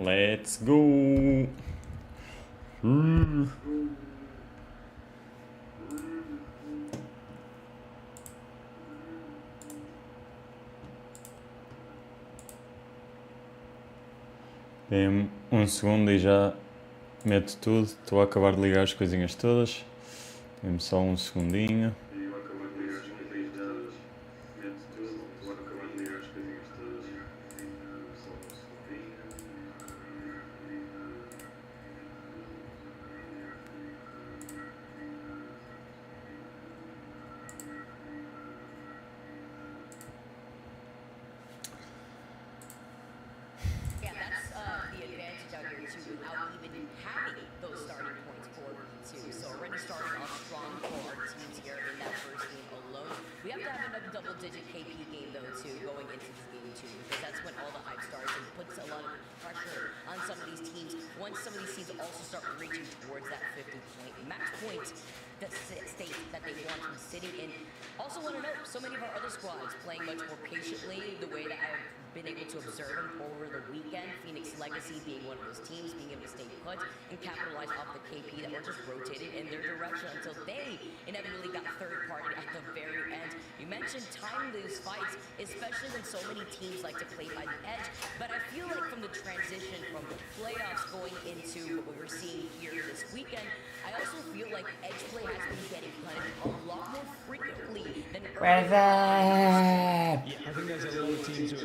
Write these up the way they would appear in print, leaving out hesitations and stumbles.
Let's go! Dê-me um segundo e já meto tudo. Estou a acabar de ligar as coisinhas todas. Dê-me só um segundinho.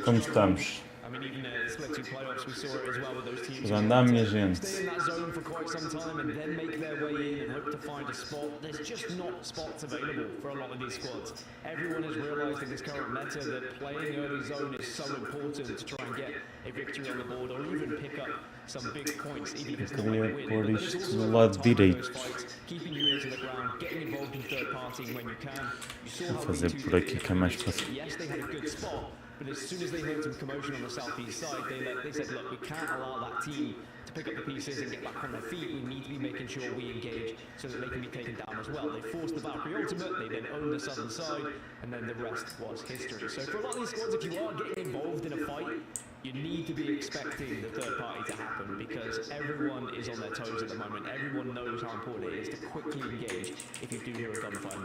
Como estamos? Já andar, minha gente. Queria pôr isto do lado direito. Vou fazer por aqui que é mais fácil. But as soon as they heard some commotion on the southeast side, they said, look, we can't allow that team to pick up the pieces and get back on their feet. We need to be making sure we engage so that they can be taken down as well. They forced the Valkyrie ultimate, they then owned the southern side, and then the rest was history. So for a lot of these squads, if you are getting involved in a fight, you need to be expecting the third party to happen because everyone is on their toes at the moment. Everyone knows how important it is to quickly engage if you do hear a gunfight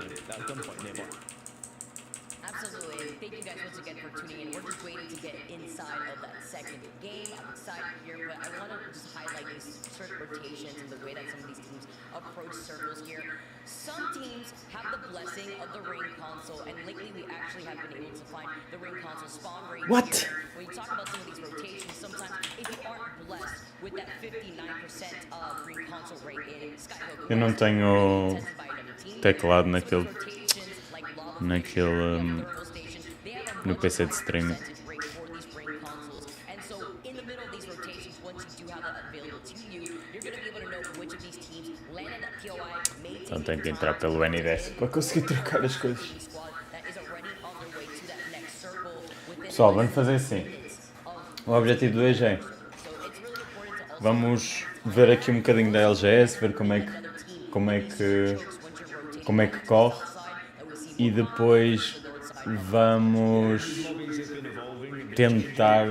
nearby. Absolutely. Thank you guys once again for tuning in. We're just waiting to get inside of that second game. I'm excited here, but I want to just highlight these certain rotations and the way that some of these teams approach circles here. Some teams have the blessing of the ring console, and lately we actually have been able to find the ring console spawn rate. What? Here. When you talk about some of these rotations, sometimes if you aren't blessed with that 59% of ring console rate in Skyhook, Eu não tenho teclado naquele no PC de streaming. Então tenho que entrar pelo N10 para conseguir trocar as coisas. Pessoal, vamos fazer assim. O objetivo do hoje é vamos ver aqui um bocadinho da LGS, ver como é que corre e depois vamos tentar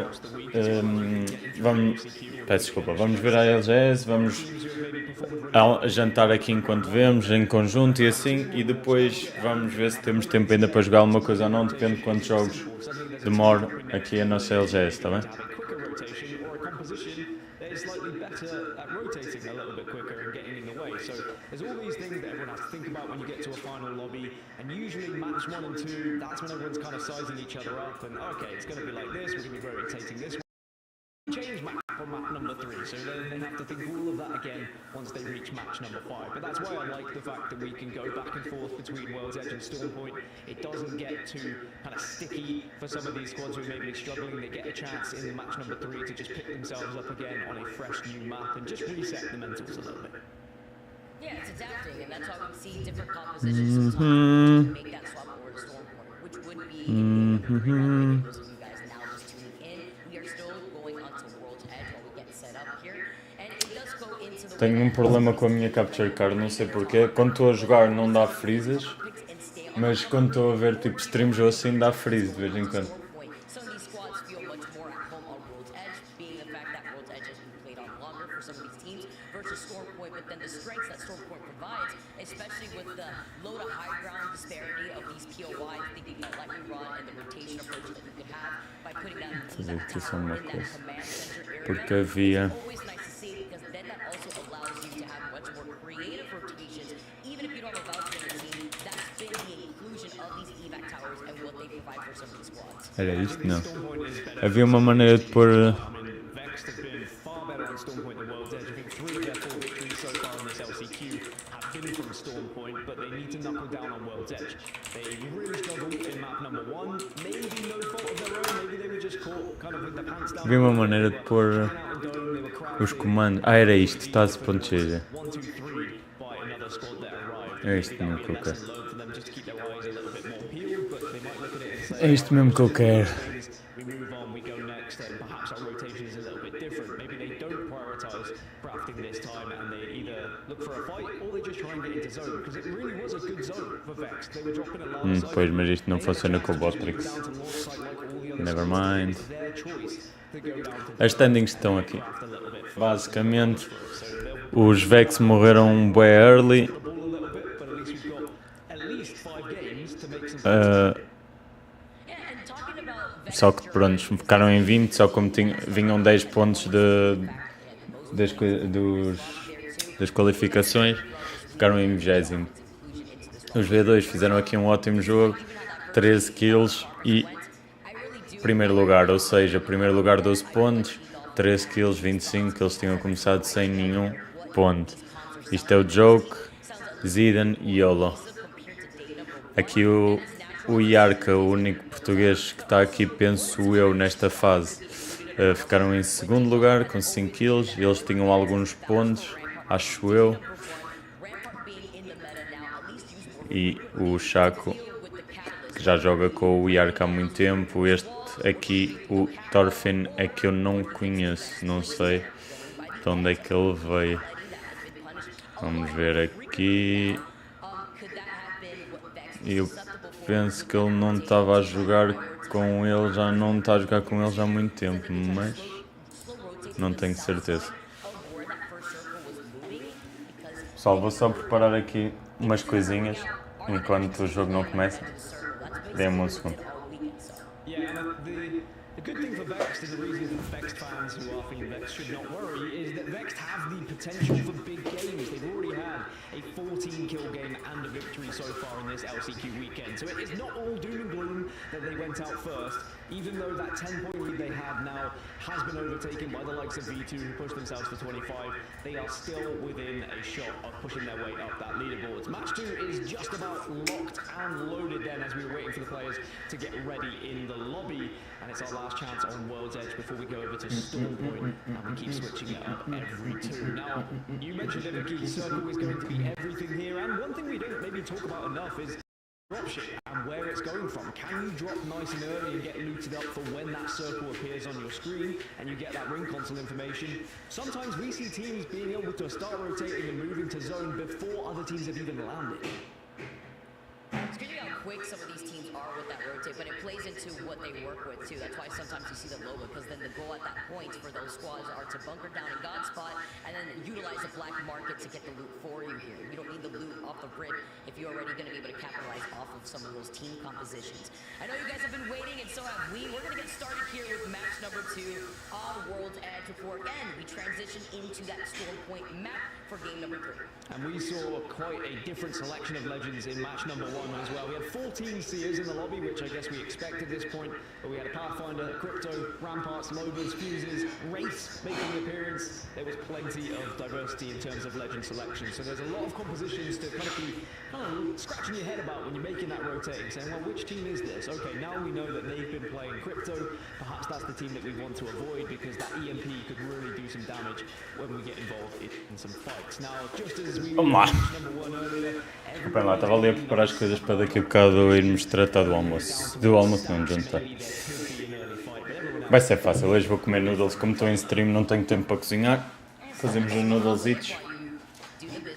vamos ver a LGS, vamos jantar aqui enquanto vemos em conjunto e assim, e depois vamos ver se temos tempo ainda para jogar alguma coisa ou não, depende de quantos jogos demora aqui a nossa LGS, está bem? Slightly better at rotating a little bit quicker and getting in the way. So there's all these things that everyone has to think about when you get to a final lobby, and usually match 1 and 2, that's when everyone's kind of sizing each other up and okay, it's going to be like this, we're going to be rotating this way. Change map for map number 3, so then they have to think all of that again once they reach match number 5. But that's why I like the fact that we can go back and forth between World's Edge and Stormpoint. It doesn't get too kind of sticky for some of these squads who may be struggling. They get a chance in match number 3 to just pick themselves up again on a fresh new map and just reset the mentals a little bit. Yeah, it's adapting, and that's why we see different compositions sometimes to make that swap over to Stormpoint, which would be friendly for those of you guys now just tuning in. We are still going onto World's Edge while we get set up here, and it does go into the. Tenho um problema com a minha capture card, não sei porquê. Quando estou a jogar não dá freezes, mas quando estou a ver tipo streams ou assim dá freeze de vez em quando. the low to high ground disparity of these POIs, thinking about lightning run and the rotation approach that you could have by putting that evac tower in that command center area. Porque havia. It's always nice to see because then that also allows you to have much more creative rotations, even if you don't have a voucher in your team. That's been the inclusion of these evac towers and what they provide for some of these squads. Era isto? Não. Havia uma maneira de pôr. Vex have been far better on Storm Point than World's Edge. I think 3 of their 4 victories so far in this LCQ have been from Storm Point, but they need to knuckle down on World's Edge. They really struggled in map number 1. Maybe no fault of their own, maybe they were just caught kind of with their pants down. Havia uma maneira de pôr os comandos. Ah, era isto, Taz.gg. 1, 2, 3 by another squad that arrived. É isto mesmo que eu quero. Lesson learned for them just to keep their eyes a little bit more peeled, but they might look at it and say, É isto mesmo que eu quero. we move on, we go next, and perhaps our rotation is a little bit different. Maybe they don't prioritize crafting this time and they either look for a fight or they just try and get into zone, because it really was a good zone for Vex. They were dropping it last zone. Pois, mas isto não funciona com o Botrix. Never mind. As standings estão aqui. Basicamente, os Vex morreram bué early. Só que pronto, ficaram em 20, só como vinham 10 pontos das qualificações, ficaram em 20º. Os V2 fizeram aqui um ótimo jogo, 13 kills e primeiro lugar, ou seja, primeiro lugar 12 pontos, 13 kills, 25, que eles tinham começado sem nenhum ponto. Isto é o Joke, Zidane e Yolo. Aqui o Iarca, o único português que está aqui, penso eu, nesta fase, ficaram em segundo lugar com 5 kills. Eles tinham alguns pontos, acho eu. E o Chaco, que já joga com o Iarca há muito tempo. Este aqui, o Thorfinn, é que eu não conheço, não sei de onde é que ele veio. Vamos ver aqui. Eu penso que ele não estava a jogar com ele, já não está a jogar com eles há muito tempo, mas não tenho certeza. Pessoal, vou só preparar aqui umas coisinhas enquanto o jogo não começa. Dê-me um segundo. The good thing for Vex, and the reason that Vex fans who are thinking Vex should not worry, is that Vex have the potential for big games. They've already had a 14-kill game and a victory so far in this LCQ weekend. So it is not all doom and gloom that they went out first, even though that 10-point lead they have now has been overtaken by the likes of V2, who pushed themselves to 25. They are still within a shot of pushing their way up that leaderboard. Match 2 is just about locked and loaded then, as we were waiting for the players to get ready in the lobby. And it's our last chance on World's Edge before we go over to Storm Point, and we keep switching it up every 2. Now, you mentioned that a key circle is going to be everything here, and one thing we don't maybe talk about enough is dropship and where it's going from. Can you drop nice and early and get looted up for when that circle appears on your screen and you get that ring console information? Sometimes we see teams being able to start rotating and moving to zone before other teams have even landed. It's crazy how quick some of these teams are with that rotate, but it plays into what they work with too. That's why sometimes you see the low, because then the goal at that point for those squads are to bunker down in God spot and then utilize the black market to get the loot for you here. You don't need the loot off the rip if you're already going to be able to capitalize off of some of those team compositions. I know you guys have been waiting, and so have we. We're going to get started here with match number 2 on World's Edge before, again, we transition into that Storm Point map for game number 3. And we saw quite a different selection of legends in match number 1 as well. We had 14 Seers in the lobby, which I guess we expect at this point, but we had a Pathfinder, Crypto, Ramparts, Lobas, Fuses, Wraiths making an appearance. There was plenty of diversity in terms of legend selection, so there's a lot of compositions to kind of be scratching your head about when you're making that rotating, saying, well, which team is this? Okay, now we know that they've been playing Crypto. Perhaps that's the team that we want to avoid, because that EMP could really do some damage when we get involved in some fights. Now, just as we Vamos lá. number 1 earlier, Desculpem lá, estava ali a preparar as coisas para daqui a bocado irmos tratar do almoço. Do almoço não, de jantar. Vai ser fácil, hoje vou comer noodles. Como estou em stream, não tenho tempo para cozinhar. Fazemos os noodlesitos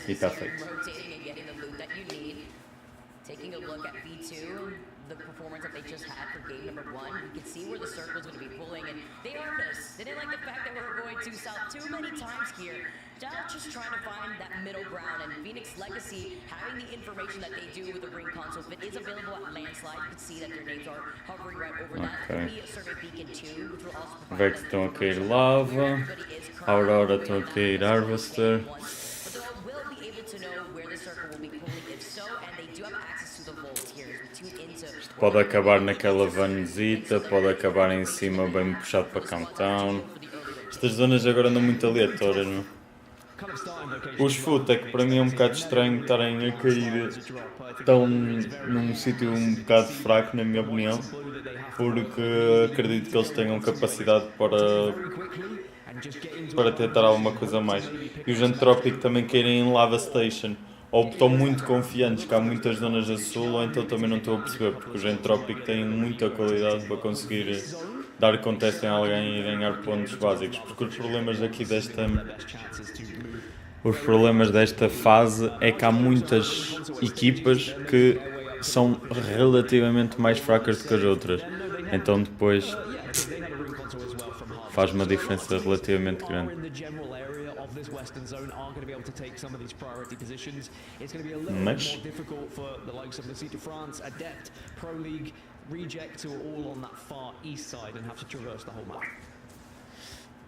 e está feito. Taking a look at V2, the performance that they just had for game number 1, we can see where the circle's going to be pulling, and they armed us. They didn't like the fact that we were going too south too many times here. Now just trying to find that middle ground, and Phoenix Legacy having the information that they do with the ring console. If it is available at Landslide, you can see that their names are hovering right over that. Ok. Be a survey beacon too, which will also provide Vex estão a cair lava. Aurora estão a cair Harvester. But they will be able to know where the circle will be pulling if so, and they do have access to the vault here. As we tune into Pode acabar naquela vanzita, pode acabar em cima bem puxado para Camptown. Estas zonas agora andam muito aleatórias, não? Os foot é que para mim é um bocado estranho estarem a cair tão num sítio um bocado fraco, na minha opinião, porque acredito que eles tenham capacidade para tentar alguma coisa a mais. E os Anthropic também querem em Lava Station, ou estão muito confiantes que há muitas zonas a sul, ou então também não estou a perceber, porque os Anthropic têm muita qualidade para conseguir dar contest em alguém e ganhar pontos básicos, porque os problemas desta fase é que há muitas equipas que são relativamente mais fracas do que as outras, então depois faz uma diferença relativamente grande. Mas Reject who are all on that far east side and have to traverse the whole map.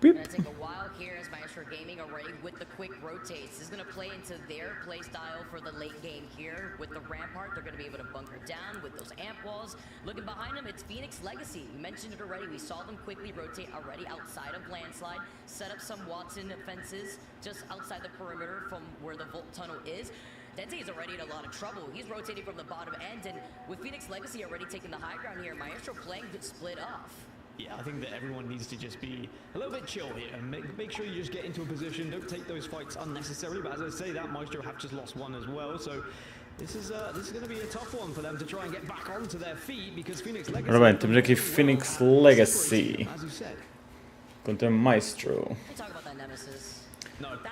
Gonna take a while here as Maestro Gaming already with the quick rotates. This is going to play into their play style for the late game here. With the rampart, they're going to be able to bunker down with those amp walls. Looking behind them, it's Phoenix Legacy. You mentioned it already. We saw them quickly rotate already outside of Landslide. Set up some Watson fences just outside the perimeter from where the Volt Tunnel is. Dente is already in a lot of trouble. He's rotating from the bottom end, and with Phoenix Legacy already taking the high ground here, Maestro playing good split off. Yeah, I think that everyone needs to just be a little bit chill here and make sure you just get into a position, don't take those fights unnecessarily, but as I say, that Maestro have just lost one as well, so this is going to be a tough one for them to try and get back onto their feet, because Phoenix Legacy... Ora bem, temos aqui Phoenix Legacy contra Maestro.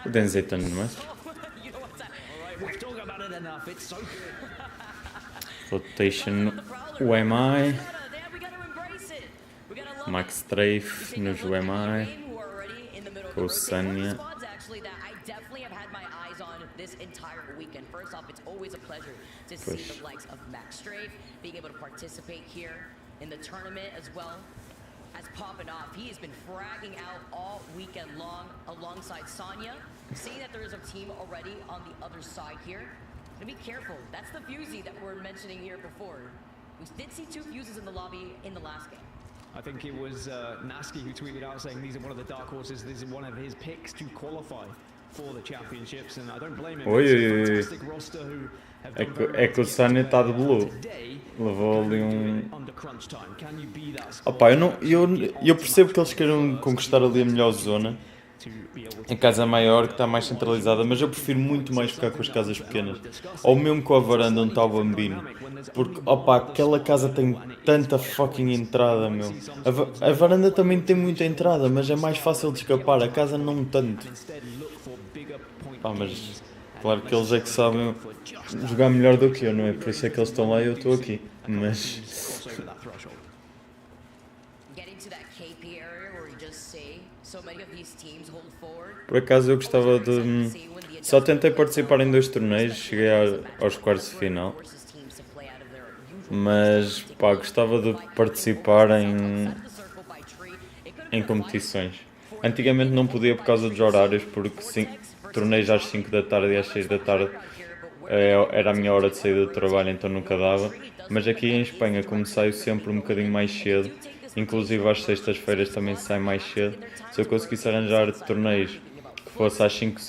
O Denzeta no Maestro. We've talked about it enough, it's so good. Rotation UMI. Max Strafe nos UMI. Com o Sanya. As popping off. He has been fragging out all weekend long alongside Sonya. Seeing that there is a team already on the other side here. And be careful. That's the Fusey that we're mentioning here before. We did see two Fuses in the lobby in the last game. I think it was Nasky who tweeted out saying these are one of the dark horses. This is one of his picks to qualify for the championships, and I don't blame him. Oi. É que o Sanya está de blue. Levou ali Opa, eu percebo que eles queiram conquistar ali a melhor zona. A casa maior que está mais centralizada, mas eu prefiro muito mais ficar com as casas pequenas. Ou mesmo com a varanda onde está o bambino. Porque, opa, aquela casa tem tanta fucking entrada, meu. A varanda também tem muita entrada, mas é mais fácil de escapar. A casa não tanto. Pá, mas claro que eles é que sabem jogar melhor do que eu, não é? Por isso é que eles estão lá e eu estou aqui. Mas... Por acaso eu gostava de... Só tentei participar em 2 torneios, cheguei aos quartos de final. Mas, pá, gostava de participar em competições. Antigamente não podia por causa dos horários, porque torneios às 5 da tarde e às 6 da tarde era a minha hora de saída do trabalho, então nunca dava. Mas aqui em Espanha, como saio sempre um bocadinho mais cedo, inclusive às sextas-feiras também saio mais cedo, se eu conseguisse arranjar torneios que fosse às 5,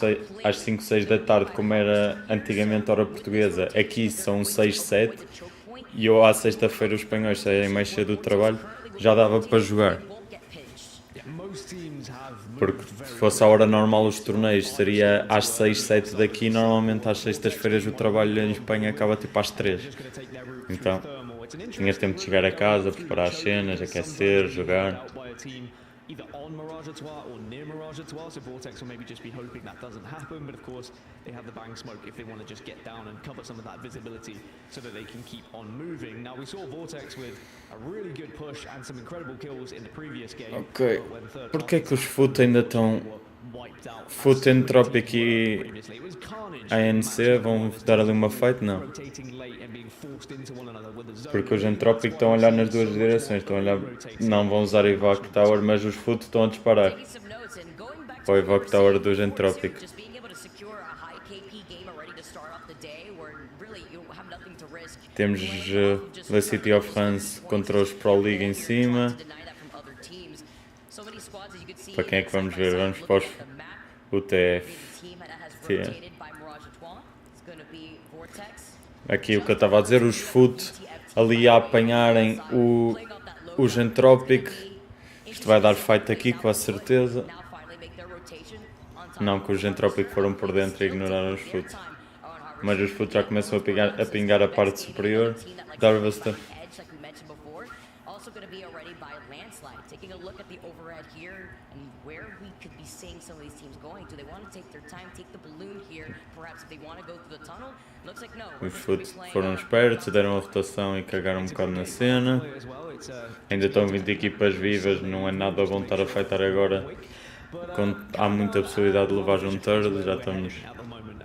6 da tarde, como era antigamente hora portuguesa, aqui são 6, 7, e eu à sexta-feira os espanhóis saírem mais cedo do trabalho, já dava para jogar. Porque se fosse a hora normal os torneios seria às 6, 7 daqui, normalmente às sextas-feiras o trabalho em Espanha acaba tipo às 3. Então tinha tempo de chegar a casa, preparar as cenas, aquecer, jogar. Either on Mirage Etoile or near Mirage Etoile, so Vortex will maybe just be hoping that doesn't happen, but of course they have the bang smoke if they want to just get down and cover some of that visibility so that they can keep on moving. Now we saw Vortex with a really good push and some incredible kills in the previous game. Ok, porque é que os foot ainda estão wiped out. Foot Entropic e Previously, it was carnage. ANC vão dar ali uma fight? Não. Rotating late and being forced into one another with the zone. Porque os Entropic estão a olhar nas duas direções. Estão a olhar... Não vão usar Evoke Tower, mas os Foot estão a disparar. Taking some notes and going back Para o to what we were Evoke Tower saying dos before, Entropic. just being able to secure a high KP game already to start off the day where really you have nothing to risk. Temos La City of France contra os Pro League em cima. Para quem é que vamos ver? Vamos para os UTF. Aqui o que eu estava a dizer, os Foot ali a apanharem os Entropic. Isto vai dar fight aqui com a certeza. Não, que os Entropic foram por dentro e ignoraram os Foot. Mas os Foot já começam a pingar a parte superior. Darvesta. Also going to be already by landslide. Taking a look at the overhead here and where we could be seeing some of these teams going. Do they want to take their time, take the balloon here? Perhaps if they want to go through the tunnel? Looks like no. Os Foot foram espertos, deram a rotação e cagaram um bocado na cena. Ainda estão 20 equipas vivas, não é nada bom estar a fightar agora. Há muita possibilidade de levar um third, já estamos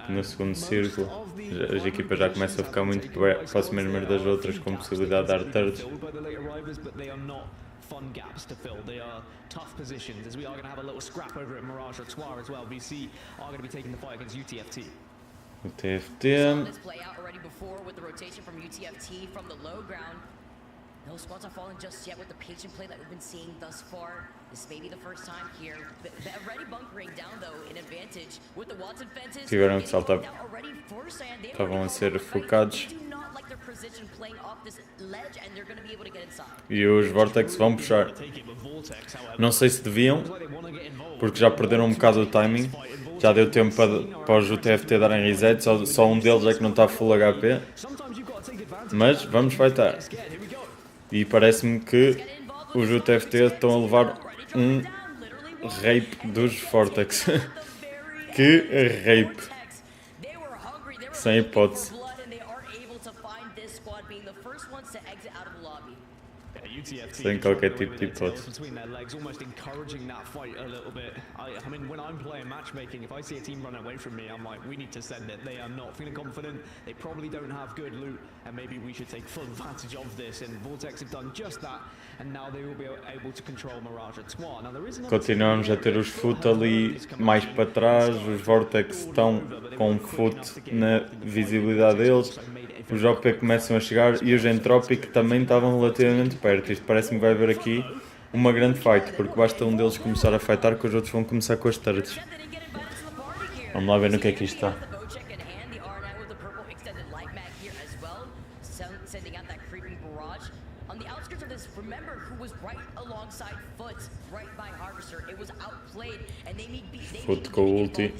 no segundo círculo. As equipas já começam a ficar muito próximas umas das outras, com possibilidade de dar thirds. Fun gaps to fill. They are tough positions, as we are going to have a little scrap over at Mirage Rotoir as well. BC are going to be taking the fight against UTFT. O TFT. This play out already before with the rotation from UTFT from the low ground. No squads are falling just yet with the patient play that we've been seeing thus far. This may be the first time here. Already bunkering down though in advantage with the Watson fences. Tiveram que saltar. Estavam a ser focados. E os Vortex vão puxar. Não sei se deviam, porque já perderam um bocado o timing. Já deu tempo para os UTFT darem reset, só um deles é que não está full HP. Mas vamos fightar. E parece-me que os UTFT estão a levar um rape dos Vortex. Que rape. Sem hipótese. Sem qualquer tipo de hipótese. Almost encouraging that fight a little bit. I mean, when I'm playing matchmaking, if I see a team run away from me, I'm like, we need to send it. They are not feeling confident. They probably don't have good loot, and maybe we should take full advantage of this. And Vortex have done just that, and now they will be able to control Mirage at Squad. Now there is another. Continuamos a ter os Foot ali mais para trás. Os Vortex estão com Foot na visibilidade deles. Os OP começam a chegar e os Entropic também estavam relativamente perto. Isto parece-me que vai haver aqui uma grande fight, porque basta um deles começar a fightar que os outros vão começar com as turrets. Vamos lá ver no que é que isto está. Foot com o ulti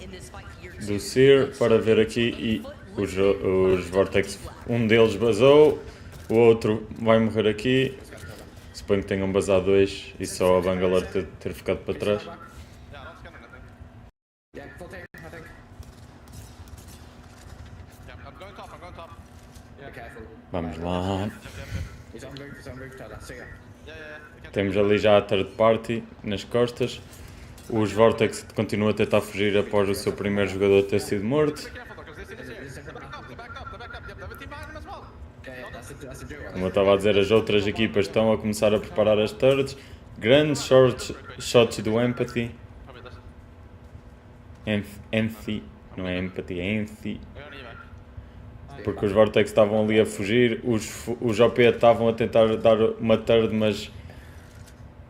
do Seer para ver aqui e os Vortex, um deles vazou, o outro vai morrer aqui. Suponho que tenham basado dois e só a Bangalore ter ficado para trás. Vamos lá. Temos ali já a third party nas costas. Os Vortex continuam a tentar fugir após o seu primeiro jogador ter sido morto. Como eu estava a dizer, as outras equipas estão a começar a preparar as turrets. Grandes shots do Empathy. Empathy, não é Empathy, é Empathy. Porque os Vortex estavam ali a fugir. Os OP estavam a tentar dar uma turret, mas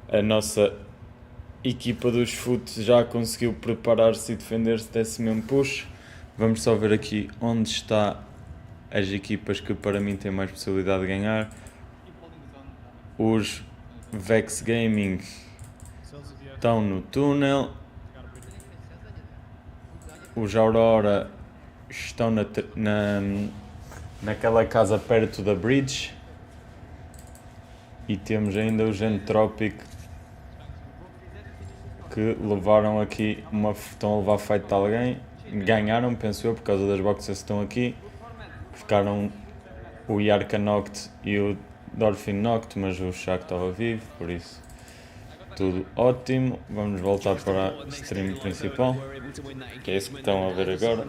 a nossa equipa dos Foot já conseguiu preparar-se e defender-se desse mesmo push. Vamos só ver aqui onde está as equipas que para mim têm mais possibilidade de ganhar. Os Vex Gaming estão no túnel. Os Aurora estão naquela casa perto da bridge. E temos ainda os Entropic que levaram aqui estão a levar fight de alguém. Ganharam, penso eu, por causa das boxes que estão aqui. Ficaram o Yarka knocked e o Dolphin knocked, mas o Shaq estava vivo, por isso tudo ótimo. Vamos voltar para a stream principal, que é isso que estão a ver agora.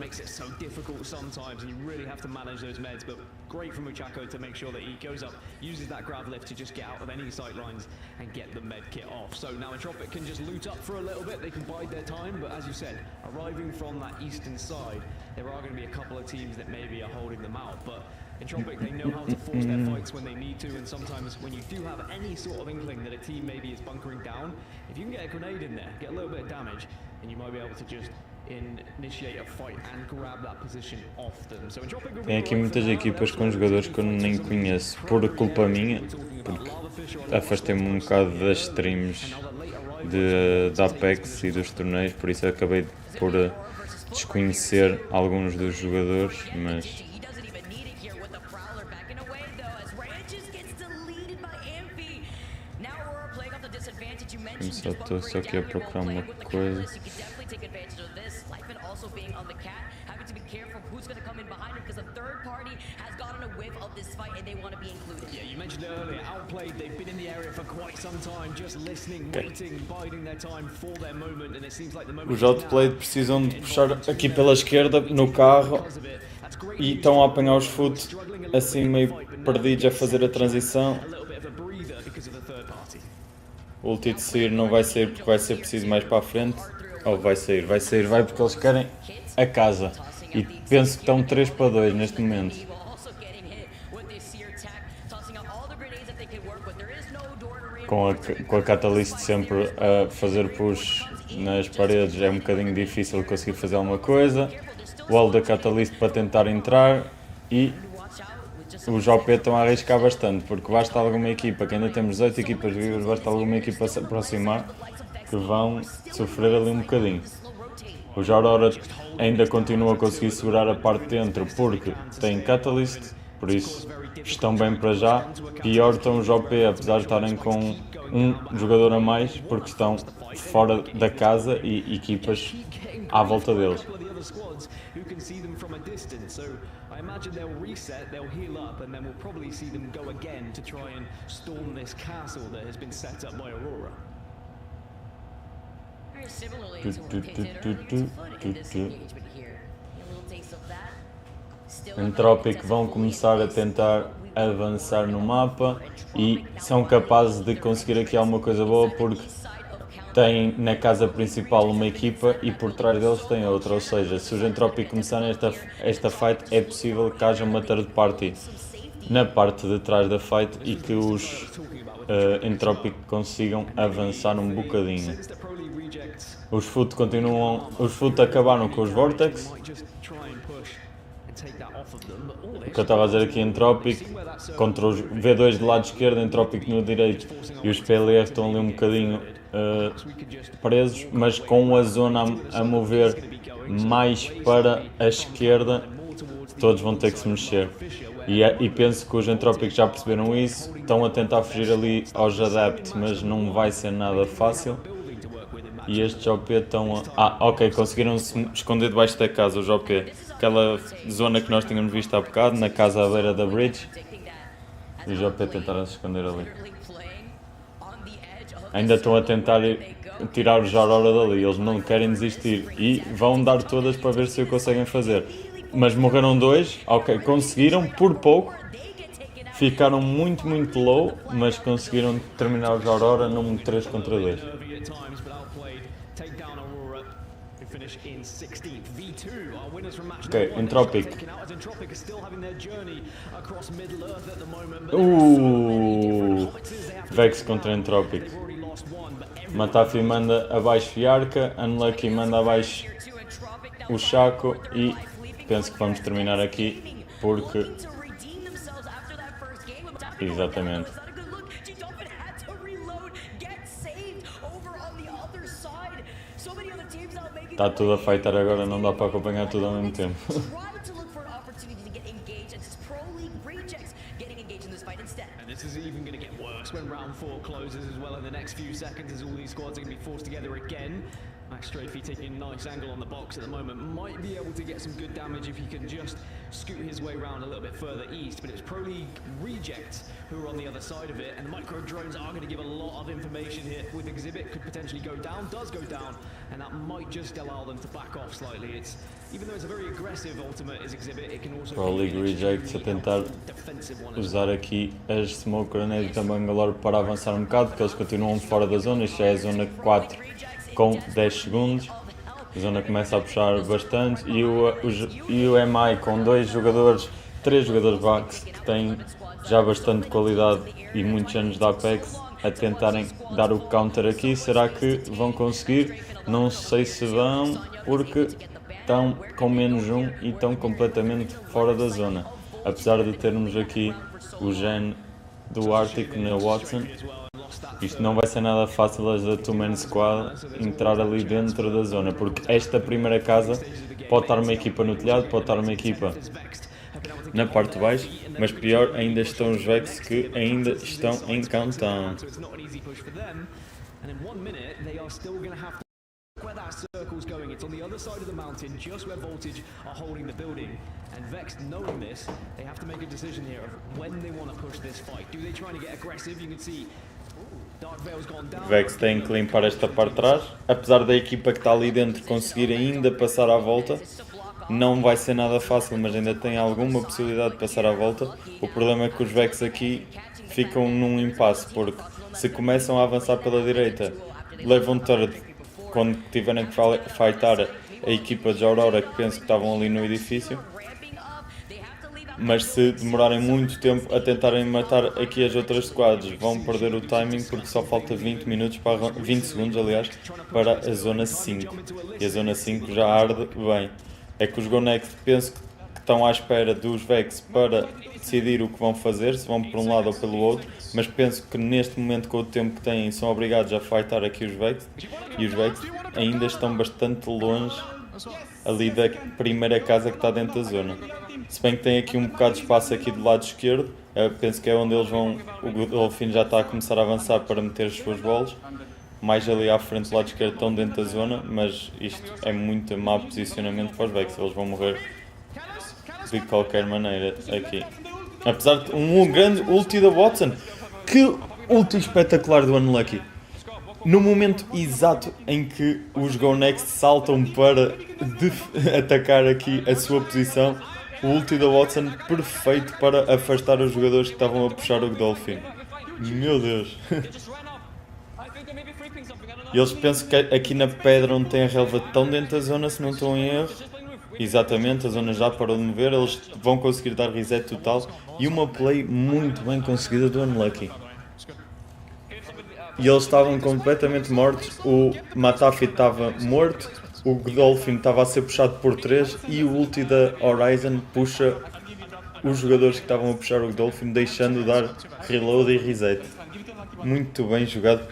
Great from Muchaco to make sure that he goes up, uses that grab lift to just get out of any sight lines and get the med kit off. So now Entropic can just loot up for a little bit, they can bide their time, but as you said, arriving from that eastern side, there are going to be a couple of teams that maybe are holding them out, but Entropic, they know how to force their fights when they need to, and sometimes when you do have any sort of inkling that a team maybe is bunkering down, if you can get a grenade in there, get a little bit of damage, and you might be able to just initiate a fight and grab that position off them. So Entropic will be Tem aqui muitas equipas com jogadores que eu nem conheço, por culpa minha, porque afastei-me um bocado das streams da Apex e dos torneios, por isso acabei por desconhecer alguns dos jogadores, mas estou só aqui a procurar uma coisa. You mentioned earlier, outplayed, they've been in the area for quite some time, just listening, waiting, biding their time for their moment, and it seems like the moment. Os outplayed precisam de puxar aqui pela esquerda no carro e estão a apanhar os foot assim meio perdidos a fazer a transição. O ulti de sair não vai sair porque vai ser preciso mais para a frente. Ou vai sair, vai porque eles querem a casa. E penso que estão 3-2 neste momento. Com a Catalyst sempre a fazer push nas paredes é um bocadinho difícil conseguir fazer alguma coisa. Wall da Catalyst para tentar entrar e os OP estão a arriscar bastante, porque basta alguma equipa, que ainda temos 18 equipas vivas, basta alguma equipa se aproximar que vão sofrer ali um bocadinho. Os Aurora ainda continuam a conseguir segurar a parte de dentro porque têm Catalyst, por isso estão bem para já. Pior estão os OP, apesar de estarem com um jogador a mais, porque estão fora da casa e equipas à volta deles. I imagine they'll reset, they'll heal up, and then we'll probably see them go again to try and storm this castle that has been set up by Aurora. Very similarly to what Payton already foot in this engagement here. A little taste of that. Still Entropic vão começar a tentar avançar no mapa e são capazes de conseguir aqui alguma coisa boa porque têm na casa principal uma equipa e por trás deles tem outra, ou seja, se os Entropic começarem esta fight é possível que haja uma third party na parte de trás da fight e que os Entropic consigam avançar um bocadinho. Os Foot acabaram com os Vortex. O que eu estava a dizer aqui, Entropic contra os V2 do lado esquerdo, Entropic no direito e os PLR estão ali um bocadinho presos, mas com a zona a mover mais para a esquerda, todos vão ter que se mexer. E penso que os Entropic já perceberam isso, estão a tentar fugir ali aos Adapt, mas não vai ser nada fácil. E estes OP estão ok, conseguiram se esconder debaixo da casa, os OP. Aquela zona que nós tínhamos visto há bocado, na casa à beira da bridge. E os OP tentaram se esconder ali. Ainda estão a tentar tirar os Aurora dali, eles não querem desistir. E vão dar todas para ver se o conseguem fazer. Mas morreram dois, ok, conseguiram por pouco. Ficaram muito low, mas conseguiram terminar os Aurora num 3 contra 2. Ok, Entropic. Vex contra Entropic. Matafi manda abaixo Fiarca, Unlucky manda abaixo o Chaco e penso que vamos terminar aqui porque... Exatamente. Está tudo a fightar agora, não dá para acompanhar tudo ao mesmo tempo. When round 4 closes as well in the next few seconds as all these squads are going to be forced together again. Max Strafey taking a nice angle on the box at the moment. Might be able to get some good damage if he can just scoot his way around a little bit further east. But it's Pro League rejects who are on the other side of it. And the micro drones are going to give a lot of information here. With Exhibit could potentially go down, does go down. And that might just allow them to back off slightly. It's, even though it's a very aggressive ultimate as Exhibit, it can also Pro League rejects a tentar usar aqui as Smoke Grenade da Bangalore para avançar um bocado, porque eles continuam fora da zona. Isto já é a zona 4 com 10 segundos. A zona começa a puxar bastante e o EMEA com 3 jogadores backs que têm já bastante qualidade e muitos anos de Apex a tentarem dar o counter aqui. Será que vão conseguir? Não sei se vão, porque estão com menos 1 e estão completamente fora da zona. Apesar de termos aqui o Gen do Ártico na Watson, isto não vai ser nada fácil as da Two-Man Squad entrar ali dentro da zona, porque esta primeira casa pode estar uma equipa no telhado, pode estar uma equipa na parte de baixo, mas pior ainda estão os Vex que ainda estão em countdown. Where that circle's going, it's on the other side of the mountain, just where Voltage are holding the building. And Vex, knowing this, they have to make a decision here of when they want to push this fight. Do they try to get aggressive? You can see Dark Veil's gone down. Vex tem que limpar esta parte de trás, apesar da equipa que está ali dentro conseguir ainda passar à volta. Não vai ser nada fácil, mas ainda tem alguma possibilidade de passar à volta. O problema é que os Vex aqui ficam num impasse, porque se começam a avançar pela direita, levam third quando tiverem que fightar a equipa de Aurora, que penso que estavam ali no edifício. Mas se demorarem muito tempo a tentarem matar aqui as outras squads, vão perder o timing, porque só falta 20 segundos, aliás, para a zona 5. E a zona 5 já arde bem. É que os GoNext penso que estão à espera dos Vex para decidir o que vão fazer, se vão por um lado ou pelo outro, mas penso que neste momento, com o tempo que têm, são obrigados a fightar aqui os Vex, e os Vex ainda estão bastante longe ali da primeira casa que está dentro da zona. Se bem que tem aqui um bocado de espaço aqui do lado esquerdo, penso que é onde eles vão, o Golfinho já está a começar a avançar para meter as suas bolas, mais ali à frente do lado esquerdo estão dentro da zona, mas isto é muito mau posicionamento para os Vex, eles vão morrer de qualquer maneira aqui. Apesar de um grande ulti da Watson. Que ulti espetacular do Unlucky. No momento exato em que os GoNext saltam para atacar aqui a sua posição, o ulti da Watson perfeito para afastar os jogadores que estavam a puxar o Godolphin. Meu Deus. E eles pensam que aqui na pedra onde tem a relva tão dentro da zona, se não estão em erro. Exatamente, a zona já parou de mover, eles vão conseguir dar reset total e uma play muito bem conseguida do Unlucky. E eles estavam completamente mortos, o Matafi estava morto, o Godolphin estava a ser puxado por 3 e o ulti da Horizon puxa os jogadores que estavam a puxar o Godolphin, deixando dar reload e reset. Muito bem jogado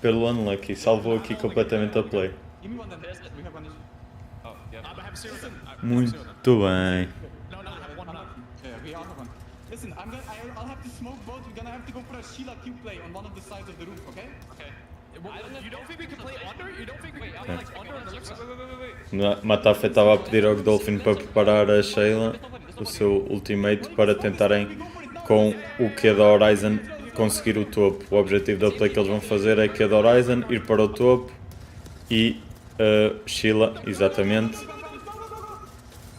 pelo Unlucky, salvou aqui completamente a play. Muito bem. Listen, I'll have to smoke both. We're gonna have to go for a Sheila Q play on one of the sides of the roof, okay? Okay. You don't think we can play under? You don't think we can play like under on the left side? Matafe estava a pedir ao Godolphin para preparar a Sheila, o seu ultimate, para tentarem com o Q da Horizon conseguir o topo. O objetivo da play que eles vão fazer é Q da Horizon, ir para o topo e Sheila, exatamente.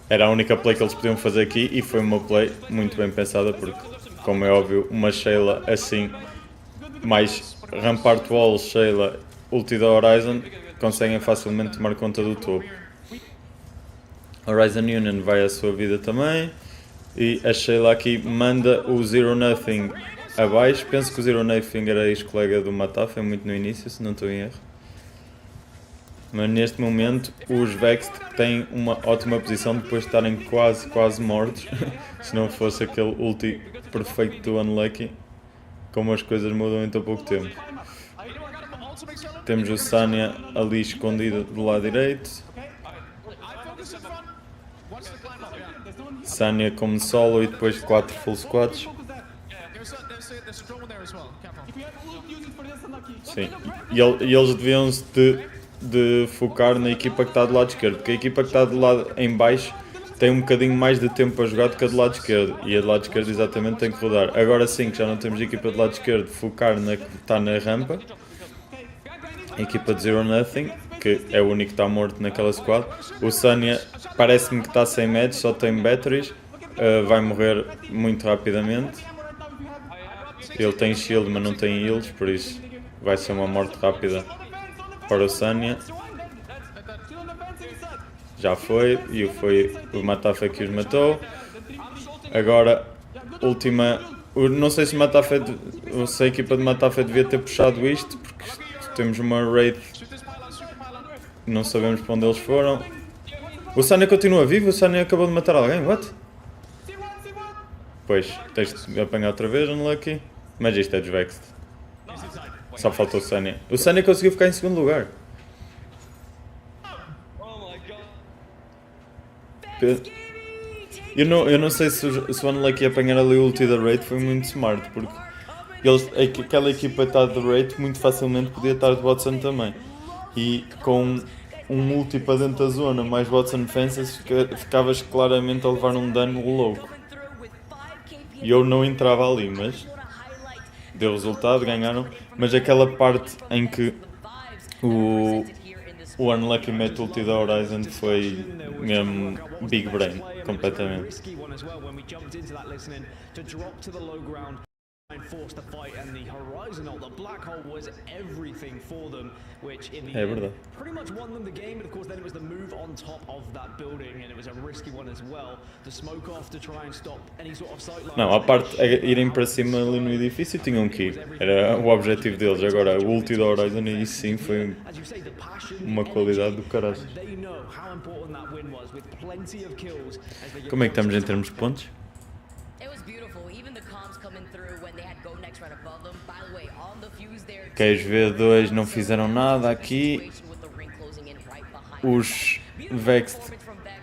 Era a única play que eles podiam fazer aqui e foi uma play muito bem pensada, porque, como é óbvio, uma Sheila assim, mais Rampart Wall, Sheila, ulti da Horizon, conseguem facilmente tomar conta do topo. Horizon Union vai à sua vida também e a Sheila aqui manda o Zero Nothing abaixo. Penso que o Zero Nothing era ex-colega do Mataf, é muito no início, se não estou em erro. Mas neste momento os Vex têm uma ótima posição depois de estarem quase mortos. Se não fosse aquele ulti perfeito do Unlucky, como as coisas mudam em tão pouco tempo. Temos o Sanya ali escondido do lado direito. Sanya como solo e depois 4 full squads. There's a drone there as well. Careful. If we have ult, use it for this unlucky. Sim. E eles deviam-se de focar na equipa que está do lado esquerdo, porque a equipa que está do lado em baixo tem um bocadinho mais de tempo a jogar do que a do lado esquerdo, e a do lado esquerdo exatamente tem que rodar. Agora sim que já não temos a equipa do lado esquerdo, focar na que está na rampa, a equipa de Zero Nothing, que é o único que está morto naquela squad. O Sanya parece-me que está sem meds, só tem batteries, vai morrer muito rapidamente. Ele tem shield mas não tem heals, por isso vai ser uma morte rápida para o Sanya. Já foi, e foi o Matafa que os matou. Agora, última... Não sei se a equipa de Matafa devia ter puxado isto, porque temos uma raid, não sabemos para onde eles foram. O Sanya continua vivo? O Sanya acabou de matar alguém? What? Pois, tens de apanhar outra vez, Unlucky. Mas isto é desvexed. Só faltou o Sanya. O Sanya conseguiu ficar em segundo lugar. Eu não sei se o Unlucky apanhar ali o ulti da raid foi muito smart, porque aquela equipa está de raid muito facilmente podia estar de Watson também. E com um ulti para dentro da zona mais Watson Fences ficavas claramente a levar um dano louco. E eu não entrava ali, mas deu resultado, ganharam. Mas aquela parte em que o Unlucky mete ulti da Horizon foi mesmo big brain, completamente. É verdade. Não, a parte irem para cima ali no edifício tinham que ir. Era o objetivo deles. Agora, o ulti da Horizon aí sim foi uma qualidade do caralho. Como é que estamos em termos de pontos? Ok, os V2 não fizeram nada aqui. Os Vexed,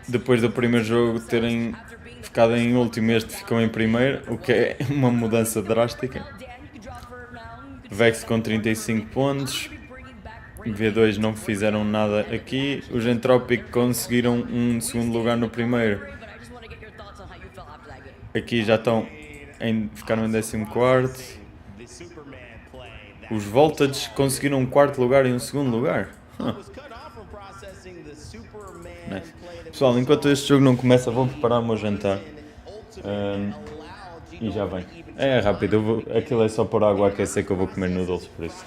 depois do primeiro jogo terem ficado em último, este ficou em primeiro, o que é uma mudança drástica. Vexed com 35 pontos. V2 não fizeram nada aqui. Os Entropic conseguiram um segundo lugar no primeiro. Aqui já estão ficaram em 14º. Os Voltage conseguiram um quarto lugar e um segundo lugar. Nice. Pessoal, enquanto este jogo não começa, vou preparar o meu jantar. E já vem. É rápido, aquilo é só pôr água a aquecer que eu vou comer noodles, por isso.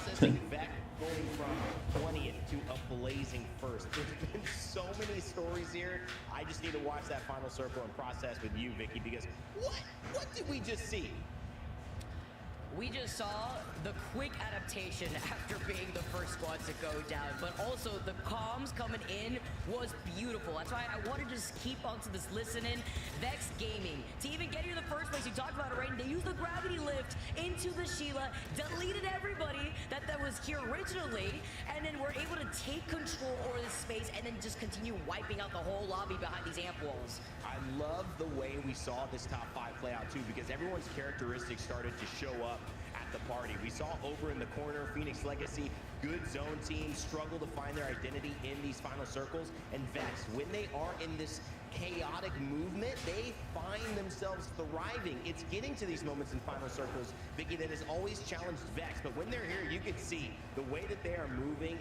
We just saw the quick adaptation after being the first squad to go down, but also the comms coming in was beautiful. That's why I want to just keep on to this listening. Vex Gaming, to even get here in the first place, you talked about it, right? They used the gravity lift into the Sheila, deleted everybody that was here originally, and then we're able to take control over this space and then just continue wiping out the whole lobby behind these amp walls. I love the way we saw this top 5 play out too, because everyone's characteristics started to show up at the party. We saw over in the corner, Phoenix Legacy, good zone teams struggle to find their identity in these final circles, and Vex, when they are in this chaotic movement, they find themselves thriving. It's getting to these moments in final circles, Vicky, that has always challenged Vex, but when they're here, you can see the way that they are moving,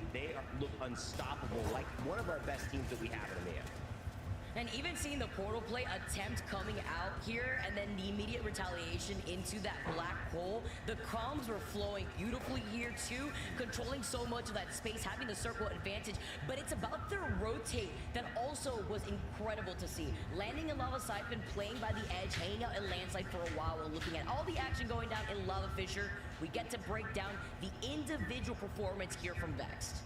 look unstoppable, like one of our best teams that we have in EMEA. And even seeing the portal play attempt coming out here and then the immediate retaliation into that black hole, the comms were flowing beautifully here too, controlling so much of that space, having the circle advantage, but it's about their rotate that also was incredible to see. Landing in Lava Siphon, playing by the edge, hanging out in Landslide for a while while looking at all the action going down in Lava Fissure, we get to break down the individual performance here from Vexed.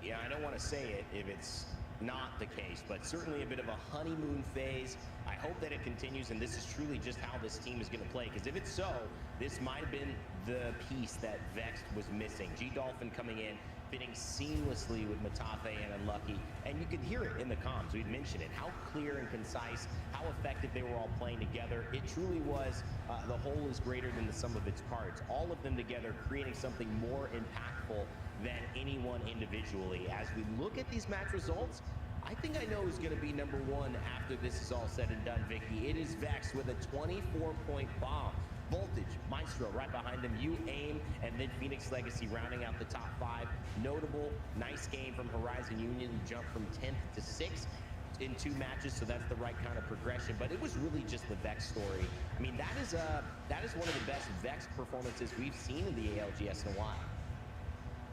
Yeah, I don't want to say it if it's not the case, but certainly a bit of a honeymoon phase. I hope that it continues, and this is truly just how this team is going to play, because if it's so, this might have been the piece that Vexed was missing. G-Dolphin coming in, fitting seamlessly with Matafe and Unlucky. And you could hear it in the comms. We'd mentioned it, how clear and concise, how effective they were all playing together. It truly was the whole is greater than the sum of its parts. All of them together creating something more impactful than anyone individually. As we look at these match results, I think I know who's going to be number one after this is all said and done, Vicky. It is Vex with a 24-point bomb. Voltage, Maestro right behind them, you aim, and then Phoenix Legacy rounding out the top 5. Notable, nice game from Horizon Union, who jumped from 10th to 6th in 2 matches, so that's the right kind of progression. But it was really just the Vex story. I mean, that is one of the best Vex performances we've seen in the ALGS in a while.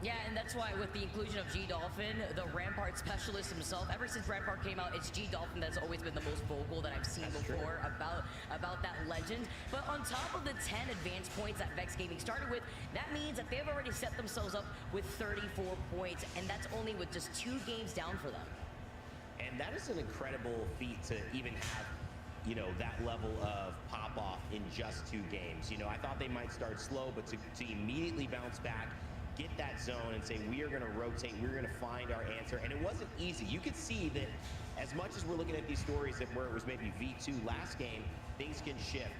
Yeah, and that's why with the inclusion of G-Dolphin, the Rampart specialist himself, ever since Rampart came out, it's G-Dolphin that's always been the most vocal that I've seen before about that legend. But on top of the 10 advanced points that Vex Gaming started with, that means that they've already set themselves up with 34 points, and that's only with just 2 games down for them. And that is an incredible feat to even have, you know, that level of pop-off in just 2 games. You know, I thought they might start slow, but to immediately bounce back, get that zone and say, we are going to rotate, we're going to find our answer. And it wasn't easy. You could see that as much as we're looking at these stories that where it was maybe V2 last game, things can shift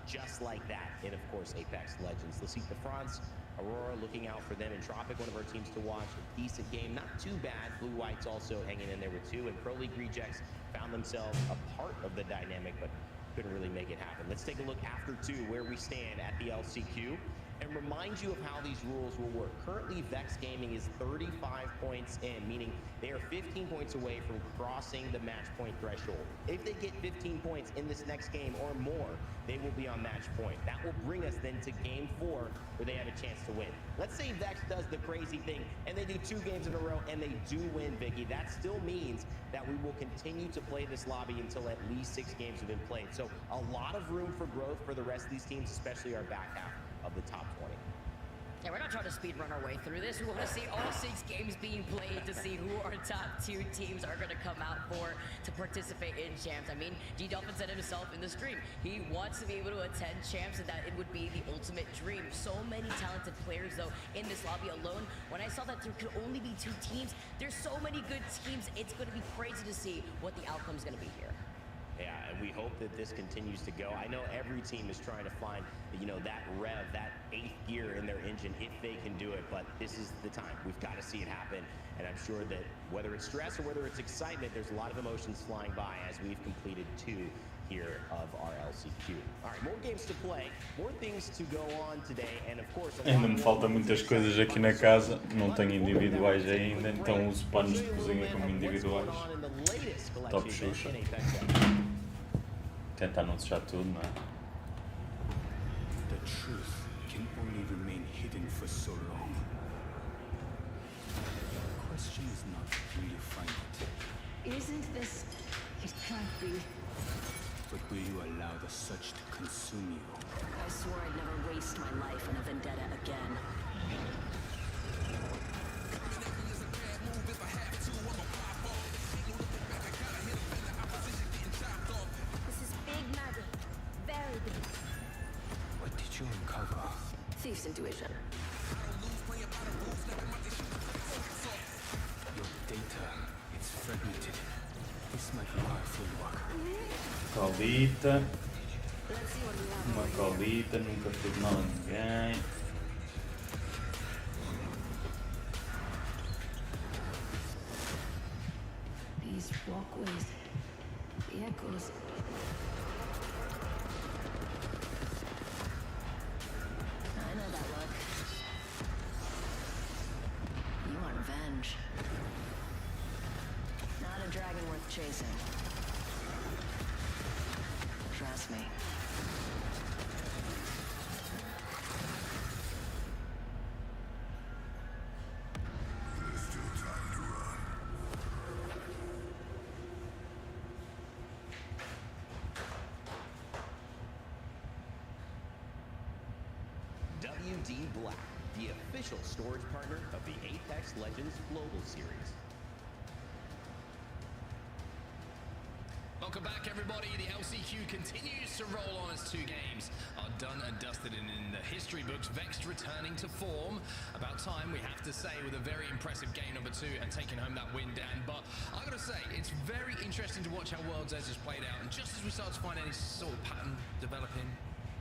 just like that. And of course, Apex Legends. Let's see the France, Aurora looking out for them. Entropic, one of our teams to watch. A decent game, not too bad. Blue White's also hanging in there with 2. And Pro League Rejects found themselves a part of the dynamic, but couldn't really make it happen. Let's take a look after 2 where we stand at the LCQ. And remind you of how these rules will work. Currently, Vex Gaming is 35 points in, meaning they are 15 points away from crossing the match point threshold. If they get 15 points in this next game or more, they will be on match point. That will bring us then to game 4, where they have a chance to win. Let's say Vex does the crazy thing, and they do 2 games in a row, and they do win, Vicky. That still means that we will continue to play this lobby until at least 6 games have been played. So a lot of room for growth for the rest of these teams, especially our back half of the top 20. Yeah, we're not trying to speed run our way through this. We want to see all 6 games being played to see who our top 2 teams are going to come out for to participate in champs. I mean, G-Dolphin said himself in the stream, he wants to be able to attend champs and that it would be the ultimate dream. So many talented players, though, in this lobby alone. When I saw that there could only be 2 teams, there's so many good teams. It's going to be crazy to see what the outcome's going to be here. Yeah, and we hope that this continues to go. I know every team is trying to find, you know, that rev, that 8th gear in their engine if they can do it, but this is the time. We've got to see it happen, and I'm sure that whether it's stress or whether it's excitement, there's a lot of emotions flying by as we've completed 2 here of our LCQ. All right, more games to play, more things to go on today, and of course... Ainda me faltam muitas coisas aqui na casa, não tenho individuais ainda, então uso panos de cozinha como individuais. Top Xuxa. Tentar não deixar tudo, não é? The truth can only remain hidden for so long. The question is not will you find it. Isn't this... It can't be. But will you allow the such to consume you? I swore I'd never waste my life on a vendetta again. This is big magic. Very big. What did you uncover? Thief's intuition. Your data, it's fragmented. This might require full work. Colita. Uma colita, nunca fez mal a ninguém. These walkways, the echoes. I know that look. You want revenge. Not a dragon worth chasing. Trust me. WD Black, the official storage partner of the Apex Legends Global Series. Welcome back, everybody. The LCQ continues to roll on as 2 games are done and dusted, and in the history history books. Vex returning to form. About time, we have to say, with a very impressive game number 2 and taking home that win, Dan. But I gotta say, it's very interesting to watch how World's Edge has played out. And just as we start to find any sort of pattern developing,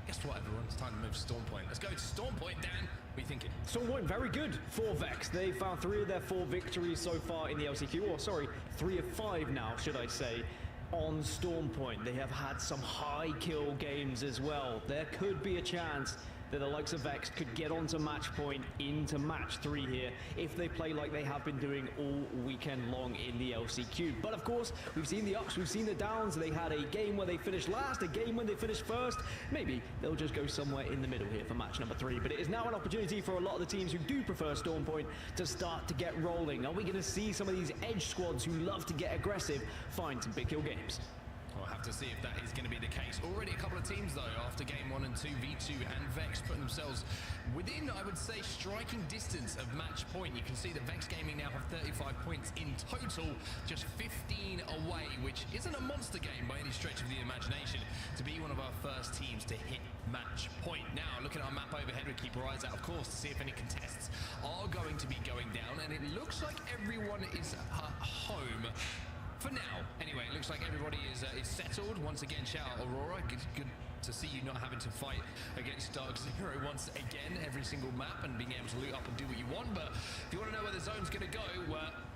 guess what, everyone? It's time to move to Storm Point. Let's go to Storm Point, Dan. What are you thinking? Storm Point, very good for Vex. They found 3 of their 4 victories so far in the LCQ, or sorry, 3 of 5 now, should I say, on Storm Point. They have had some high kill games as well. There could be a chance that the likes of Vex could get onto match point into match 3 here if they play like they have been doing all weekend long in the LCQ. But of course, we've seen the ups, we've seen the downs. They had a game where they finished last, a game when they finished first. Maybe they'll just go somewhere in the middle here for match number 3. But it is now an opportunity for a lot of the teams who do prefer Storm Point to start to get rolling. Are we going to see some of these edge squads who love to get aggressive find some big kill games? We'll have to see if that is going to be the case. Already a couple of teams, though, after game 1 and 2, V2 and Vex putting themselves within, I would say, striking distance of match point. You can see that Vex Gaming now have 35 points in total, just 15 away, which isn't a monster game by any stretch of the imagination, to be one of our first teams to hit match point. Now, looking at our map overhead, we keep our eyes out, of course, to see if any contests are going to be going down, and it looks like everyone is at home. For now, anyway, it looks like everybody is settled. Once again, shout out Aurora. Good to see you not having to fight against Dark Zero once again every single map and being able to loot up and do what you want. But if you want to know where the zone's going to go,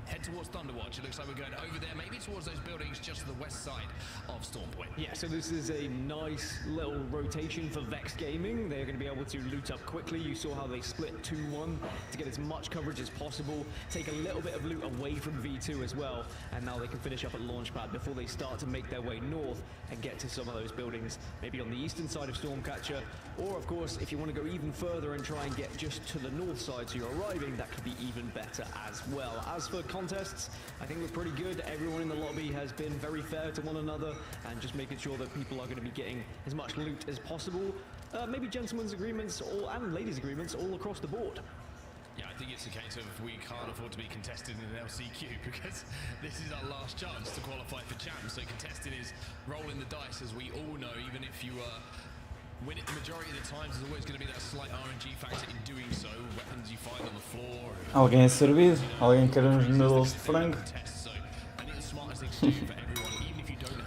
head towards Thunderwatch. It looks like we're going over there, maybe towards those buildings just to the west side of Storm Point. Yeah, so this is a nice little rotation for Vex Gaming. They're going to be able to loot up quickly. You saw how they split 2-1 to get as much coverage as possible, take a little bit of loot away from V2 as well, and now they can finish up at Launchpad before they start to make their way north and get to some of those buildings, maybe on the eastern side of Stormcatcher, or of course, if you want to go even further and try and get just to the north side so you're arriving, that could be even better as well. As for contests, I think we're pretty good. Everyone in the lobby has been very fair to one another and just making sure that people are going to be getting as much loot as possible. Maybe gentlemen's agreements and ladies' agreements all across the board. Yeah, I think it's a case of we can't afford to be contested in an LCQ because this is our last chance to qualify for champs. So contesting is rolling the dice, as we all know. Even if you win it the majority of the times, there's always going to be that slight RNG factor in doing so. Weapons you find on the floor. Alguém é servido? Alguém quer uns noodles de frango?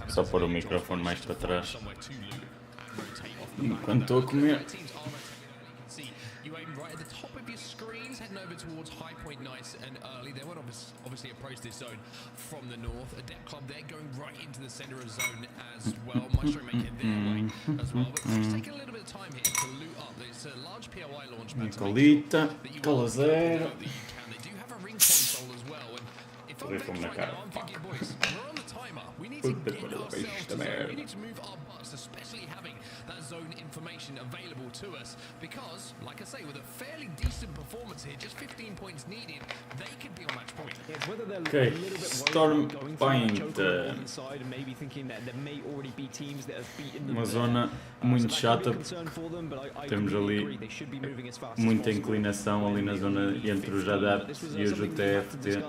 Só pôr o microfone mais para trás enquanto estou a comer. Heading over towards High Point nice and early. They would obviously approach this zone from the north. Adept Club, they're going right into the center of zone as well. Maestro making their way as well. But just taking a little bit of time here to loot up. It's a large POI launch pad to make sure that you are zero. They do have a ring console as well. And if I'm right now, I'm thinking, boys, we're on the timer. We need to get ourselves to zone. We need to move our butts, especially having that zone information available to us, because, like I say, with a fairly decent performance here, just 15 points needed, they could be on match point. Okay, Storm Point. Uma zona muito chata. Temos ali muita inclinação ali na zona entre os adeptos e os UTFT.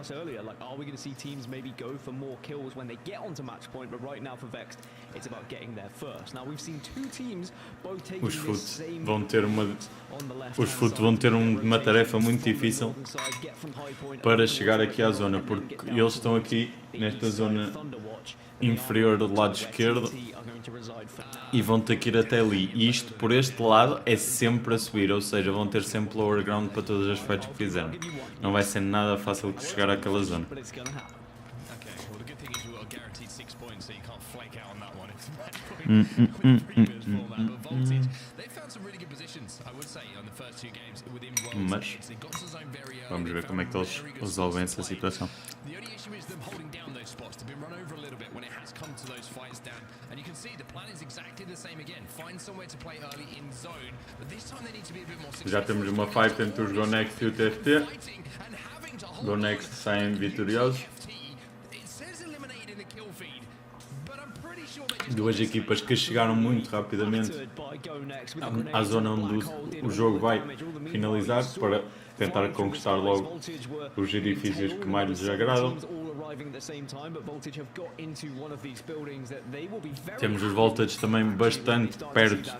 Os FUT vão ter uma tarefa muito difícil para chegar aqui à zona, porque eles estão aqui nesta zona inferior do lado esquerdo e vão ter que ir até ali. E isto por este lado é sempre a subir, ou seja, vão ter sempre lower ground para todas as fights que fizeram. Não vai ser nada fácil de chegar àquela zona. Mas vamos ver como é que eles resolvem essa situação. Já temos uma fight entre os Go Next e o TFT. Go Next saem vitoriosos. Duas equipas que chegaram muito rapidamente à zona onde o jogo vai finalizar para tentar conquistar logo os edifícios que mais lhes agradam. arriving at the same time, but Voltage have got into one of these buildings that they will be very. Temos os Voltage também bastante perto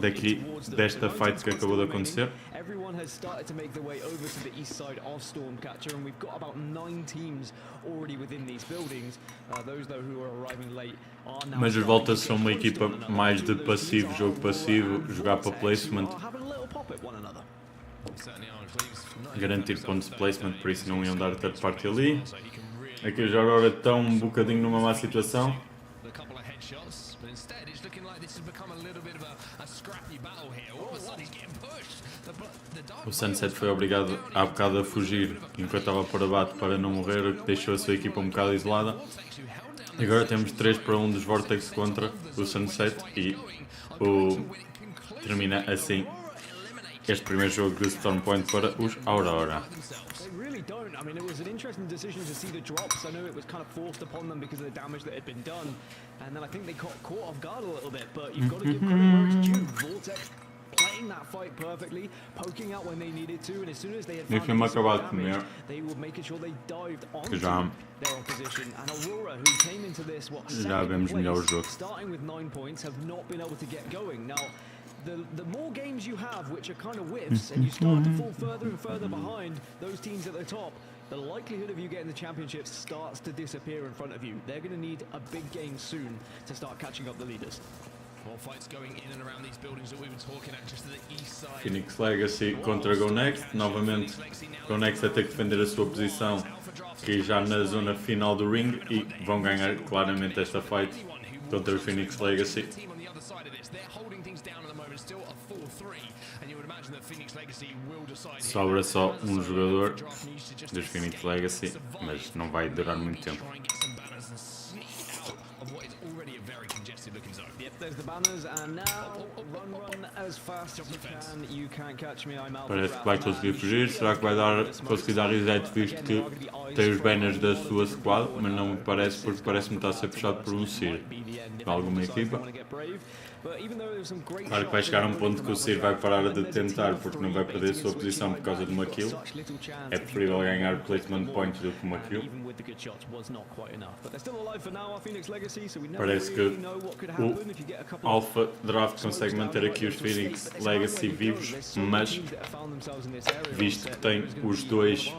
daqui desta fight que acabou de acontecer. Everyone has started to make their way over to the east side of Stormcatcher, and we've got about 9 teams already within these buildings. Those though who are arriving late are now. Mas os Voltage são uma equipa mais de passivo, jogo passivo, jogar para placement, garantir pontos de placement, por isso não iam dar third party ali. Aqui os Aurora estão um bocadinho numa má situação. O Sunset foi obrigado há bocado a fugir enquanto estava por abate para não morrer, o que deixou a sua equipa um bocado isolada. E agora temos 3-1 dos Vortex contra o Sunset e termina assim este primeiro jogo de Storm Point para os Aurora. Don't. I mean, it was an interesting decision to see the drops. I know it was kind of forced upon them because of the damage that had been done, and then I think they got caught off guard a little bit. But you've got to give credit where it's due. Vortex playing that fight perfectly, poking out when they needed to, and as soon as they had found damage, they were making sure they dived onto their opposition. And Aurora, who came into this second place, starting with 9 points, have not been able to get going. Now, the more games you have which are kind of whiffs and you start to fall further and further behind those teams at the top, the likelihood of you getting the championships starts to disappear in front of you. They're going to need a big game soon to start catching up the leaders. More fights going in and around these buildings that we were talking at, just to the east side. Phoenix Legacy contra Go Next, novamente Go Next a ter que defender a sua posição que já na zona final do ring e vão ganhar claramente esta fight contra o Phoenix Legacy. Sobra só um jogador dos Phoenix Legacy, mas não vai durar muito tempo. Parece que vai conseguir fugir. Será que vai conseguir dar reset visto que tem os banners da sua squad? Mas não me parece, porque parece-me estar a ser puxado por um Sir de alguma equipa. Claro que vai chegar a um ponto que o Sir vai parar de tentar porque não vai perder a sua posição por causa de uma kill. É preferível ganhar placement points do que uma kill. Parece que o Alpha Draft consegue manter aqui os Phoenix Legacy vivos, mas visto que tem os dois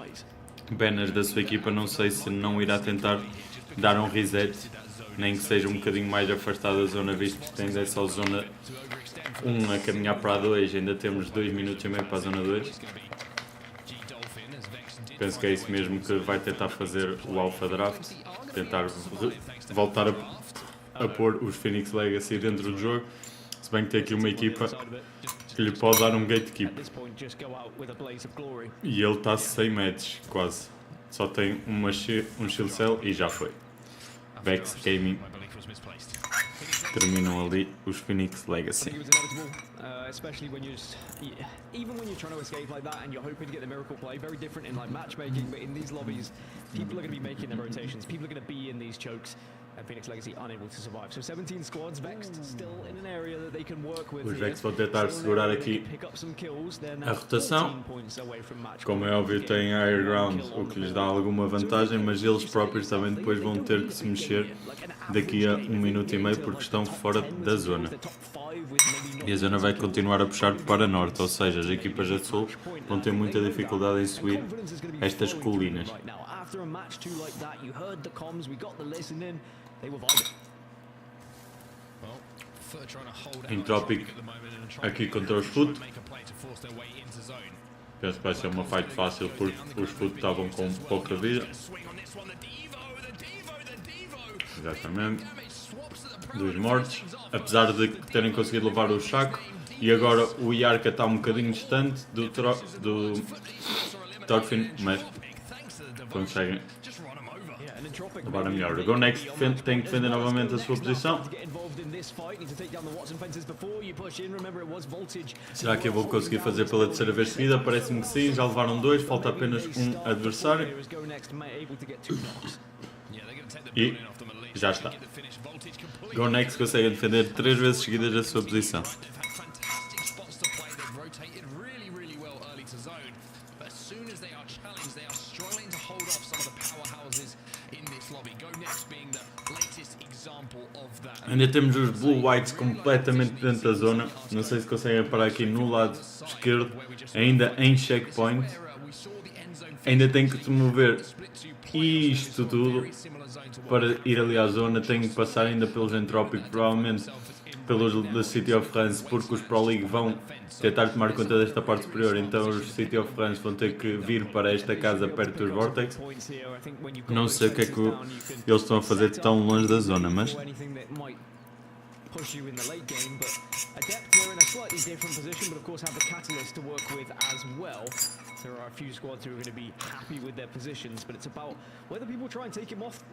banners da sua equipa, não sei se não irá tentar dar um reset, nem que seja um bocadinho mais afastado da zona, visto que tem essa zona 1 a caminhar para a 2, ainda temos 2 minutos e meio para a zona 2. Penso que é isso mesmo que vai tentar fazer o Alpha Draft, tentar voltar a pôr os Phoenix Legacy dentro do jogo, se bem que tem aqui uma equipa que lhe pode dar um gatekeep. E ele está 100 metros, quase. Só tem um shield cell e já foi. Vex Gaming terminam ali os Phoenix Legacy. Especially when even when you're trying to escape like that and you're hoping to get the miracle play, very different in like matchmaking, but in these lobbies, people are going to be making their rotations, people are going to be in these chokes, and Phoenix Legacy unable to survive. So 17 squads, Vexed still in an area that they can work with. Os Vex vão tentar segurar aqui a rotação. Como é óbvio, têm higher ground, o que lhes dá alguma vantagem, mas eles próprios também depois vão ter que se mexer daqui a 1 minuto e meio porque estão fora da zona. E a zona vai continuar a puxar para norte, ou seja, as equipas de sul vão ter muita dificuldade em subir estas colinas. Entropic aqui contra os Foot. Penso que vai ser uma fight fácil porque os Foot estavam com pouca vida. Exatamente. 2 mortes, apesar de terem conseguido levar o Chaco, e agora o Iarca está um bocadinho distante do Thorfinn, mas conseguem levar a melhor. O Go Next tem que defender novamente a sua posição. Será que eu vou conseguir fazer pela terceira vez seguida? Parece-me que sim, já levaram 2, falta apenas um adversário. E já está. Go Next consegue defender 3 vezes seguidas a sua posição. in this lobby. Go Next being the latest example of that. Ainda temos os Blue Whites completamente dentro da zona. Não sei se conseguem parar aqui no lado esquerdo, ainda em checkpoint. Ainda tenho que mover isto tudo para ir ali à zona. Tenho que passar ainda pelos Entrópicos, provavelmente pelos da City of France, porque os Pro League vão tentar tomar conta desta parte superior, então os City of France vão ter que vir para esta casa perto dos Vortex. Não sei o que é que eles estão a fazer tão longe da zona, mas push you in the late game, but Adept are in a slightly different position, but of course have the Catalyst to work with as well. There are a few squads who are going to be happy with their positions, but it's about whether people try and take them off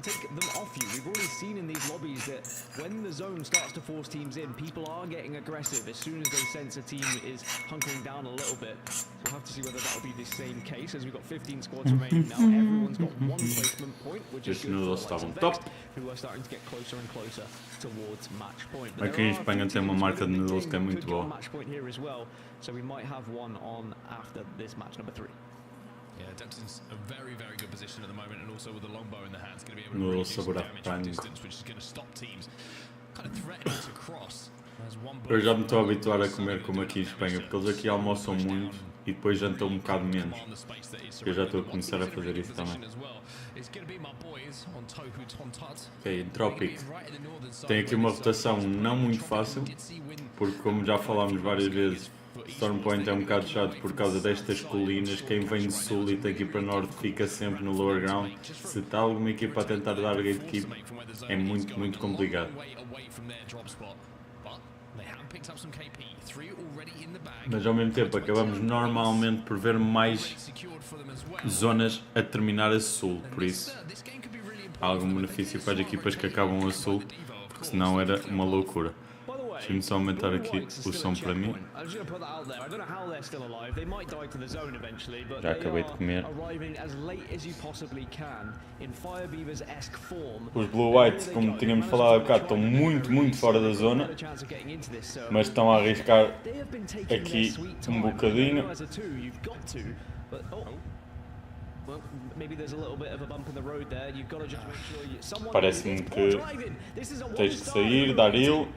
you. We've already seen in these lobbies that when the zone starts to force teams in, people are getting aggressive as soon as they sense a team is hunkering down a little bit. So we'll have to see whether that will be the same case, as we've got 15 squads remaining now. Everyone's got one placement point, which is good for the likes of Vex, who are starting to get closer and closer towards match point. aqui em Espanha tem uma marca de noodles que é muito boa. So we might have one on after this match number 3. Yeah, Dempsey's a very, very good position at the moment, and also with the longbow in the hand, it's going to be able to No really do some sabor a damage from frango. distance, which is going to stop teams kind of threatening to cross. There's one Eu já me estou a habituar a comer como aqui em Espanha, porque eles aqui almoçam muito e depois jantam um bocado menos. Eu já estou a começar a fazer isso também. Ok, Entropic. Tem aqui uma rotação não muito fácil, porque como já falámos várias vezes, Stormpoint é um bocado chato por causa destas colinas. Quem vem de sul e tem que ir para norte fica sempre no lower ground. Se está alguma equipa a tentar dar gatekeep, é muito, muito complicado. Mas ao mesmo tempo acabamos normalmente por ver mais zonas a terminar a sul, por isso há algum benefício para as equipas que acabam a sul, porque senão era uma loucura. Deixa-me só aumentar aqui o som para mim. Já acabei de comer. Os Blue Whites, como tínhamos falado há bocado, estão muito, muito fora da zona, mas estão a arriscar aqui um bocadinho. Parece-me que tens de sair, dar heal.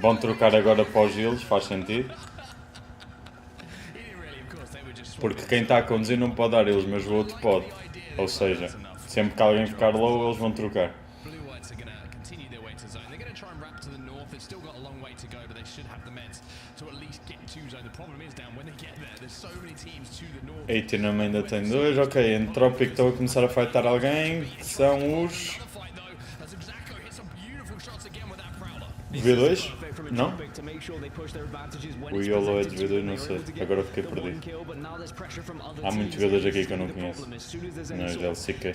Vão trocar agora para os heals, faz sentido. Porque quem está a conduzir não pode dar heals, mas o outro pode. Ou seja, sempre que alguém ficar low, eles vão trocar. A Ethereum ainda tem 2, ok, Entropic estão a começar a fightar alguém, que são os V2? Não? O YOLO é de V2, não sei, agora fiquei perdido. Há muitos jogadores aqui que eu não conheço, nas LCQ.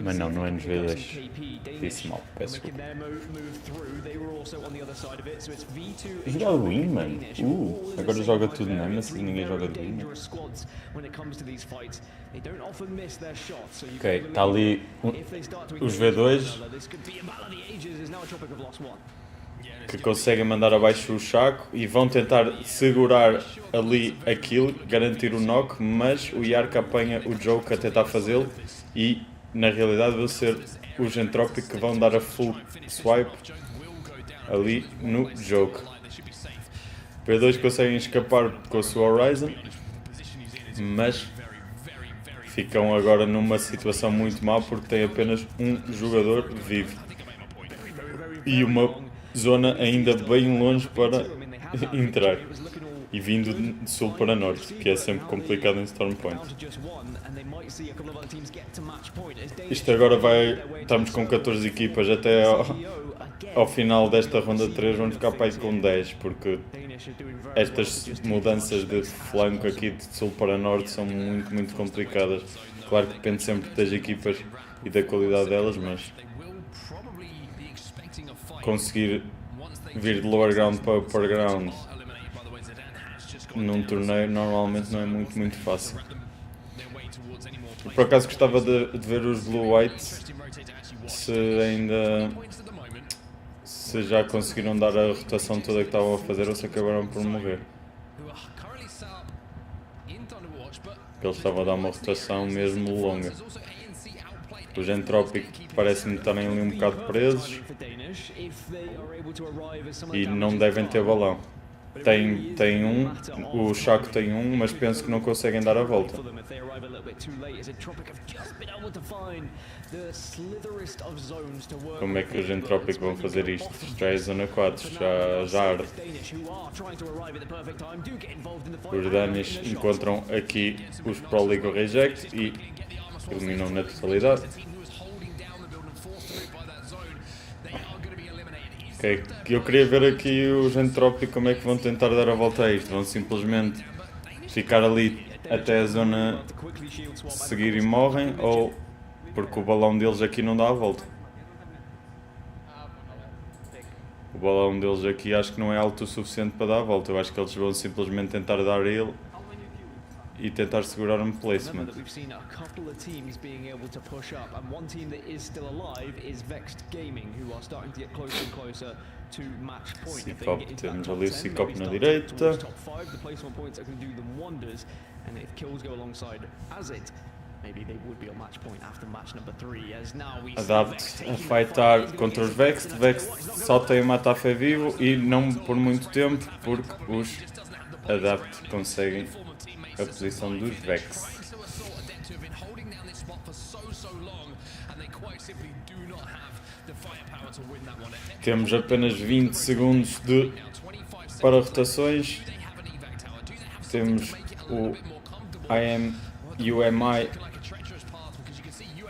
Mas não é nos V2. Disse mal, peço desculpa. Jogar o Wingman? Agora joga tudo Nemesis e ninguém joga de Wingman. Ok, está ali os V2 que conseguem mandar abaixo o Chaco e vão tentar segurar ali aquilo, garantir o knock, mas o Yark apanha o Joke a tentar fazê-lo e na realidade vão ser os Entropic que vão dar a full swipe ali no Joke. P2 conseguem escapar com a sua Horizon, mas ficam agora numa situação muito má porque tem apenas um jogador vivo e uma zona ainda bem longe para entrar e vindo de sul para norte, que é sempre complicado em Stormpoint. Isto agora estamos com 14 equipas, até ao final desta ronda 3 vamos ficar para aí com 10, porque estas mudanças de flanco aqui de sul para norte são muito, muito complicadas. Claro que depende sempre das equipas e da qualidade delas, mas conseguir vir de lower ground para upper ground num torneio normalmente não é muito fácil. Por acaso gostava de ver os Blue Whites se já conseguiram dar a rotação toda que estavam a fazer ou se acabaram por morrer. porque eles estavam a dar uma rotação mesmo longa. Os Entrópico parece-me estarem ali um bocado presos e não devem ter balão. Tem um, o Chaco tem um, mas penso que não conseguem dar a volta. Como é que os Entrópico vão fazer isto? Já é zona 4, já arde. Os Danish encontram aqui os Pro League Reject e eliminam na totalidade. Ok, eu queria ver aqui os Entrópico como é que vão tentar dar a volta a isto. Vão simplesmente ficar ali até a zona seguir e morrem, ou porque o balão deles aqui não dá a volta. O balão deles aqui acho que não é alto o suficiente para dar a volta. Eu acho que eles vão simplesmente tentar dar a ele e tentar segurar um placement. Cicop, temos ali o Cicop na direita. Adapt a fightar contra os Vex. Vex só tem o mata-fé vivo e não por muito tempo, porque os Adapt conseguem a posição dos Vex. Temos apenas 20 segundos para rotações. Temos o EMEA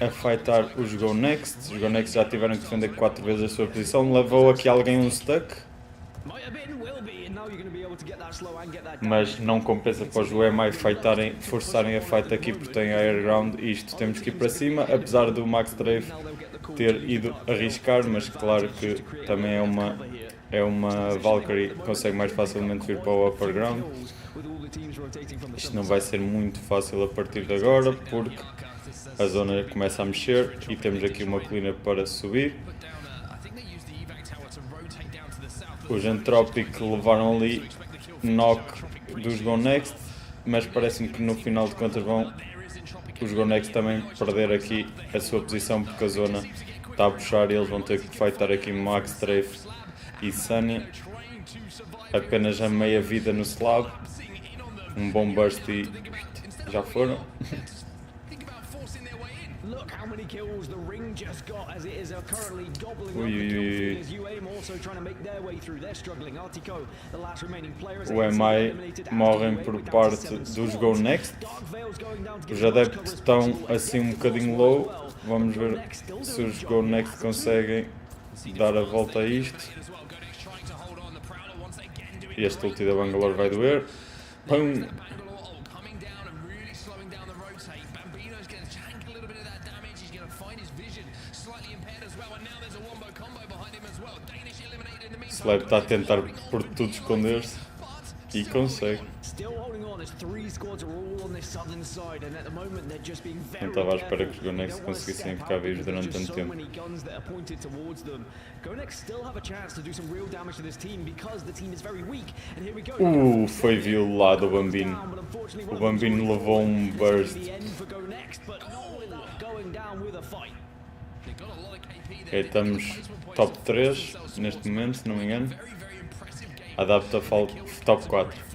a fightar os Go Next. Os Go Next já tiveram que defender 4 vezes a sua posição. Levou aqui alguém um stuck, mas não compensa para os EMEA forçarem a fight aqui porque tem air ground. Isto temos que ir para cima, apesar do Max Strafe ter ido arriscar, mas claro que também é uma Valkyrie que consegue mais facilmente vir para o upper ground. Isto não vai ser muito fácil a partir de agora, porque a zona começa a mexer e temos aqui uma colina para subir. Os Entrópico levaram ali knock dos Go Next, mas parece-me que no final de contas vão os Go Next também perder aqui a sua posição, porque a zona está a puxar e eles vão ter que fightar aqui Max Strafe e Sunny. Apenas a meia vida no slab. Um bom burst e já foram. O EMEA morrem por parte dos Go Next. Os adeptos estão assim um bocadinho low. Vamos ver se os Go Next conseguem dar a volta a isto. E este ulti da Bangalore vai doer. Pum! Slab está a tentar por tudo esconder-se e consegue. Não estava à espera que os Go Next conseguissem ficar vivos durante tanto tempo. Foi violado o Bambino. O Bambino levou um burst. Ok, estamos top 3 neste momento, se não me engano. Adapta top 4.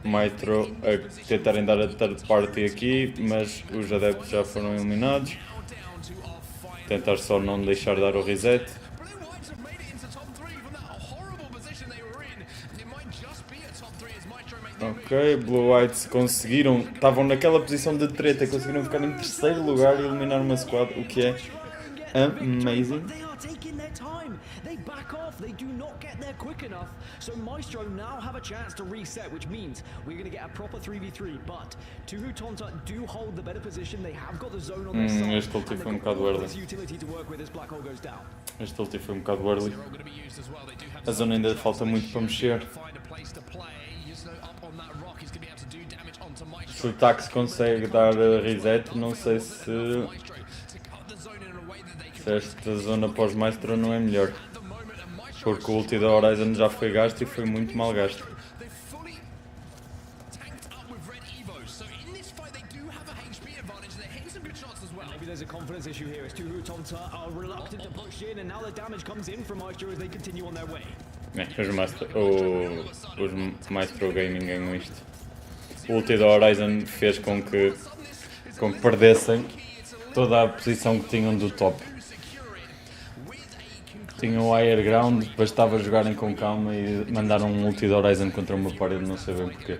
Mitro a tentarem dar a third party aqui, mas os adeptos já foram eliminados. Tentar só não deixar dar o reset. Ok, Blue Whites conseguiram, estavam naquela posição de treta, conseguiram ficar em terceiro lugar e eliminar uma squad, o que é amazing. They do not get there quick enough, so Maestro now have a chance to reset, which means we're going to get a proper 3v3, but Tuhu Tonta do hold the better position, they have got the zone on their side, este ulti foi bocado early. Este ulti foi bocado early. A zona ainda falta muito para mexer. Se o Tax consegue dar reset, não sei se esta zona pós-Maestro não é melhor. Porque o ulti da Horizon já foi gasto e foi muito mal gasto. confidence issue here as Tuhu Tomta are reluctant to push in, and now the damage comes in from Maestro as they continue on their way. Os Maestro Gaming ganham isto. O ulti da Horizon fez com que perdessem toda a posição que tinham do top. Tinham o higher ground, bastava jogarem com calma e mandaram um ulti da Horizon contra uma parede, não sei bem porquê.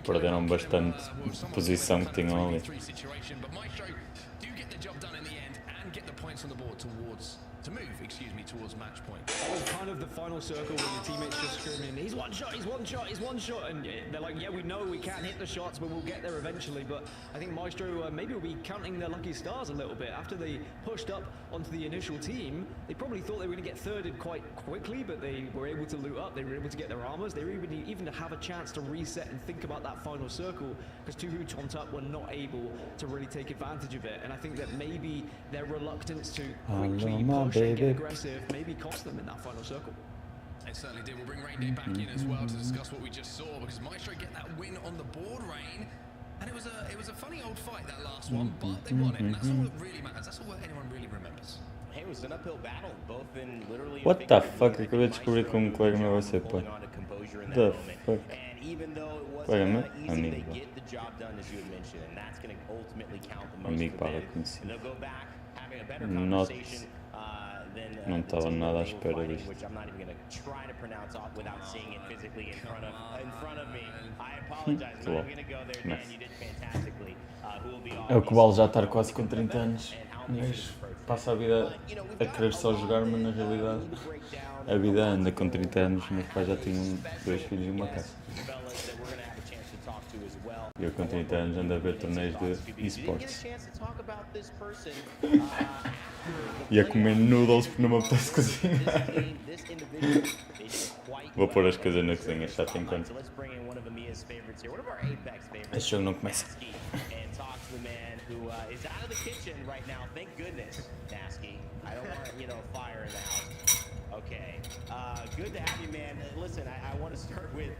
Perderam bastante posição que tinham ali. That was kind of the final circle where your teammates just screaming, he's one shot, he's one shot, he's one shot, and they're like, yeah, we know we can't hit the shots, but we'll get there eventually. But I think Maestro maybe will be counting their lucky stars a little bit. After they pushed up onto the initial team, they probably thought they were going to get thirded quite quickly, but they were able to loot up, they were able to get their armors, they were even to have a chance to reset and think about that final circle, because Tuhu Tomtup were not able to really take advantage of it. And I think that maybe their reluctance to quickly push and get aggressive maybe cost them in that final circle. It certainly did. We'll bring Rain Day back in as well to discuss what we just saw, because Maestro get that win on the board, Rain. And it was a funny old fight, that last one, but they won it, and that's all that really matters. That's all anyone really remembers. Hey, it was an uphill battle, both in literally. What the fuck? Acabei de descobrir que um colega meu vai ser pai. The fuck? And even though it Colega wasn't meu? easy, they Amigo. get the job done, as you had mentioned, and that's going to ultimately count the most Amigo for para them. conhecer. And they'll go back having a better Not- conversation. Não estava nada à espera disto. Which I'm not even going to try to pronounce off without seeing it physically in front of me. I apologize. I'm not going to go there, Dan. You did fantastically. Who will be É o que vale já estar quase com 30 anos, mas passa a vida a querer só jogar, mas na realidade a vida anda com 30 anos, meus pais já tinham 2 filhos e uma casa. E eu com 30 anos ando a ver torneios de esportes. E a comer noodles porque não me apetece cozinhar. Vou pôr as coisas na cozinha, chato enquanto. Este jogo não começa. Okay. Good to have you, man. Listen, I want to start with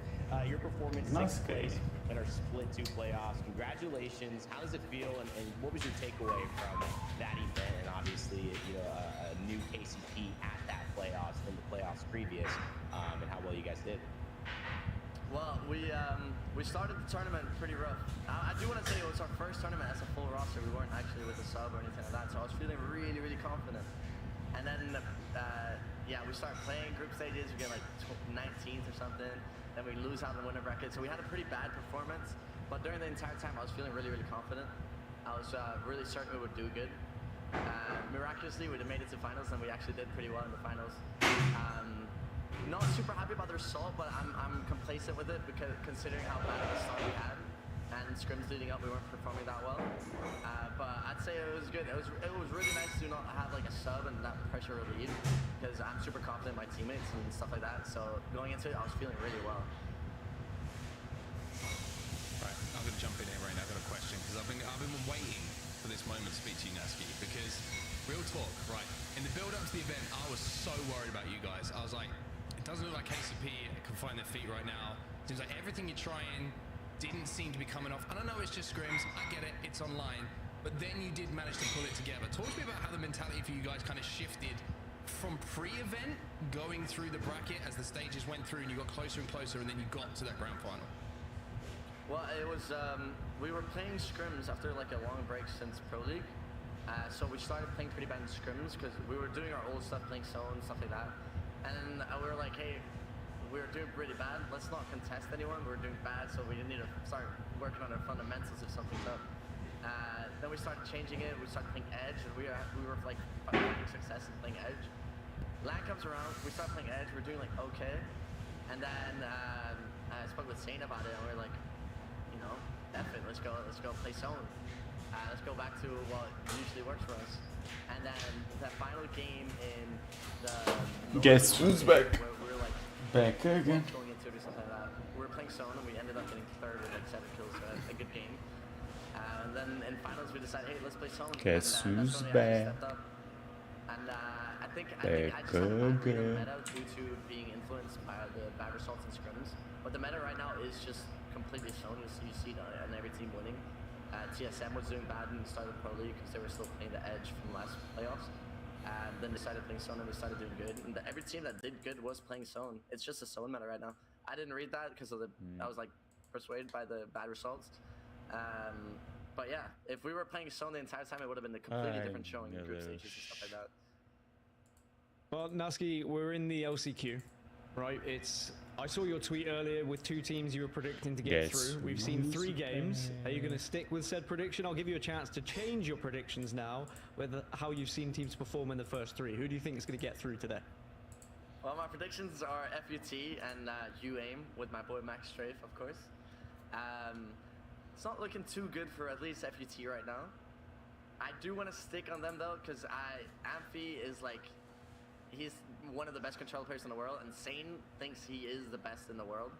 your performance sixth place in our split 2 playoffs. Congratulations. How does it feel, and what was your takeaway from that event? And obviously, a new KCP at that playoffs from the playoffs previous, and how well you guys did. Well, we started the tournament pretty rough. I do want to say it was our first tournament as a full roster. We weren't actually with a sub or anything like that, so I was feeling really, really confident. And then, yeah, we start playing group stages. We get like 19th or something. Then we lose out in the winner bracket. So we had a pretty bad performance. But during the entire time, I was feeling really, really confident. I was really certain we would do good. Miraculously, we made it to finals, and we actually did pretty well in the finals. Not super happy about the result, but I'm complacent with it because considering how bad of a start we had, and scrims leading up, we weren't performing that well. But I'd say it was good. It was really nice to not have like a sub and that pressure relieved, because I'm super confident in my teammates and stuff like that. So going into it, I was feeling really well. Right, I'm going to jump in here, Rain. I've got a question, because I've been waiting for this moment to speak to you, Nasky, because real talk, right? In the build-up to the event, I was so worried about you guys. I was like, it doesn't look like KCP can find their feet right now. Seems like everything you're trying didn't seem to be coming off. And I know it's just scrims, I get it, it's online, but then you did manage to pull it together. Talk to me about how the mentality for you guys kind of shifted from pre-event, going through the bracket as the stages went through and you got closer and closer, and then you got to that grand final. Well, it was, we were playing scrims after like a long break since Pro League. So we started playing pretty bad in scrims because we were doing our old stuff, playing solo and stuff like that. And we were like, hey, we were doing pretty bad. Let's not contest anyone. We were doing bad, so we need to start working on our fundamentals if something's up. Then we started changing it. We started playing Edge, and we were like finding success in playing Edge. LAN comes around. We start playing Edge. We're doing like okay, and then I spoke with Sane about it, and we we're like, F it. Let's go play zone. Let's go back to what usually works for us. And then the final game in the Guess who's back? Where we were like Back again. going into it or something like that. We were playing zone and we ended up getting third with like 7 kills, so a good game. And then in finals we decided, hey, let's play zone. Guess and, who's that's when we back? stepped up. And I think I just had a bad read of meta due to being influenced by the bad results in scrims. But the meta right now is just completely zone. You see on every team winning. TSM was doing bad in the start of the Pro League because they were still playing the Edge from last playoffs. And then they started playing Zone and they started doing good. And every team that did good was playing Zone. It's just a Zone meta right now. I didn't read that because of I was like persuaded by the bad results. But yeah, if we were playing Zone the entire time, it would have been a completely different showing in group stages and stuff like that. Well, Nasky, we're in the LCQ, right? I saw your tweet earlier with 2 teams you were predicting to get through. We've seen 3 games. Are you going to stick with said prediction? I'll give you a chance to change your predictions now with how you've seen teams perform in the first 3. Who do you think is going to get through today? Well, my predictions are FUT and UAIM with my boy Max Strafe, of course. It's not looking too good for at least FUT right now. I do want to stick on them though, because Amphi is like, he's one of the best controller players in the world, and Sane thinks he is the best in the world.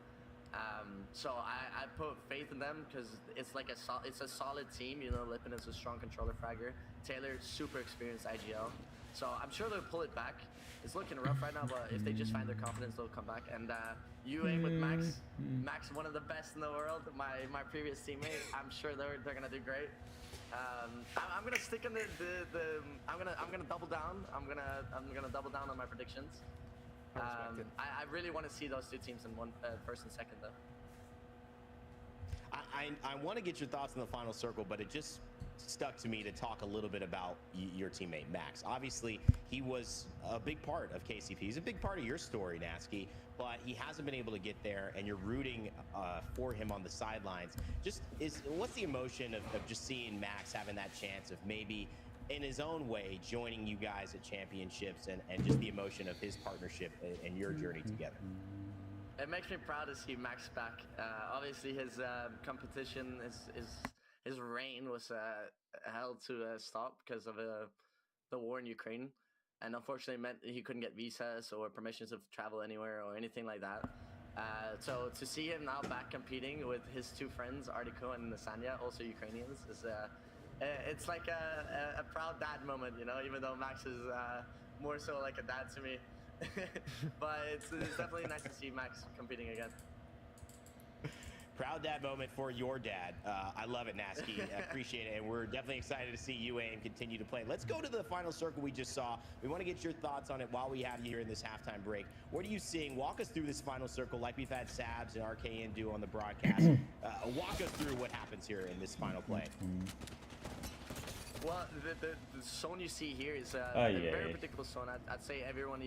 So I put faith in them because it's like it's a solid team. You know, Lippin is a strong controller fragger. Taylor, super experienced IGL. So I'm sure they'll pull it back. It's looking rough right now, but if they just find their confidence, they'll come back. And UA with Max, one of the best in the world. My previous teammate, I'm sure they're gonna do great. I'm gonna stick in I'm gonna double down. I'm gonna double down on my predictions. I really want to see those 2 teams in first and second though. I want to get your thoughts on the final circle, but it just stuck to me to talk a little bit about your teammate Max. Obviously, he was a big part of KCP. He's a big part of your story, Nasky, but he hasn't been able to get there, and you're rooting for him on the sidelines. What's the emotion of just seeing Max having that chance of maybe in his own way joining you guys at championships, and just the emotion of his partnership and your journey together? It makes me proud to see Max back. Obviously, his competition, his reign was held to a stop because of the war in Ukraine, and unfortunately meant he couldn't get visas or permissions to travel anywhere or anything like that. So to see him now back competing with his 2 friends, Artiko and Nasanya, also Ukrainians, is it's like a proud dad moment, you know, even though Max is more so like a dad to me. But it's definitely nice to see Max competing again. Proud dad moment for your dad. I love it, Nasky. I appreciate it, and we're definitely excited to see you and continue to play. Let's go to the final circle we just saw. We want to get your thoughts on it while we have you here in this halftime break. What are you seeing? Walk us through this final circle like we've had Sabs and RKN do on the broadcast. Walk us through what happens here in this final play. Well, the zone you see here is a very predictable zone. I'd say everyone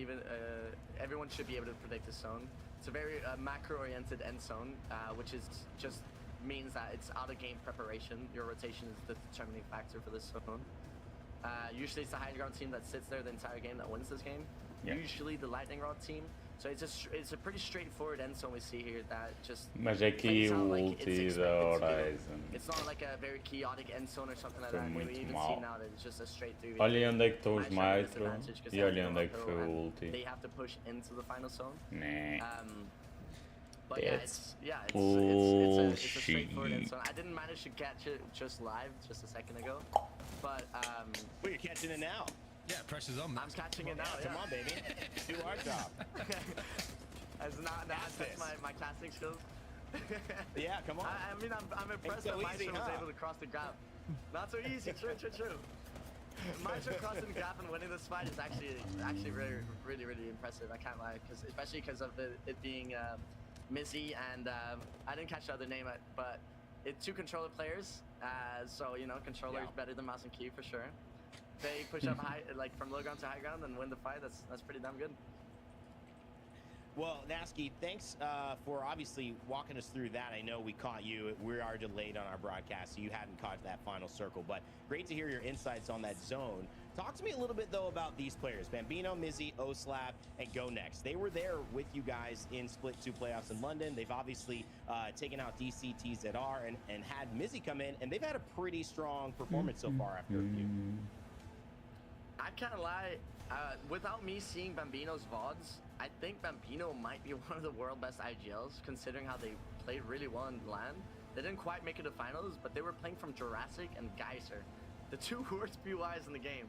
should be able to predict the zone. It's a very macro-oriented end zone, which just means that it's out-of-game preparation. Your rotation is the determining factor for this zone. Usually it's the high ground team that sits there the entire game that wins this game. Yeah. Usually the lightning rod team. So it's a pretty straightforward end zone we see here that just Mas aqui o ulti da Horizon. It's not like a very chaotic end zone or something like that. We even see now that it's just a straight through. Olha onde é que estão os Maestro e olha onde é que foi o ulti. They have to push into the final zone. Nah. But it's a straightforward end zone. I didn't manage to catch it just live just a second ago, but well, you're catching it now. Yeah, pressure's on. I'm catching it now. Yeah. Come on, baby. Do our job. That's my classic skills. Yeah, come on. I mean, I'm impressed that Maestro was able to cross the gap. Not so easy. True. Maestro crossing the gap and winning this fight is actually really impressive. I can't lie, especially because of it being Mizzy and I didn't catch the other name, but it's 2 controller players. So you know, controller is better than mouse and key for sure. They push up high, like from low ground to high ground, and win the fight. That's pretty damn good. Well, Nasky, thanks for obviously walking us through that. I know we caught you. We are delayed on our broadcast, so you hadn't caught that final circle. But great to hear your insights on that zone. Talk to me a little bit, though, about these players. Bambino, Mizzy, Oslab, and Go Next. They were there with you guys in Split 2 playoffs in London. They've obviously taken out DC, TZR, and had Mizzy come in, and they've had a pretty strong performance so far after a few. I can't lie, without me seeing Bambino's VODs, I think Bambino might be one of the world best IGLs, considering how they played really well in LAN. They didn't quite make it to finals, but they were playing from Jurassic and Geyser, the 2 worst PYs in the game.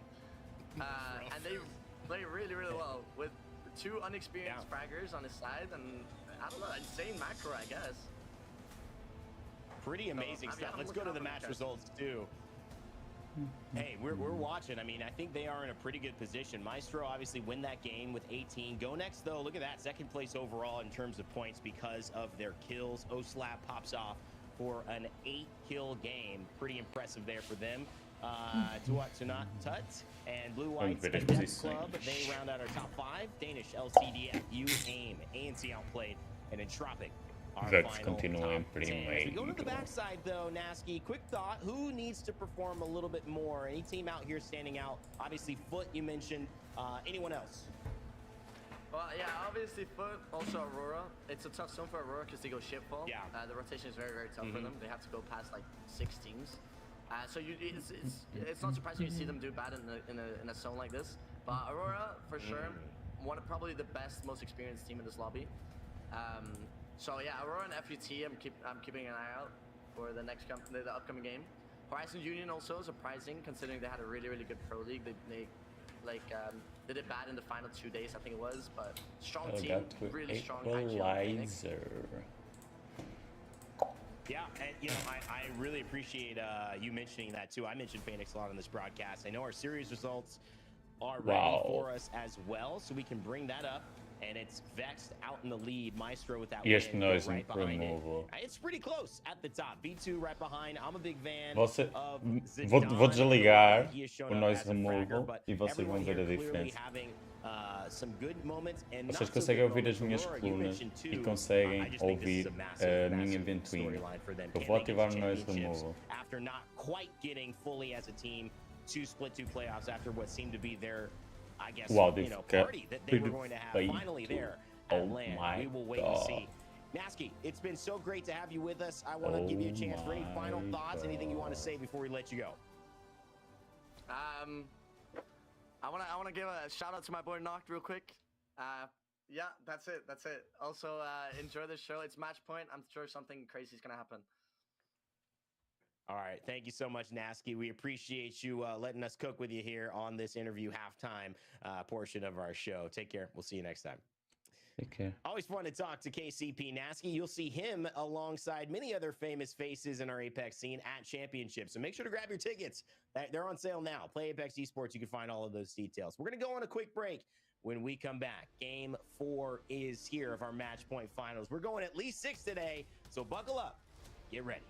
And they played really well with 2 unexperienced fraggers on his side, and I don't know, insane macro, I guess. Pretty amazing I mean, stuff. I'm Let's go to looking the up match the results too. Hey, we're watching. I mean, I think they are in a pretty good position. Maestro obviously win that game with 18. Go next, though. Look at that. Second place overall in terms of points because of their kills. Oslab pops off for an 8-kill game. Pretty impressive there for them. Tuat Tut and Blue Whites and Death Club, they round out our top 5. Danish, LCDF, AIM, ANC outplayed, and Entropic. Vex continua em We primeiro. go to the backside though, Nasky. Quick thought: who needs to perform a little bit more? Any team out here standing out? Obviously, Foot you mentioned. Anyone else? Well, yeah, obviously Foot, also Aurora. It's a tough zone for Aurora because they go shipfall. Yeah. The rotation is very, very tough for them. They have to go past like 6 teams. So it's not surprising you see them do bad in a zone like this. But Aurora, for sure, probably the best, most experienced team in this lobby. So yeah, Aurora and FUT, I'm keeping an eye out for the upcoming game. Horizon Union also surprising considering they had a really, really good pro league. They did bad in the final 2 days, I think it was, but strong team, really strong. Equalizer. Yeah, and you know, I really appreciate you mentioning that too. I mentioned Phoenix a lot on this broadcast. I know our series results are ready for us as well, so we can bring that up. And it's Vexed out in the lead. Maestro with that win right behind it. It's pretty close at the top. V2 right behind. I'm a big fan of Vou desligar o noise removal e vocês vão ver a diferença. Vocês conseguem ouvir as minhas colunas e conseguem ouvir a minha ventoinha. Eu vou ativar o noise removal. After not quite getting fully as a team to split 2 playoffs after what seemed to be their I guess, party that they were going to have finally there at LAN. We will wait and see. Nasky, it's been so great to have you with us. I want to give you a chance for any final thoughts, anything you want to say before we let you go. I want to give a shout out to my boy Noct real quick. Yeah, that's it. Also, enjoy the show. It's match point. I'm sure something crazy is gonna happen. All right. Thank you so much, Nasky. We appreciate you letting us cook with you here on this interview halftime portion of our show. Take care. We'll see you next time. Take care. Always fun to talk to KCP Nasky. You'll see him alongside many other famous faces in our Apex scene at Championships. So make sure to grab your tickets. They're on sale now. Play Apex Esports. You can find all of those details. We're going to go on a quick break. When we come back, Game 4 is here of our Match Point Finals. We're going at least 6 today, so buckle up. Get ready.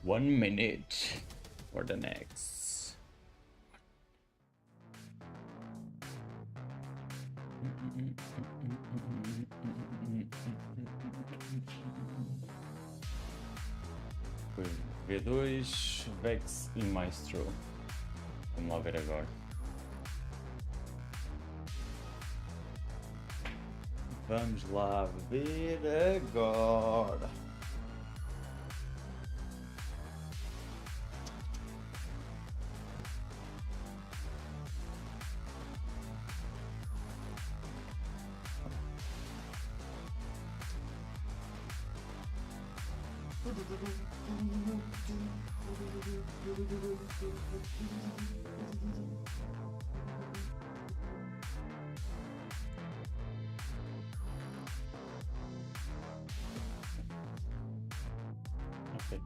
1 minute for the next. V2, Vex e Maestro. Vamos lá ver agora. Vamos lá ver agora.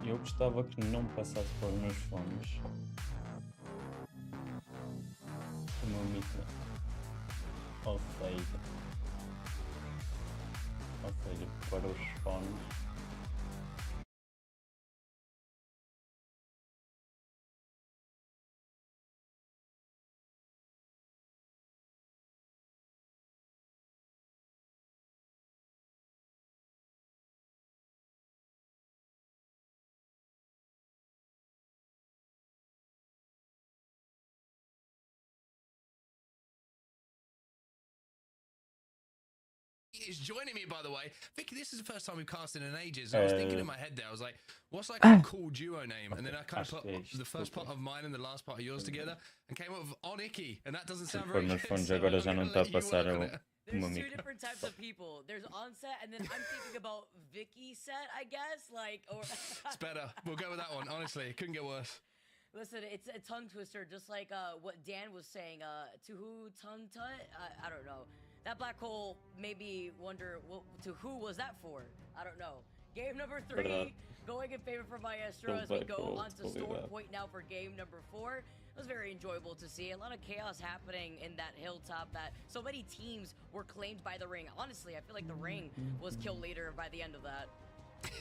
Eu gostava que não passasse para os meus fones. O meu micro. Ou seja, para os fones. Is joining me, by the way. Vicky, this is the first time we've casted in ages. I was thinking in my head there, I was like, what's like a cool duo name? And then I kind of put the first part of mine and the last part of yours together and came up with Onicky, and that doesn't sound very good. So agora já não está a passar o meu There's micro. 2 different types of people. There's onset, and then I'm thinking about Vicky set, I guess. Like, or It's better. We'll go with that one. Honestly, it couldn't get worse. Listen, it's a tongue twister, just like what Dan was saying. To who tongue tut? I don't know. That black hole made me wonder, to who was that for? I don't know. Game number 3, going in favor for Maestro as we go on to Storm Point now for game number 4. It was very enjoyable to see. A lot of chaos happening in that hilltop that so many teams were claimed by the ring. Honestly, I feel like the ring was kill leader by the end of that.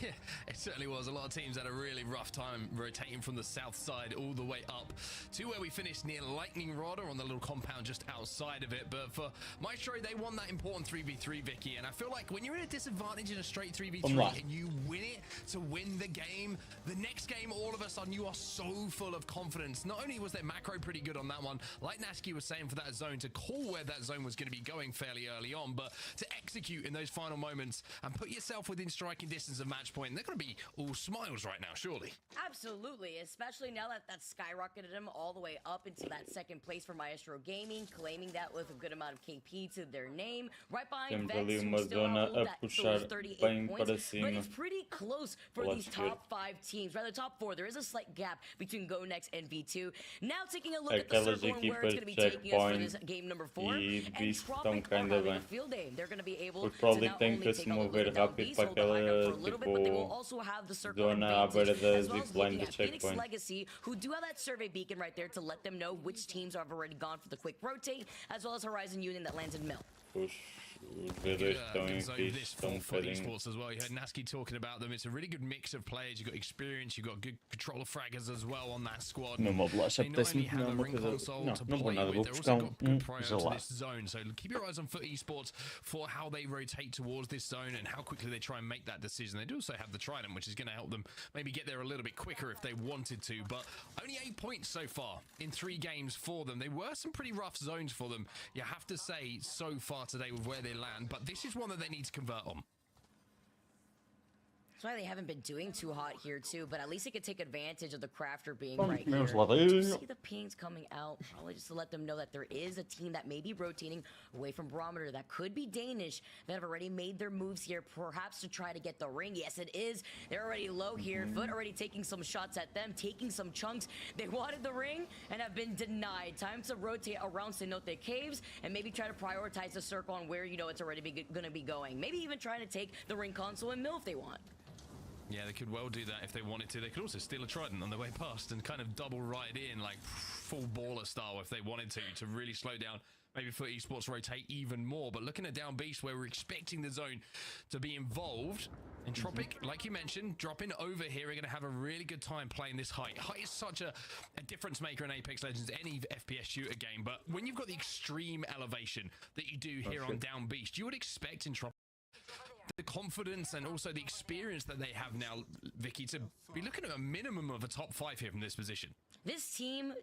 Yeah, it certainly was. A lot of teams had a really rough time rotating from the south side all the way up to where we finished near Lightning Rod, or on the little compound just outside of it. But for Maestro, they won that important 3v3, Vicky. And I feel like when you're in a disadvantage in a straight 3v3 and you win it to win the game, the next game, all of a sudden, you are so full of confidence. Not only was their macro pretty good on that one, like Nasky was saying, for that zone, to call where that zone was going to be going fairly early on, but to execute in those final moments and put yourself within striking distance of match point, they're going to be all smiles right now, surely. Absolutely, especially now that that skyrocketed them all the way up into that second place for Maestro Gaming, claiming that with a good amount of KP to their name. Right behind Vex, who still hold that those 38 points, but it's pretty close for these top 5 teams. Rather, top 4, there is a slight gap between GoNext and V2. Now taking a look at the circle and where it's going to be taking us for this game number 4. And Tropic are having a field day. They're going to be able to not only take all the way down Beast, hold the high ground for a little bit, but they will also have the circle advantage, as well as looking at Phoenix Legacy, who do have that survey beacon right there to let them know which teams have already gone for the quick rotate, as well as Horizon Union that lands in Mill. This full for esports as well. You heard Nasky talking about them. It's a really good mix of players. You've got experience, you've got good controller fraggers as well on that squad. They not only have a ring console to play with, they've also got good prior to this zone. So keep your eyes on Foot Esports for how they rotate towards this zone and how quickly they try and make that decision. They do also have the Trident, which is going to help them maybe get there a little bit quicker if they wanted to. But only 8 points so far in 3 games for them. They were some pretty rough zones for them, you have to say, so far today with where they land, but this is one that they need to convert on. That's why they haven't been doing too hot here too, but at least they could take advantage of the crafter being right here. You see the pings coming out, probably just to let them know that there is a team that may be rotating away from Barometer that could be Danish, that have already made their moves here, perhaps to try to get the ring. Yes, it is. They're already low here. Foot already taking some shots at them, taking some chunks. They wanted the ring and have been denied. Time to rotate around Cenote Caves and maybe try to prioritize the circle on where you know it's already going to be going. Maybe even trying to take the ring console and Mill if they want. Yeah, they could well do that if they wanted to. They could also steal a Trident on their way past and kind of double ride in, like full baller style if they wanted to really slow down. Maybe for esports rotate even more. But looking at Down Beast, where we're expecting the zone to be involved, Entropic, like you mentioned, dropping over here, are going to have a really good time playing this height. Height is such a difference maker in Apex Legends, any FPS shooter game. But when you've got the extreme elevation that you do here on Down Beast, you would expect Entropic, the confidence and also the experience that they have now, Vicky, to be looking at a minimum of a top 5 here from this position. This team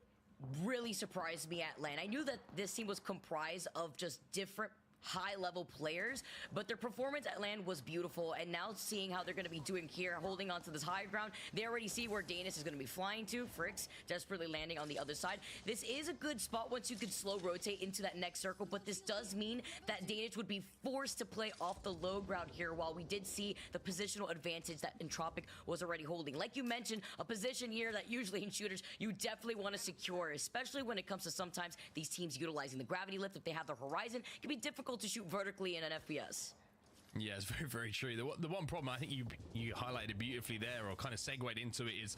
really surprised me at LAN. I knew that this team was comprised of just different high-level players, but their performance at LAN was beautiful, and now seeing how they're going to be doing here, holding on to this high ground, they already see where Danis is going to be flying to. Fricks desperately landing on the other side. This is a good spot once you could slow rotate into that next circle, but this does mean that Danish would be forced to play off the low ground here, while we did see the positional advantage that Entropic was already holding. Like you mentioned, a position here that usually in shooters you definitely want to secure, especially when it comes to sometimes these teams utilizing the gravity lift. If they have the Horizon, it can be difficult to shoot vertically in an FPS. Yeah, it's very, very true. The one problem I think you highlighted beautifully there, or kind of segued into it, is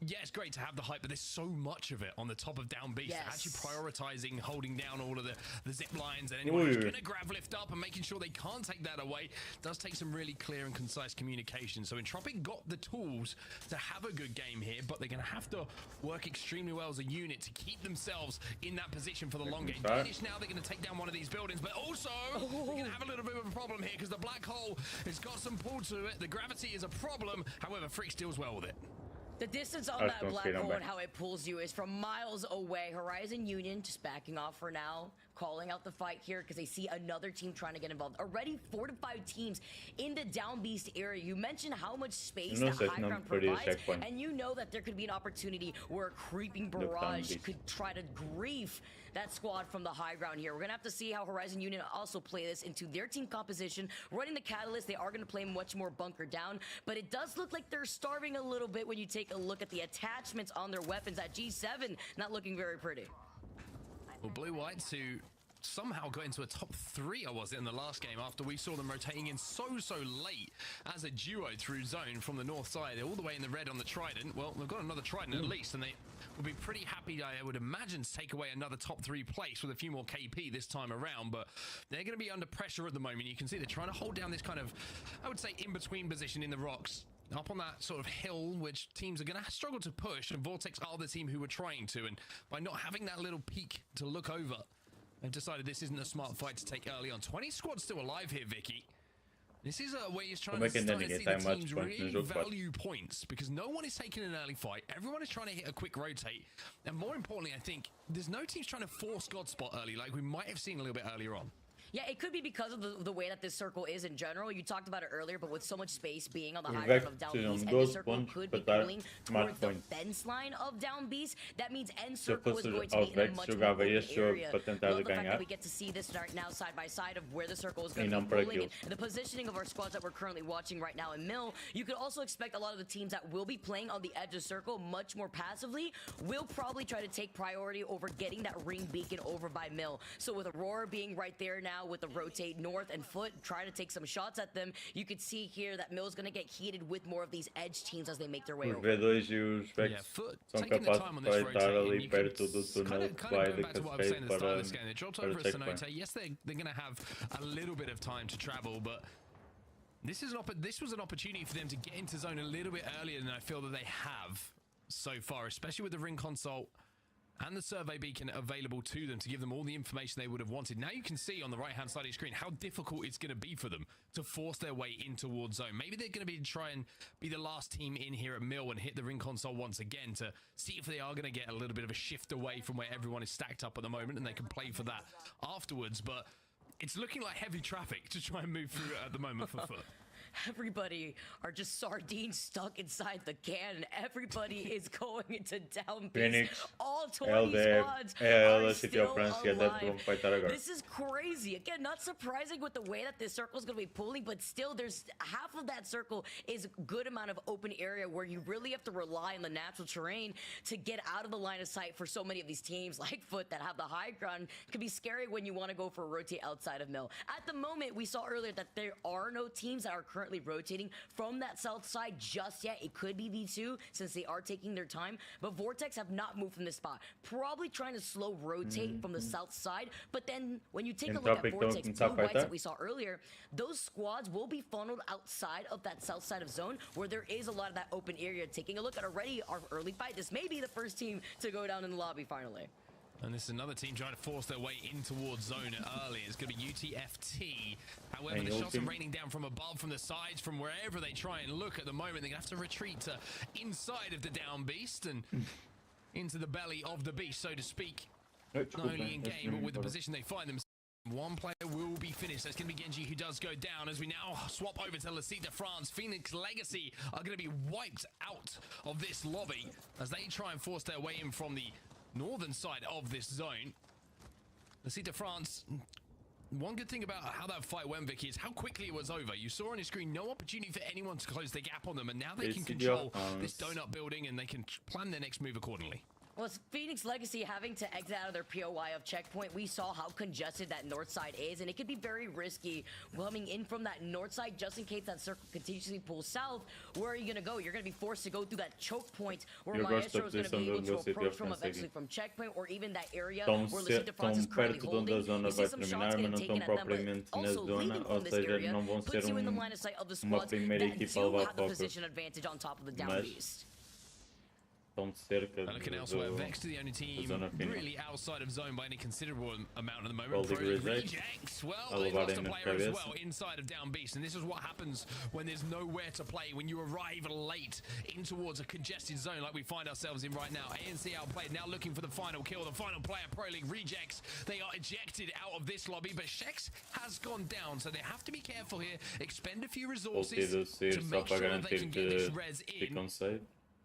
yeah, it's great to have the hype, but there's so much of it on the top of Down Beast. Yes. Actually prioritizing holding down all of the zip lines and anyone who's going to grav lift up and making sure they can't take that away does take some really clear and concise communication. So Entropic got the tools to have a good game here, but they're going to have to work extremely well as a unit to keep themselves in that position for the long game. Danish now, they're going to take down one of these buildings, but also they're going to have a little bit of a problem here because the black hole has got some pull to it. The gravity is a problem. However, Freaks deals well with it. The distance on that black hole and how it pulls you is from miles away. Horizon Union just backing off for now. calling out the fight here because they see another team trying to get involved. Already 4 to 5 teams in the down beast area. You mentioned how much space that high ground provides, and you know that there could be an opportunity where a creeping barrage could try to grief that squad from the high ground here. We're gonna have to see how Horizon Union also play this into their team composition. Running the Catalyst, they are gonna play much more bunker down, but it does look like they're starving a little bit when you take a look at the attachments on their weapons at G7. Not looking very pretty. Well, Blue Whites, who somehow got into a top 3, in the last game after we saw them rotating in so late as a duo through zone from the north side, all the way in the red on the Trident. Well, they've got another Trident at least, and they will be pretty happy, I would imagine, to take away another top 3 place with a few more KP this time around, but they're going to be under pressure at the moment. You can see they're trying to hold down this kind of, I would say, in-between position in the rocks, up on that sort of hill, which teams are going to struggle to push, and Vortex are the team who were trying to, and by not having that little peak to look over, they've decided this isn't a smart fight to take early on. 20 squads still alive here, Vicky. This is a way he's trying to start to see the teams really value points, because no one is taking an early fight. Everyone is trying to hit a quick rotate. And more importantly, I think there's no teams trying to force God spot early like we might have seen a little bit earlier on. Yeah, it could be because of the way that this circle is in general. You talked about it earlier, but with so much space being on the high ground of Down Beast, and the circle could be pulling towards the fence line of Down Beast, that means end circle is going to be in a much more open area. Love the fact that we get to see this now side by side of where the circle is going to be pulling, and the positioning of our squads that we're currently watching right now in Mill. You could also expect a lot of the teams that will be playing on the edge of circle much more passively will probably try to take priority over getting that ring beacon over by Mill. So with Aurora being right there now, with the rotate north and Foot try to take some shots at them, you could see here that Mill's going to get heated with more of these edge teams as they make their way over. Foot taking the time on this rotate, kind of going back to what I was saying at the start of this game. They dropped over at Sonote. Yes, they're going to have a little bit of time to travel, but this was an opportunity for them to get into zone a little bit earlier than I feel that they have so far, especially with the ring console and the survey beacon available to them to give them all the information they would have wanted. Now you can see on the right-hand side of your screen how difficult it's going to be for them to force their way in towards zone. Maybe they're going to be try and be the last team in here at Mill and hit the ring console once again to see if they are going to get a little bit of a shift away from where everyone is stacked up at the moment, and they can play for that afterwards. But it's looking like heavy traffic to try and move through at the moment for Foot. Everybody are just sardines stuck inside the can, and everybody is going into Down Beast. All 20 squads are still alive. This is crazy. Again, not surprising with the way that this circle is going to be pulling, but still there's half of that circle is a good amount of open area where you really have to rely on the natural terrain to get out of the line of sight for so many of these teams like Foot that have the high ground. It can be scary when you want to go for a rotate outside of Mill. At the moment, we saw earlier that there are no teams that are currently rotating from that south side just yet. It could be V2 since they are taking their time, but Vortex have not moved from this spot. Probably trying to slow rotate from the south side, but then when you take a look at Vortex Blue Whites that we saw earlier, those squads will be funneled outside of that south side of zone where there is a lot of that open area. Taking a look at already our early fight, this may be the first team to go down in the lobby finally. And this is another team trying to force their way in towards zone early. It's going to be UTFT. However, the shots are raining down from above, from the sides, from wherever they try and look at the moment. They're going to have to retreat to inside of the Down Beast and into the belly of the beast, so to speak. Not only in game, but with the position they find themselves. One player will be finished. That's going to be Genji, who does go down as we now swap over to LCQ de France. Phoenix Legacy are going to be wiped out of this lobby as they try and force their way in from the northern side of this zone. LCQ de France, one good thing about how that fight went, Vicky, is how quickly it was over. You saw on your screen no opportunity for anyone to close the gap on them, and now they can control this donut building and they can plan their next move accordingly. Well, it's Phoenix Legacy having to exit out of their POI of checkpoint. We saw how congested that north side is, and it could be very risky coming in from that north side just in case that circle continuously pulls south. Where are you going to go? You're going to be forced to go through that choke point where Maestro is going to be able to approach from eventually from checkpoint, or even that area where LCQ de France is currently holding. You see some shots getting taken at them, but also leaving from this area puts you in the line of sight of the squads that do have the position advantage on top of the Down Beast. Estão cerca Looking elsewhere, Vex are the only team really outside of zone by any considerable amount at the moment. Rejects, well, they lost a player as well inside of Down Beast, and this is what happens when there's nowhere to play, when you arrive late in towards a congested zone like we find ourselves in right now. ANC outplayed, now looking for the final kill, the final player. Pro League rejects. They are ejected out of this lobby, but Shex has gone down, so they have to be careful here, expend a few resources to make sure that they can get this res in.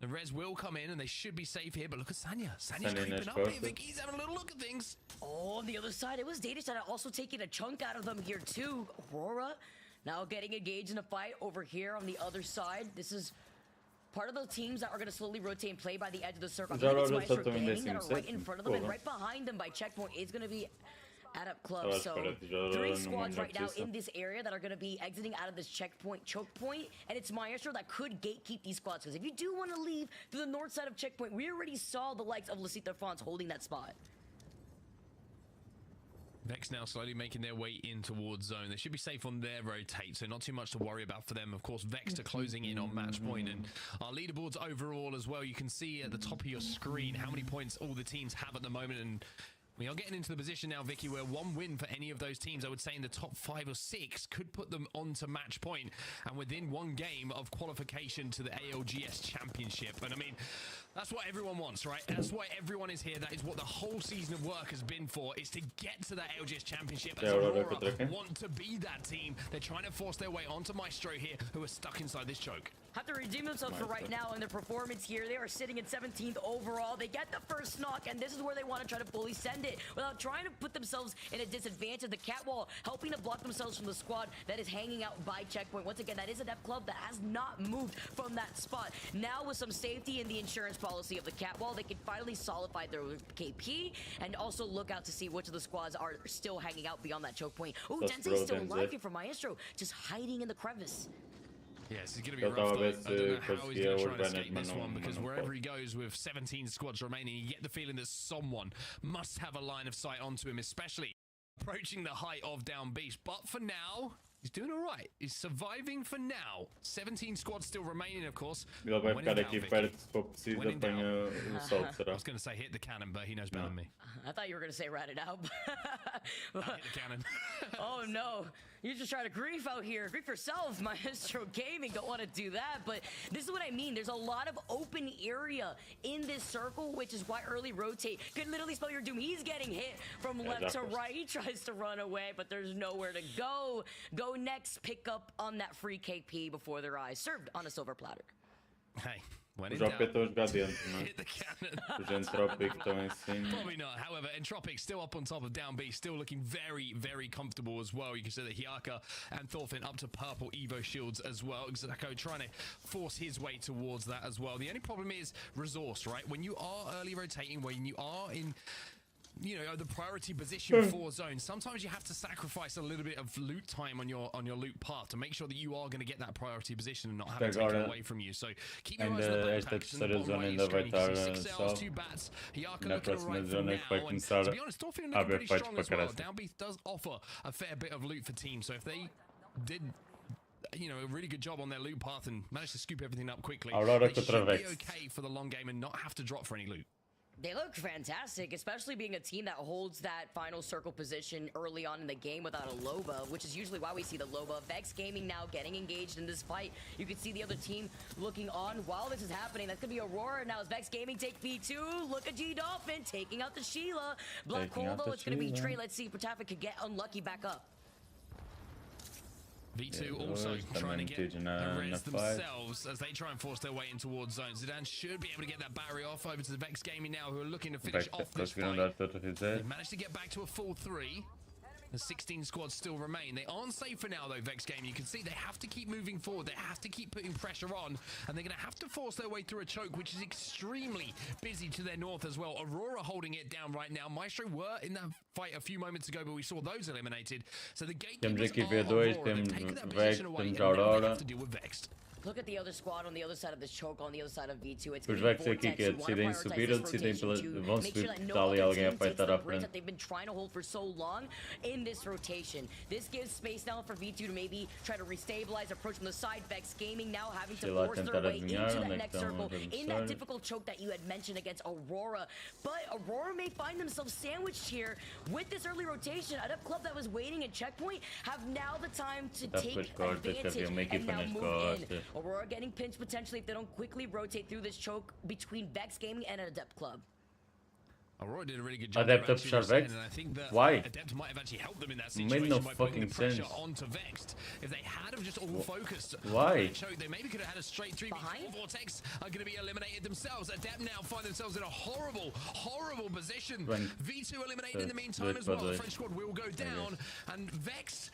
The res will come in and they should be safe here, but look at Sanya. Sanya's creeping up here. Vicky's having a little look at things. Oh, on the other side, it was Data also taking a chunk out of them here too. Aurora now getting engaged in a fight over here on the other side. This is part of the teams that are going to slowly rotate and play by the edge of the circle. I think it's Maestro Gaming that are right in front of them, and right behind them by checkpoint is going to be Add Up Club. So 3 squads right now in this area that are going to be exiting out of this checkpoint, choke point, and it's Maestro that could gatekeep these squads, because if you do want to leave to the north side of checkpoint, we already saw the likes of Lasita France holding that spot. Vex now slowly making their way in towards zone. They should be safe on their rotate, so not too much to worry about for them. Of course, Vex are closing in on match point, and our leaderboards overall as well. You can see at the top of your screen how many points all the teams have at the moment, and we are getting into the position now, Vicky, where one win for any of those teams, I would say in the top 5 or 6, could put them onto match point and within one game of qualification to the ALGS Championship. And I mean, that's what everyone wants, right? That's why everyone is here. That is what the whole season of work has been for, is to get to that ALGS Championship. As Aurora want to be that team. They're trying to force their way onto Maestro here, who are stuck inside this choke. Have to redeem themselves for right now in their performance here. They are sitting in 17th overall. They get the first knock, and this is where they want to try to fully send it without trying to put themselves in a disadvantage. The catwall helping to block themselves from the squad that is hanging out by checkpoint. Once again, that is a def club that has not moved from that spot. Now with some safety in the insurance policy of the catwall, they can finally solidify their KP and also look out to see which of the squads are still hanging out beyond that choke point. Oh, Densei's still alive here for Maestro, just hiding in the crevice. Yeah, this is going to be rough, though. I don't know how he's going to try and escape this one, because wherever he goes with 17 squads remaining, you get the feeling that someone must have a line of sight onto him, especially approaching the height of Down Beast. But for now, he's doing all right. He's surviving for now. 17 squads still remaining, of course. Ele vai ficar aqui perto, se for preciso, apanha o salto, será? I was going to say hit the cannon, but he knows better than me. I thought you were going to say rat it out. Hit the cannon. Oh no, you're just trying to grief out here. Grief yourself, Maestro Gaming. Don't want to do that, but this is what I mean. There's a lot of open area in this circle, which is why early rotate could literally spell your doom. He's getting hit from left to right. He tries to run away, but there's nowhere to go. Go next, pick up on that free KP before their eyes, served on a silver platter. Hey. O Jope está a jogar dentro, não é? Os Entropic estão em cima. Probably not. However, Entropic still up on top of Down B, still looking very, very comfortable as well. You can see that Hyaka and Thorfinn up to purple Evo shields as well. Xako trying to force his way towards that as well. The only problem is resource, right? When you are early rotating, when you are in, you know, the priority position for zone, sometimes you have to sacrifice a little bit of loot time on your loot path to make sure that you are going to get that priority position and not have it taken away from you. So keep your eyes on the backpacks and the bottom right of your screen. You can see 6 cells, 2 bats. Hyaka looking alright for now. And to be honest, Thorfinn looking pretty strong as well. Downbeat does offer a fair bit of loot for teams, so if they did, you know, a really good job on their loot path and managed to scoop everything up quickly, they should be okay for the long game and not have to drop for any loot. They look fantastic, especially being a team that holds that final circle position early on in the game without a Loba, which is usually why we see the Loba. Vex Gaming now getting engaged in this fight. You can see the other team looking on while this is happening. That's going to be Aurora. Now as Vex Gaming take B2, look at G-Dolphin taking out the Sheila. Black Hole, though, it's going to be Trey. Let's see if Patafik could get unlucky back up. V2 also trying to get the res themselves as they try and force their way in towards zone. Zidane should be able to get that barrier off over to the Vex Gaming now, who are looking to finish off this fight. They managed to get back to a full 3. The 16 squads still remain. They aren't safe for now, though, Vex Gaming. You can see they have to keep moving forward. They have to keep putting pressure on, and they're going to have to force their way through a choke, which is extremely busy to their north as well. Aurora holding it down right now. Maestro were in that fight a few moments ago, but we saw those eliminated. So the gatekeepers are Aurora. They've taken that position away, and now they have to deal with Vex. look at the other squad on the other side of this choke, on the other side of V2. It's Os Vex aqui que decidem subir ou decidem vão subir porque está ali alguém a peitar à frente. They've been trying to hold for so long in this rotation. This gives space now for V2 to maybe try to restabilize, approach from the side. Vex Gaming now having to force their way into that next circle in that difficult choke that you had mentioned against Aurora. But Aurora may find themselves sandwiched here with this early rotation. Adept Club that was waiting at checkpoint have now the time to take advantage and now move in. Aurora getting pinched potentially if they don't quickly rotate through this choke between Vex Gaming and Adept Club. Aurora did a really good job. Adept to pushar Vex? Why? Adept might have actually helped them in that situation. Made no by putting fucking the pressure sense. onto Vexed. If they had have just all focused Why? choke, they maybe could have had a straight 3v4. Vortex are going to be eliminated themselves. Adept now find themselves in a horrible, horrible position. V2 eliminated in the meantime as well. The French squad will go down, and Vex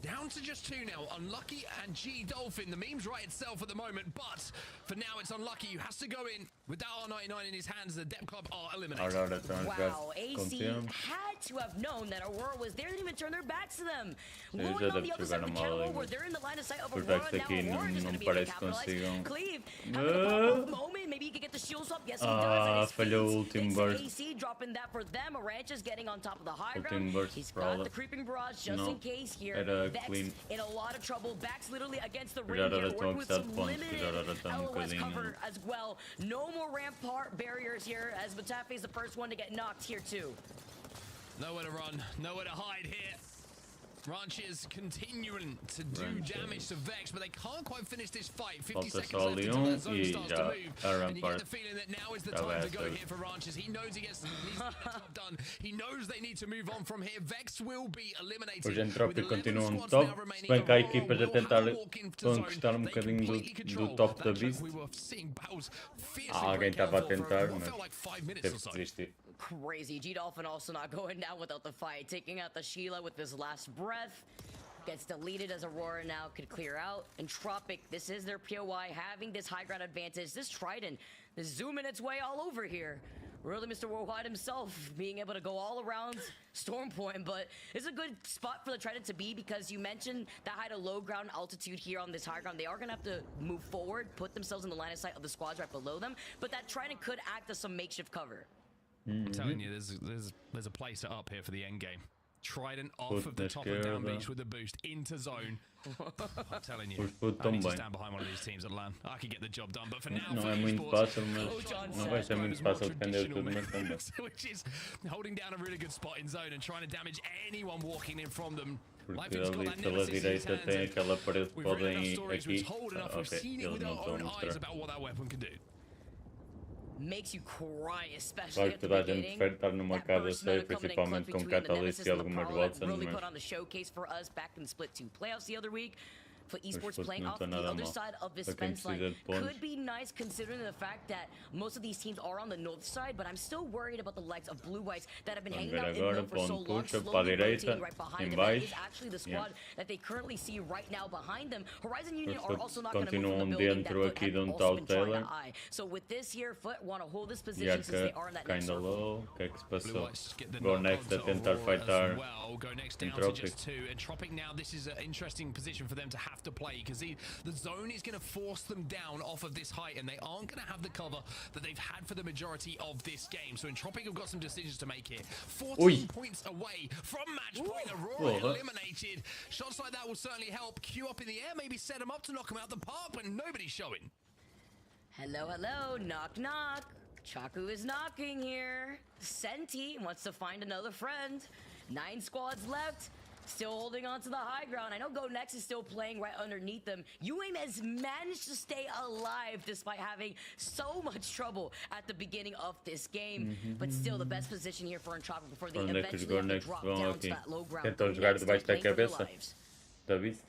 down to just 2 now. Unlucky and G Dolphin. The meme's right itself at the moment, but for now it's Unlucky who has to go in with that R99 in his hands. The Dep Club are eliminated. Wow, AC had to have known that Aurora was there. They didn't even turn their backs to them. Moving on the other side of the camera where they're in the line of sight of Aurora. Now Aurora is going to be able to capitalize. Cleave, having a pop-up moment. Maybe he can get the shields up. Yes, he does. Falhou ultim burst. AC dropping that for them. Arancha's getting on top of the high ground. He's got the creeping barrage just in case here. Vex in a lot of trouble. Backs literally against the ring here, working with some limited LOS cover as well. No more rampart barriers here, as Matafe is the first one to get knocked here too. Nowhere to run, nowhere to hide here. Ranches continuing to do damage to Vex, but they can't quite finish this fight. 50 seconds left until that zone starts to move. And you get the feeling that now is the time to go here for Ranches. He knows he needs to get the job done. He knows they need to move on from here. Vex will be eliminated. Os Entropic continuam top, se bem que há equipas a tentar conquistar bocadinho do top da Beast. Alguém estava a tentar, mas teve que desistir. Crazy. G-Dolphin also not going down without the fight. Taking out the Sheila with his last breath. Gets deleted as Aurora now could clear out. Entropic, this is their POI, having this high ground advantage. This Trident is zooming its way all over here. Really, Mr. Worldwide himself being able to go all around Storm Point, but it's a good spot for the Trident to be because you mentioned that high to low ground altitude here on this high ground. They are going to have to move forward, put themselves in the line of sight of the squads right below them, but that Trident could act as some makeshift cover. I'm telling you, there's a play set up here for the end game. Trident off of the top of down beach with the boost into zone. I'm telling you, I need to stand behind one of these teams at LAN. I can get the job done, but for now, não é muito fácil, mas não vai ser muito fácil defender tudo, mas também. Which is holding down a really good spot in zone and trying to damage anyone walking in from them. Porque ali pela direita tem aquela parede que podem ir aqui. Ok, eles não estão a mostrar. Makes you cry, especially claro que toda a gente prefere estar numa casa safe, principalmente com Catalyst e algumas Watson, really put on the showcase for us back in the Split 2 playoffs the other week. For esports playing off the other side of this fence line could be nice considering the fact that most of these teams are on the north side, but I'm still worried about the likes of Blue Whites that have been hanging out in mid for so long, slowly rotating right behind them. That is actually the squad that they currently see right now behind them. Horizon Union are also not going to move from the building that Foot had also been trying to eye. So with this here, Foot want to hold this position since they are in that next circle. O que é que se passou? Go Next a tentar fightar Go Next down to just 2. Entropic now, this is an interesting position for them to have to play because the zone is going to force them down off of this height and they aren't going to have the cover that they've had for the majority of this game. So Entropic have got some decisions to make here. 14 points away from match point. Aurora eliminated. Shots like that will certainly help. Q up in the air, maybe set them up to knock them out the park, but nobody's showing. Hello, hello, knock, knock. Chaku is knocking here. Senti wants to find another friend. 9 squads left. Still holding on to the high ground. I know Go Next is still playing right underneath them. UAIM has managed to stay alive despite having so much trouble at the beginning of this game. But still, the best position here for Entropic before they eventually have to drop down to that low ground. Tentam jogar debaixo da cabeça da Beast.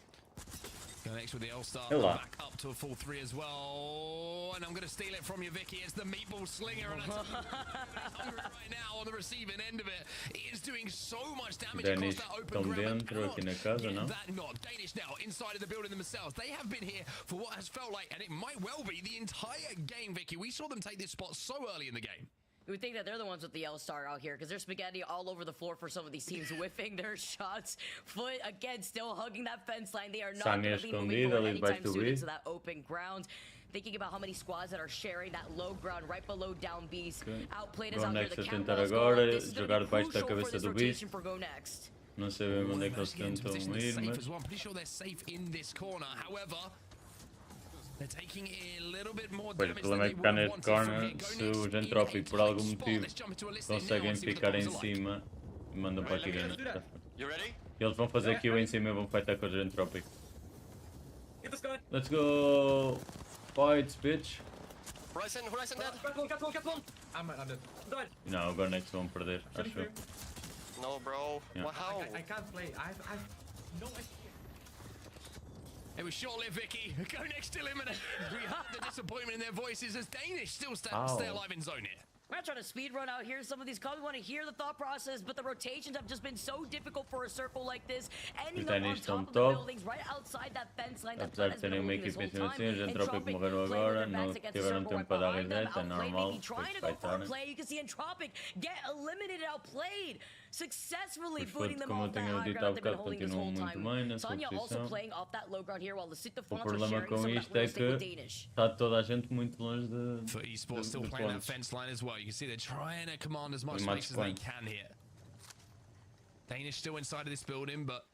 Go Next with the L-Star, back up to a full 3 as well. And I'm going to steal it from you, Vicky. It's the meatball slinger, and that's right now on the receiving end of it. It is doing so much damage across that open ground. That not. Danish now inside of the building themselves. They have been here for what has felt like, and it might well be the entire game, Vicky. We saw them take this spot so early in the game. We would think that they're the ones with the L-star out here because there's spaghetti all over the floor for some of these teams, whiffing their shots. Foot, again, still hugging that fence line. They are not going to be moving forward anytime soon into that open ground. Thinking about how many squads that are sharing that low ground right below down B's. Outplayed us out here. The camera's gone. This is going to be crucial for this rotation for Go Next. Não sei bem onde é que eles tentam ir, mas... I'm pretty sure they're safe in this corner. However, they're taking a little bit more damage than they would have wanted corner, se os Entrópico por algum motivo conseguem ficar em cima, mandam para aqui dentro. E eles vão fazer kill em cima e vão fightar com os Entrópico. Let's go! Fights, bitch! Horizon dead. Got one. I'm dead. Died. Não, agora next vão perder, acho eu. No, bro. Yeah. Well, how? I can't play. I've no idea. It was short-lived, Vicky. Go next eliminated. We heard the disappointment in their voices as Danish still stay alive in zone here. We're not trying to speed run out here. Some of these calls, we want to hear the thought process, but the rotations have just been so difficult for a circle like this. Ending up on top of the buildings, right outside that fence line. That Apesar de terem uma equipa em cima assim, os Entrópico morreram agora, não tiveram tempo para dar reset, é normal, trying to go for a play. You can see Entropic get eliminated, outplayed, successfully booting them off that high ground they've been holding this whole time. Sonya also playing off that low ground here while the Sita Fonts are sharing some of that real estate with Danish. Está toda a gente muito longe de... For esports still playing that fence line as well. You can see they're trying to command as much space as they can here. Danish still inside of this building, but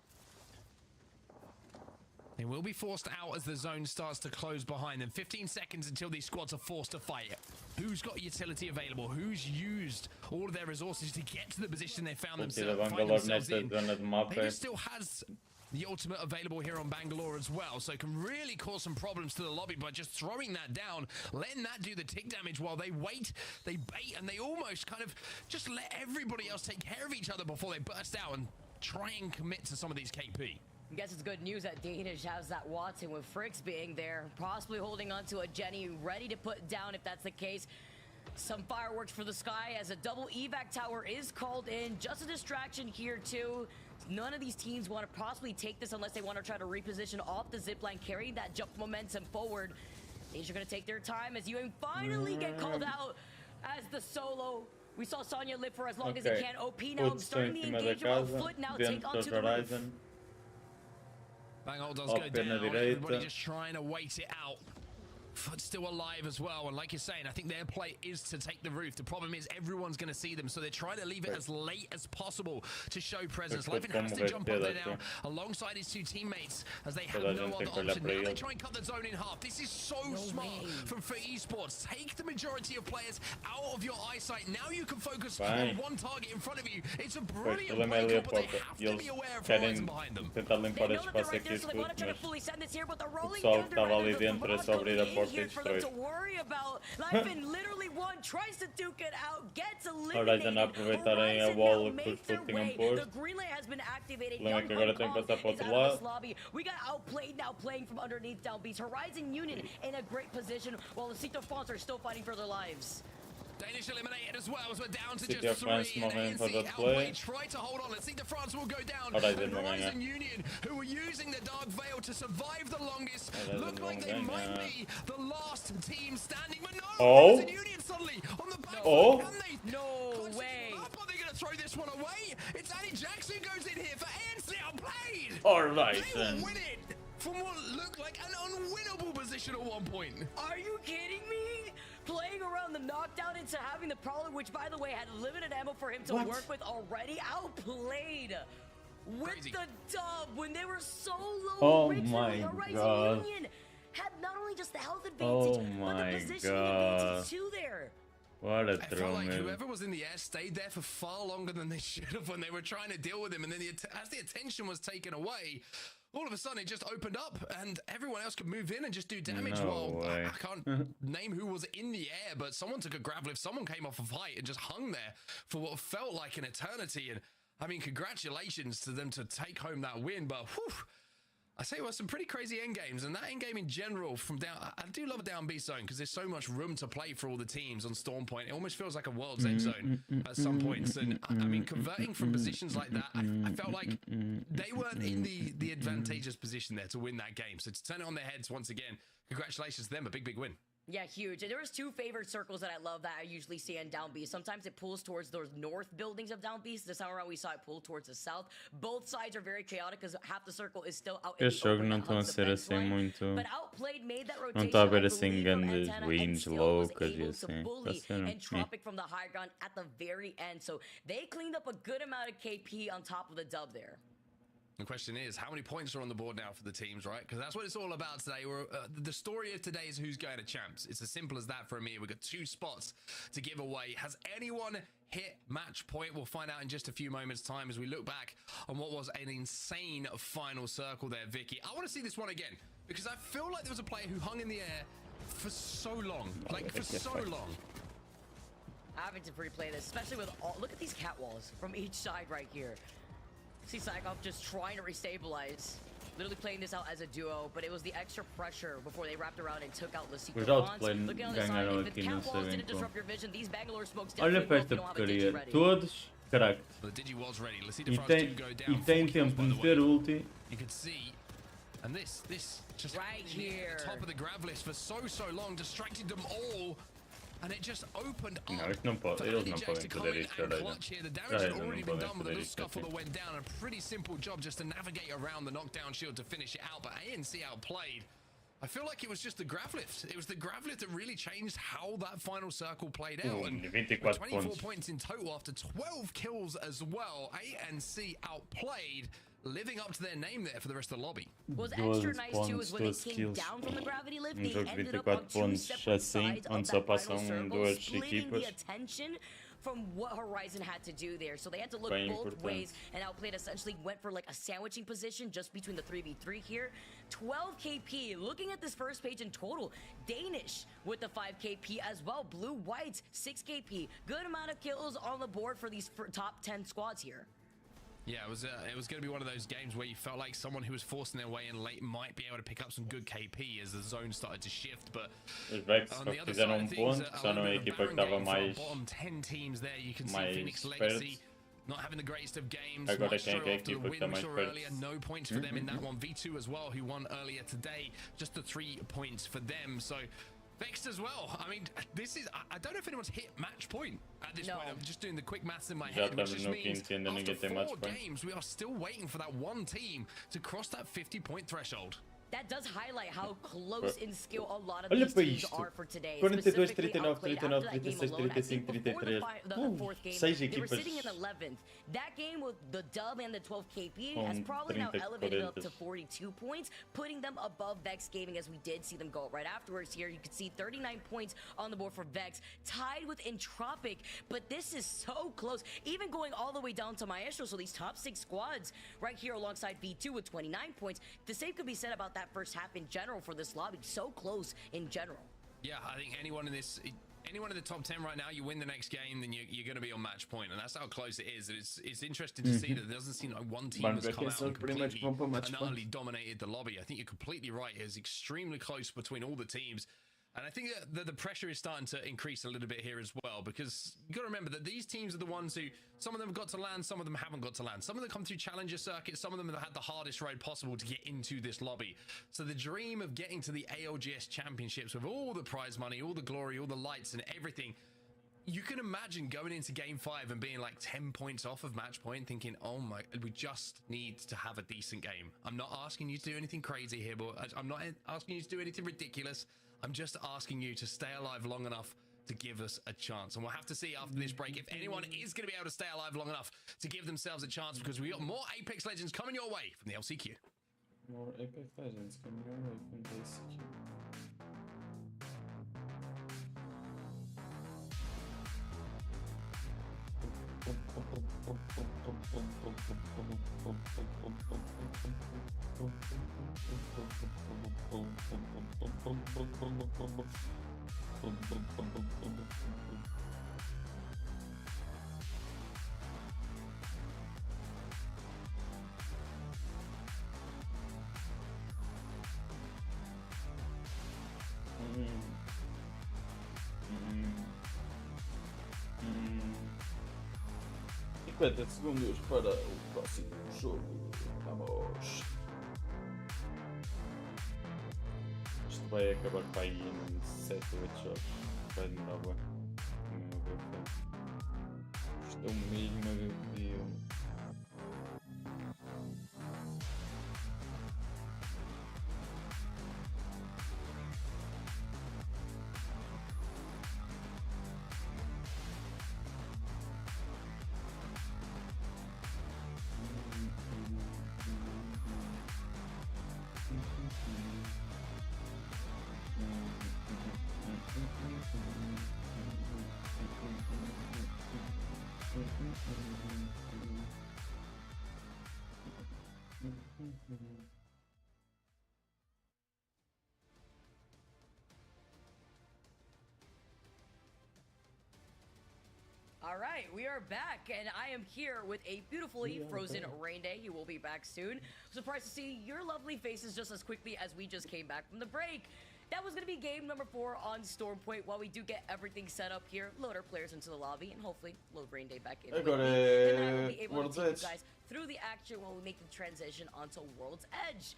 they will be forced out as the zone starts to close behind them. 15 seconds until these squads are forced to fight it. Who's got utility available? Who's used all of their resources to get to the position they found themselves in? Danish still has the ultimate available here on Bangalore as well, so it can really cause some problems to the lobby by just throwing that down, letting that do the tick damage while they wait, they bait, and they almost kind of just let everybody else take care of each other before they burst out and try and commit to some of these KP. I guess it's good news that Danish has that Watson with Fricks being there, possibly holding on to a Jenny, ready to put down if that's the case. Some fireworks for the sky as a double evac tower is called in. Just a distraction here too. None of these teams want to possibly take this unless they want to try to reposition off the zipline, carrying that jump momentum forward. These are going to take their time as you finally get called out as the solo. We saw Sonya live for as long as he can. OP now starting the engagement on foot now, take onto the roof. Bangol does go down, everybody just trying to wait it out. Foot's still alive as well, and like you're saying, I think their play is to take the roof. The problem is everyone's going to see them, so they're trying to leave it as late as possible to show presence. Levin has to jump up there now alongside his two teammates as they have no other option. Now they try and cut the zone in half. This is so smart from for esports. Take the majority of players out of your eyesight. Now you can focus on one target in front of you. It's a brilliant break, but they have to be aware of what's behind them. Tentar limpar esse espaço aqui escuro, mas o pessoal que estava ali dentro é só abrir a porta e destruir. Horizon a aproveitarem a wall que os Foot tinham posto. O problema é que agora tem que passar para o outro lado. We got outplayed now, playing from underneath down B's. Horizon Union in a great position while the Sita Fonts are still fighting for their lives. Danish eliminated as well as we're down to City just of France 3. morrem para o Outplay try to hold on. Let's see the France will go down. Horizon Union, who were using the Dark Veil to survive the longest, look like they might be the last team standing. But no, Horizon Union suddenly on the back. Can they? No way. Are they going to throw this one away? It's Annie Jackson goes in here for ANC outplayed. Horizon. They win it from what looked like an unwinnable position at one point. Are you kidding me? Playing around the knockdown into having the Prowler, which by the way had limited ammo for him to work with already, outplayed with the dub when they were so low. Oh my god. Union had not only just the health advantage, but the positioning advantage too there. What a I throw, felt like man. whoever was in the air stayed there for far longer than they should have when they were trying to deal with him, and then as the attention was taken away, all of a sudden it just opened up and everyone else could move in and just do damage. I can't name who was in the air, but someone took a grab lift, someone came off a fight and just hung there for what felt like an eternity. And I mean, congratulations to them to take home that win, but whew, I say it was some pretty crazy end games, and that end game in general from down, I do love a down B zone because there's so much room to play for all the teams on Storm Point. It almost feels like a World's End zone at some points, and I mean, converting from positions like that, I felt like they weren't in the advantageous position there to win that game. So to turn it on their heads once again, congratulations to them, a big win. Yeah, huge. And there was two favorite circles that I love that I usually see in Down B. Sometimes it pulls towards those north buildings of Down B. This time around we saw it pull towards the south. Both sides are very chaotic because half the circle is still out in Este the jogo open não that estão a hugs the ser fence assim line. muito. But Outplayed made that Não rotation, está a I haver assim believe, from grandes Antenna and wins still was loucas e able to assim. Está a bully ser. Entropic from the high ground at the very end. So they cleaned up a good amount of KP on top of the dub there. The question is, how many points are on the board now for the teams, right? Because that's what it's all about today. The story of today is who's going to champs. It's as simple as that for EMEA. We've got 2 spots to give away. Has anyone hit match point? We'll find out in just a few moments' time as we look back on what was an insane final circle there, Vicky. I want to see this one again because I feel like there was a player who hung in the air for so long. Like, for so long. Having to replay this, especially with all... Look at these cat walls from each side right here. See Psychop just trying to restabilize. Literally playing this out as a duo, but it was the extra pressure before they wrapped around and took out LCQ. Looking on the side, if the cat walls didn't disrupt your vision, these Bangalore smokes Olha para esta porcaria. Todos cracked. E tem tempo de meter ulti. You could see, and this just right here, top of the grab list for so long, distracted them all. And it just opened up. Não, isto não pode. Eles não podem fazer isto, caralho. The damage had already been done with a little scuffle that went down. A pretty simple job just to navigate around the knockdown shield to finish it out. But ANC outplayed. I feel like it was just the grav lift. It was the grav lift that really changed how that final circle played out. And 24 points in total after 12 kills as well. ANC outplayed, living up to their name there for the rest of the lobby. What's extra nice too is when they came down from the gravity lift, they ended up on 2 separate sides of that final circle, splitting the attention from what Horizon had to do there. So they had to look both ways, and Outplayed essentially went for like a sandwiching position just between the 3v3 here. 12 KP, looking at this first page in total, Danish with the 5 KP as well, Blue Whites 6 KP. Good amount of kills on the board for these top 10 squads here. Yeah, it was going to be one of those games where you felt like someone who was forcing their way in late might be able to pick up some good KP as the zone started to shift, but os Vex só fizeram ponto, só não é a equipa que estava mais bottom 10 teams there. You can see Phoenix Legacy not having the greatest of games. Agora quem é a equipa que está mais earlier, no points for them in that one. V2 as well, who won earlier today, just the 3 points for them. So Vexed as well. I mean, this is... I don't know if anyone's hit match point at this point. I'm just doing the quick maths in my head, which just means after 4 games, we are still waiting for that one team to cross that 50-point threshold. That does highlight how close in skill a lot of these teams are for today. 42, 39, 39, 36, 35, 33. They were sitting in 11th. That game with the dub and the 12 KP has probably now elevated up to 42 points, putting them above Vex Gaming as we did see them go right afterwards here. You can see 39 points on the board for Vex, tied with Entropic, but this is so close. Even going all the way down to Maestro, so these top 6 squads right here alongside V2 with 29 points. The same could be said about that first half in general for this lobby. So close in general. Yeah, I think anyone in the top 10 right now, you win the next game, then you're going to be on match point, and that's how close it is. It's interesting to see that there doesn't seem like one team has come out and completely and utterly dominated the lobby. I think you're completely right. It's extremely close between all the teams. And I think that the pressure is starting to increase a little bit here as well, because you got to remember that these teams are the ones who, some of them have got to land, some of them haven't got to land. Some of them come through challenger circuits, some of them have had the hardest road possible to get into this lobby. So the dream of getting to the ALGS championships with all the prize money, all the glory, all the lights and everything, you can imagine going into game 5 and being like 10 points off of match point, thinking, oh my, we just need to have a decent game. I'm not asking you to do anything crazy here, but I'm not asking you to do anything ridiculous. I'm just asking you to stay alive long enough to give us a chance. And we'll have to see after this break if anyone is going to be able to stay alive long enough to give themselves a chance, because we got more Apex Legends coming your way from the LCQ. More Apex Legends coming your way from the LCQ. E 50 segundos para o próximo jogo. Vamos. Este vai acabar para aí em 7 ou 8 jogos. Vai demorar bem. No meu ver. Estou mesmo a ver o vídeo. All right, we are back, and I am here with a beautifully frozen Rain Day. He will be back soon. Surprised to see your lovely faces just as quickly as we just came back from the break. That was going to be game number 4 on Storm Point. While we do get everything set up here, load our players into the lobby, and hopefully load Rain Day back in. Agora and I will be able World's to take Edge. you guys through the action while we make the transition onto World's Edge.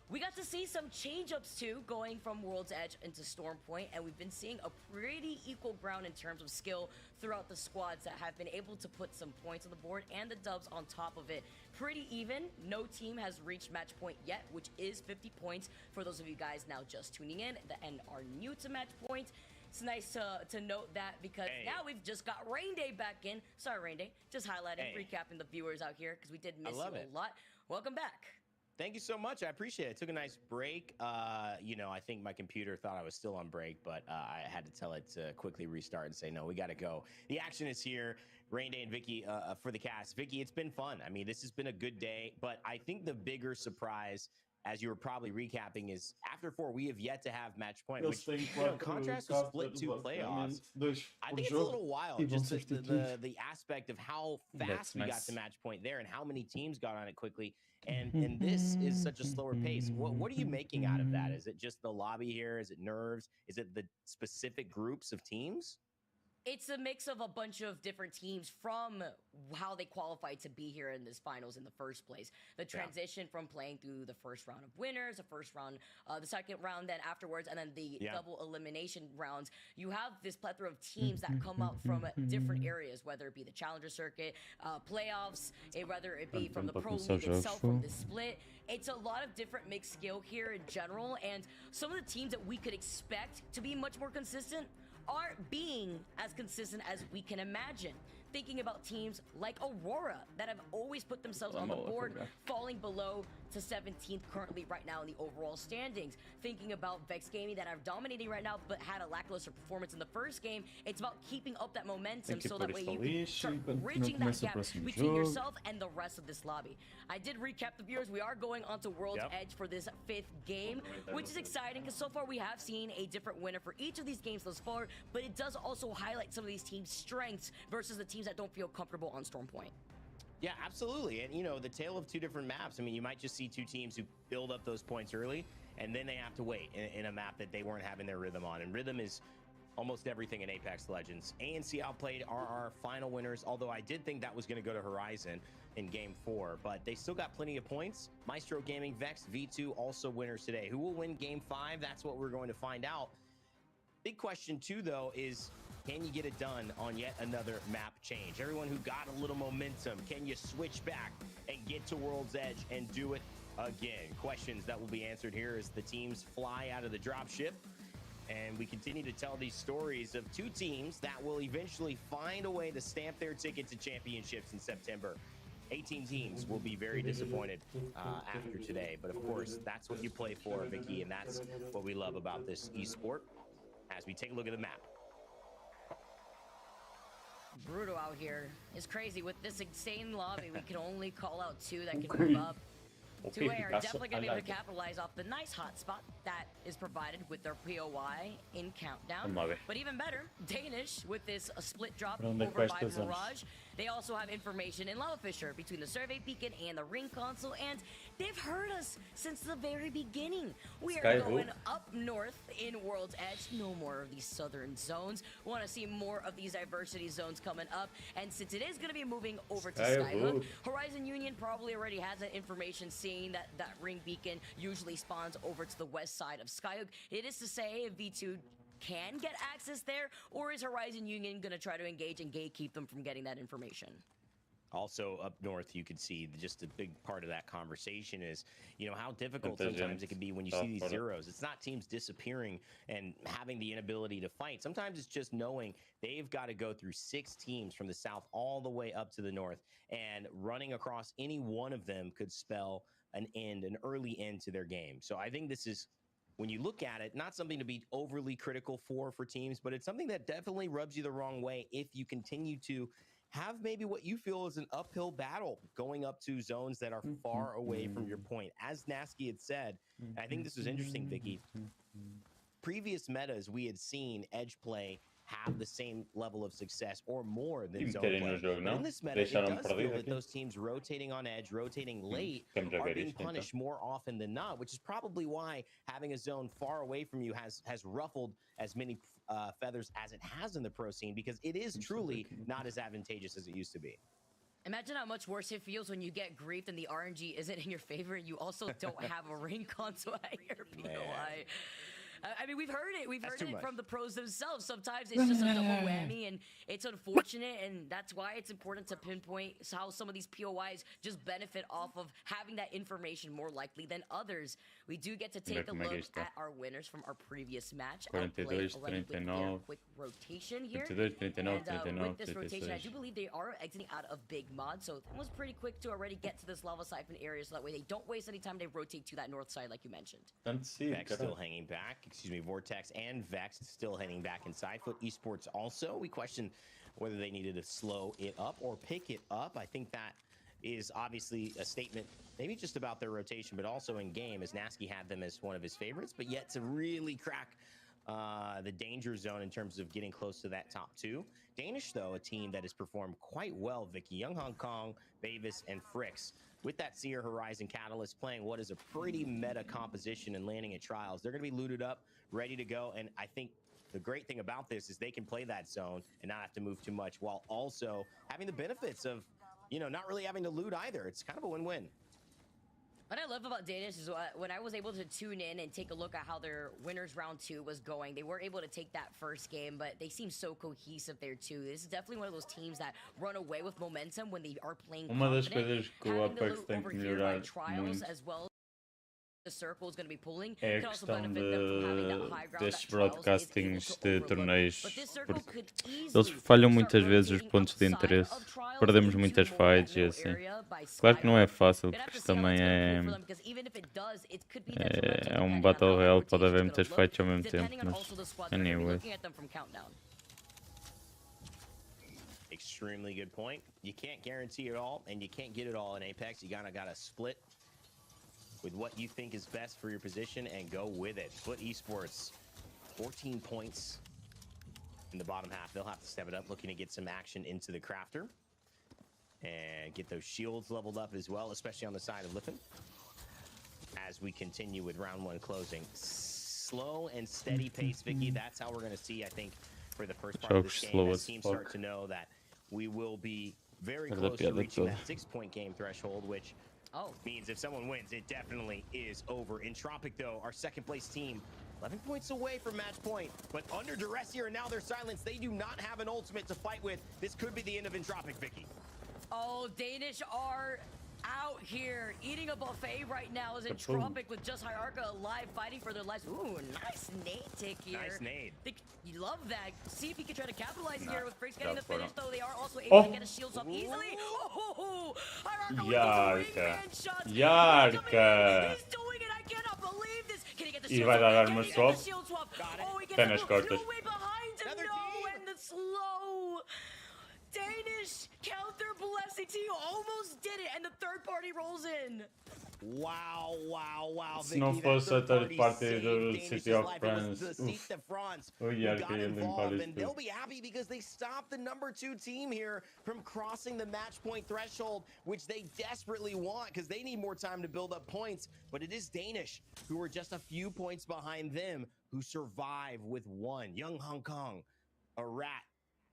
We got to see some change-ups too, going from World's Edge into Storm Point, and we've been seeing a pretty equal ground in terms of skill throughout the squads that have been able to put some points on the board and the dubs on top of it. Pretty even. No team has reached match point yet, which is 50 points for those of you guys now just tuning in and are new to match point. It's nice to note that because now we've just got Rain Day back in. Sorry, Rain Day. Just highlighting, recapping the viewers out here because we did miss you a lot. Welcome back. Thank you so much. I appreciate it. I took a nice break. You know, I think my computer thought I was still on break, but I had to tell it to quickly restart and say, no, we got to go. The action is here. Rain Day and Vicky for the cast. Vicky, it's been fun. I mean, this has been a good day, but I think the bigger surprise, as you were probably recapping, is after 4, we have yet to have match point, which, you know, in contrast to split 2 playoffs, I think it's a little wild, just the aspect of how fast we got to match point there and how many teams got on it quickly. And this is such a slower pace. What are you making out of that? Is it just the lobby here? Is it nerves? Is it the specific groups of teams? It's a mix of a bunch of different teams from how they qualified to be here in this finals in the first place. The transition from playing through the first round of winners, the first round, the second round, then afterwards, and then the double elimination rounds. You have this plethora of teams that come up from different areas, whether it be the challenger circuit, playoffs, whether it be from the pro league itself, from the split. It's a lot of different mixed skill here in general, and some of the teams that we could expect to be much more consistent aren't being as consistent as we can imagine. Thinking about teams like Aurora that have always put themselves on the board, falling below to 17th currently right now in the overall standings. Thinking about Vex Gaming that are dominating right now but had a lackluster performance in the first game. It's about keeping up that momentum so that way you can start bridging that gap between yourself and the rest of this lobby. I did recap the viewers. We are going on to World's Edge for this 5th game, which is exciting because so far we have seen a different winner for each of these games thus far, but it does also highlight some of these teams' strengths versus the teams that don't feel comfortable on Storm Point. Yeah, absolutely. And, you know, the tale of 2 different maps. I mean, you might just see 2 teams who build up those points early, and then they have to wait in a map that they weren't having their rhythm on. And rhythm is almost everything in Apex Legends. ANC outplayed are our final winners, although I did think that was going to go to Horizon in Game 4, but they still got plenty of points. Maestro Gaming, Vex, V2 also winners today. Who will win Game 5? That's what we're going to find out. Big question too, though, is can you get it done on yet another map change? Everyone who got a little momentum, can you switch back and get to World's Edge and do it again? Questions that will be answered here as the teams fly out of the dropship. And we continue to tell these stories of 2 teams that will eventually find a way to stamp their ticket to championships in September. 18 teams will be very disappointed after today. But of course, that's what you play for, Vicky, and that's what we love about this esport. As we take a look at the map. Brutal out here. It's crazy. With this insane lobby, we can only call out 2 that can move up. 2A are definitely going to be able to capitalize off the nice hotspot that is provided with their POI in Countdown. But even better, Danish with this split drop over by Mirage. They also have information in Lava Fisher between the survey beacon and the ring console, and they've heard us since the very beginning. We are going up north in World's Edge. No more of these southern zones. We want to see more of these diversity zones coming up, and since it is going to be moving over to Skyhook, Horizon Union probably already has that information, seeing that ring beacon usually spawns over to the west side of Skyhook, it is to say if V2 can get access there, or is Horizon Union going to try to engage and gatekeep them from getting that information? Also up north, you could see just a big part of that conversation is, you know, how difficult sometimes it can be when you see these zeros. It's not teams disappearing and having the inability to fight. Sometimes it's just knowing they've got to go through 6 teams from the south all the way up to the north, and running across any one of them could spell an early end to their game. So I think this is, when you look at it, not something to be overly critical for teams, but it's something that definitely rubs you the wrong way if you continue to have maybe what you feel is an uphill battle going up to zones that are far away from your point. As Nasky had said, I think this was interesting, Vicky. Previous metas, we had seen edge play have the same level of success or more than zone play. But in this meta, it does feel that those teams rotating on edge, rotating late, are being punished more often than not, which is probably why having a zone far away from you has ruffled as many feathers as it has in the pro scene, because it is truly not as advantageous as it used to be. Imagine how much worse it feels when you get griefed and the RNG isn't in your favor and you also don't have a ring console at your POI. I mean, we've heard it. We've heard it from the pros themselves. Sometimes it's just a double whammy, and it's unfortunate, and that's why it's important to pinpoint how some of these POIs just benefit off of having that information more likely than others. We do get to take a look at our winners from our previous match. Quick rotation here. And with this rotation, I do believe they are exiting out of Big Mod, so it was pretty quick to already get to this lava siphon area, so that way they don't waste any time. They rotate to that north side, like you mentioned. Vex still hanging back. Excuse me, Vortex and Vex still heading back inside. Foot Esports also. We question whether they needed to slow it up or pick it up. I think that is obviously a statement, maybe just about their rotation, but also in game, as Nasky had them as one of his favorites, but yet to really crack the danger zone in terms of getting close to that top 2. Danish, though, a team that has performed quite well, Vicky. Young Hong Kong, Bavis, and Fricks, with that Seer Horizon Catalyst playing what is a pretty meta composition and landing at Trials. They're going to be looted up, ready to go, and I think the great thing about this is they can play that zone and not have to move too much, while also having the benefits of, you know, not really having to loot either. It's kind of a win-win. What I love about Danish is when I was able to tune in and take a look at how their winners round 2 was going, they were able to take that first game, but they seem so cohesive there too. This is definitely one of those teams that run away with momentum when they are playing confident. Having the loot over here by Trials as well. The circle is going to be pulling. É a questão destes broadcastings de torneios, porque eles falham muitas vezes os pontos de interesse, perdemos muitas fights e assim. Claro que não é fácil, porque isto também é um Battle Royale, pode haver muitas fights ao mesmo tempo, mas anyway. Extremely good point. You can't guarantee it all, and you can't get it all in Apex. You gotta split with what you think is best for your position and go with it. Foot Esports, 14 points in the bottom half. They'll have to step it up, looking to get some action into the crafter and get those shields leveled up as well, especially on the side of Liffen. As we continue with round 1 closing. Slow and steady pace, Vicky. That's how we're going to see, I think, for the first part of this game, as teams start to know that we will be very close to reaching that 6-point game threshold, which means if someone wins, it definitely is over. Entropic, though, our second place team, 11 points away from match point, but under duress here, and now they're silenced. They do not have an ultimate to fight with. This could be the end of Entropic, Vicky. Oh, Danish are out here eating a buffet right now as Entropic with just Hierarcha alive, fighting for their lives. Ooh, nice nade tick here. Nice nade. You love that. See if he can try to capitalize here with Fricks getting the finish, though. They are also able to get his shields up easily. Oh, Hierarcha with the wingman shots. He's doing it. I cannot believe this. Can he get the shield swap? Can he get the shield swap? Oh, he gets the way behind him. No, and the slow. Danish counter blessing to you, almost did it, and the third party rolls in. Wow, wow, wow. Se não fosse a third party do City of France, and they'll be happy because they stopped the number 2 team here from crossing the match point threshold, which they desperately want because they need more time to build up points. But it is Danish, who are just a few points behind them, who survive with 1. Young Hong Kong, a rat,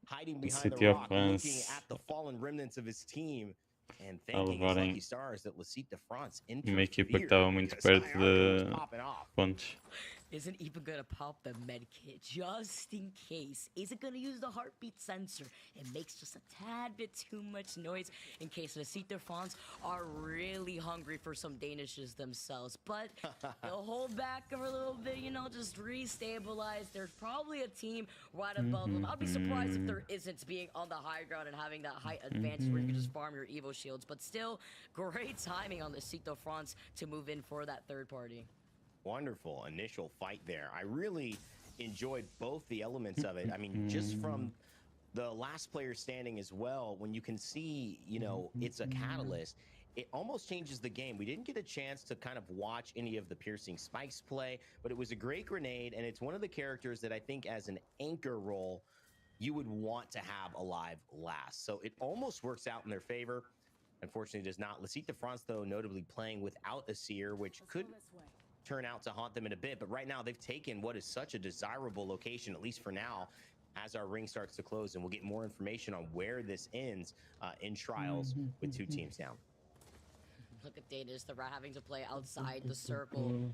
hiding behind the rock, looking at the fallen remnants of his team, and thanking his lucky stars that Le City de France uma equipa que estava muito perto de pontos. isn't even gonna pop the med kit just in case. Isn't gonna use the heartbeat sensor. It makes just a tad bit too much noise in case the Cité France are really hungry for some Danishes themselves. But they'll hold back for a little bit, you know, just restabilize. There's probably a team right above them. I'll be surprised if there isn't, being on the high ground and having that height advantage where you can just farm your Evo shields. But still, great timing on the Cité France to move in for that third party. Wonderful initial fight there. I really enjoyed both the elements of it. I mean, just from the last player standing as well, when you can see, you know, it's a catalyst, it almost changes the game. We didn't get a chance to kind of watch any of the piercing spikes play, but it was a great grenade, and it's one of the characters that I think as an anchor role, you would want to have alive last. So it almost works out in their favor. Unfortunately, it does not. La Cité France, though, notably playing without a seer, which could turn out to haunt them in a bit. But right now, they've taken what is such a desirable location, at least for now, as our ring starts to close. And we'll get more information on where this ends in trials with 2 teams down. Look at Danish. They're having to play outside the circle.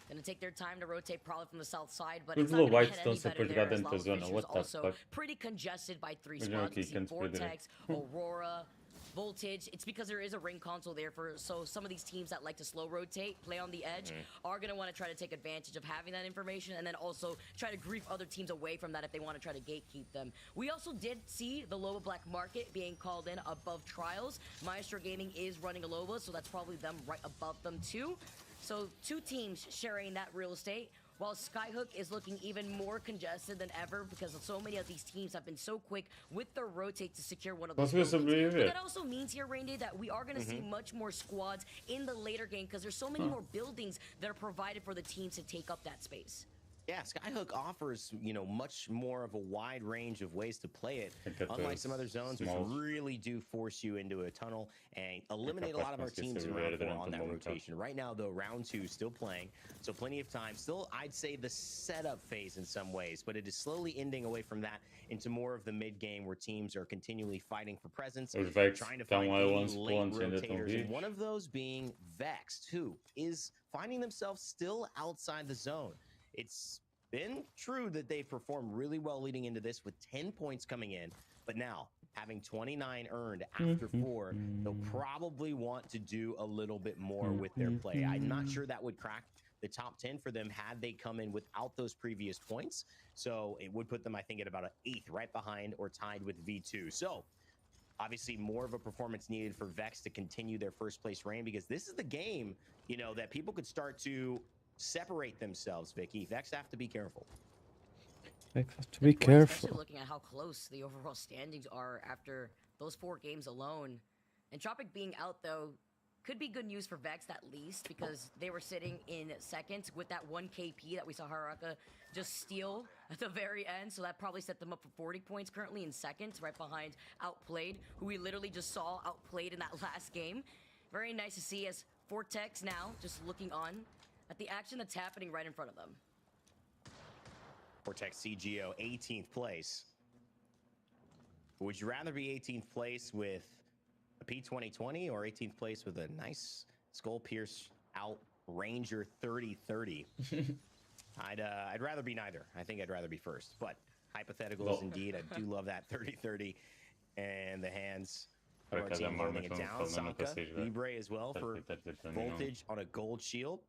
Gonna take their time to rotate probably from the south side, but it's not gonna get any better there, as Law's Vision is also pretty congested by 3 spots. We see Vortex, Aurora, Voltage. It's because there is a ring console there for, so some of these teams that like to slow rotate, play on the edge, are going to want to try to take advantage of having that information, and then also try to grief other teams away from that if they want to try to gatekeep them. We also did see the Loba Black Market being called in above Trials. Maestro Gaming is running a Loba, so that's probably them right above them too. So 2 teams sharing that real estate, while Skyhook is looking even more congested than ever because so many of these teams have been so quick with their rotate to secure one of those buildings. But that also means here, Rainday, that we are going to see much more squads in the later game because there's so many more buildings that are provided for the teams to take up that space. Yeah, Skyhook offers, you know, much more of a wide range of ways to play it, unlike some other zones, which really do force you into a tunnel and eliminate a lot of our teams in round 4 on that rotation. Right now, though, round 2 still playing, so plenty of time. Still, I'd say the setup phase in some ways, but it is slowly ending away from that into more of the mid-game where teams are continually fighting for presence, trying to find late rotators, and one of those being Vexed, who is finding themselves still outside the zone. It's been true that they've performed really well leading into this with 10 points coming in, but now having 29 earned after 4, they'll probably want to do a little bit more with their play. I'm not sure that would crack the top 10 for them had they come in without those previous points. So it would put them, I think, at about an 8th, right behind or tied with V2. So obviously more of a performance needed for Vex to continue their first place reign, because this is the game, you know, that people could start to separate themselves, Vicky. Vex have to be careful. Vex have to be careful. Especially looking at how close the overall standings are after those 4 games alone. Entropic being out, though, could be good news for Vex at least, because they were sitting in second with that 1 KP that we saw Haraka just steal at the very end. So that probably set them up for 40 points currently in second, right behind Outplayed, who we literally just saw outplayed in that last game. Very nice to see as Vortex now just looking on at the action that's happening right in front of them. Vortex CGO 18th place. Would you rather be 18th place with a P2020 or 18th place with a nice Skull Pierce out Ranger 3030? I'd rather be neither. I think I'd rather be first, but hypotheticals indeed. I do love that 3030 and the hands of our team holding it down. Sanka, Libre as well for Voltage on a gold shield.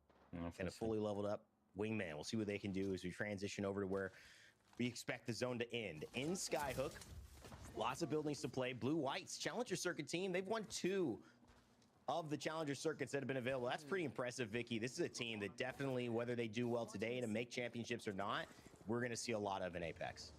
And a fully leveled up Wingman. We'll see what they can do as we transition over to where we expect the zone to end. In Skyhook, lots of buildings to play. Blue White's Challenger Circuit team, they've won 2 of the Challenger Circuits that have been available. That's pretty impressive, Vicky. This is a team that definitely, whether they do well today to make championships or not, we're going to see a lot of in Apex.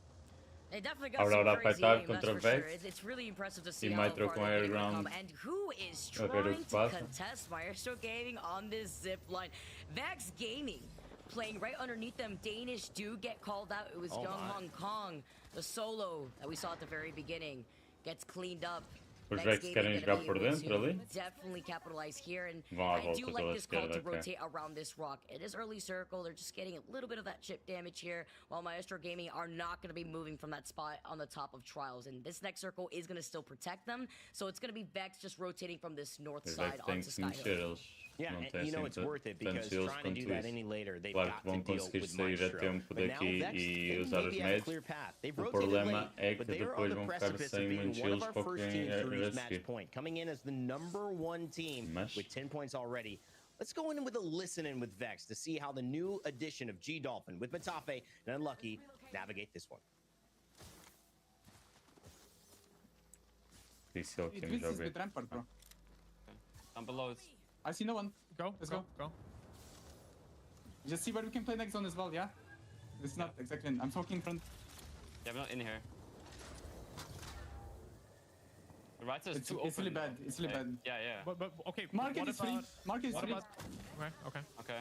They definitely got some crazy aim, that's for sure. It's really impressive to see how far they've come. And who is trying to contest Maestro Gaming on this zip line? Vex Gaming playing right underneath them. Danish do get called out. It was Young Hong Kong, the solo that we saw at the very beginning, gets cleaned up. Vex querem jogar por dentro ali. Definitely capitalize here, and I do like this call to rotate around this rock. It is early circle. They're just getting a little bit of that chip damage here, while Maestro Gaming are not going to be moving from that spot on the top of Trials. And this next circle is going to still protect them, so it's going to be Vex just rotating from this north side onto Skyhook. Yeah, não and tem you know assim it's worth it tantos because heals trying to do quanto that isso. any later, they've Claro got que vão to deal conseguir with sair a Maestro. tempo But now daqui Vex, e they usar os maybe have a meds. clear path. They've O rotated problema late, é que but they are on depois the vão ficar precipice sem of being muitos one of heals our para o first que teams to ir a reach match seguir. point, coming in as the #1 team Mas with 10 points already. Let's go in with a listen in with Vex to see how the new addition of G Dolphin with Matafe and Unlucky navigate this one. difícil aqui no This is jogo. with Rampart, bro. Down below. I see no one. Go. Let's go. go. Just see where we can play next zone as well, yeah? This is not exactly in. I'm smoking in front. Yeah, we're not in here. The right side is too It's really open. bad. It's really bad. Yeah, yeah. But okay. Market what is free. about? Market is What free. about? Okay. Okay.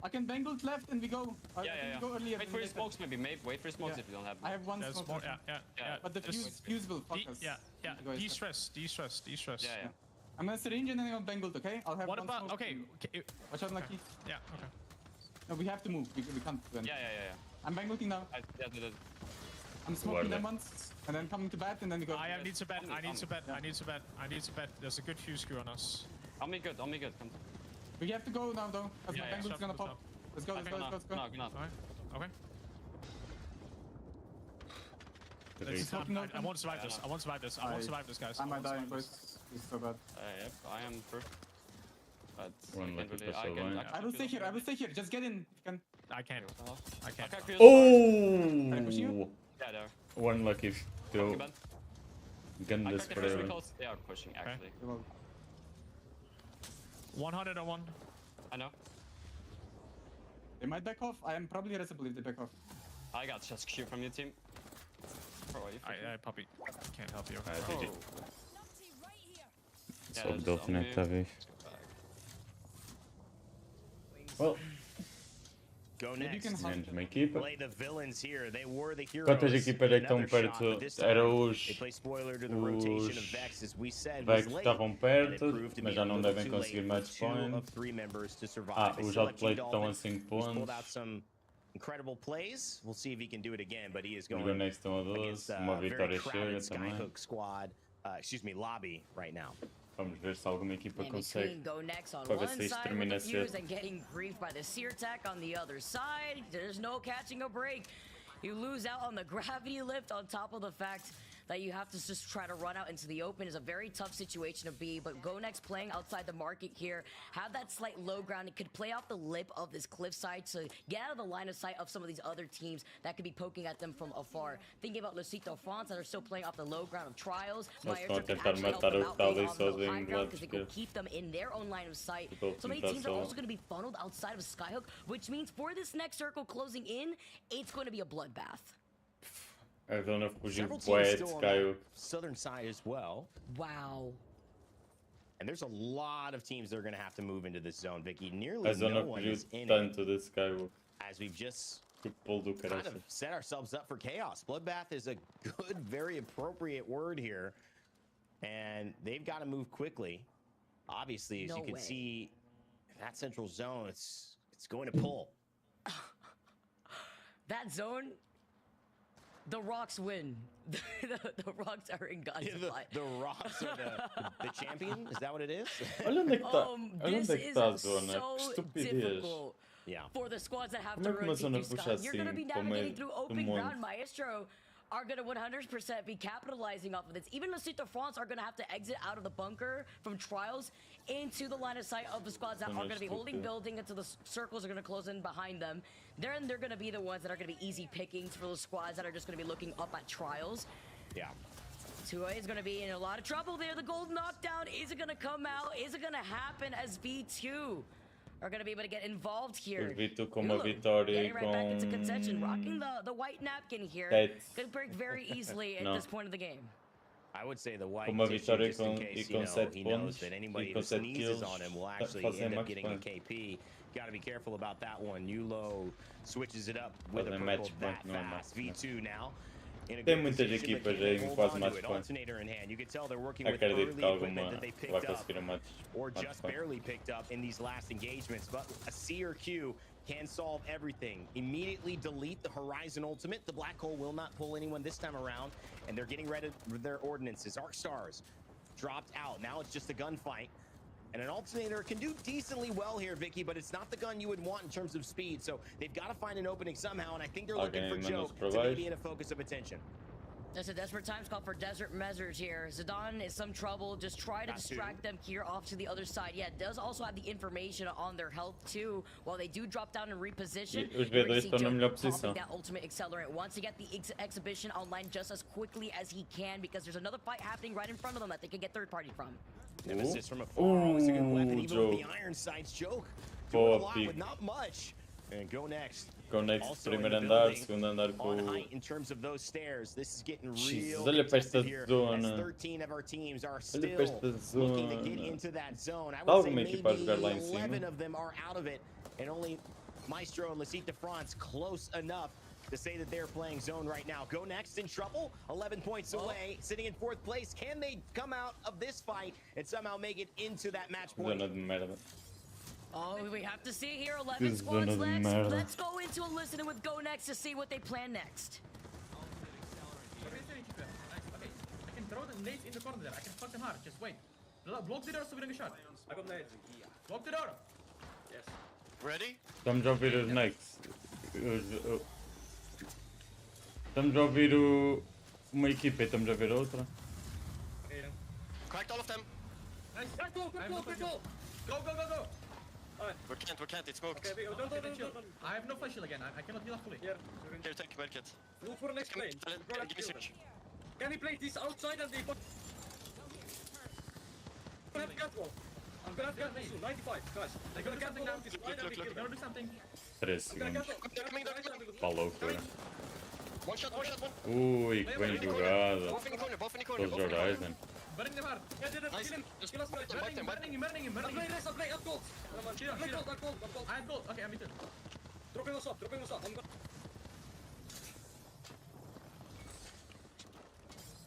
I can bang ult left and we go. Yeah, I yeah, can yeah. go earlier. Wait than for your later. smokes, maybe. Wait for your smokes Yeah. if you don't have I them. have one There's smoke. more. left. Yeah. But the fuse will fuck us. Yeah. Go ahead. De-stress. Yeah, yeah. I'm gonna syringe and then I'm gonna bang ult, okay? I'll have What one about? smoke. Okay. Watch out, Lucky. Yeah. Okay. No, we have to move. We can't win. Yeah. I'm bang ulting now. I'm smoking them once and then coming to bat and then we go. I need to bet. I need to bet. Yeah. I need to bet. I need to bet. There's a good fuse queue on us. I'll make good. Come. We have to go now though. As Yeah, my yeah, bang ult's gonna pop. Let's go. Good enough. Okay. Três. I won't survive this. I won't survive this. I won't survive this, guys. I might won't die, survive boys. this. It's so bad. Yep, I am first. But One I like can't a really. I push can. away. I will stay here. I will stay here. Just get in. If you can. I can't. I can't. Okay, I push you? Oh! Yeah, there. One lucky still Okay, Ben. gun I this cracked the first forever. recalls. They are pushing actually. 101. I know. They might back off. I am probably irresistible if they back off. I got just Q from your team. Bro, are you I puppy. Can't help you. GG. Yeah, Só just Dolphin on desta me. vez. Well, Go Maybe you next. can hunt. menos uma equipa. Play the villains here. They were the heroes. Quantas equipas é que estão Another shot, perto? but this time Era os. They play spoiler to the rotation of Os Vex, as we said, Vex was late, estavam and it perto, proved to mas be já a não little devem too conseguir late match for 2 point. of 3 members to survive. Ah, They os still have outplay estão a G-Dolphin, 5 who's pulled pontos. out some incredible plays. We'll see if he can do it again, but he is Os going Gonex estão a 12. against Uma very vitória crowded chega também. Skyhook squad, lobby right now. Vamos ver se alguma equipa And consegue. between Go Next on para ver one se isto side termina with the fuse cedo. and getting griefed by the sear tech on the other side, there's no catching a break. You lose out on the gravity lift on top of the fact that you have to just try to run out into the open is a very tough situation to be, but Go Next playing outside the market here, have that slight low ground, it could play off the lip of this cliffside to get out of the line of sight of some of these other teams that could be poking at them from afar. Thinking about Lucito France that are still playing off the low ground of Trials, Eles Maestro estão a can tentar actually help matar them o out que está being ali on the high sozinho do ground lado because they can esquerdo. keep them in their own line of sight. Tipo, So many tentar teams are só- also going to be funneled outside of Skyhook, which means for this next circle closing in, it's going to be a bloodbath. A Dona fugiu Several bué teams de still on Skyhook. the southern side as well. Wow. And there's a lot of teams that are going to have to move into this zone, Vicky. Nearly A Zona no one fugiu is in it, tanto de Skyhook. as we've just Que pulo do kind caraças. of set ourselves up for chaos. Bloodbath is a good, very appropriate word here. And they've got to move quickly. Obviously, as No you can way. see, that central zone, it's going to pull. That zone, the Rocks win. the Rocks are in God's supply. The Rocks are the champion? Is that what it is? Olha onde é que está. Olha This onde é que is está a zona. so Que estupidez. difficult Yeah. for the squads that have Como to é que uma rotate zona through puxa Sky. You're going to assim be para o navigating meio through do open mundo? ground. Maestro are going to 100% be capitalizing off of this. Even Lucito France are going to have to exit out of the bunker from Trials into the line of sight of the squads that are going to be holding building until the circles are going to close in behind them. Then they're going to be the ones that are going to be easy pickings for the squads that are just going to be looking up at Trials. Yeah. 2A is going to be in a lot of trouble there. The gold knockdown, is it going to come out? Is it going to happen as V2 are going to be able to get involved here? Eu vi tu com uma Ulo vitória e getting right back into contention, com rocking the white napkin here. Sete. Could break very easily at No. this point of the game. I would say the white Uma tissue, vitória just in com, case, e com 7 he knows pontos that e anybody com who 7 sneezes kills on him will fa- actually fazem end up match getting a point. KP. Got to be careful about that one. Yulo switches it up with a Fazem purple match that point, não é fast. match V2 now. In a Tem good muitas position, but equipas can aí they em hold quase on to match it? point. Alternator in hand. You can tell they're working with Acredito early que equipment alguma that they vai picked up conseguir um match. or match just point. barely picked up in these last engagements. But a C or Q can solve everything. Immediately delete the Horizon ultimate. The black hole will not pull anyone this time around, and they're getting ready with their ordinances. Arc Stars dropped out. Now it's just a gunfight And an alternator can do decently well here, Vicky, but it's not the gun you would want in terms of speed. So they've got to find an opening somehow, and I think they're looking for Joe to maybe in a focus of attention. It's a desperate times call for desert measures here. Zidane is some trouble. Just try to distract them here off to the other side. Yeah, it does also have the information on their health too. While they do drop down and reposition, Os V2 estão na melhor posição. that ultimate accelerant wants to get the exhibition online just as quickly as he can because there's another fight happening right in front of them that they can get third party from. Nemesis from afar, always a good weapon, even with the iron sights. Joke doing a lot with not much. And go next. Go next, primeiro andar, segundo andar com o... In terms of those stairs, this is getting real. Olha para esta here, zona. as 13 of our teams are still Olha para esta looking to get zona. into that zone. I Há would say alguma maybe equipa a jogar lá em 11 cima? of them are out of it, and only Maestro and Lecite de France close enough to say that they're playing zone right now. Go next in trouble, 11 points away, sitting in 4th place. Can they come out of this fight and somehow make it into that match point? Zona de merda. Oh, we have to see here. 11 squads next. Let's go into a listening with Go Next to see what they plan next. Okay, I can throw the nades in the corner there. I can fuck them hard. Just wait. Block the door so we don't get shot. I got nades. Block the door. Yes. Ready? Estamos a ouvir os next. Estamos a ouvir uma equipa e estamos a ver outra. Cracked all of them. Nice. Go. Go. We can't, it's smoked. Okay, don't. I have no flash shield again. I cannot heal up fully. Here, take medkit. Look for next plane. Give me switch. Can we play this outside and the... I'm gonna have catwalk. I'm gonna have catwalk soon. 95, guys. I'm gonna catwalk now. Look. Gonna do something. 3 segundos. Falou, cara. One shot, one. Ui, que bem jogada. Both in the corner. Os Horizon. Burning them hard. Nice. Kill us. Burning him. I'll play. I'm gold. I'm gold. I have gold. Okay, I'm in. Dropping us up. I'm gonna...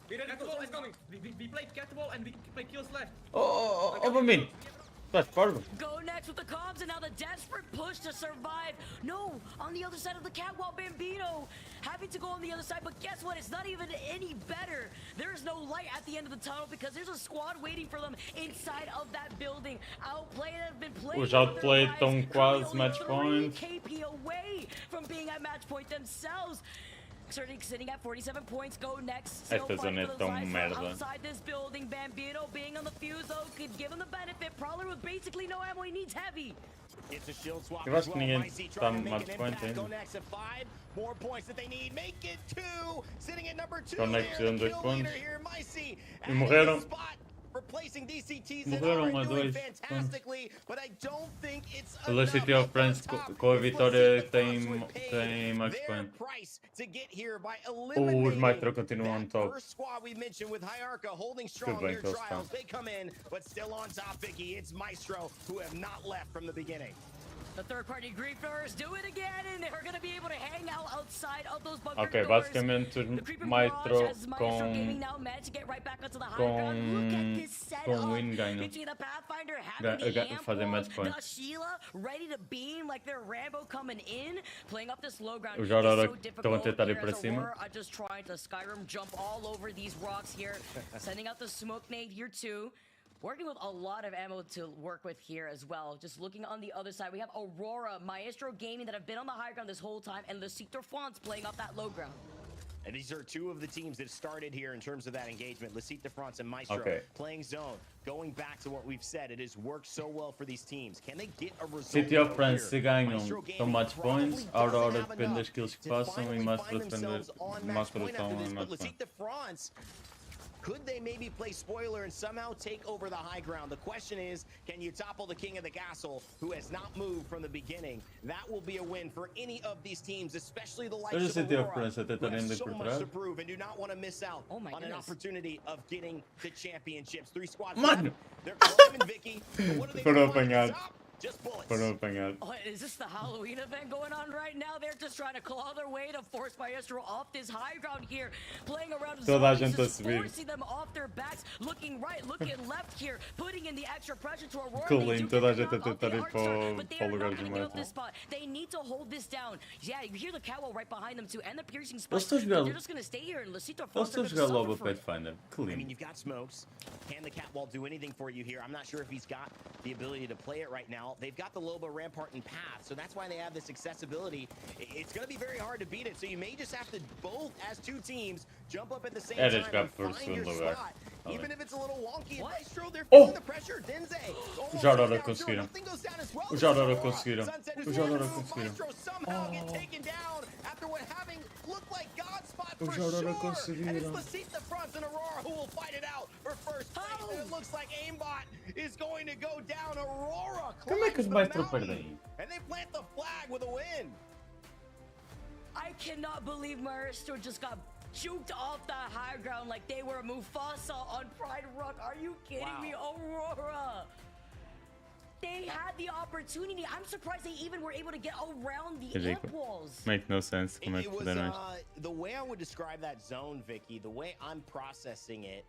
Be ready, catwall is coming. We played catwall and we play kills left. Oh, Bambino. Estás parvo? Go next with the comms and now the desperate push to survive. No, on the other side of the catwalk, Bambino having to go on the other side, but guess what? It's not even any better. There's no light at the end of the tunnel because there's a squad waiting for them inside of that building. Outplay that have been playing. Os outplay estão quase match point. KP away from being at match point themselves. Sitting at 47 points, Go Next. Still fighting for those lives outside this building. Bambino being on the fuse though could give him the benefit. Prowler with basically no ammo, he needs heavy. It's a shield swap. Eu acho que ninguém está match point Go ainda. next at 5 more points that they need. Make it 2. Sitting at number 2. Go next dando 2 pontos. E morreram. Replacing DCTs Morreram a doing 2 fantastically, but I don't think it's O LCQ of France com a vitória tem max point. Os Maestro continuam on top. First squad we mentioned with Hyarka holding strong bem near que eles trials. estão. They come in, but still on top, Vicky. It's Maestro who have not left from the beginning. The third-party griefers do it again, and they're going to be able to hang out outside of those bunker Ok, doors. basicamente os Maestro com win ganham. Fazem match point. Os Aurora estão a tentar ir para cima. Just trying to Skyrim jump all over these rocks here, sending out the smoke nade here too. Working with a lot of ammo to work with here as well. Just looking on the other side, we have Aurora, Maestro Gaming that have been on the high ground this whole time, and Lecite de France playing off that low ground. And these are 2 of the teams that started here in terms of that engagement. Lecite de France and Maestro playing zone. Going back to what we've said, it has worked so well for these teams. Can they get a result? City of France se ganham, estão match points. Aurora depende das kills que façam e Maestro depende Maestro estão em match point. Could they maybe play spoiler and somehow take over the high ground? The question is, can you topple the king of the castle, who has not moved from the beginning? That will be a win for any of these teams, especially the likes of Aurora, who have so much to prove and do not want to miss out on an opportunity of getting the championships. 3 squads left. They're climbing Vicky. What do they do at the top? Just bullets. Foram apanhados. Oh, is this the Halloween event going on right now? They're just trying to claw their way to force Maestro off this high ground here, playing around Toda a zombies, gente a just subir. forcing them off their backs, looking right, looking left here, putting in the extra pressure to Aurora. Que They do lindo, get toda a the gente a knock off tentar the ir Archer, but they para are o lugar not de going to give up meta. this spot. They need to hold this down. Yeah, you hear the catwalk right behind them too, and the piercing spot. Eles estão a jogar. They're just going to stay here, and Lecito Eles Frost estão are a going to jogar logo suffer a for it. Pathfinder. Que I mean, lindo. you've got smokes. Can the Catwall do anything for you here? I'm not sure if he's got the ability to play it right now. They've got the Loba, Rampart, and Path, so that's why they have this accessibility. It's going to be very hard to beat it, so you may just have to both, as two teams, jump up at the same Era time jogar and por find your segundo lugar. spot. Even if it's a little wonky. And Maestro, they're Oh! feeling the pressure. Denze almost Já Aurora goes down, conseguiram. nothing goes down as well. Os Aurora conseguiram. Sunset is Os one Aurora move. conseguiram. Maestro somehow get taken down after what having looked like God spot for Os Aurora sure. And it's conseguiram. Lecito Fronts and Aurora who will fight it out for first place. And it looks like Aimbot is going to go down. Aurora Como é que os climbs the Maestro mountain, perdem? and they plant the flag with a win. I cannot believe Maestro just got juked off the high ground like they were Mufasa on Pride Rock. Are you kidding me, Aurora? They had the opportunity. I'm surprised they even were able to get around the amp Ridículo. walls. Make no sense. Como é It que was puderam isto? the way I would describe that zone, Vicky, the way I'm processing it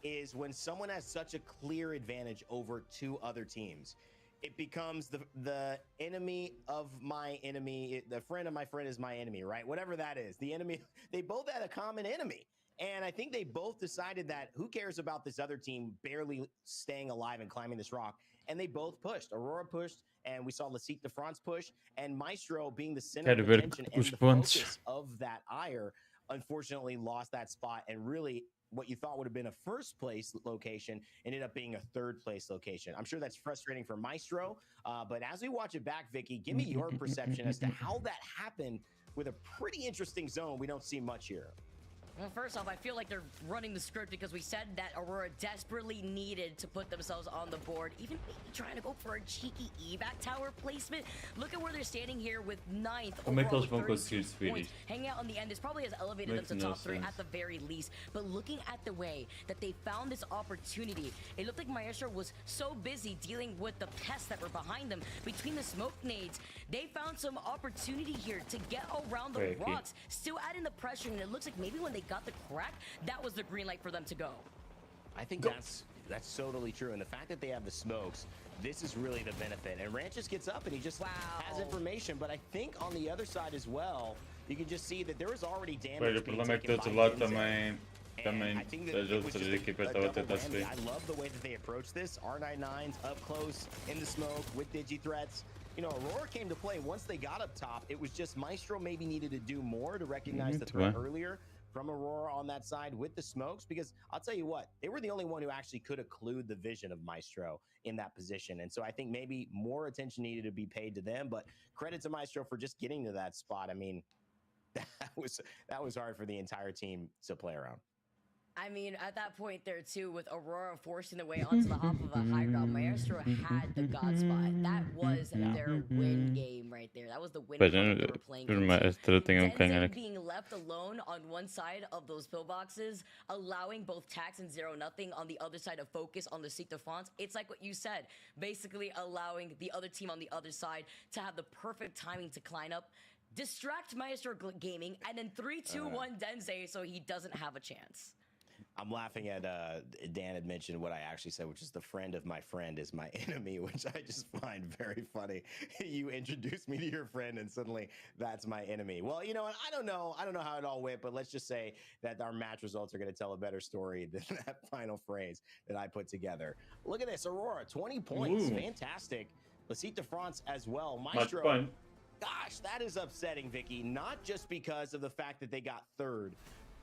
is when someone has such a clear advantage over two other teams, it becomes the enemy of my enemy. The friend of my friend is my enemy, right? Whatever that is. The enemy, they both had a common enemy. And I think they both decided that who cares about this other team barely staying alive and climbing this rock? And they both pushed. Aurora pushed, and we saw Lecito de France push, and Maestro being the center Quero of ver attention and os the pontos. focus of that ire, unfortunately lost that spot, and really what you thought would have been a first place location ended up being a third place location. I'm sure that's frustrating for Maestro, but as we watch it back, Vicky, give me your perception as to how that happened with a pretty interesting zone we don't see much here. Well, first off, I feel like they're running the script because we said that Aurora desperately needed to put themselves on the board, even maybe trying to go for a cheeky evac tower placement. Look at where they're standing here with 9th Como é que overall eles vão with conseguir 32 subir points. isto? Hanging out on the end, this probably has elevated Makes them to no top 3 sense. at the very least. But looking at the way that they found this opportunity, it looked like Maestro was so busy dealing with the pests that were behind them. Between the smoke nades, they found some opportunity here to get around the Very key. rocks, still adding the pressure, and it looks like maybe when they got the crack, that was the green light for them to go. I think that's totally true. And the fact that they have the smokes, this is really the benefit. And Ranches gets up and he just has information. But I think on the other side as well, you can just see that there was already damage. Pois, o being problema é que do taken outro by lado Denze. também I think that as it was outras just a equipas estavam a double tentar whammy. subir. I love the way that they approach this. R99s up close in the smoke with digi threats. You know, Aurora came to play once they got up top. It was just Maestro maybe needed to do more to recognize the Muito threat bem. earlier from Aurora on that side with the smokes, because I'll tell you what, they were the only one who actually could occlude the vision of Maestro in that position. And so I think maybe more attention needed to be paid to them, but credit to Maestro for just getting to that spot. I mean, that was hard for the entire team to play around. I mean, at that point there too, with Aurora forcing the way onto the hop of a high ground, Maestro had the God spot. That was their win game right there. That was the win Pois, game they were playing. os Maestro tinham que ganhar Denze aqui. being left alone on one side of those pillboxes, allowing both Tax and 0-0 on the other side to focus on the Seek de France. It's like what you said, basically allowing the other team on the other side to have the perfect timing to climb up, distract Maestro Gaming, and then 3-2-1 Denze so he doesn't have a chance. I'm laughing at Dan had mentioned what I actually said, which is the friend of my friend is my enemy, which I just find very funny. You introduced me to your friend and suddenly that's my enemy. Well, you know what? I don't know how it all went, but let's just say that our match results are going to tell a better story than that final phrase that I put together. Look at this, Aurora, 20 points. Ooh. Fantastic. Lecito de France as well. Match Maestro. point. Gosh, that is upsetting, Vicky. Not just because of the fact that they got third,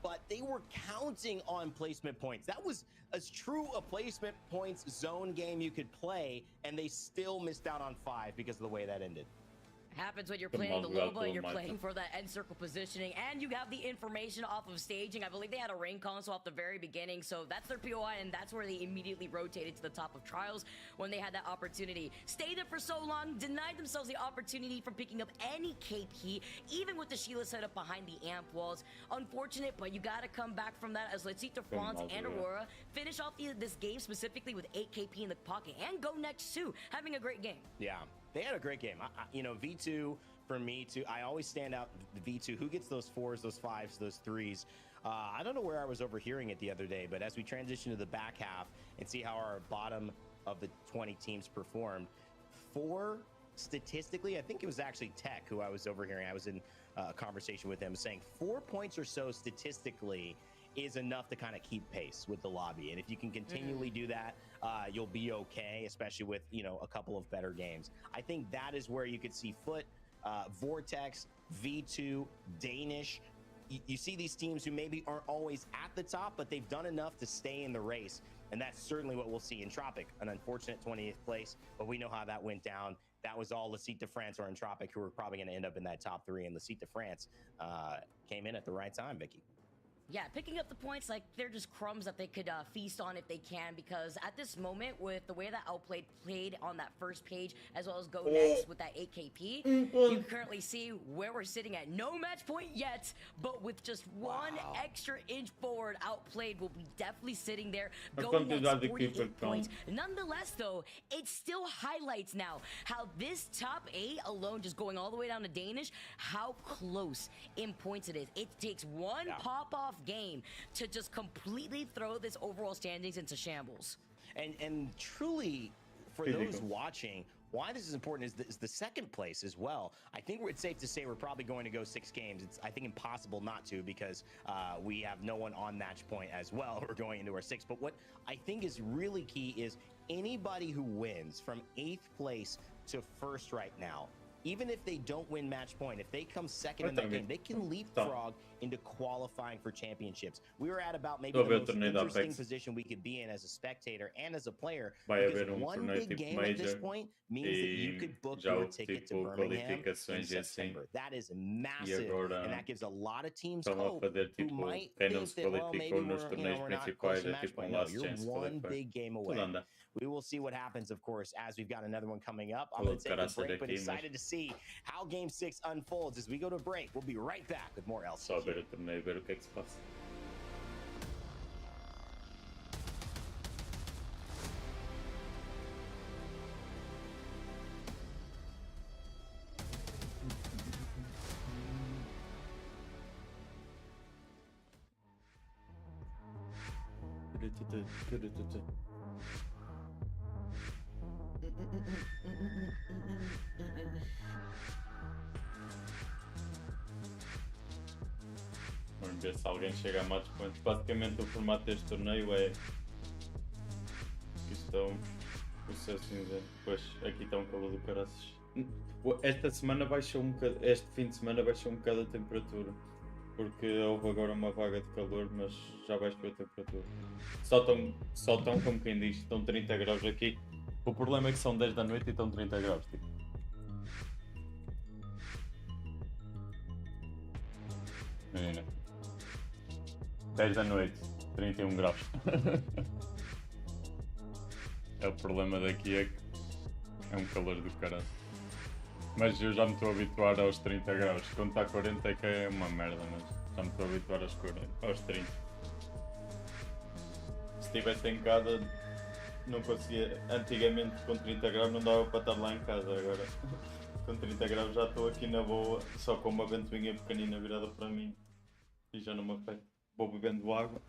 but they were counting on placement points. That was as true a placement points zone game you could play, and they still missed out on 5 because of the way that ended. Happens when you're playing the Loba and you're playing for that end circle positioning, and you have the information off of staging. I believe they had a rain console off the very beginning, so that's their POI, and that's where they immediately rotated to the top of trials when they had that opportunity. Stayed there for so long, denied themselves the opportunity from picking up any KP, even with the Sheila setup behind the amp walls. Unfortunate, but you gotta come back from that as Lecita France and Aurora finish off this game specifically with 8 KP in the pocket and go next too, having a great game. Yeah. They had a great game. You know, V2 for me too. I always stand out the V2. Who gets those 4s, those 5s, those 3s? I don't know where I was overhearing it the other day, but as we transition to the back half and see how our bottom of the 20 teams performed, 4 statistically, I think it was actually Tech who I was overhearing. I was in a conversation with him saying 4 points or so statistically is enough to kind of keep pace with the lobby. And if you can continually do that, you'll be okay, especially with, you know, a couple of better games. I think that is where you could see Foot, Vortex, V2, Danish. You see these teams who maybe aren't always at the top, but they've done enough to stay in the race. And that's certainly what we'll see in Tropic, an unfortunate 20th place, but we know how that went down. That was all Lecita France or Entropic who were probably going to end up in that top 3, and Lecita France came in at the right time, Vicky. Yeah, picking up the points, like, they're just crumbs that they could feast on if they can, because at this moment, with the way that Outplayed played on that first page, as well as Go Next with that 8 KP, you can currently see where we're sitting at. No match point yet, but with just 1 extra inch forward, Outplayed will be definitely sitting there. Go Next, 48 points. Nonetheless, though, it still highlights now how this top 8 alone, just going all the way down to Danish, how close in points it is. It takes one pop-off game to just completely throw this overall standings into shambles. And truly, for those watching, why this is important is the second place as well. I think it's safe to say we're probably going to go 6 games. It's, I think, impossible not to, because we have no one on match point as well. We're going into our 6th. But what I think is really key is anybody who wins from 8th place to 1st right now, even if they don't win match point, if they come 2nd in that game, they can leapfrog into qualifying for championships. We were at about maybe the most interesting position we could be in as a spectator and as a player, because one big game at this point means that you could book your ticket to Birmingham in September. That is massive, and that gives a lot of teams hope who might think that, well, maybe we're not close to match point. No, you're one big game away. We will see what happens, of course, as we've got another one coming up. I'm going to take a break, but excited to see how Game 6 unfolds as we go to break. We'll be right back with more LCQ. Só ver o torneio, ver o que é que se passa. Vamos ver se alguém chega a match point. Basicamente o formato deste torneio é... Aqui estão o céu cinzento. Pois aqui está um calor do caraças. Esta semana baixou um bocado, este fim de semana baixou um bocado a temperatura. Porque houve agora uma vaga de calor, mas já baixou a temperatura. Só estão como quem diz, estão 30 graus aqui. O problema é que são 10 da noite e estão 30 graus. Tipo. Menina. 10 da noite, 31 graus. O problema daqui é que é um calor do caralho. Mas eu já me estou a habituar aos 30 graus. Quando está a 40 é que é uma merda, mas já me estou a habituar aos 30. Se estivesse em casa, não conseguia. Antigamente com 30 graus não dava para estar lá em casa. Agora com 30 graus já estou aqui na boa, só com uma ventoinha pequenina virada para mim. E já não me afeta. Vou bebendo água.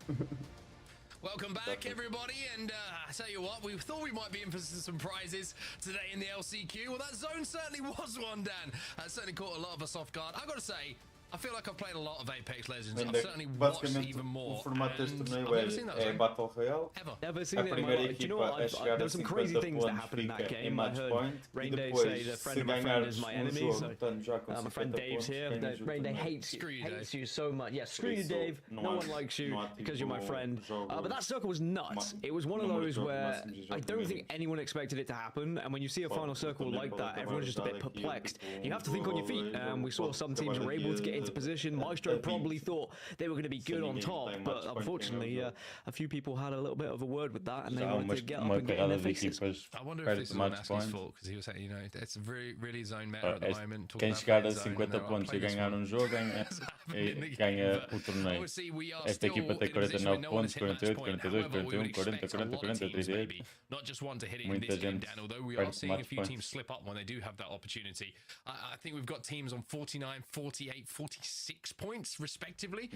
Welcome back, everybody, and I tell you what, we thought we might be in for some prizes today in the LCQ. Well, that zone certainly was one, Dan. Certainly caught a lot of us off guard. I've got to say, I feel like I've played a lot of Apex Legends. I've Ainda, certainly watched basicamente, even more. o formato deste and torneio I've never seen that é zone. Battle Royale. Never A seen it in my primeira life. Do you know equipa what? a chegar a There's some 50 crazy things that pontos happened in that fica em game. I match heard point e Rain Day depois, say the se friend of my friend is ganhares my enemy. jogo So estando já com my 50 friend Dave's pontos, here. ganhas o Rain Day torneio. hates Screw you, hates Dave. you so much. Yeah, screw you, isso Dave. não No há- one likes you não há because you're my tipo friend. jogo- But that circle was nuts. It was one of número de those jogos where máximos de I jogos don't think mínimos. anyone expected it to happen. And when you see a final circle também like pode that, acabar everyone's just a bit usar aqui, perplexed. tipo, You have to think on your feet. We saw some teams were able to get into position. Maestro probably thought they were going to be good on top, but unfortunately, a few people had a little bit of a word with that, and they Já há wanted to get up uma and get in carrada their de faces. equipas I wonder if perto this de is match Maski's point. fault because he was saying, you know, it's really zone meta at the moment. talking Quem about chegar a playing zone, and 50 there are pontos e players ganhar from- jogo ganha o torneio. Obviously, we are Esta still equipa tem in a position where 49 no one has pontos, hit match 48, point. 42, However, we would 41, 40, expect a 40, lot of 40, teams 38. maybe not just one to hit it in Muita this game, gente Dan, although we perto are de seeing a match few point. teams slip up when they do have that opportunity. I think we've got teams on 49, 48, 46 points respectively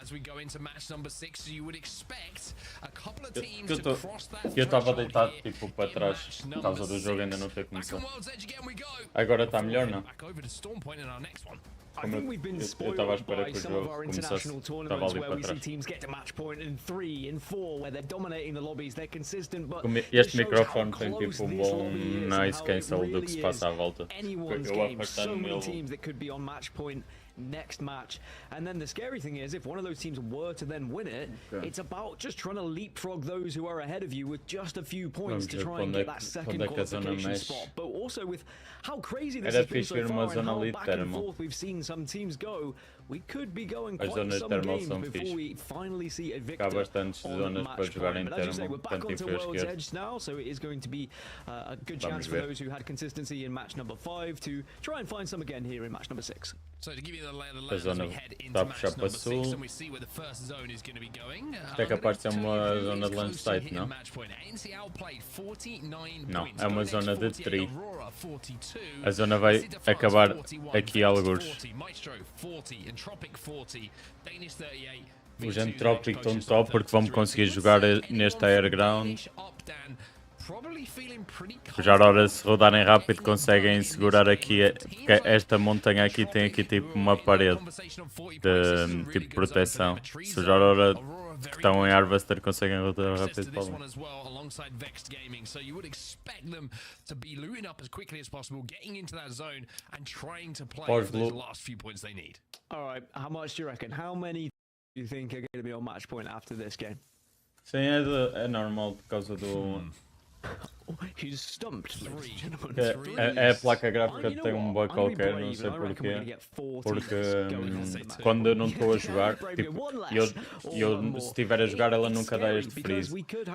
as we go into match number 6. So you would expect a couple of teams to cross that Eu estava threshold deitado here tipo para in trás match por number causa do jogo 6. ainda não ter Back on começado. World's Edge again we go. Agora está melhor, não? Back over to Storm Point in our next one. I think we've been eu spoiled estava à espera by que o some of jogo our começasse. international Estava tournaments ali where para we see trás. teams get to match point in 3, in 4, where they're dominating the lobbies, they're consistent, but Este this shows microfone how tem close tipo this bom lobby is and noise how cancel it do que se really passa à is volta. anyone's Eu game. So afastando-me many ele. teams that could be on match point next match. And then the scary thing is, if one of those teams were to then win it, it's about just trying to leapfrog those who are ahead of you with just a few points to try and get that second qualification spot. But also with how crazy this has been so far and how back and forth we've seen some teams go, we could be going quite some games before we finally see a victor on match point. But as you say, we're back onto World's Edge now, so it is going to be a good chance for those who had consistency in match number 5 to try and find some again here in match number 6. So to give you the lay of the land as we head into match number 6 and we see where the first zone is going to be going. É capaz de ser uma zona de land site, não? Não, é uma zona de tree. A zona vai acabar aqui alguns. Os Entropic estão top porque vão conseguir jogar neste air ground. Já a hora se rodarem rápido conseguem segurar aqui, porque esta montanha aqui tem aqui tipo uma parede de tipo proteção. Se já a hora que estão em Harvester conseguem rodar rápido para lá. Alright, how much do you reckon? How many do you think are going to be on match point after this game? Sim, é normal por causa do... He's stumped. É a placa gráfica tem bug qualquer, não sei porquê. Porque quando eu não estou a jogar, tipo, eu se estiver a jogar ela nunca dá este freeze.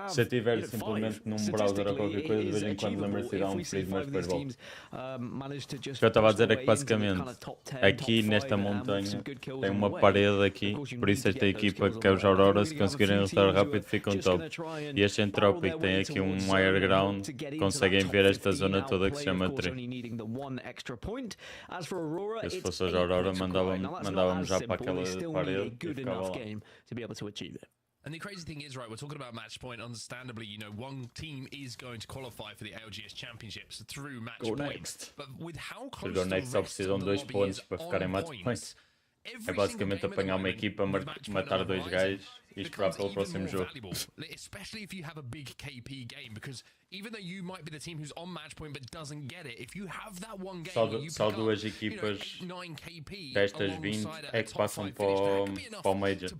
Se eu estiver simplesmente num browser ou qualquer coisa, de vez em quando lembro-se de dar um freeze, mas depois volto. O que eu estava a dizer é que basicamente aqui nesta montanha tem uma parede aqui, por isso esta equipa que é os Aurora, se conseguirem lutar rápido ficam top. E este Entropic tem aqui um higher ground, conseguem ver esta zona toda que se chama Tree. E se fosse a Aurora mandávamos já para aquela parede e ficava lá. And the crazy thing is, right, we're talking about match point. Understandably, you know, one team is going to qualify for the ALGS Championships through match point. But with how close the rest of the lobby is on points, é basicamente apanhar uma equipa, matar dois gajos e esperar pelo próximo jogo. Especially if you have a big KP game, because even though you might be the team who's on match point but doesn't get it, if you have that one game só duas equipas destas 20 é que passam para o Major.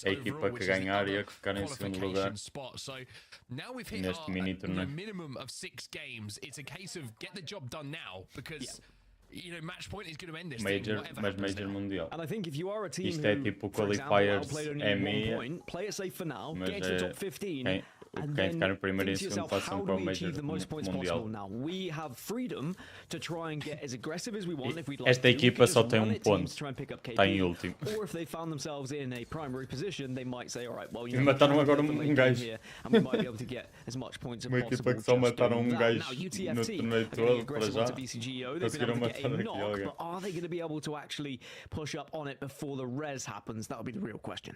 A equipa que ganhar e a que ficar em segundo lugar neste mini torneio. Minimum of 6 games, it's a case of get the job done now, because you know, match point is going to end this Major, thing, mas Major Mundial. And I think if you are a team Isto é tipo Qualifiers, EMEA, play it safe for now, get to top 15. Quem ficar em primeiro e segundo passam para o Major Mundial. Now we have freedom to try and get as aggressive as we want if we'd like. Esta equipa só tem ponto, está em último. Or if they found themselves in a primary position, they might say, all right, well, you know, mataram agora gajo. And we might be able to get as much points as possible. Uma equipa que só mataram gajo no torneio todo para já. Conseguiram matar aqui alguém. But are they going to be able to actually push up on it before the res happens? That'll be the real question.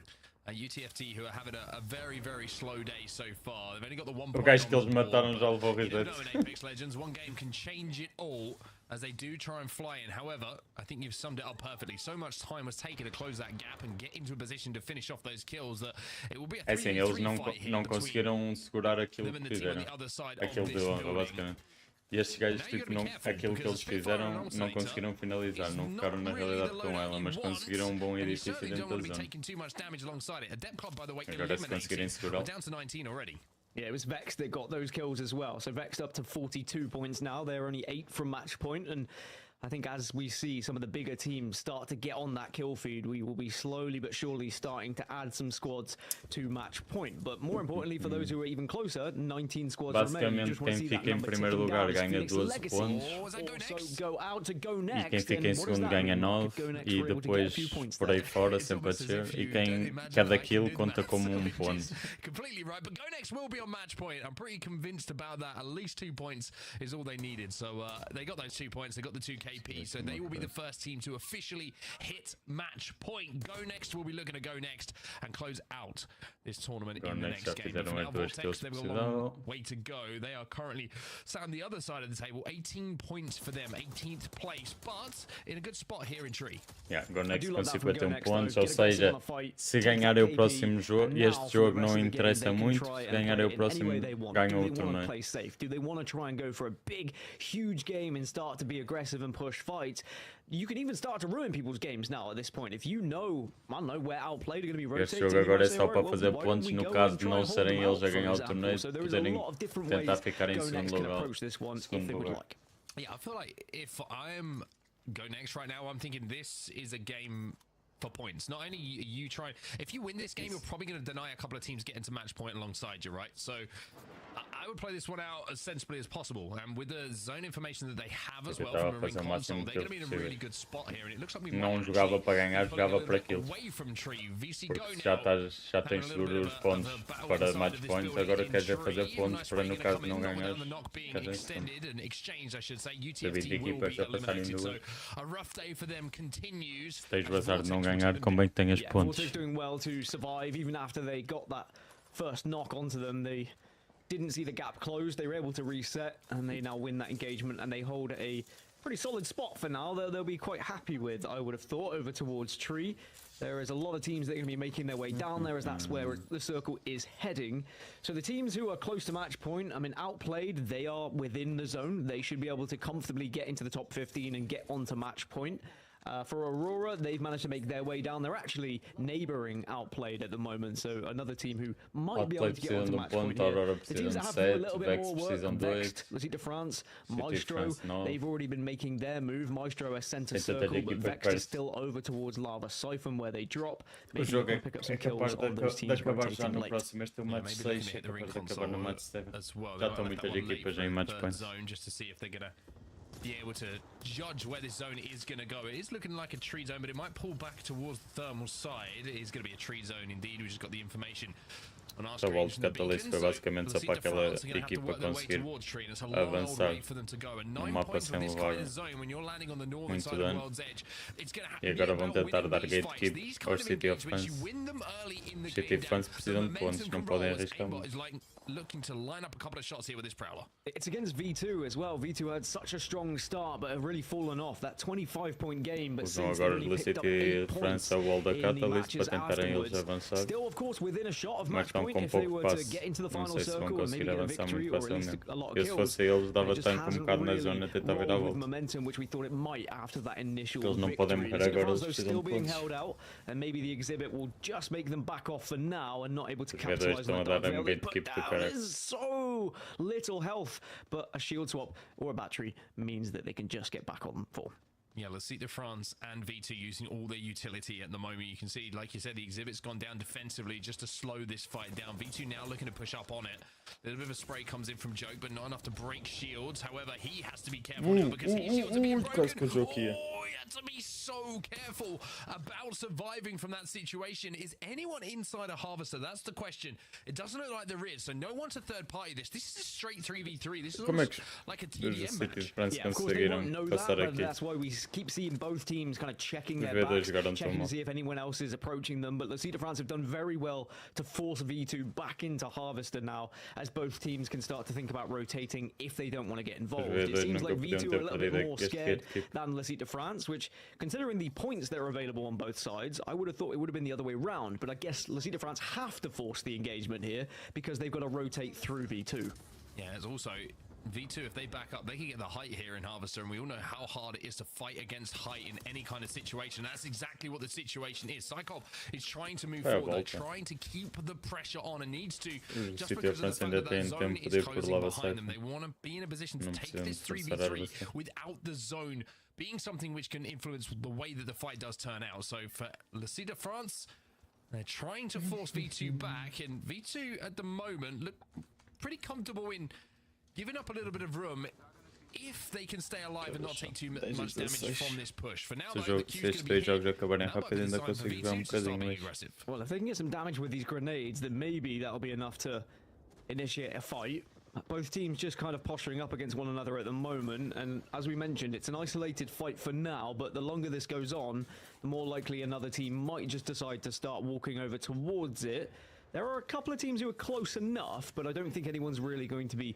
UTFT, who are having a very, very slow day so far. They've only got the 1 O point gajo on que eles the board, mataram já but levou o you never reset. know in Apex Legends. One game can change it all as they do try and fly in. However, I think you've summed it up perfectly. So much time was taken to close that gap and get into a position to finish off those kills that it will be a 3v3 É assim, eles fight here não between conseguiram segurar aquilo them que and the team on fizeram. the other side Aquilo of this deu honra, building. basicamente. E estes gajos, tipo, não, aquilo que eles fizeram, não conseguiram finalizar. Não ficaram na realidade com ela, mas conseguiram um bom edifício dentro da zona. Agora se conseguirem segurá-lo. Yeah, it was Vex that got those kills as well. So Vex up to 42 points now. They're only 8 from match point, and I think as we see some of the bigger teams start to get on that kill feed, we will be slowly but surely starting to add some squads to match point. But more importantly, for those who are even closer, 19 squads remain. Basicamente, quem fica em primeiro lugar ganha 12 pontos. E quem fica em segundo ganha 9. E depois, por aí fora, sempre a descer. E quem cada kill conta como um ponto. Completely right, but GoNext will be on match point. I'm pretty convinced about that. At least 2 points is all they needed. So they got those 2 points. They got the 2 KP. So they will be the first team to officially hit match point. GoNext will be looking to go next and close out this tournament in the next game. But for now, Vortex, they've got a long way to go. They are currently sat on the other side of the table. 18 points for them, 18th place, but in a good spot here in Tree. Yeah, GoNext com 51 pontos, ou seja, se ganharem o próximo jogo, este jogo não interessa muito, se ganharem o próximo, ganham o torneio. Do they want to try and go for a big, huge game and start to be aggressive and push fights? You can even start to ruin people's games now at this point. If you know, I don't know, where outplayed are going to be rotating. Este jogo agora é só para fazer pontos, no caso de não serem eles a ganhar o torneio, poderem tentar ficar em segundo lugar. Yeah, I feel like if I'm GoNext right now, I'm thinking this is a game for points. Not only you try, if you win this game, you're probably going to deny a couple of teams getting to match point alongside you, right? So I would play this one out as sensibly as possible, and with the zone information that they have as well from a ring console, they're going to be in a really good spot here, and it looks like we não jogava para ganhar, jogava para aquilo. Porque já tens seguro os pontos para match points, agora queres fazer pontos para no caso de não ganhar. David, equipas a passarem duas. Se tens bazar de não ganhar, convém que tenhas pontos. Vortex doing well to survive even after they got that first knock onto them. They didn't see the gap close. They were able to reset, and they now win that engagement, and they hold a pretty solid spot for now. They'll be quite happy with, I would have thought, over towards Tree. There is a lot of teams that are going to be making their way down there, as that's where the circle is heading. So the teams who are close to match point, I mean, outplayed, they are within the zone. They should be able to comfortably get into the top 15 and get onto match point. For Aurora, they've managed to make their way down. They're actually neighbouring outplayed at the moment, so another team who might be able to get onto match point here. The teams that have to do a little bit more work, Vex, LCQ France, Maestro, they've already been making their move. Maestro is centre circle, but Vex is still over towards Lava Siphon where they drop. Maybe they can pick up some kills on those teams rotating late. Este é o match 6, é capaz de acabar no match 7. Já estão muitas equipas em match points. Just to see if they're gonna be able to judge where this zone is going to go. It is looking like a tree zone, but it might pull back towards the thermal side. It is going to be a tree zone indeed. We just got the information on our screen. O World Catalyst foi basicamente só para aquela equipa conseguir avançar no mapa sem levar muito dano. E agora vão tentar dar gatekeep aos City of Fans. Os City of Fans precisam de pontos, não podem arriscar muito. Looking to line up a couple of shots here with this Prowler. It's against V2 as well. V2 had such a strong start, but have really fallen off. That 25-point game, but since then only picked up 8 points in the matches afterwards. Still, of course, within a shot of match point if they were to get into the final circle and maybe get a victory or at least a lot of kills. It just hasn't really rolled with momentum, which we thought it might after that initial victory. They're still being held out, and maybe the exhibit will just make them back off for now and not able to capitalize on that. There's so little health, but a shield swap or a battery means that they can just get back on full. Yeah, LCQ France and V2 using all their utility at the moment. You can see, like you said, the exhibit's gone down defensively just to slow this fight down. V2 now looking to push up on it. A little bit of a spray comes in from Joke, but not enough to break shields. However, he has to be careful now because his shields are being broken. Oh, he to be so careful about surviving from that situation. Is anyone inside a Harvester? That's the question. It doesn't look like there is, so no one's a third party. This is a straight 3v3. This is almost like a TDM match. Yeah, of course they won't know that, but that's why we keep seeing both teams kind of checking their backs, checking to see if anyone else is approaching them. But LCQ France have done very well to force V2 back into Harvester now, as both teams can start to think about rotating if they don't want to get involved. It seems like V2 are a little bit more scared than LCQ France, which, considering the points that are available on both sides, I would have thought it would have been the other way round. But I guess LCQ France have to force the engagement here because they've got to rotate through V2. Yeah, it's also V2, if they back up, they can get the height here in Harvester, and we all know how hard it is to fight against height in any kind of situation. That's exactly what the situation is. Psychop is trying to move forward, they're trying to keep the pressure on, and needs to, just because of the fact that that zone is closing behind them. They want to be in a position to take this 3v3 without the zone being something which can influence the way that the fight does turn out. So for LCQ France, they're trying to force V2 back, and V2 at the moment look pretty comfortable in giving up a little bit of room if they can stay alive and not take too much damage from this push. For now, though, the Q's going to be here. Now might be the time for V2 to start being aggressive. Well, if they can get some damage with these grenades, then maybe that'll be enough to initiate a fight. Both teams just kind of posturing up against one another at the moment, and as we mentioned, it's an isolated fight for now, but the longer this goes on, the more likely another team might just decide to start walking over towards it. There are a couple of teams who are close enough, but I don't think anyone's really going to be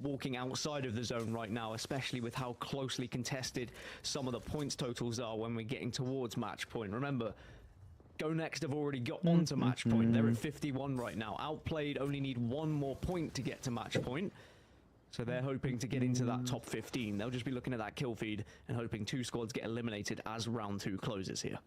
walking outside of the zone right now, especially with how closely contested some of the points totals are when we're getting towards match point. Remember, Go Next have already got onto match point. They're at 51 right now. Outplayed only need one more point to get to match point. So they're hoping to get into that top 15. They'll just be looking at that kill feed and hoping two squads get eliminated as round 2 closes here.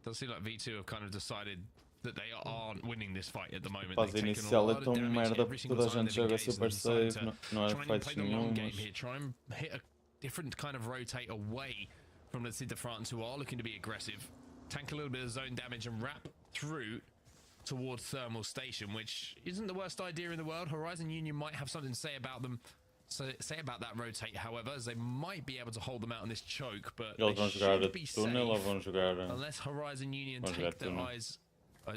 Does seem like V2 have kind of decided that they aren't winning this fight at the moment. Fase inicial é tão merda porque toda a gente joga super safe, não há fights nenhums. Try and hit a different kind of rotate away from the LCQ France, who are looking to be aggressive. Tank a little bit of zone damage and wrap through towards Thermal Station, which isn't the worst idea in the world. Horizon Union might have something to say about them. Say about that rotate, however, as they might be able to hold them out on this choke, but they should be safe unless Horizon Union take their eyes,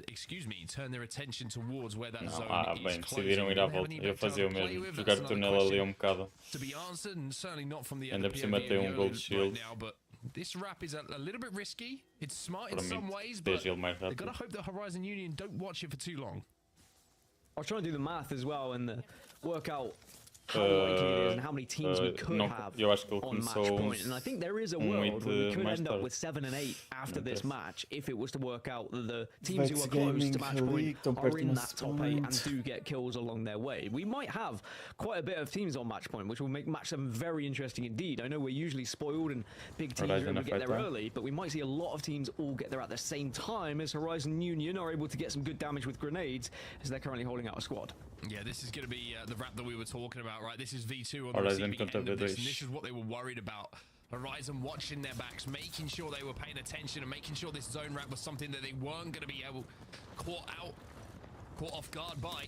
excuse me, turn their attention towards where that zone is decidiram ir à volta. Eu fazia o mesmo, jogar túnel ali bocado. To be answered, and certainly not from the Ainda por cima tem gold shield. Now, but this wrap is a little bit risky. It's smart in some ways, but they've got to hope that Horizon Union don't watch it for too long. I was trying to do the math as well and work out how likely it is and how many teams we could have on match point. And I think there is a world where we could end up with 7 and 8 after this match if it was to work out that the teams who are close to match point are in that top 8 and do get kills along their way. We might have quite a bit of teams on match point, which will make match 7 very interesting indeed. I know we're usually spoiled and big teams are able to get there early, but we might see a lot of teams all get there at the same time as Horizon Union are able to get some good damage with grenades as they're currently holding out a squad. Yeah, this is going to be the wrap that we were talking about, right? This is V2 on the receiving end of this, and this is what they were worried about. Horizon watching their backs, making sure they were paying attention and making sure this zone wrap was something that they weren't going to be able caught off guard by.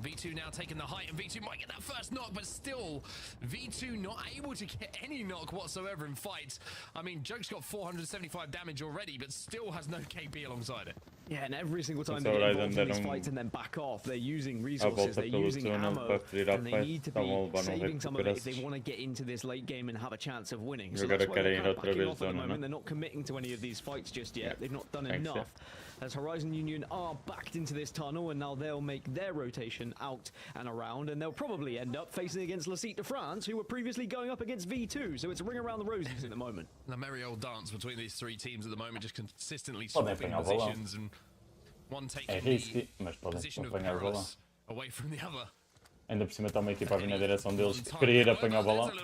V2 now taking the height, and V2 might get that first knock, but still, V2 not able to get any knock whatsoever in fights. I mean, Joke's got 475 damage already, but still has no KP alongside it. Yeah, and every single time they get involved in these fights and then back off, they're using resources, they're using ammo, and they need to be saving some of it if they want to get into this late game and have a chance of winning. So that's why they're kind of backing off at the moment. They're not committing to any of these fights just yet. They've not done enough. As Horizon Union are backed into this tunnel, and now they'll make their rotation out and around, and they'll probably end up facing against LCQ France, who were previously going up against V2, so it's a ring around the roses at the moment. The merry old dance between these three teams at the moment, just consistently swapping positions, and one taking the position of Perilous away from the other. Ainda por cima está uma equipa a vir na direção deles que queria ir apanhar a bola. O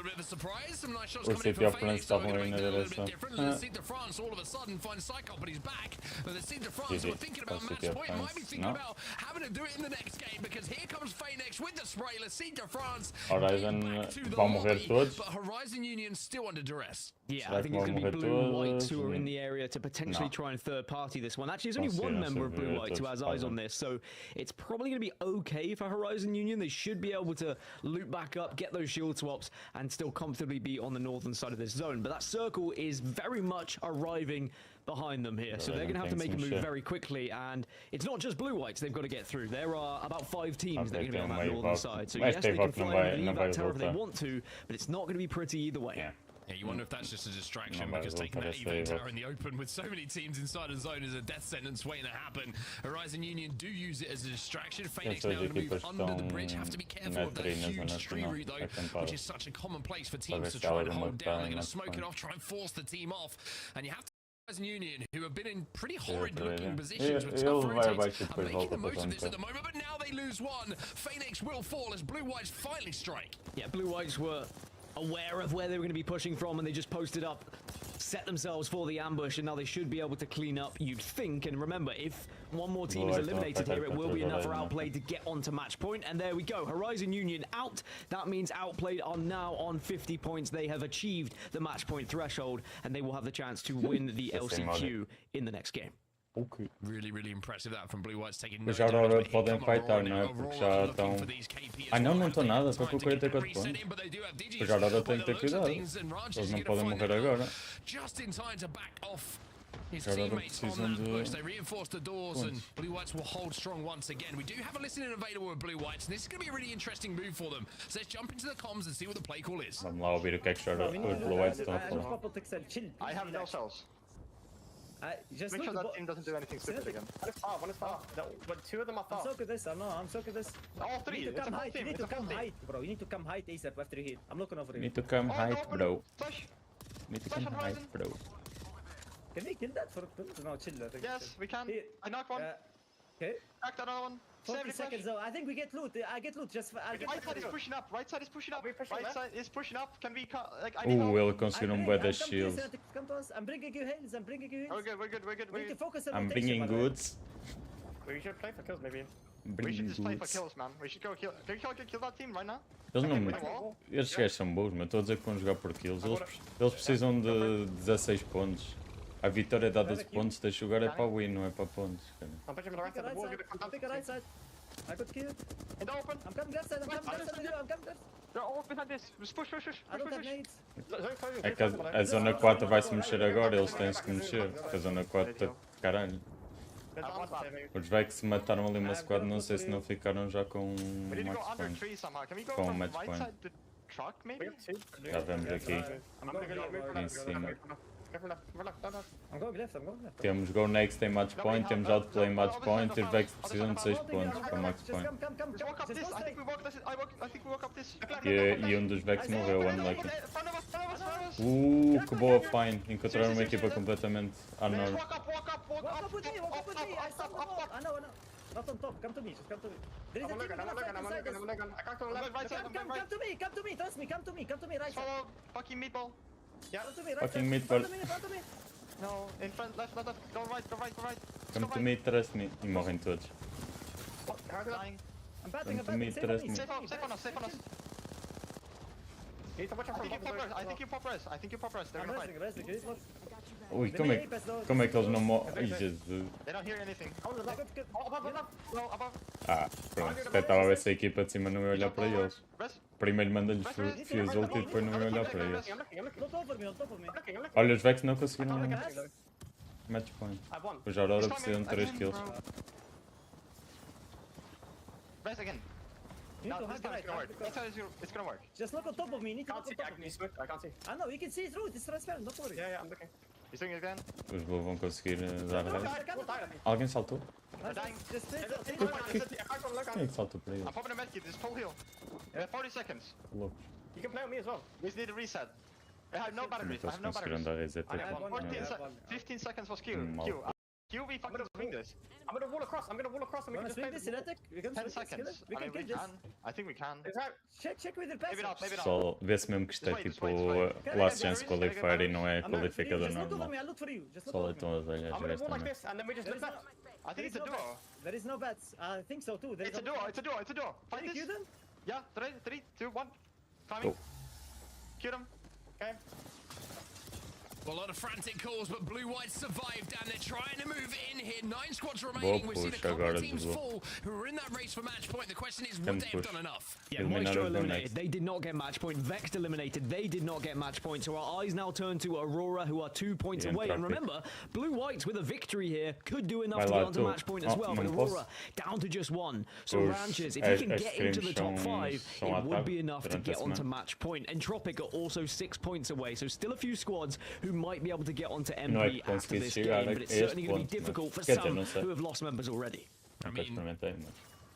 LCQ France estavam a vir na direção. LCQ France all of a sudden finds Psychop, but he's back. But LCQ France were thinking about match point, might be thinking about having to do it in the next game, because here comes Phoenix with the spray. LCQ France Horizon vão morrer todos. But Horizon Union still under duress. Yeah, I think it's going to be Blue Whites who are in the area to potentially try and third party this one. Actually, there's only one member of Blue Whites who has eyes on this, so it's probably going to be okay for Horizon Union. They should should be able to loop back up, get those shield swaps, and still comfortably be on the northern side of this zone. But that circle is very much arriving behind them here, so they're going to have to make a move very quickly, and it's not just blue-whites they've got to get through. There are about 5 teams that are going to be on that northern side, so yes, they can fly and leave that tower if they want to, but it's not going to be pretty either way. Yeah, you wonder if that's just a distraction because taking that EVA tower in the open with so many teams inside a zone is a death sentence waiting to happen. Horizon Union do use it as a distraction. Phoenix now going to move under the bridge. Have to be careful of that huge tree route though, which is such a common place for teams to try and hold down. They're going to smoke it off, try and force the team off, and you have to Horizon Union, who have been in pretty horrid looking positions with tough rotates, are making the most of this at the moment, but now they lose one. Phoenix will fall as Blue-Whites finally strike. Yeah, Blue-Whites were aware of where they were going to be pushing from, and they just posted up, set themselves for the ambush, and now they should be able to clean up, you'd think. And remember, if one more team is eliminated here, it will be enough for Outplayed to get onto match point. And there we go, Horizon Union out. That means Outplayed are now on 50 points. They have achieved the match point threshold, and they will have the chance to win the LCQ in the next game. Ok. Really, really impressive that from Blue-Whites taking Mas já agora podem fightar, não é? Porque já estão... Ah não, não estão nada, estou com 44 pontos. Mas já agora tem que ter cuidado. Eles não podem morrer agora. Just in time to back off his Já agora teammates on precisam that de... push. They reinforce the doors and Blue-Whites will hold strong once again. We do have a listening available with Blue-Whites, and this is going to be a really interesting move for them. So let's jump into the comms and see what the play call is. Vamos lá ouvir o que é que os Blue-Whites estão a falar. I have no cells. Just Make look sure at that team doesn't do anything stupid again. One is far. No, but 2 of them are far. I'm so good at this, I'm so good at this. All 3, You need to it's a come full height, you team, need it's to a full come team. height, bro. You need to come height ASAP after you hit. I'm looking over you. Need to come height, bro. Flash. Need to come height, bro. Can we kill that for no, chill. Yes, we can. I knocked one. Okay. Knocked another one. 40 seconds though. I think we get loot. I get loot. Just I'll get Right side is pushing up. Right side is pushing up. Right side is pushing up. Can we like? Ele conseguiu bué das shields. Come to us. I'm bringing you heals. I'm bringing you heals. We're good. We need to focus on I'm rotation, bringing goods. We should play for kills maybe. We Bringing should just play for goods. kills, man. We should go kill. Can we kill that team right now? Eles não... Estes gajos são bons, mas estou a dizer que vão jogar por kills. Eles precisam de 16 pontos. A vitória dá 12 pontos, deixa jogar é para win, não é para pontos. I'm pushing for the right side of the wall. Give it I'll pick a right side. I could kill. In the open. I'm coming left side. I'm coming left side. I'm coming left. They're all behind this. Just push. I don't have nades. É que a zona 4 vai se mexer agora, eles têm-se que mexer. Porque a zona 4 está caralho. Os Vex se mataram ali uma squad, não sei se não ficaram já com match point. Com match point. Já vemos aqui em cima. I'm going left. Temos Go Next em match point, temos Outplay em match point e os Vex precisam de 6 pontos para match point. E um dos Vex morreu, unlucky. Que boa fine, encontraram uma equipa completamente à norte. Walk up with me. I stopped the wall. I know. Not on top. Come to me. Just come to me. There is a team inside us. Come to me. Trust me. Come to me. Right side. Fucking meatball. Yeah. Come to me. Right Fucking side. meatball. Come to me. No, in front, left. Go right. Come to me, trust me. E morrem todos. I'm batting. Come to me, trust me. Safe on us. I think you pop res. They're I'm gonna fight. resting. Ui, como é que eles não morrem? Ai, Jesus. They don't hear anything. Pronto, até estava a ver se a equipa de cima não ia olhar para eles. Primeiro manda-lhes fuse ult e depois não ia olhar para eles. Don't top of me. Olha, os Vex não conseguiram match point. Os Aurora precisam de 3 kills. Res again. No, this time it's gonna work. It's gonna work. Just look on top of me. You need to look on top of me. I can't see. I know, you can see through it. It's transparent. Don't worry. Yeah, I'm looking. He's doing it again. Os Blue vão conseguir dar raid. Alguém saltou? They're dying. Quem é que saltou para eles? I'm popping a medkit. Just full heal. We have 40 seconds. Louco. You can play on me as well. We just need a reset. I have no batteries. Eles conseguiram dar reset aqui. 15 seconds was Q. Q, we fucking swing this. I'm gonna wall across and we can just swing this Cinetic? 10 seconds. We can kill this. I think we can. Check with the passive. Maybe not. Só vê-se mesmo que isto é tipo Last Chance Qualifier e não é qualificador normal. Só estão as olhas também. I think it's a duo. There is no bats. I think so too. It's a duo. Fight this. Yeah, 3, 2, 1. Coming. Kill them. Okay. Well, a lot of frantic calls, but Blue White survived, and they're trying to move in here. 9 squads remaining. We've seen a couple of teams fall who are in that race for match point. The question is, would they have done enough? Yeah, Maestro eliminated. They did not get match point. Vexed eliminated. They did not get match point. So our eyes now turn to Aurora, who are 2 points away. And remember, Blue Whites with a victory here could do enough to get onto match point as well. But Aurora down to just 1. So Ranches, if he can get into the top 5, it would be enough to get onto match point. Entropic are also 6 points away. So still a few squads who might be able to get onto MP after this game, but it's certainly going to be difficult for some who have lost members already. I mean,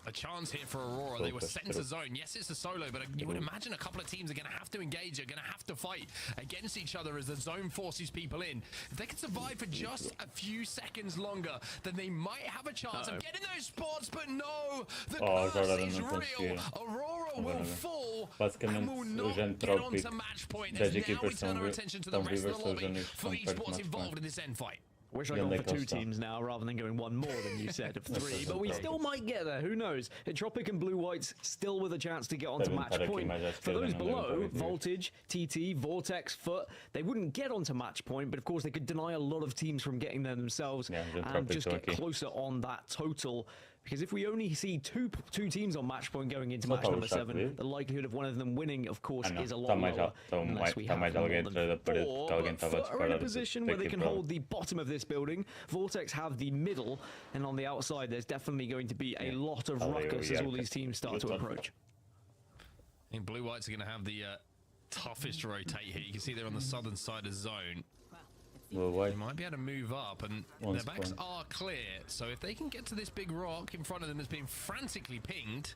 a chance here for Aurora. They were sent to zone. Yes, it's a solo, but you would imagine a couple of teams are going to have to engage, are going to have to fight against each other as the zone forces people in. If they can survive for just a few seconds longer, then they might have a chance of getting those spots, but no, the curse is real. Aurora will fall and will not get onto match point. As now we turn our attention to the rest of the lobby for esports involved in this end fight. Wish I'd gone for 2 teams now rather than going 1 more than you said of 3, but we still might get there, who knows. Entropic and Blue Whites still with a chance to get onto match point. For those below, Voltage, TT, Vortex, Foot, they wouldn't get onto match point, but of course they could deny a lot of teams from getting there themselves and just get closer on that total. Because if we only see two teams on match point going into match number 7, the likelihood of one of them winning, of course, is a lot lower. Unless we have more than 4. But Foot are in a position where they can hold the bottom of this building. Vortex have the middle, and on the outside, there's definitely going to be a lot of ruckus as all these teams start to approach. I think Blue Whites are going to have the toughest rotate here. You can see they're on the southern side of zone. They might be able to move up, and their backs are clear. So if they can get to this big rock in front of them that's been frantically pinged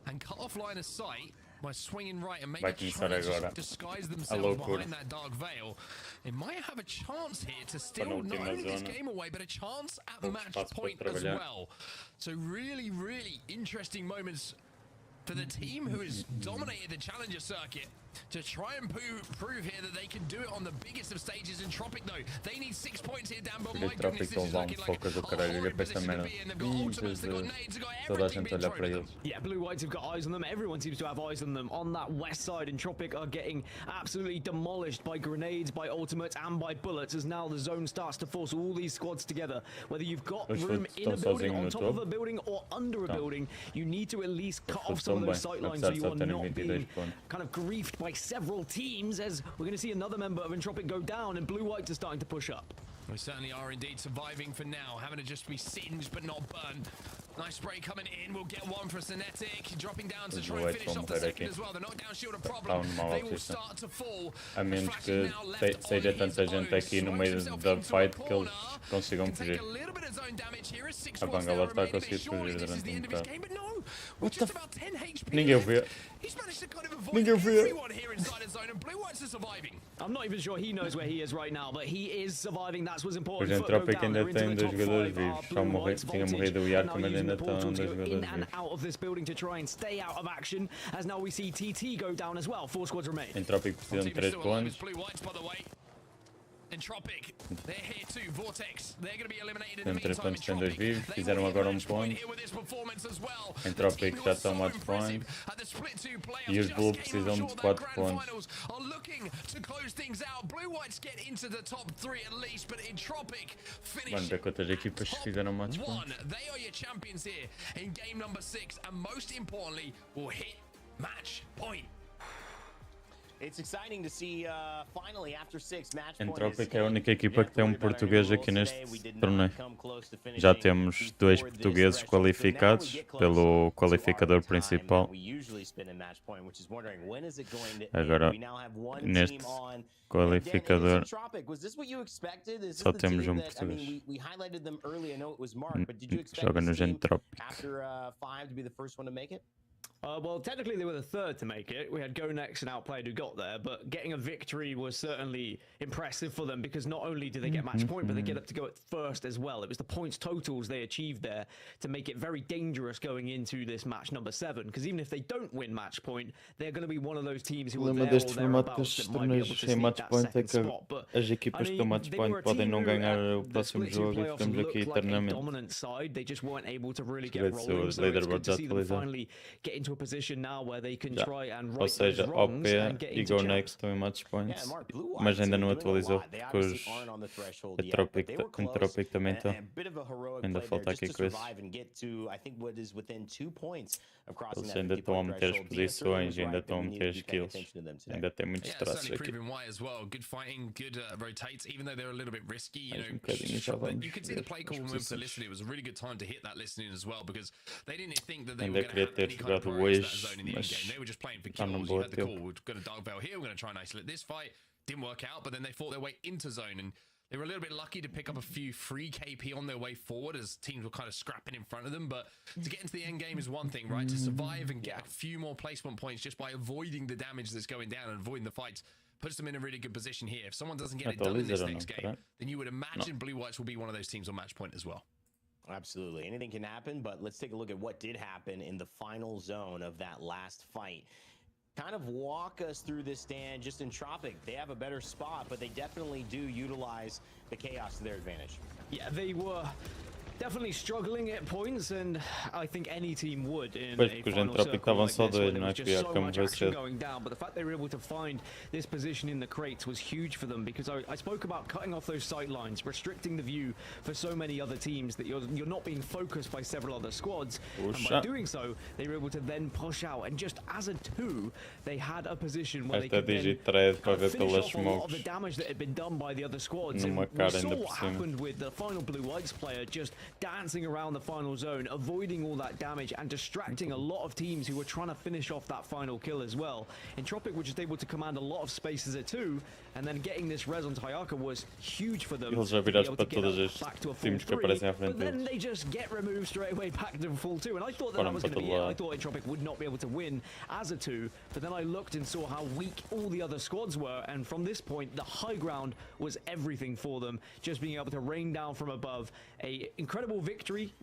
and cut off line of sight by swinging right and maybe trying to disguise themselves behind that dark veil, it might have a chance here to still not only this game away, but a chance at match point as well. So really, really interesting moments for the team who has dominated the Challenger circuit to try and prove here that they can do it on the biggest of stages. In Tropic, though, they need 6 points here down, but my goodness, this is looking like a horrid position to be in. They've got ultimates, they've got nades, they've got everything being thrown at them. Yeah, Blue Whites have got eyes on them. Everyone seems to have eyes on them. On that west side, Entropic are getting absolutely demolished by grenades, by ultimates, and by bullets, as now the zone starts to force all these squads together. Whether you've got room in a building, on top of a building, or under a building, you need to at least cut off some of those sight lines so you are not being kind of griefed by several teams, as we're going to see another member of Entropic go down, and Blue Whites are starting to push up. We certainly are indeed surviving for now, having to just be singed but not burned. Nice spray coming in, we'll get 1 for Synetic, dropping down to try and finish off the second as well. The knockdown shield a problem, they will start to fall. A menos que seja tanta gente aqui no meio da fight que eles consigam fugir. A Bangalore está a conseguir fugir durante bocado. What the f... Ninguém vê. Ninguém vê. I'm not even sure he knows where he is right now, but he is surviving. That's what's important. Pois Entropic ainda tem 2 jogadores vivos. Só tinha morrido o Yark, mas ainda estão 2 jogadores vivos. Out of this building to try and stay out of action, as now we see TT go down as well. 4 squads remain. Entropic precisam de 3 pontos. Entropic, they're here too. Vortex, they're going to be eliminated in the Tem 3 meantime. pontos, tem 2 vivos. Fizeram agora ponto. Entropic já estão match point. E os Blue precisam de 4 pontos. Vamos ver quantas equipas fizeram match point. They are your champions here in game number 6, and most importantly, will hit match point. It's exciting to see finally after 6 match points. Entropic é a única equipa que tem português aqui neste torneio. Já temos 2 portugueses qualificados pelo qualificador principal. Agora, neste qualificador, só temos português. Joga no Entropic. Well, technically they were the 3rd to make it. We had GoNext and Outplayed who got there, but getting a victory was certainly impressive for them, because not only did they get match point, but they get up to go at 1st as well. It was the points totals they achieved there to make it very dangerous going into this match number 7, because even if they don't win match point, they're going to be one of those teams who are there or thereabouts that might be able to sneak that 2nd spot. But as equipas que estão match point podem não ganhar o próximo jogo e ficamos aqui eternamente. Dominant side, they just weren't able to really get rolling. So it's good to see them finally get into into a position now where they can Já. try and Ou right those seja, wrongs OP and get e into Go champs. Next estão em match points, Yeah, Mark, Blue mas Whites ainda are não doing a atualizou lot. They porque os obviously aren't on the threshold a yet, but Tropic, they were em close, Tropic também and está. a bit of a heroic Ainda play falta there just aqui to coisas. survive and get to, I think, what is within 2 points of crossing Eles that ainda 50 estão a point meter as threshold. DS posições, was ainda right that estão a we meter needed as to be paying kills. attention to them today. Ainda tem muitos Yeah, traços certainly aqui. proving why as well. Good fighting, good rotates, even though they're a little bit risky. You Mais know, bocadinho e já vamos you could see the ver play as call when we posições. listened. It was a really good time to hit that listening as well because they didn't think that they Ainda were going to queria have ter any kind of jogado priority to that hoje, zone in the end mas game. They were just playing for já não kills. vou You a had the tempo. call. We're going to dog veil here. We're going to try and isolate this fight. Didn't work out, but then they fought their way into zone and they were a little bit lucky to pick up a few free KP on their way forward as teams were kind of scrapping in front of them. But to get into the end game is one thing, right? To survive and get a few more placement points just by avoiding the damage that's going down and avoiding the fights puts them in a really good position here. If someone doesn't get it done in this next game, then you would imagine Blue Whites will be one of those teams on match point as well. Absolutely. Anything can happen, but let's take a look at what did happen in the final zone of that last fight. Kind of walk us through this stand just in Tropic. They have a better spot, but they definitely do utilize the chaos to their advantage. Yeah, they were definitely struggling at points, and I think any team would in Pois, a porque os final Entropic circle estavam like só this, where dois, there não é? was Que just ia so como much vai action ser. going down. But the fact they were able to find this position in the crates was huge for them, because I spoke about cutting off those sight lines, restricting the view for so many other teams that you're not being focused by several other squads. And by doing so, they were able to then push out, and just as a 2, they had a position where they Esta could then Digitrade para ver finish pelas off a lot of the smokes. damage that had been done by the other squads. And Numa we cara saw ainda what por cima. happened with the final Blue Whites player just dancing around the final zone, avoiding all that damage and distracting a lot of teams who were trying to finish off that final kill as well. Entropic were just able to command a lot of space as a 2, and then getting this res on Hayaka was huge for them. Eles já to be virados able para to get todas up as back to a full times que 3, aparecem à frente but then deles. they just get removed straight away back to full 2, and I thought that Foram was para going to be todo it. I lado. thought Entropic would not be able to win as a 2, but then I looked and saw how weak all the other squads were, and from this point the high ground was everything for them, just being able to rain down from above a incredible victory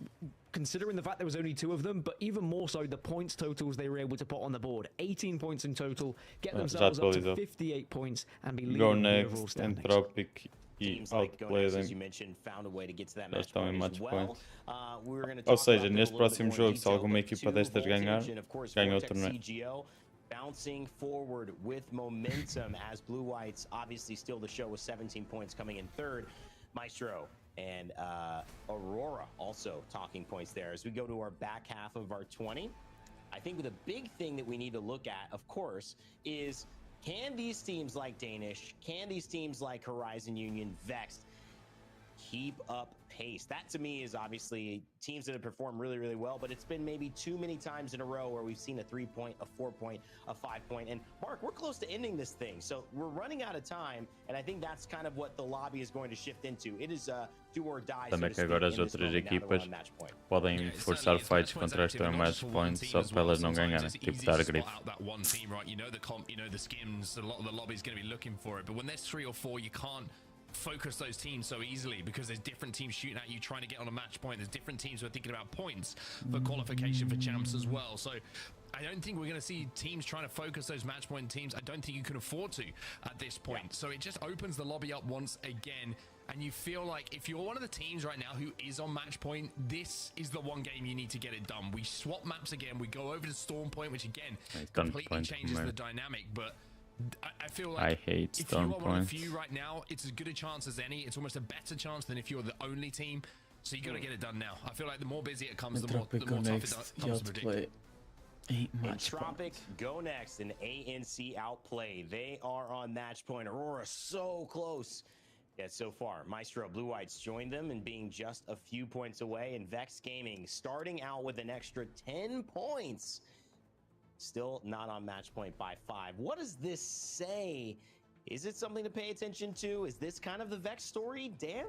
considering the fact there was only 2 of them, but even more so the points totals they were able to put on the board. 18 points in total, get themselves up to 58 points and be Go leading the overall Next, standings. Entropic e Teams like Go Outplay Next, as you them. mentioned, found a way to get to that Já match estão em point match as well. point. We were going to Ou talk seja, about this neste a little bit próximo more in jogo, se detail, alguma but equipa 2 destas ganhar, Voltage and, of course, ganha o Vortex torneio. CGO bouncing forward with momentum as Blue Whites obviously still the show with 17 points coming in third. Maestro and Aurora also talking points there. As we go to our back half of our 20, I think the big thing that we need to look at, of course, is can these teams like Danish, can these teams like Horizon Union, Vexed, keep up pace? That to me is obviously teams that have performed really, really well, but it's been maybe too many times in a row where we've seen a 3-point, a 4-point, a 5-point. And Mark, we're close to ending this thing, so we're running out of time, and I think that's kind of what the lobby is going to shift into. It is a do or die. Também que agora as outras equipas podem forçar fights contra esta em match point só para elas não ganharem, tipo dar grife. That one team, right? You know the comp, you know the skims. A lot of the lobby is going to be looking for it, but when there's 3 or 4, you can't focus those teams so easily because there's different teams shooting at you trying to get on a match point. There's different teams who are thinking about points for qualification for champs as well. So I don't think we're going to see teams trying to focus those match point teams. I don't think you can afford to at this point. So it just opens the lobby up once again. And you feel like if you're one of the teams right now who is on match point, this is the one game you need to get it done. We swap maps again. We go over to Storm Point, which again completely changes the dynamic. But I feel like I hate if you are Storm one of the Point. few right now, it's as good a chance as any. It's almost a better chance than if you're the only team. So you got to get it done now. I feel like the more busy it comes, the more tough it comes to predict. Entropic, Go Next, and ANC Outplay. They are on match point. Aurora so close. Yet so far, Maestro Blue Whites joined them and being just a few points away. And Vex Gaming starting out with an extra 10 points. Still not on match point by 5. What does this say? Is it something to pay attention to? Is this kind of the Vex story, Dan?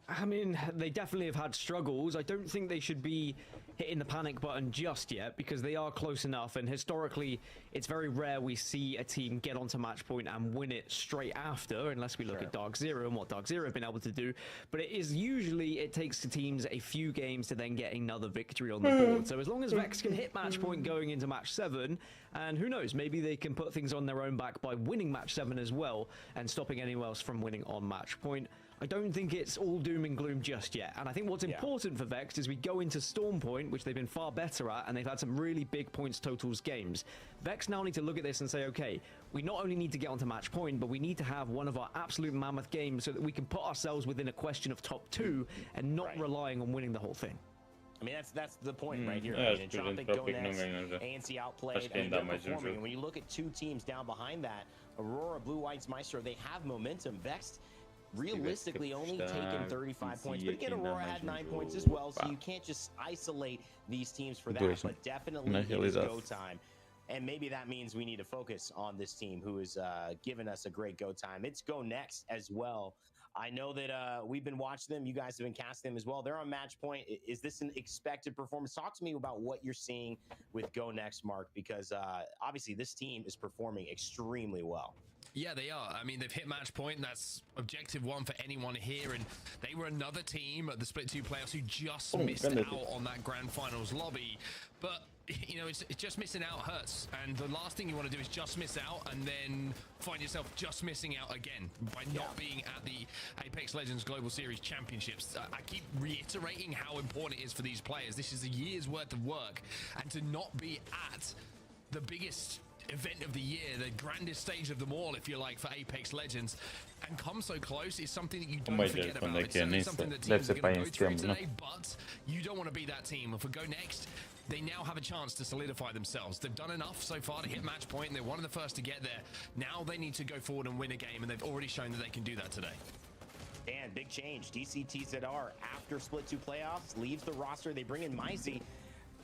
I mean, they definitely have had struggles. I don't think they should be hitting the panic button just yet because they are close enough, and historically it's very rare we see a team get onto match point and win it straight after, unless we look at Dark Zero and what Dark Zero have been able to do. But it is usually, it takes the teams a few games to then get another victory on the board. So as long as Vex can hit match point going into match 7, and who knows, maybe they can put things on their own back by winning match 7 as well and stopping anyone else from winning on match point, I don't think it's all doom and gloom just yet. And I think what's important for Vex is we go into Storm Point, which they've been far better at, and they've had some really big points totals games. Vex now need to look at this and say, okay, we not only need to get onto match point, but we need to have one of our absolute mammoth games so that we can put ourselves within a question of top 2 and not relying on winning the whole thing. I mean, that's the point right here. I mean, Entropic, Go next, ANC outplayed. I mean, they're performing. And when you look at 2 teams down behind that, Aurora, Blue Whites, Maestro, they have momentum. Vex realistically only taken 35 points. But again, Aurora had 9 points as well, so you can't just isolate these teams for that. But definitely it is go time. And maybe that means we need to focus on this team who has given us a great go time. It's Go Next as well. I know that we've been watching them. You guys have been casting them as well. They're on match point. Is this an expected performance? Talk to me about what you're seeing with Go Next, Mark, because obviously this team is performing extremely well. Yeah, they are. I mean, they've hit match point, and that's objective 1 for anyone here. And they were another team at the Split 2 playoffs who just missed out on that grand finals lobby. But, you know, it's just missing out hurts. And the last thing you want to do is just miss out and then find yourself just missing out again by not being at the Apex Legends Global Series Championships. I keep reiterating how important it is for these players. This is a year's worth of work. And to not be at the biggest event of the year, the grandest stage of them all, if you like, for Apex Legends, and come so close is something that you don't forget about. It's something that teams are going to go through today, but you don't want to be that team. And for Go Next, they now have a chance to solidify themselves. They've done enough so far to hit match point, and they're one of the first to get there. Now they need to go forward and win a game, and they've already shown that they can do that today. And big change. DCTZR, after Split 2 playoffs, leaves the roster. They bring in Mizey.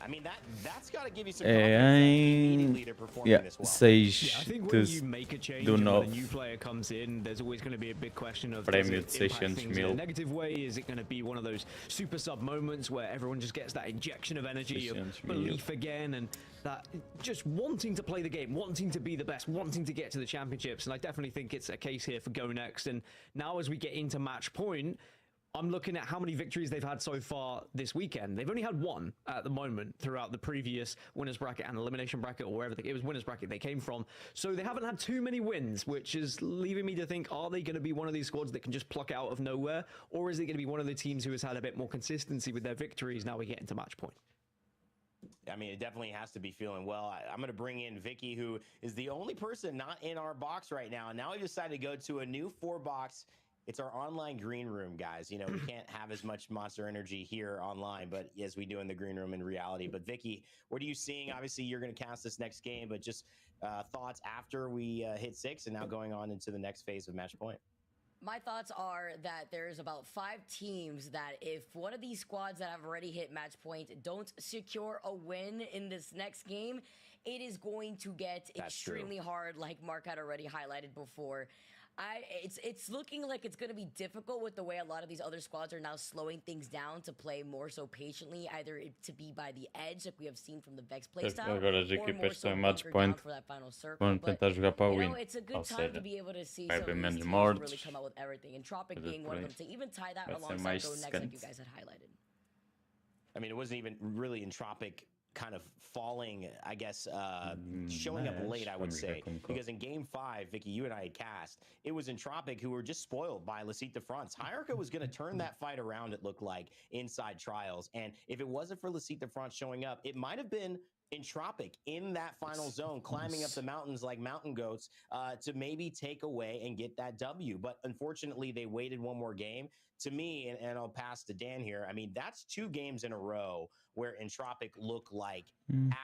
I mean, that's got to give you some confidence immediately to perform this well. I think when you make a change and when a new player comes in, there's always going to be a big question of, does it impact things in a negative way? Is it going to be one of those super sub moments where everyone just gets that injection of energy, of belief again, and that just wanting to play the game, wanting to be the best, wanting to get to the championships? And I definitely think it's a case here for Go Next. And now as we get into match point, I'm looking at how many victories they've had so far this weekend. They've only had 1 at the moment throughout the previous winners bracket and elimination bracket, or wherever it was winners bracket they came from. So they haven't had too many wins, which is leaving me to think, are they going to be one of these squads that can just pluck out of nowhere? Or is it going to be one of the teams who has had a bit more consistency with their victories now we get into match point? I mean, it definitely has to be feeling well. I'm going to bring in Vicky, who is the only person not in our box right now. And now we decided to go to a new 4-box. It's our online green room, guys. You know, we can't have as much Monster Energy here online, but as we do in the green room in reality. But Vicky, what are you seeing? Obviously, you're going to cast this next game, but just thoughts after we hit 6 and now going on into the next phase of match point. My thoughts are that there's about 5 teams that if one of these squads that have already hit match point don't secure a win in this next game, it is going to get extremely hard, like Mark had already highlighted before. It's looking like it's going to be difficult with the way a lot of these other squads are now slowing things down to play more so patiently, either to be by the edge, like we have seen from the Vex playstyle, agora as or equipas more estão so em match bunker point, down for that final circle. vão tentar jogar para o You win. know, it's a good Ou time seja, to be able to see vai some haver of these menos teams mortes, really come out with everything. And Tropic coisas being por one of aí. them to even tie that Vai ser alongside mais Go Next, like you secante. guys had highlighted. I mean, it wasn't even really Entropic kind of falling, I guess, showing up late, I would say. Because in Game 5, Vicky, you and I had cast, it was Entropic who were just spoiled by Lasite de France. Hierarcha was going to turn that fight around, it looked like, inside Trials. And if it wasn't for Lasite de France showing up, it might have been Entropic in that final zone, climbing up the mountains like mountain goats to maybe take away and get that W. But unfortunately, they waited one more game. To me, and I'll pass to Dan here, I mean, that's 2 games in a row where Entropic look like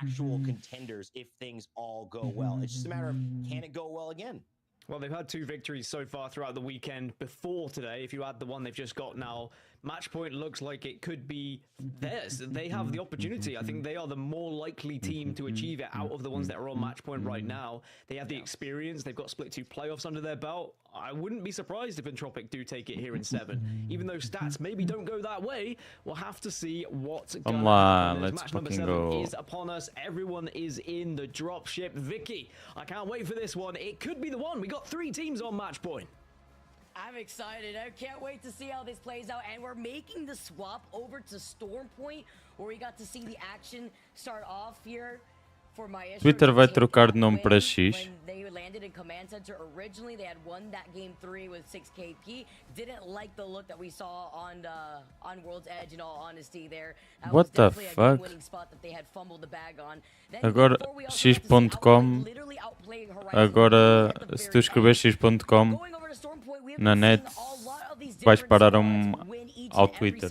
actual contenders if things all go well. It's just a matter of, can it go well again? Well, they've had 2 victories so far throughout the weekend before today. If you add the one they've just got now, match point looks like it could be theirs. They have the opportunity. I think they are the more likely team to achieve it out of the ones that are on match point right now. They have the experience. They've got Split 2 playoffs under their belt. I wouldn't be surprised if Entropic do take it here in 7. Even though stats maybe don't go that way, we'll have to see what Come on, goes. let's Match number fucking 7 go. is upon us. Everyone is in the dropship. Vicky, I can't wait for this one. It could be the one. We got 3 teams on match point. I'm excited. I can't wait to see how this plays out. And we're making the swap over to Storm Point, where we got to see the action start off here Twitter vai trocar de nome para X. They landed in Command Center originally. They had won that game 3 with 6 KP. Didn't like the look that we saw on World's Edge. In all honesty, there. What the fuck? Agora X.com. Agora, se tu escrever X.com na net, vais parar ao Twitter.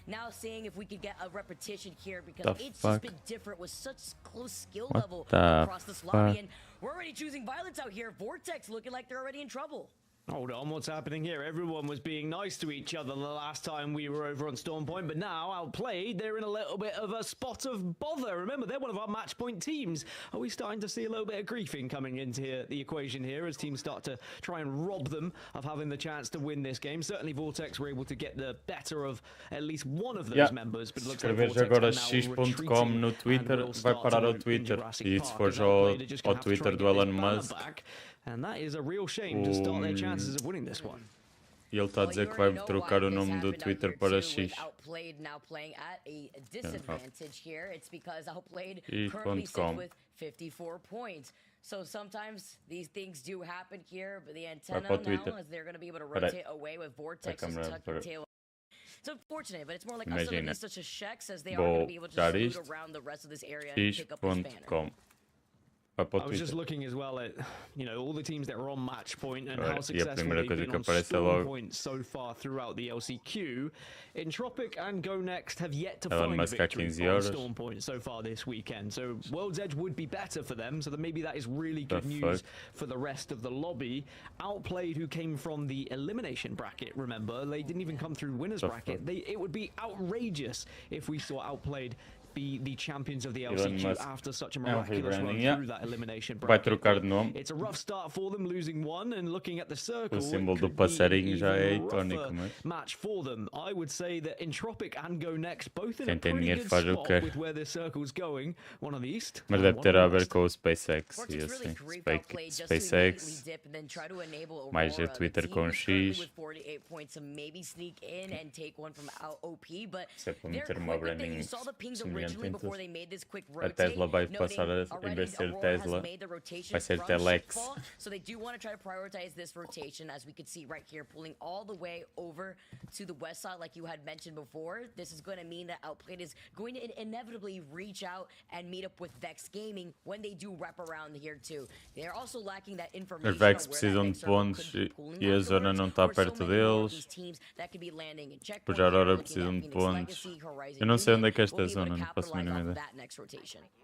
Now seeing if we could get a repetition here because The it's fuck? just been different with such close skill What level the across this lobby, fuck? and we're already choosing violence out here. Vortex looking like they're already in trouble. Hold on, what's happening here? Everyone was being nice to each other the last time we were over on Storm Point, but now, outplayed, they're in a little bit of a spot of bother. Remember, they're one of our match point teams. Are we starting to see a little bit of griefing coming into the equation here as teams start to try and rob them of having the chance to win this game? Certainly, Vortex were able to get the better of at least one of those members, but it looks like Escreveres Vortex agora are now X.com no Twitter, vai parar ao Twitter. E se fores ao Twitter do Elon Musk, and that is a real shame to start their chances of winning this one. ele está a dizer que vai trocar o nome do Twitter para X. Outplayed now playing at a disadvantage here. It's because Outplayed currently sits with 54 points. So sometimes these things do happen here, but the antenna now is they're going to be able to rotate away with Vortex's tuck tail. It's unfortunate, but it's more like us of such a Shex as they are going to be able to just scoot around the rest of this area and pick up this banner. I was just looking as well at, all the teams that are on match point and how successful they've been on Storm Point so far throughout the LCQ. Entropic and Go Next have yet to find a victory on Storm Point so far this weekend. So World's Edge would be better for them, so that maybe that is really good news for the rest of the lobby. Outplayed, who came from the elimination bracket, remember, they didn't even come through winners bracket. It would be outrageous if we saw Outplayed be the champions of the LCQ after such a miraculous run through that elimination bracket. Vai trocar de nome. It's a rough start for them, losing one, and looking at the circle, O símbolo do passarinho já é icónico, mas match for them. I would say that Entropic and Go Next both in a quem tem pretty dinheiro good faz o spot que with where the circle's going. One on the east, mas deve ter a ver com o SpaceX e assim. SpaceX, mais a Twitter com X. Se é para meter uma branding semelhante. A Tesla vai passar em vez de ser Tesla, vai ser Telex. So they do want to try to prioritize this rotation, as we could see right here, pulling all the way over to the west side, like you had mentioned before. This is going to mean that Outplayed is going to inevitably reach out and meet up with Vex Gaming when they do wrap around here too. They are also lacking that information. Os Vex precisam de pontos e a zona não está perto deles. Pois a Aurora precisam de pontos. Eu não sei onde é que é esta zona, não faço a mínima ideia.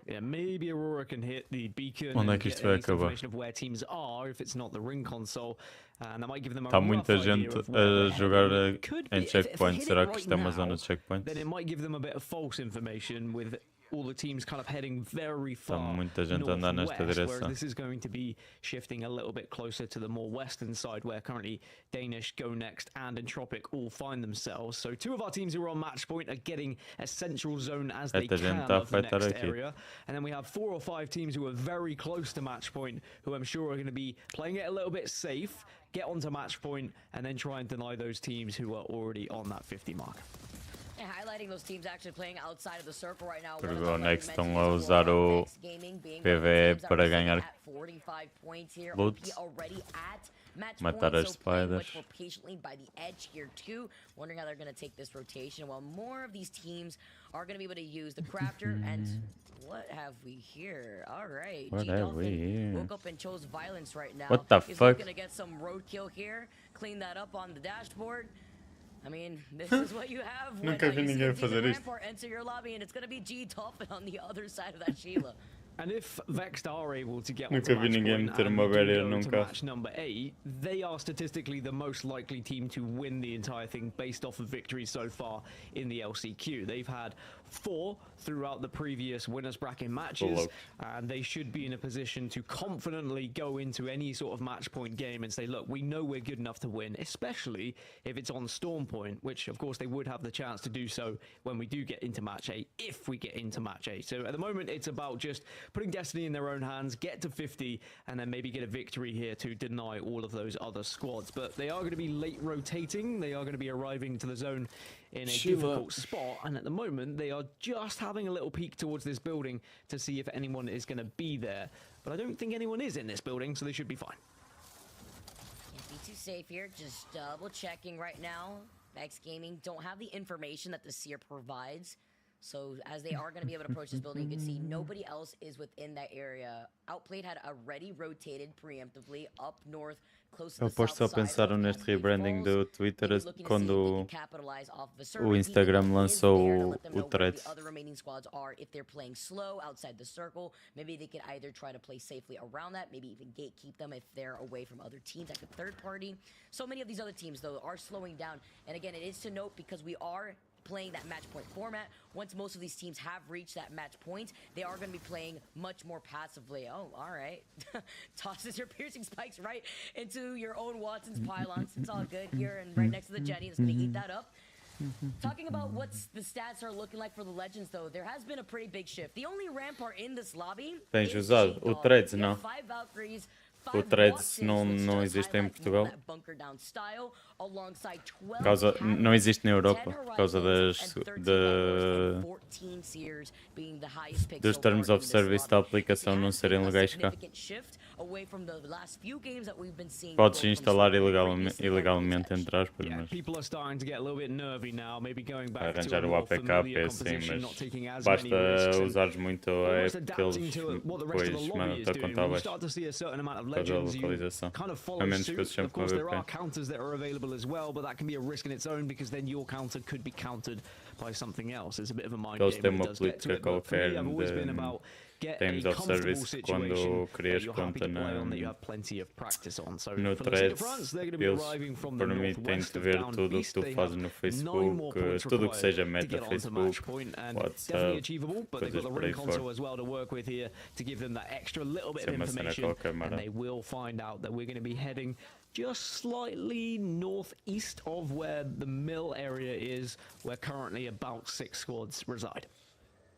Yeah, maybe Aurora can hit the beacon Onde é and que get isto vai any acabar? information of where teams are if it's not the ring console, and that might give them a Está rough muita idea gente of where a they're jogar heading. Could be, em if checkpoint. hit Será it que right isto é uma now, zona de checkpoint? then it might give them a bit of false information with all the teams kind of heading very Está far muita gente a andar nesta northwest, whereas direção. this is going to be shifting a little bit closer to the more western side, where currently Danish, Go Next, and Entropic all find themselves. So two of our teams who are on match point are getting a central zone as they Esta can gente está a of the next afetar aqui. area, and then we have 4 or 5 teams who are very close to match point, who I'm sure are going to be playing it a little bit safe, get onto match point, and then try and deny those teams who are already on that 50 mark. And highlighting those teams actually playing outside of the circle right now. Porque o Next estão a usar o PvE para ganhar loot, matar as spiders. Patiently by the edge here too, wondering how they're going to take this rotation. While more of these teams are going to be able to use the crafter and what have we here? All right, What have we here? woke up and chose violence right now. What the He's fuck? looking to get some roadkill here, clean that up on the dashboard. I mean, this is what you have when Nunca vi you see ninguém a fazer decent isto. Rampart enter your lobby, and it's going to be G Dolphin on the other side of that Sheila. And if Vexed are able to get Nunca onto vi match ninguém point meter and uma do barreira go num to carro. match number 8, they are statistically the most likely team to win the entire thing based off of victories so far in the LCQ. They've had 4 throughout the previous winners bracket matches, and they should be in a position to confidently go into any sort of match point game and say, look, we know we're good enough to win, especially if it's on Storm Point, which of course they would have the chance to do so when we do get into match 8, if we get into match 8. So at the moment it's about just putting destiny in their own hands, get to 50, and then maybe get a victory here to deny all of those other squads. But they are going to be late rotating, they are going to be arriving to the zone in a difficult spot, and at the moment they are just having a little peek towards this building to see if anyone is going to be there. But I don't think anyone is in this building, so they should be fine. Can't be too safe here, just double checking right now. Vex Gaming don't have the information that the Seer provides. So as they are going to be able to approach this building, you can see nobody else is within that area. Outplayed had already rotated preemptively up north, close to Eu the posso só south side pensar of neste Cascade rebranding Falls. do Twitter Maybe looking to see if they quando can capitalize off the o survey Instagram team that is lançou there to let them o know where thread. the other remaining squads are. If they're playing slow outside the circle, maybe they could either try to play safely around that, maybe even gatekeep them if they're away from other teams like a third party. So many of these other teams, though, are slowing down. And again, it is to note because we are playing that match point format. Once most of these teams have reached that match point, they are going to be playing much more passively. Oh, all right. Tosses your piercing spikes right into your own Watson's pylons. It's all good here, and right next to the Jenny is going to eat that up. Talking about what the stats are looking like for the Legends, though, there has been a pretty big shift. The only Rampart in this lobby Tens is usado? O Threads You não. have 5 Valkyries, O 5 Threads Watsons, não, which não does existe em highlight Portugal. that bunker down style, alongside 12 Causa, não existe na Europa, 10 por causa Horizons, and 13 Embers, and 14 Seers being the highest pick dos so terms far of in this service da lobby. aplicação não serem A legais cá. significant shift away from the last few games that we've been seeing Podes go from instalar some ilegalmente, entre aspas, Yeah, mas people are starting to get a little bit nervy now, maybe going back to a arranjar o more APK familiar é assim, composition, not mas taking as basta many risks, and usares muito a almost app que adapting eles to what the rest of the depois lobby mandam-te is a doing. conta When you abaixo start to see a certain amount of por causa da legends, you localização. kind of A follow menos que suit. uses sempre Of course, uma there are VPN. counters that are available as well, but that can be a risk in its own because then your counter could be countered by something else. It's a bit of a mind Eles game têm when uma it does get to política it. But for me, qualquer I've always been de about get a terms of comfortable service situation quando that crias you're happy conta to play on, that you na, have plenty of practice on. So no for the League of Threads, France, they're going to be eles arriving from the permitem-te northwest of ver down tudo o que east. tu They fazes have no 9 Facebook, more points tudo o que seja required to meta get onto Facebook, match point, and definitely WhatsApp, achievable, but they've coisas got the por ring aí console fora. as well to work with here to give them that extra little bit Isso é of uma cena information, qualquer, and mara. they will find out that we're going to be heading just slightly northeast of where the mill area is, where currently about 6 squads reside.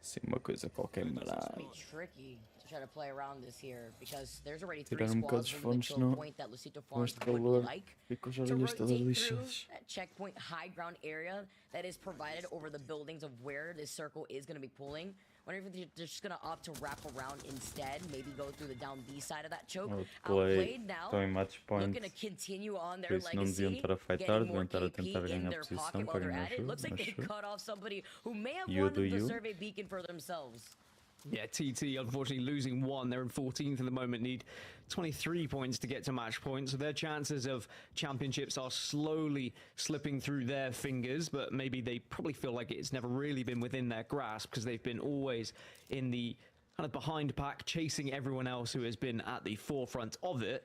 Sim, uma coisa qualquer, It's mara. gonna be tricky to try to play around this here because there's already 3 Tirar bocado squads dos holding the fones, kill senão point that Lucito com Farms este would calor like fico as to orelhas todas rotate through lixadas. that checkpoint high ground area that is provided over the buildings of where this circle is going to be pulling. Wonder if they're just going to opt to wrap around instead, maybe go through the down B side of that choke. Outplay, Outplayed now, estão em match point, looking to continue on por their isso não deviam legacy, estar a fightar, getting deviam more estar a KP tentar in ganhar their posição pocket while para they're ganhar at o it. jogo, Looks like they mas cut off somebody who may have You won do the you. survey beacon for themselves. Yeah, TT unfortunately losing 1. They're in 14th at the moment, need 23 points to get to match point. So their chances of championships are slowly slipping through their fingers, but maybe they probably feel like it's never really been within their grasp because they've been always in the kind of behind pack, chasing everyone else who has been at the forefront of it.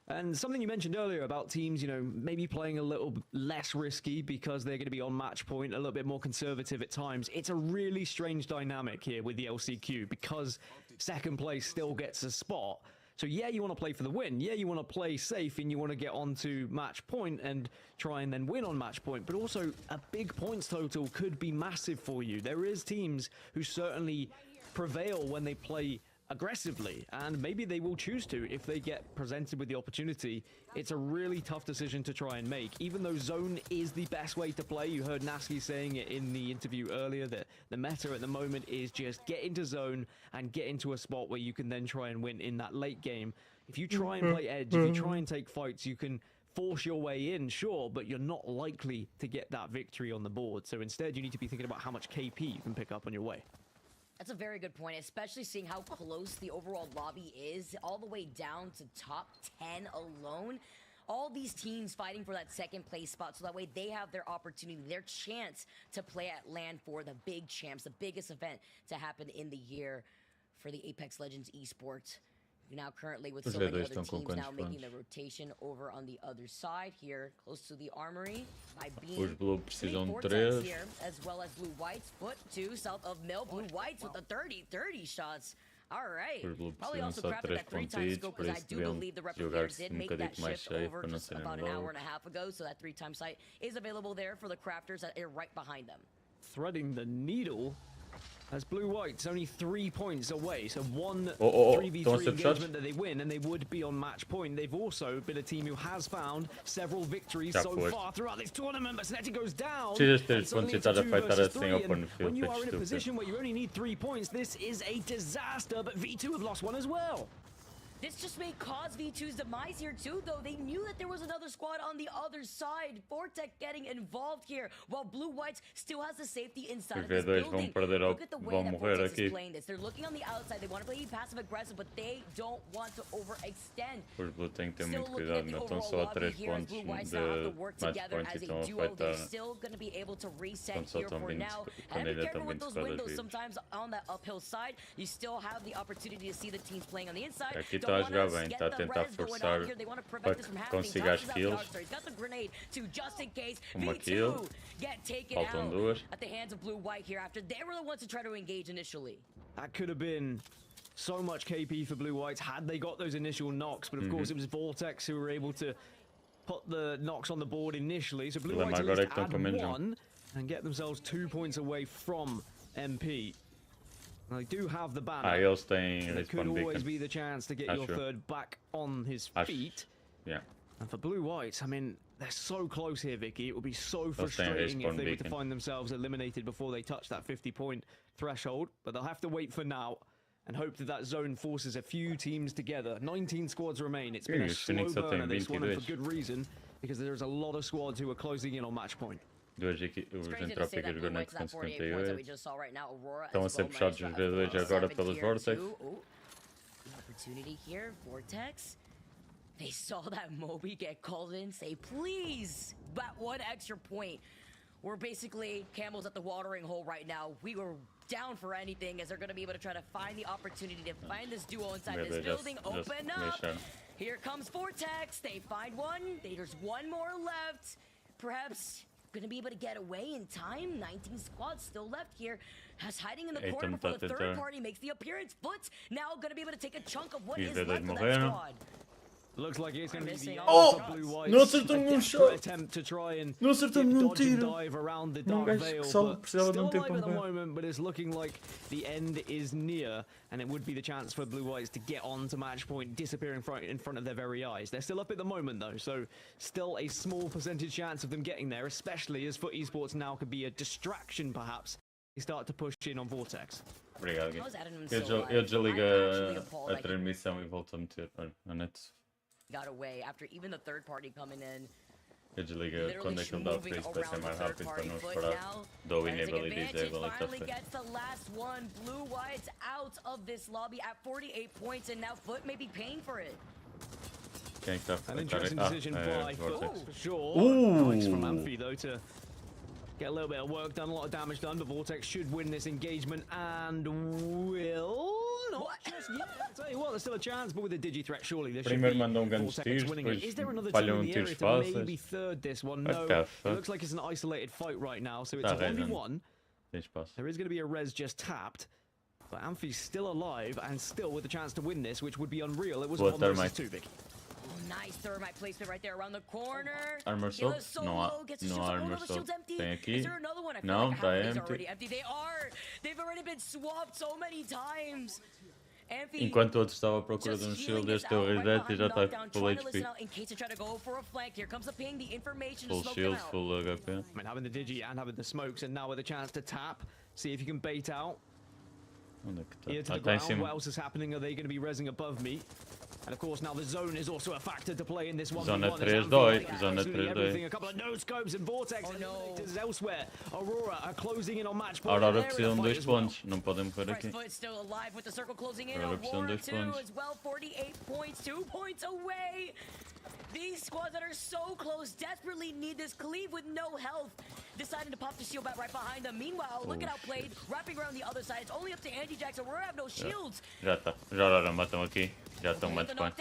And something you mentioned earlier about teams, you know, maybe playing a little less risky because they're going to be on match point, a little bit more conservative at times. It's a really strange dynamic here with the LCQ because second place still gets a spot. So yeah, you want to play for the win. Yeah, you want to play safe and you want to get onto match point and try and then win on match point. But also a big points total could be massive for you. There is teams who certainly prevail when they play aggressively, and maybe they will choose to if they get presented with the opportunity. It's a really tough decision to try and make, even though zone is the best way to play. You heard Nasky saying it in the interview earlier that the meta at the moment is just get into zone and get into a spot where you can then try and win in that late game. If you try and play edge, if you try and take fights, you can force your way in, sure, but you're not likely to get that victory on the board. So instead, you need to be thinking about how much KP you can pick up on your way. That's a very good point, especially seeing how close the overall lobby is, all the way down to top 10 alone. All these teams fighting for that second place spot, so that way they have their opportunity, their chance to play at LAN for the big champs, the biggest event to happen in the year for the Apex Legends esports. Now currently with so many other teams now making the rotation over on the other side here, close to the armory, by being Os Blue precisam de 3. here, as well as Blue Whites, foot 2 south of Mill. Blue Whites with the 30 shots. All right. Probably also crafted that 3-time scope because I do believe the replicator did make that shift over just about an hour and a half ago. So that 3-time sight is available there for the crafters that are right behind them. Threading the needle As Blue White's only 3 points away, so one Estão a 3v3 ser puxados? engagement that they win, and they would be on match point. They've also been a team who has found several victories Já so foste. far throughout this tournament, but Snetti goes down. Precisas ter and suddenly pontos e it's a estar a 2 fightar versus assim 3, ao and pôr no field, when you é are in a estúpido. position where you only need 3 points, this is a disaster, but V2 have lost one as well. This just may cause V2's demise here too, though. They knew that there was another squad on the other side. Vortex getting involved here, while Blue Whites still has the safety inside Os of this V2 vão building. perder Look at the way vão that morrer Vortex aqui. is playing this. They're looking on the outside. They want to play passive-aggressive, but they don't want to overextend. Os Blue têm que ter Still muito looking cuidado, at the não estão overall só a lobby 3 here as pontos Blue Whites de now have to work match together point e as estão a a duo. They're fightar. still going to be able to reset Quando só here estão for 20, now. quando And be ainda estão careful with 20 those squads windows. vivos. Sometimes on that uphill side, you still have the opportunity to see the teams playing on the inside. Aqui Don't está a wanna jogar bem, get está a the tentar res going forçar on here. They want to prevent para this que from happening. consiga as Tosses out the kills. Darkstar. He's got the grenade to just in case Uma V2 kill. get taken Faltam out duas. at the hands of Blue White here after they were the ones to try to engage initially. That could have been so much KP for Blue Whites had they got those initial knocks, but of course it was Vortex who were able to put the knocks on the board initially, so Blue Problema Whites at agora é least que estão add com menos um. one and get themselves 2 points away from MP. Now, they do have the banner. Eles têm so there could respawn always beacon. be the chance to get your Acho. third back on his Acho. feet. Yeah. And for Blue Whites, I mean, they're so close here, Vicky. It would be so They'll stay in frustrating if respawn they were to beacon. find themselves eliminated before they touch that 50-point threshold. But they'll have to wait for now and hope that that zone forces a few teams together. 19 squads remain. It's been a Os slow Phoenix só burner têm this one, and for 22. good reason, because there's a lot of squads who are closing in on match point. Os It's crazy to say Entrópicos that Blue jogando Whites, that com 48 points that we 58. just saw right now, Aurora Estão a as ser well puxados managed os to V2 have agora 7 pelos here Vortex. too. Oh, the opportunity here, Vortex. They saw that Moby get called in, say, please, that one extra point. We're basically camels at the watering hole right now. We were down for anything as they're going to be able to try to find the opportunity to find this duo inside this Just building. Open up. deixar. Here comes Vortex. They find one. There's one more left. Perhaps going to be able to get away in time. 19 squads still left here. Has hiding in the Ei, corner estamos before the a third tentar. party makes the appearance. Foot now going to be able to take a chunk of what E is os V2 left of that morreram. squad. Looks like it's going to be Missing the all end the for Blue shots. Whites. Não acertou A nenhum desperate shot. attempt to try and Não acertou dip, nenhum dodge and tiro. dive around the Num dark gajo que veil, só but precisava de still tempo alive at the a ver. moment, but it's looking like the end is near, and it would be the chance for Blue Whites to get on to match point, disappear in front of their very eyes. They're still up at the moment, though, so still a small percentage chance of them getting there, especially as Foot Esports now could be a distraction, perhaps. They start to push in on Vortex. Obrigado, Gui. How's Adam Eu so eu alive? desligo I'm actually a appalled that he transmissão e volto a meter. Olha, a net. got away after even the third party coming in. Eu desligo Literally quando aquilo dá moving freeze para ser around mais the third rápido para party não foot esperar. now. Dou Rising enable e advantage disable e está finally feito. gets the last one. Blue Whites out of this lobby at 48 points, and now Foot may be paying for it. Quem é que está a An ficar? interesting decision by Foot, Vortex. for sure. Ooh. Nice from Amphi, though, to get a little bit of work done, a lot of damage done, but Vortex should win this engagement and will not just yet. I'll tell you what, there's still a chance, but with a digi threat, surely there should Primeiro be mandam grandes Vortex tiros, winning it. depois Is there another team falham in the area tiros to fáceis. maybe third this one? What No, the it fuck? looks like it's an isolated fight right now, so it's Tá a rezando. 1v1. Tem espaço. There is going to be a res just tapped, but Amphi's still alive and still with a chance to win this, which would be unreal. It was Boa 1 versus thermite. 2, Vicky. Oh, nice thermite placement right there around the corner. Armor Killer sword? Não há, solo gets his não shield. há Oh, no, armor the sword. shield's empty. Tem aqui. Is there another one? I feel Não, like half tá of these are empty. already empty. They are. They've already been swapped so many times. Amphi Enquanto o outro estava à procura de just um shield, healing us este é o out right reset e behind já está knockdown, full trying to listen HP. out in case they try to go for a flank. Here comes the ping, the information to Full smoke shield, them out. full HP. I mean, having the digi and having the smokes, and now with a chance to tap, see if you can bait out. Onde é que Ear to está? the Está em ground. cima. What else is happening? Are they going to be resing above me? And of course, now the zone is also a factor to play in this one. Zona 3-2, zona 3-2. Everything, a couple of no scopes and vortex eliminators elsewhere. Aurora are closing in on match A point. Aurora They're in precisam the de fight 2 as well. pontos, não podem morrer aqui. Foot still alive with the circle closing in. Aurora precisam de Aurora 2 too pontos. as well, 48 points, 2 points away. These squads that are so close desperately need this. Cleave with no health, deciding to pop the shield back right behind them. Meanwhile, look at outplayed, wrapping around the other side. It's only up to Andy Jackson. Aurora have no shields. Já está. Já Aurora matam aqui. Já estão match point.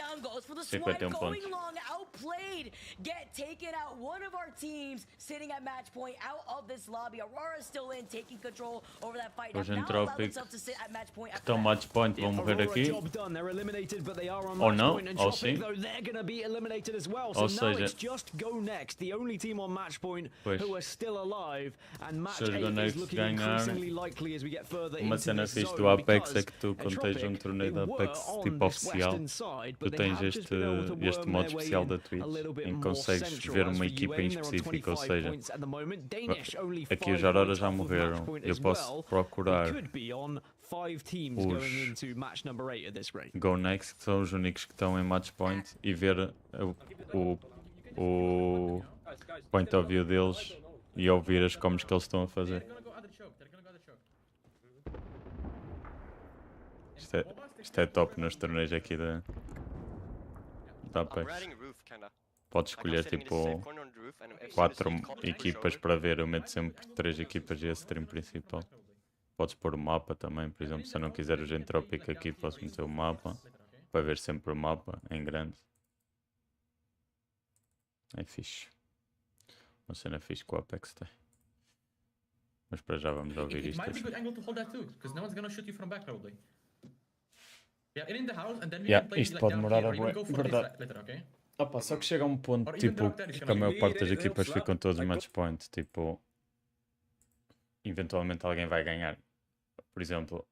51 pontos. Outplayed, get taken out. One of our teams sitting at match point out of this lobby. Aurora still in, taking control over that fight. Os Now Entropic allow themselves to sit at match point que after estão that. match point vão morrer aqui. Job done. They're eliminated, but they are on Ou match não, point. And ou Tropic, sim. though, they're going to be eliminated as well. So Ou now seja, it's just Go Next, the only team on match point pois, who are still alive. And match se os 8 Go is Next looking ganharem, increasingly likely as we get further uma into cena this fixe do zone Apex é because que tu, quando Tropic, tens um torneio they de were Apex on tipo this oficial, western side, tu but they tens have just been able to este worm modo their way especial in da a Twitch, little bit em que more consegues central. ver As uma for equipa em UAE, they're on específico, ou 25 seja, points at the moment. Danish only aqui os 5 Auroras points já off of morreram, match point eu as posso well. procurar We could be on 5 teams os going into match number 8 at this rate. Go Next, que são os únicos que estão em match point, e ver o point of view deles e ouvir as combos que eles estão a fazer. Isto é top nos torneios aqui da Apex. Podes escolher tipo 4 equipas para ver, eu meto sempre 3 equipas e a stream principal. Podes pôr o mapa também, por exemplo, se eu não quiser o Gentropic aqui, posso meter o mapa para ver sempre o mapa em grande. É fixe. Uma cena fixe que o Apex tem. Mas para já vamos ouvir isto. Might be good angle to hold that too, because no one's gonna shoot you from back probably. Yeah, in the house and then we can play Isto like pode down demorar here, a or even bué, go for verdade. this later, okay? Opa, só que chega a um ponto Or even tipo drop that if que you're a maior gonna- parte das equipas ficam todos match point, tipo, eventualmente alguém vai ganhar. Por exemplo,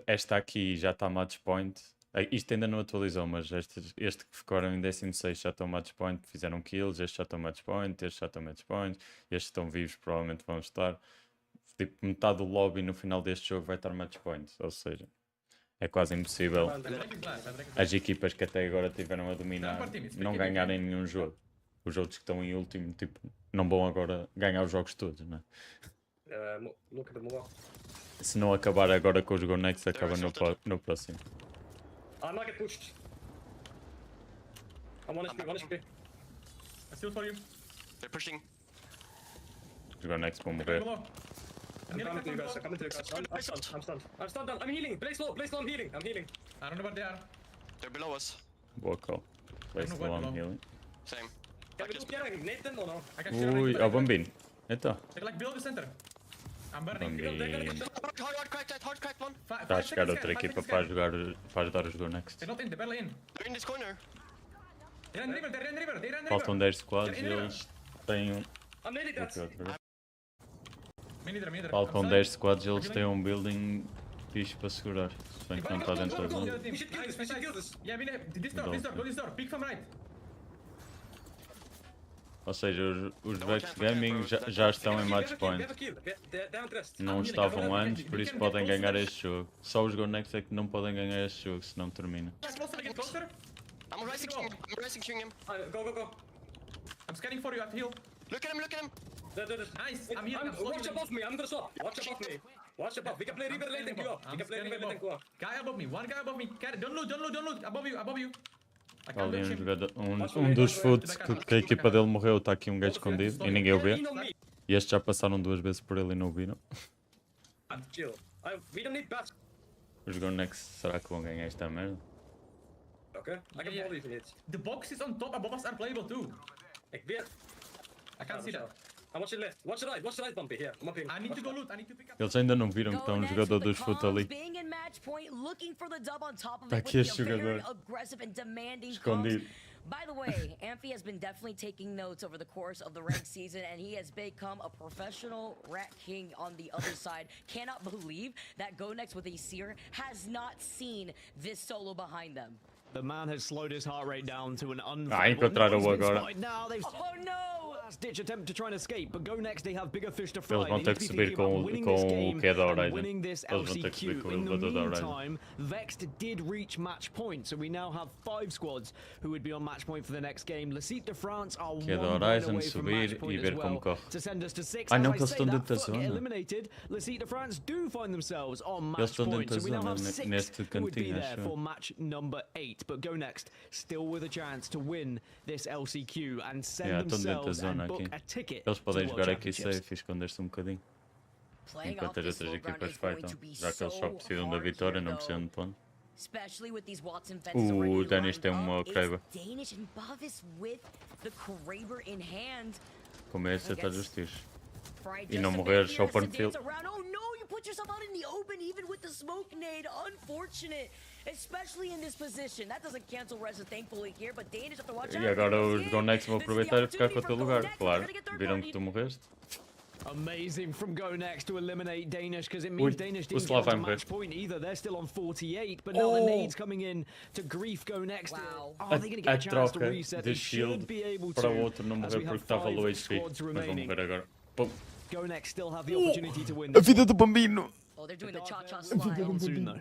esta aqui já está match point. Isto ainda não atualizou, mas este que ficaram em 16 já estão match point, fizeram kills, este já estão match point, este já estão match point, estes estão vivos, provavelmente vão estar. Tipo, metade do lobby no final deste jogo vai estar match point, ou seja, é quase impossível as equipas que até agora tiveram a dominar não ganharem nenhum jogo. Os outros que estão em último, tipo, não vão agora ganhar os jogos todos, não é? Se não acabar agora com os Go Next, acaba no próximo. I'm not get pushed. I'm 1 HP, 1 HP. I still for you. They're pushing. Os Go Next vão Go morrer. below. I'm coming to you guys, I'm coming to you guys. I'm stunned. I'm stunned, I'm healing. Play slow, I'm healing. I don't know where they are. They're below us. Boa call. Place know what long below. healing. Same. Can we get a nade then or no? I can shoot Ui, ó Bambino. Então, They're like below the center. I'm burning. Bambino. Hard cracked one. Está a chegar outra equipa para ajudar os Go Next. They're not in, they're barely in. They're in this corner. They're in river, they're in river, they're in river. Faltam 10 squads e eles têm um. I'm nading that. Me neither. Faltam 10 squads e eles têm um building fixe para segurar. Se bem que não está dentro da zona. We should kill this. Yeah, this door, go this door, peek from right. Ou seja, os Vex Gaming já estão em match point. Não estavam antes, por isso podem ganhar este jogo. Só os Go Next é que não podem ganhar este jogo, se não termina. Closer. I'm rising king him. Go. I'm scanning for you at heal. Look at him. Nice, I'm healing. Watch above me, I'm gonna swap. Watch above me. Watch above. We can play river late and queue up. Guy above me, one guy above me. Don't loot. Above you. I can't Ali reach him. jogador, um dos foots que a equipa dele morreu, está aqui um gajo escondido e ninguém o vê. E estes já passaram 2 vezes por ele e não o viram. Chill. We don't need bats. Os Go Next, será que vão ganhar esta merda? Okay, I can hold if you need. The boxes on top above us are playable too. I can't see that. I'm watching left. Watch the right, Bumpy. Here, I'm up here. I need to go loot, I need to pick up. Eles ainda não viram que está um jogador dos foot ali. Está aqui este jogador escondido. By the way, Amphi has been definitely taking notes over the course of the ranked season, and he has become a professional rat king on the other side. Cannot believe that Go Next with a Seer has not seen this solo behind them. The man has slowed his heart rate down to an encontraram-o agora. Oh no! Last-ditch attempt to try and escape, but Go Next, they have bigger fish to fry. Eles vão ter que subir com o que é da Horizon. Eles vão ter que subir com o elevador da Horizon. Meantime, Vexed did reach match point, so we now have 5 squads who would be on match point for the next game. Lecite de France are Que é da one Horizon, away from subir match point e ver as como well. corre. To send us to 6. Ah, não, As que eles I say, estão that dentro da foot get zona. eliminated. Lecite de France do find themselves on Eles match estão point, dentro so da we now zona, have 6 neste who would be cantinho, there acho for eu. match number 8. But Go Next still with a chance to win this LCQ and send Estão dentro da themselves zona and book aqui. a ticket Eles to podem the jogar World aqui Championships. safe e esconder-se um bocadinho. Playing Enquanto off as this outras low ground equipas is going fightam. to be Já que eles só so precisam da hard vitória, here, não though. precisam de ponto. Especially with these Watson fences O Danish tem uma Kraber. Danish and Bovis with the Kraber in hand. Começa a estar justiça. Right, E não morrer só para field. Oh no, you put yourself out in the open even with the smoke nade. Unfortunate, especially in this position. That doesn't cancel Reza thankfully here, but Danish have to watch out. E agora os Go Next vão aproveitar e ficar com o teu lugar, claro. Viram que tu morreste. Amazing from Go Next to eliminate Danish, because it means Danish didn't get to match point either. They're still on 48, but now the nades coming in to grief Go Next. Wow. Oh, they're going to get a chance to reset. They should be able to. Para o outro não morrer porque estava low HP, mas vão morrer agora. Pum. Go Next still have the opportunity to win. A vida do Bambino. Oh, they're doing the cha-cha slide. Soon, though.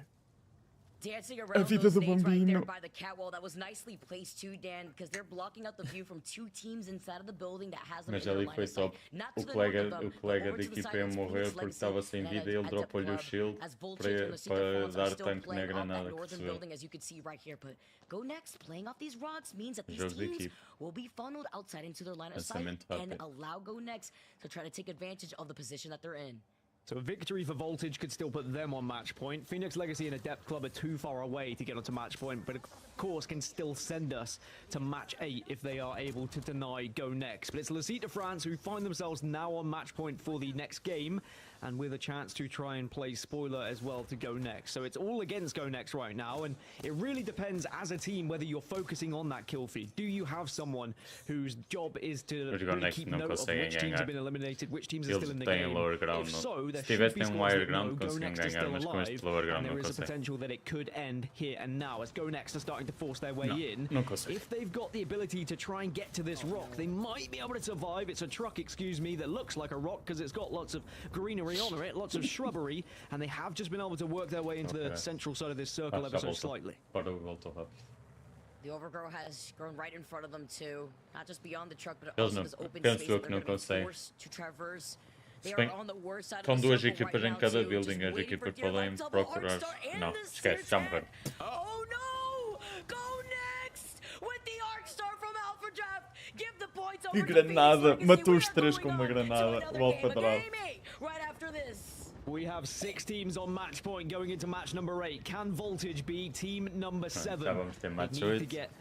Dancing around those nades right there by the catwall. That was nicely placed too, Dan, because they're blocking out the view from two teams inside of the building that has them in their line of sight. Not to the north of them, but over to the side of Phoenix Legacy, and at Tep Club, as Voltage and the Secret Falls are still playing off that northern building, as you can see right here. But Go Next playing off these rods means that these teams will be funneled outside into their line of sight and allow Go Next to try to take advantage of the position that they're in. So a victory for Voltage could still put them on match point. Phoenix Legacy and Adept Club are too far away to get onto match point, but of course can still send us to match 8 if they are able to deny Go Next. But it's Lecite de France who find themselves now on match point for the next game, and with a chance to try and play spoiler as well to Go Next. So it's all against Go Next right now, and it really depends as a team whether you're focusing on that kill feed. Do you have someone whose job is to really keep note of which teams have been eliminated, which teams are still in the game? If so, there should be scores that know Go Next is still alive, and there is a potential that it could end here and now, as Go Next are starting to force their way in. If they've got the ability to try and get to this rock, they might be able to survive. It's a truck, excuse me, that looks like a rock because it's got lots of greenery on it, lots of shrubbery, and they have just been able to work their way into the central side of this circle ever so slightly. The overgrow has grown right in front of them too, not just beyond the truck, but also this open space that they're going to be forced to traverse. They are on the worst side of the duas circle equipas right em now cada too, building, just as waiting for equipas dear podem life. Double procurar. Arcstar and Não, the esquece, já morreram. Oh no! Go Next with the Arcstar from Alpha Draft. Give the points over E to Phoenix granada, Legacy. matou We os are três going com uma on to granada. another O Alpha game Draft. again, right after this. We have 6 teams on match point going into match number 8. Can Voltage be team number 7? Já vamos ter match They need 8. to get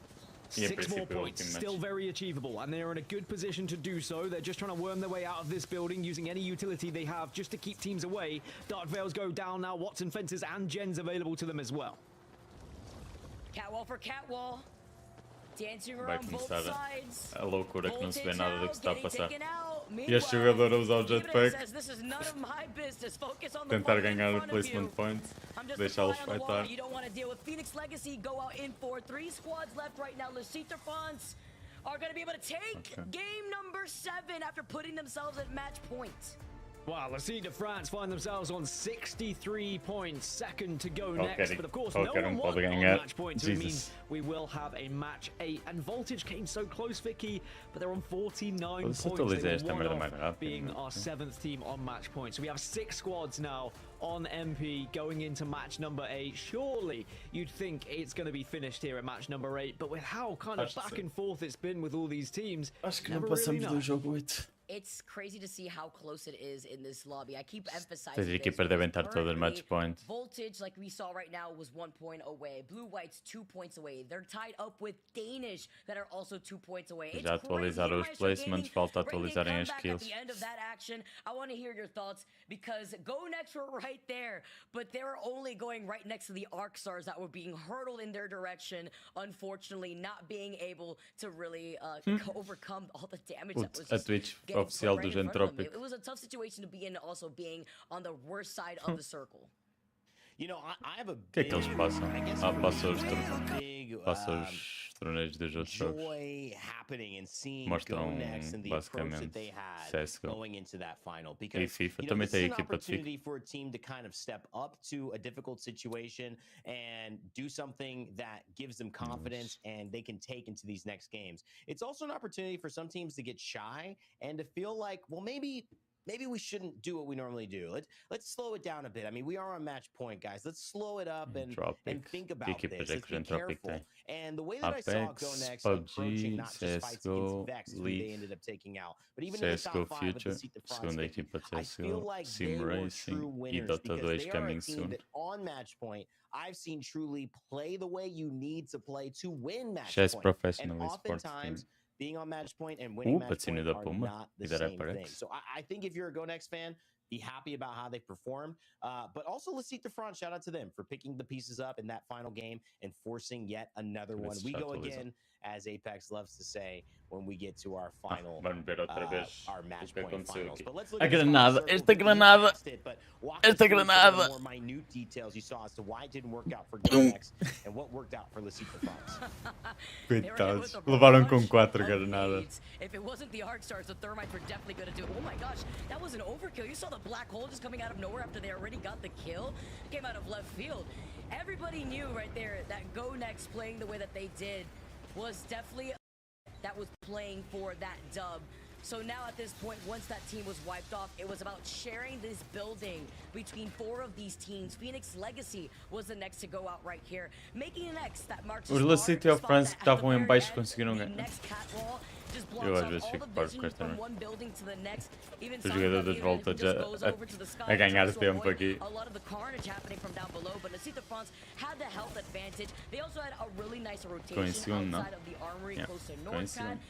E em 6 more princípio, points, último still match. very achievable, and they are in a good position to do so. They're just trying to worm their way out of this building using any utility they have just to keep teams away. Dark Veils go down now, Watson Fences and Gens available to them as well. Catwall for Catwall. Dancing Vai around both começar sides. a loucura que não se vê Voltage nada do out, que está a getting passar. taken out. E este jogador a usar o Meanwhile, jetpack, says, "This is none of my business. Focus on the tentar fight in ganhar o front of placement you. point, I'm just deixá-los a fly on the wall. fightar. You don't want to deal with Phoenix Legacy. Go out in for 3 squads left right now. Lecite France are going to be able to take game number 7 after putting themselves at match point. Wow, Lecite de France find themselves on 63 points, second to go next. But of course, no one won on match point, so it means we will have a match 8. And Voltage came so close, Vicky, but they're on 49 points. They were one off being our 7th team on match point. So we have 6 squads now on MP going into match number 8. Surely you'd think it's going to be finished here at match number 8, but with how kind of back and forth it's been with all these teams, Acho que não passamos do jogo 8. It's crazy to see how close it is in this lobby. I keep emphasizing As equipas devem estar todas match point. Voltage, like we saw right now, was 1 point away. Blue White's 2 points away. They're tied up with Danish that are also 2 points away. Já atualizaram os placements, falta atualizarem as kills. At the end of that action, I want to hear your thoughts because Go Next were right there, but they were only going right next to the Arcstars that were being hurtled in their direction. Unfortunately, not being able to really overcome all the damage that was just getting oficial put do right in front of them. Gentropic. It was a tough situation to be in, also being on the worst side of the circle. You know, I have a O que é que eles passam? Passa os torneios dos outros jogos. joy happening and seeing Mostram Go Next and the approach that basicamente they had CSGO. going into that final. E Because FIFA you know, também this tem is an equipa de opportunity FIFA. for a team to kind of step up to a difficult situation and do something that gives them confidence and they can take into these next games. It's also an opportunity for some teams to get shy and to feel like, well, maybe maybe we shouldn't do what we normally do. Let's slow it down a bit. I mean, we are on match point, guys. Let's slow it up and think about this. Let's be careful. And the way that I saw Go Next approaching not just fights against Vex, who they ended up taking out, but even in the top 5 with the Seat the France, I feel like they were true winners because they are a team that on match point, I've seen truly play the way you need to play to win match point. And oftentimes, being on match point and winning match point are not the same thing. So I think if you're a Go Next fan, be happy about how they performed. But also, let's see the front. Shout out to them for picking the pieces up in that final game and forcing yet another one. We go again, as Apex loves to say, when we get to our final, our match point finals. But let's look at granada. Esta granada. Esta granada. More minute details you saw as to why it didn't work out for Go Next and what worked out for Lecita France. Coitados. Levaram com 4 granadas. If it wasn't the Arc Stars, the Thermites were definitely going to do it. Oh my gosh, that was an overkill. You saw the black hole just coming out of nowhere after they already got the kill. Came out of left field. Everybody knew right there that Go Next playing the way that they did was definitely that was playing for that dub. So now at this point, once that team was wiped off, it was about sharing this building between 4 of these teams. Phoenix Legacy was the next to go out right here, making an X that marks Os LCQ e o France que estavam em baixo conseguiram ganhar. Eu às vezes fico parvo com esta merda. O jogador das voltas a ganhar tempo aqui. Com em segundo, não? Com em segundo.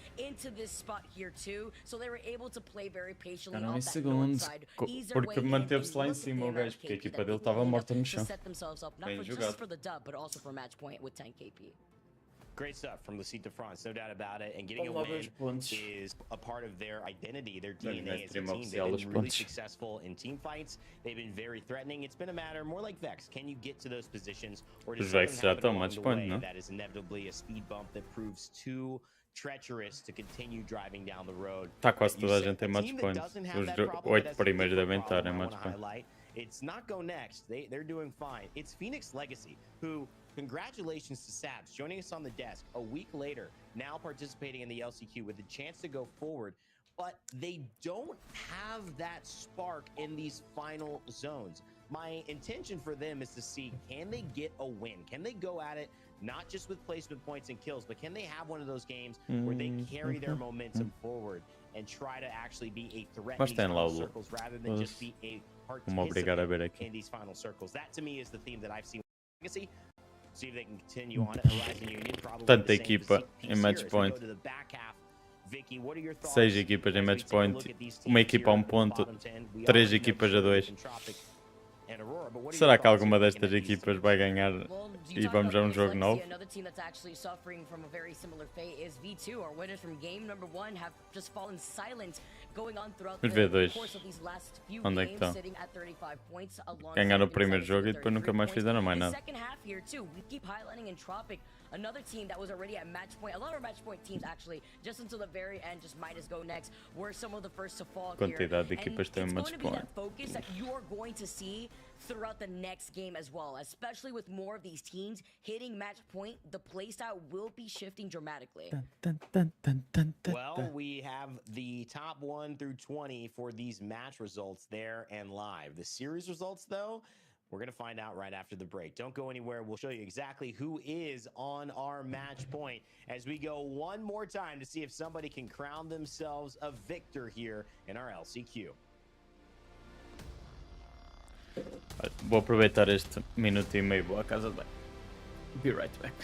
Não, em segundo. Porque manteve-se lá em cima o gajo, porque a equipa dele estava morta no chão. Bem jogado. Great stuff from Lecita France, no doubt about it. And getting a win is a part of their identity, their DNA as a team. They've been really successful in team fights. They've been very threatening. It's been a matter more like Vex. Can you get to those positions, or does something happen along the way that is inevitably a speed bump that proves too treacherous to continue driving down the road? Tá quase toda a gente em match point. Os 8 primeiros devem estar em match point. It's not Go Next. They're doing fine. It's Phoenix Legacy, who, congratulations to Sabs, joining us on the desk a week later, now participating in the LCQ with a chance to go forward. But they don't have that spark in these final zones. My intention for them is to see, can they get a win? Can they go at it, not just with placement points and kills, but can they have one of those games where they carry their momentum forward and try to actually be a threat in these final circles rather than just be a participant in these final circles? That to me is the theme that I've seen with Legacy. See if they can continue on it. Horizon Union probably Tanta equipa em match point. 6 equipas em match point, uma equipa a 1 ponto, 3 equipas a 2. Será que alguma destas equipas vai ganhar e vamos a um jogo novo? Os V2, onde é que estão? Ganharam o primeiro jogo e depois nunca mais fizeram mais nada. Another team that was already at match point. A lot of our match point teams actually, just until the very end, just might as go next, were some of the first to fall here. Quantidade de equipas tem And it's match going to be point. that focus that you are going to see throughout the next game as well, especially with more of these teams hitting match point. The playstyle will be shifting dramatically. Well, we have the top 1 through 20 for these match results there and live. The series results, though, we're going to find out right after the break. Don't go anywhere. We'll show you exactly who is on our match point as we go one more time to see if somebody can crown themselves a victor here in our LCQ. Vou aproveitar este minuto e meio, vou à casa de banho. Be right back.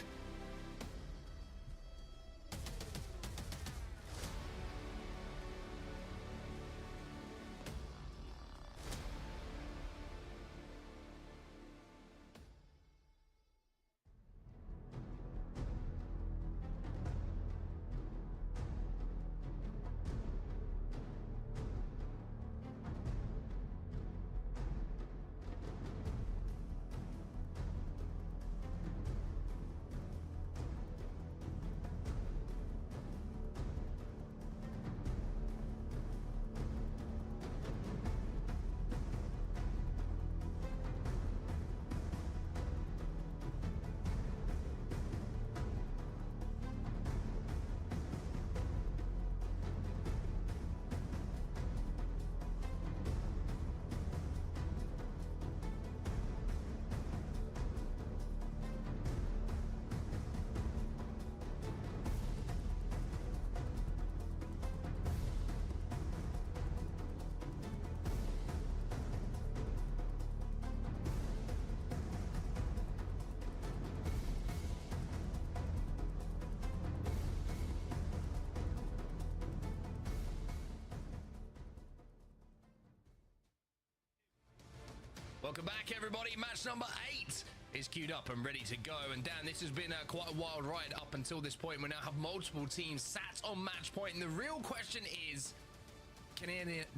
Welcome back, everybody. Match number 8 is queued up and ready to go. And Dan, this has been quite a wild ride up until this point. We now have multiple teams sat on match point. And the real question is, can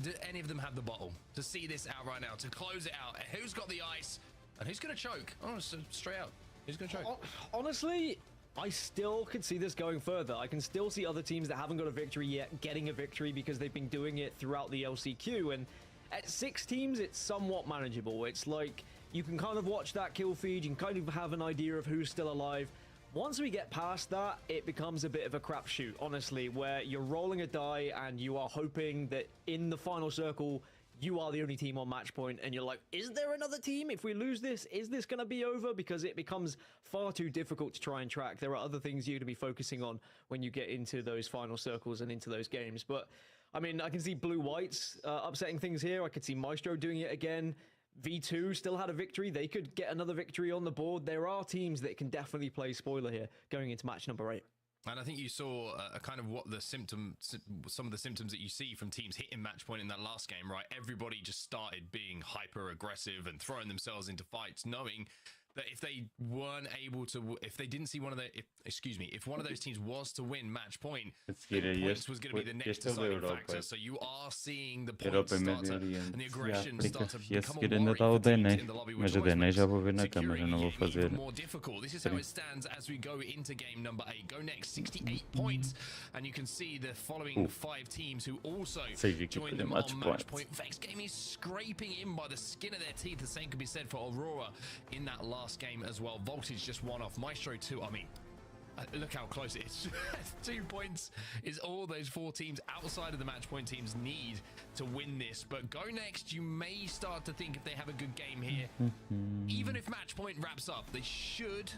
do any of them have the bottle to see this out right now, to close it out? Who's got the ice and who's going to choke? Oh, so straight out. Who's going to choke? Honestly, I still could see this going further. I can still see other teams that haven't got a victory yet getting a victory because they've been doing it throughout the LCQ. And at 6 teams, it's somewhat manageable. It's like you can kind of watch that kill feed. You can kind of have an idea of who's still alive. Once we get past that, it becomes a bit of a crapshoot, honestly, where you're rolling a die and you are hoping that in the final circle, you are the only team on match point, and you're like, is there another team? If we lose this, is this going to be over? Because it becomes far too difficult to try and track. There are other things you're going to be focusing on when you get into those final circles and into those games. But I mean, I can see Blue Whites upsetting things here. I could see Maestro doing it again. V2 still had a victory. They could get another victory on the board. There are teams that can definitely play spoiler here going into match number 8. And I think you saw a kind of what the some of the symptoms that you see from teams hitting match point in that last game, right? Everybody just started being hyper aggressive and throwing themselves into fights, knowing that if they weren't able to, if they didn't see one of the, if one of those teams was to win match point, points was going to be the next deciding factor. So you are seeing the points start to, and the aggression start to become a worry for teams in the lobby, which securing it even more difficult. This is how it stands as we go into game number 8. Go next, 68 points, and you can see the following 5 teams who also joined them on match point. Vex Gaming scraping in by the skin of their teeth. The same could be said for Aurora in that last game as well. Voltage just 1 off. Maestro 2. I mean, look how close it is. 2 points is all those 4 teams outside of the match point teams need to win this. But Go Next, you may start to think if they have a good game here, even if match point wraps up, they should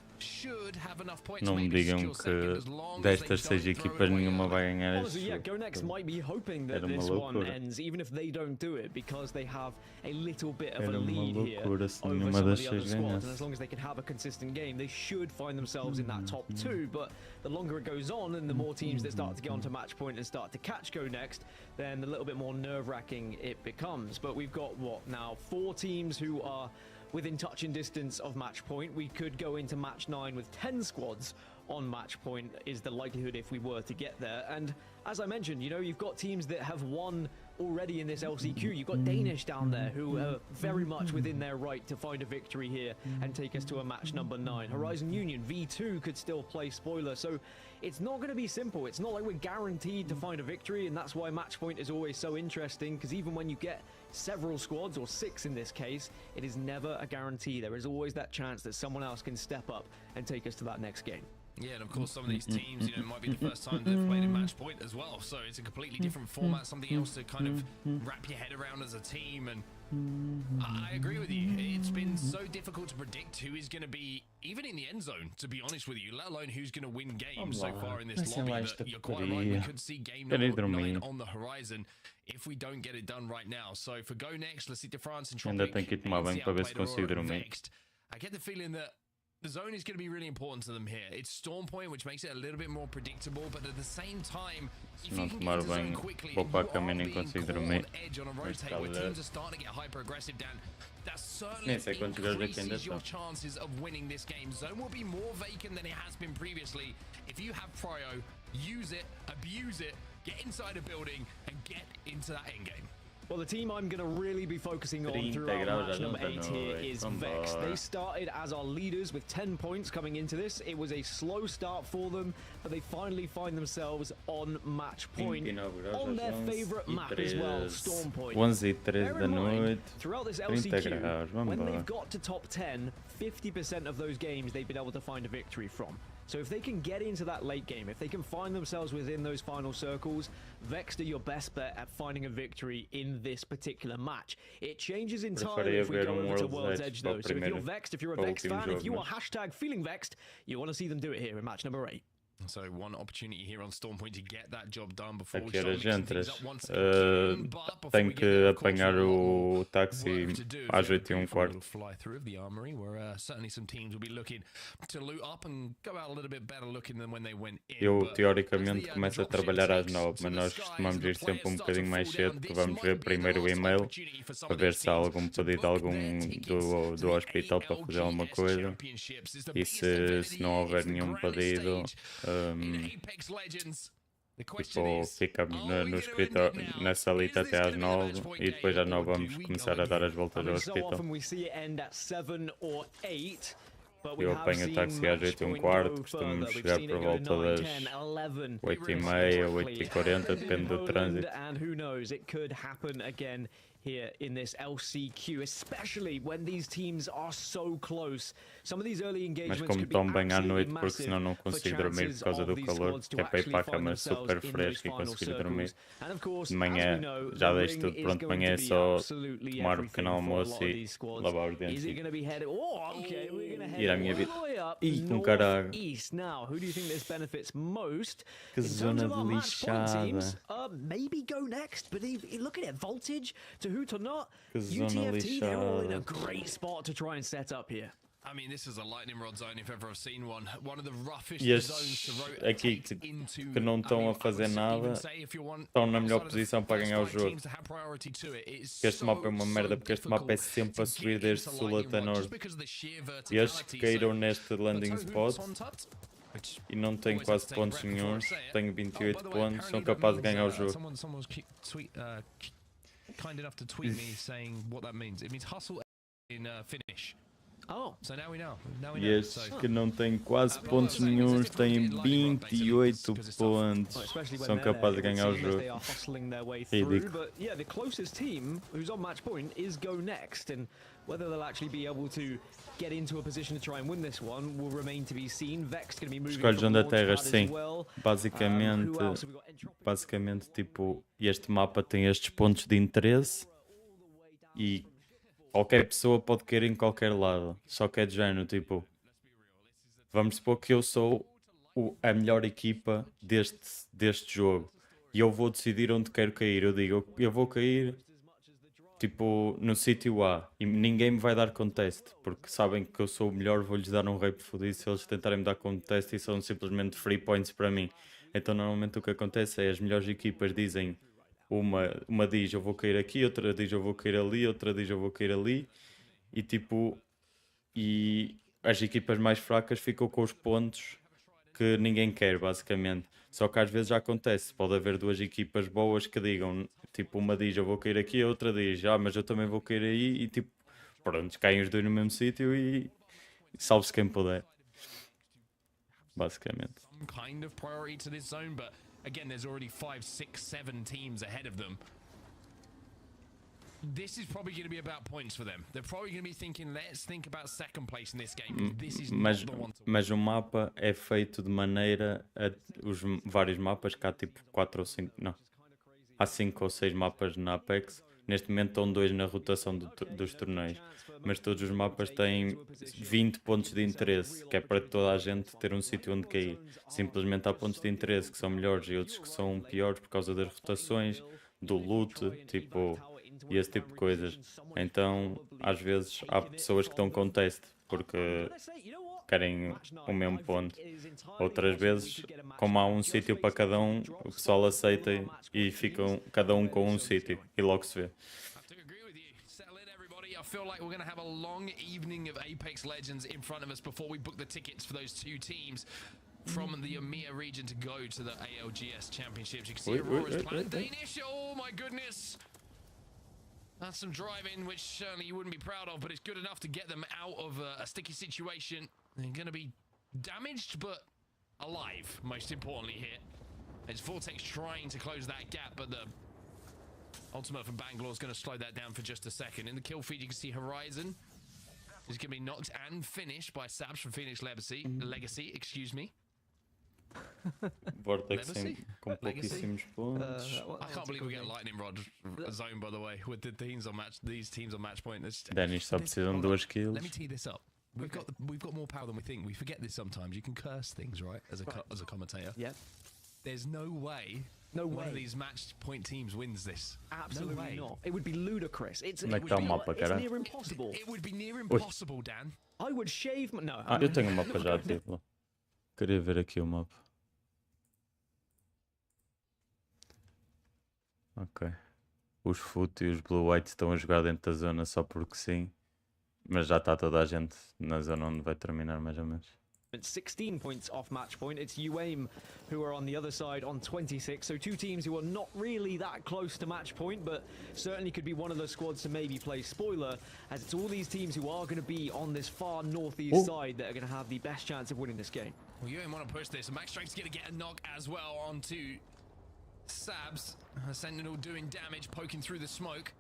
have enough points to maybe secure second, as long as destas 6 equipas nenhuma vai ganhar. Honestly, yeah, Go Next might be hoping that this one ends, even if they don't do it, because they have a little bit of a lead here over some of the other squads. And as long as they can have a consistent game, they should find themselves in that top 2. But the longer it goes on and the more teams that start to get onto match point and start to catch Go Next, then a little bit more nerve-wracking it becomes. But we've got, what, now 4 teams who are within touching distance of match point. We could go into match 9 with 10 squads on match point is the likelihood if we were to get there. And as I mentioned, you know, you've got teams that have won already in this LCQ. You've got Danish down there who are very much within their right to find a victory here and take us to a match number 9. Horizon Union, V2 could still play spoiler. So it's not going to be simple. It's not like we're guaranteed to find a victory, and that's why match point is always so interesting, because even when you get several squads, or 6 in this case, it is never a guarantee. There is always that chance that someone else can step up and take us to that next game. Yeah, and of course some of these teams, you know, might be the first time they've played in match point as well, so it's a completely different format, something else to kind of wrap your head around as a team. And I agree with you, it's been so difficult to predict who is going to be even in the end zone, to be honest with you, let alone who's going to win games so far in this lobby. That you're quite right, we could see game number 9 on the horizon if we don't get it done right now. So for Go Next, let's see the France and Tropic. I get the feeling that the zone is going to be really important to them here. It's Storm Point, which makes it a little bit more predictable, but at the same time, if you can get into the zone quickly, and you are being caught on edge on a rotate where teams are starting to get hyper-aggressive, Dan, that certainly increases your chances of winning this game. Zone will be more vacant than it has been previously. If you have prio, use it, abuse it, get inside a building, and get into that endgame. Well, the team I'm going to really be focusing on throughout match number 8 here is Vex. They started as our leaders with 10 points coming into this. It was a slow start for them, but they finally find themselves on match point on their favorite map as well, Storm Point. 11:03 da noite. Throughout this LCQ, when they've got to top 10, 50% of those games they've been able to find a victory from. So if they can get into that late game, if they can find themselves within those final circles, Vex are your best bet at finding a victory in this particular match. It changes entirely if we go over to World's Edge though. So if you're Vexed, if you're a Vex fan, if you are hashtag feeling Vexed, you want to see them do it here in match number 8. So one opportunity here on Storm Point to get that job done before we Aqui start era mixing Gentras. things up once again. But before Tenho we get que there, of course, apanhar we've got o táxi work to do. às Yeah, 8h15. little fly through of the armory, where certainly some teams will be looking to loot up and go out a little bit better looking than when they went in. Eu, But teoricamente, as the começo a dropship trabalhar às takes 9, to mas the nós skies costumamos and the ir sempre players start bocadinho to mais fall cedo, down, que this vamos ver might be the primeiro o last e-mail opportunity for some para of ver these se há teams algum to pedido book algum their tickets do to the hospital para fazer alguma ALGS coisa. Championships. It's the E biggest event se of the não year. houver It's the nenhum grandest pedido, stage in Apex Legends. The question tipo, is, ficamos are we no gonna end escritório, it now? na salita Is até this às gonna be a 9 match point e depois game, às 9 or vamos do we começar go a dar in? as voltas I ao mean, so hospital. often we see it end at 7 or 8. But we Eu have apanho o seen táxi às match point 8h15, go costumamos further. We've chegar seen por it go volta 9, das 10, 11. 8h30, historically 8h40, depende do in trânsito. Poland, and who knows, it could happen again here in this LCQ, especially when these teams are so close. Some of these early Mas engagements como could be tomo bem à absolutely noite, porque massive senão não for consigo dormir chances por causa of do these calor, squads to que é para ir actually para a find cama themselves super in those fresco e final conseguir dormir. circles. And of course, De as manhã we know, já the deixo ring tudo is pronto, de going manhã é to be só absolutely tomar o everything pequeno for a almoço lot of e these squads. lavar os dentes Is it e going to be headed? Oh, okay, we're going to head ir à all minha vida. the way up Ih, com caralho. northeast. Now, who do you think this benefits most? Que In terms zona of de our match point lixada. teams, maybe go next, but look at it, voltage to who to not. Que zona UTFT, they're all in a lixada. great spot to try and set up here. I mean, this is a lightning rod zone if ever I've seen one. One of the roughest E zones to estes rotate aqui into. que não estão a fazer nada estão na melhor posição para ganhar o jogo. Que este mapa é uma merda, porque este mapa é sempre a subir desde sul até norte. E estes que caíram neste landing spot e não têm quase pontos nenhuns, tenho 28 pontos, são capazes de ganhar o jogo. Someone's kind enough to tweet me saying what that means. It means hustle in Finnish. Oh, so now we know. Now we E know. estes que não têm quase pontos nenhuns têm 28 pontos, são capazes de ganhar o jogo. They are hustling their way Ridículo. through, but yeah, the closest team who's on match point is Go Next, and whether they'll actually be able to get into a position to try and win this one will remain to be seen. Vex going to be moving Escolhes from onde a launch terra, pad sim. as well. Basicamente, tipo, este mapa tem estes pontos de interesse e qualquer pessoa pode cair em qualquer lado, só que é de género, tipo, vamos supor que eu sou a melhor equipa deste jogo e eu vou decidir onde quero cair. Eu digo, eu vou cair tipo no sítio A e ninguém me vai dar contest, porque sabem que eu sou o melhor, vou-lhes dar um rape fodido se eles tentarem me dar contest e são simplesmente free points para mim. Então normalmente o que acontece é as melhores equipas dizem, uma diz eu vou cair aqui, outra diz eu vou cair ali, outra diz eu vou cair ali e tipo, e as equipas mais fracas ficam com os pontos que ninguém quer, basicamente. Só que às vezes já acontece, pode haver duas equipas boas que digam, tipo, uma diz eu vou cair aqui, a outra diz, mas eu também vou cair aí, e tipo, pronto, caem os dois no mesmo sítio e salve-se quem puder. Basicamente. Some kind of priority to this zone, but again, there's already 5, 6, 7 teams ahead of them. This is probably going to be about points for them. They're probably going to be thinking, let's think about second place in this game. This is not the one to win. Mas o mapa é feito de maneira os vários mapas, que há tipo 4 ou 5, não, há 5 ou 6 mapas na Apex. Neste momento estão 2 na rotação dos torneios, mas todos os mapas têm 20 pontos de interesse, que é para toda a gente ter um sítio onde cair. Simplesmente há pontos de interesse que são melhores e outros que são piores por causa das rotações, do loot, tipo, e esse tipo de coisas. Então, às vezes, há pessoas que estão com teste, porque querem o mesmo ponto. Outras vezes, como há um sítio para cada um, o pessoal aceita e ficam cada um com um sítio e logo se vê. I feel like we're going to have a long evening of Apex Legends in front of us before we book the tickets for those two teams from the EMEA region to go to the ALGS Championships. You can see Aurora's playing Danish. Oh my goodness. That's some driving, which certainly you wouldn't be proud of, but it's good enough to get them out of a sticky situation. They're going to be damaged, but alive, most importantly here. It's Vortex trying to close that gap, but the ultimate from Bangalore is going to slow that down for just a second. In the kill feed, you can see Horizon is going to be knocked and finished by Sabs from Phoenix Legacy, excuse me. Vortex com pouquíssimos pontos. I can't believe we get Lightning Rod zone, by the way, with the teams on match. These teams on match point. Dennis só precisam de 2 kills. Let me tee this up. We've got more power than we think. We forget this sometimes. You can curse things, right? As a commentator. Yep. There's no way. One of these match point teams wins this. Absolutely not. It would be ludicrous. It's near impossible. It would be near impossible, Dan. I would shave... No. Eu tenho um mapa já, tipo. Queria ver aqui o mapa. Ok. Os Foot e os Blue White estão a jogar dentro da zona só porque sim. Mas já está toda a gente na zona onde vai terminar mais ou menos. It's 16 points off match point. It's UAIM who are on the other side on 26. So two teams who are not really that close to match point, but certainly could be one of the squads to maybe play spoiler, as it's all these teams who are going to be on this far northeast side that are going to have the best chance of winning this game. Well, UAIM want to push this. Max Strike's going to get a knock as well onto Sabs. Sentinel doing damage, poking through the smoke.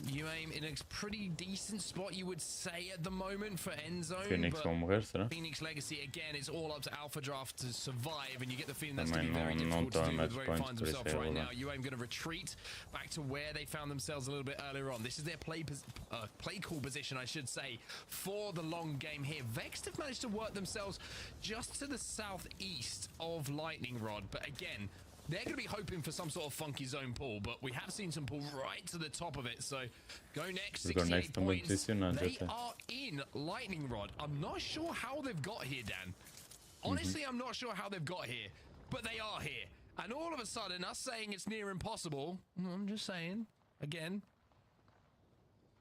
UAIM in a pretty decent spot, you would say, at the moment for end zone. Phoenix vão morrer, será? Phoenix Legacy, again, it's all up to Alpha Draft to survive, and you get the feeling that's going to be very difficult to do with where he finds himself right now. UAIM going to retreat back to where they found themselves a little bit earlier on. This is their play call position, I should say, for the long game here. Vext have managed to work themselves just to the southeast of Lightning Rod, but again, they're going to be hoping for some sort of funky zone pull, but we have seen some pull right to the top of it. So go next, 68 points. They are in Lightning Rod. I'm not sure how they've got here, Dan. Honestly, I'm not sure how they've got here, but they are here. And all of a sudden, us saying it's near impossible, I'm just saying, again,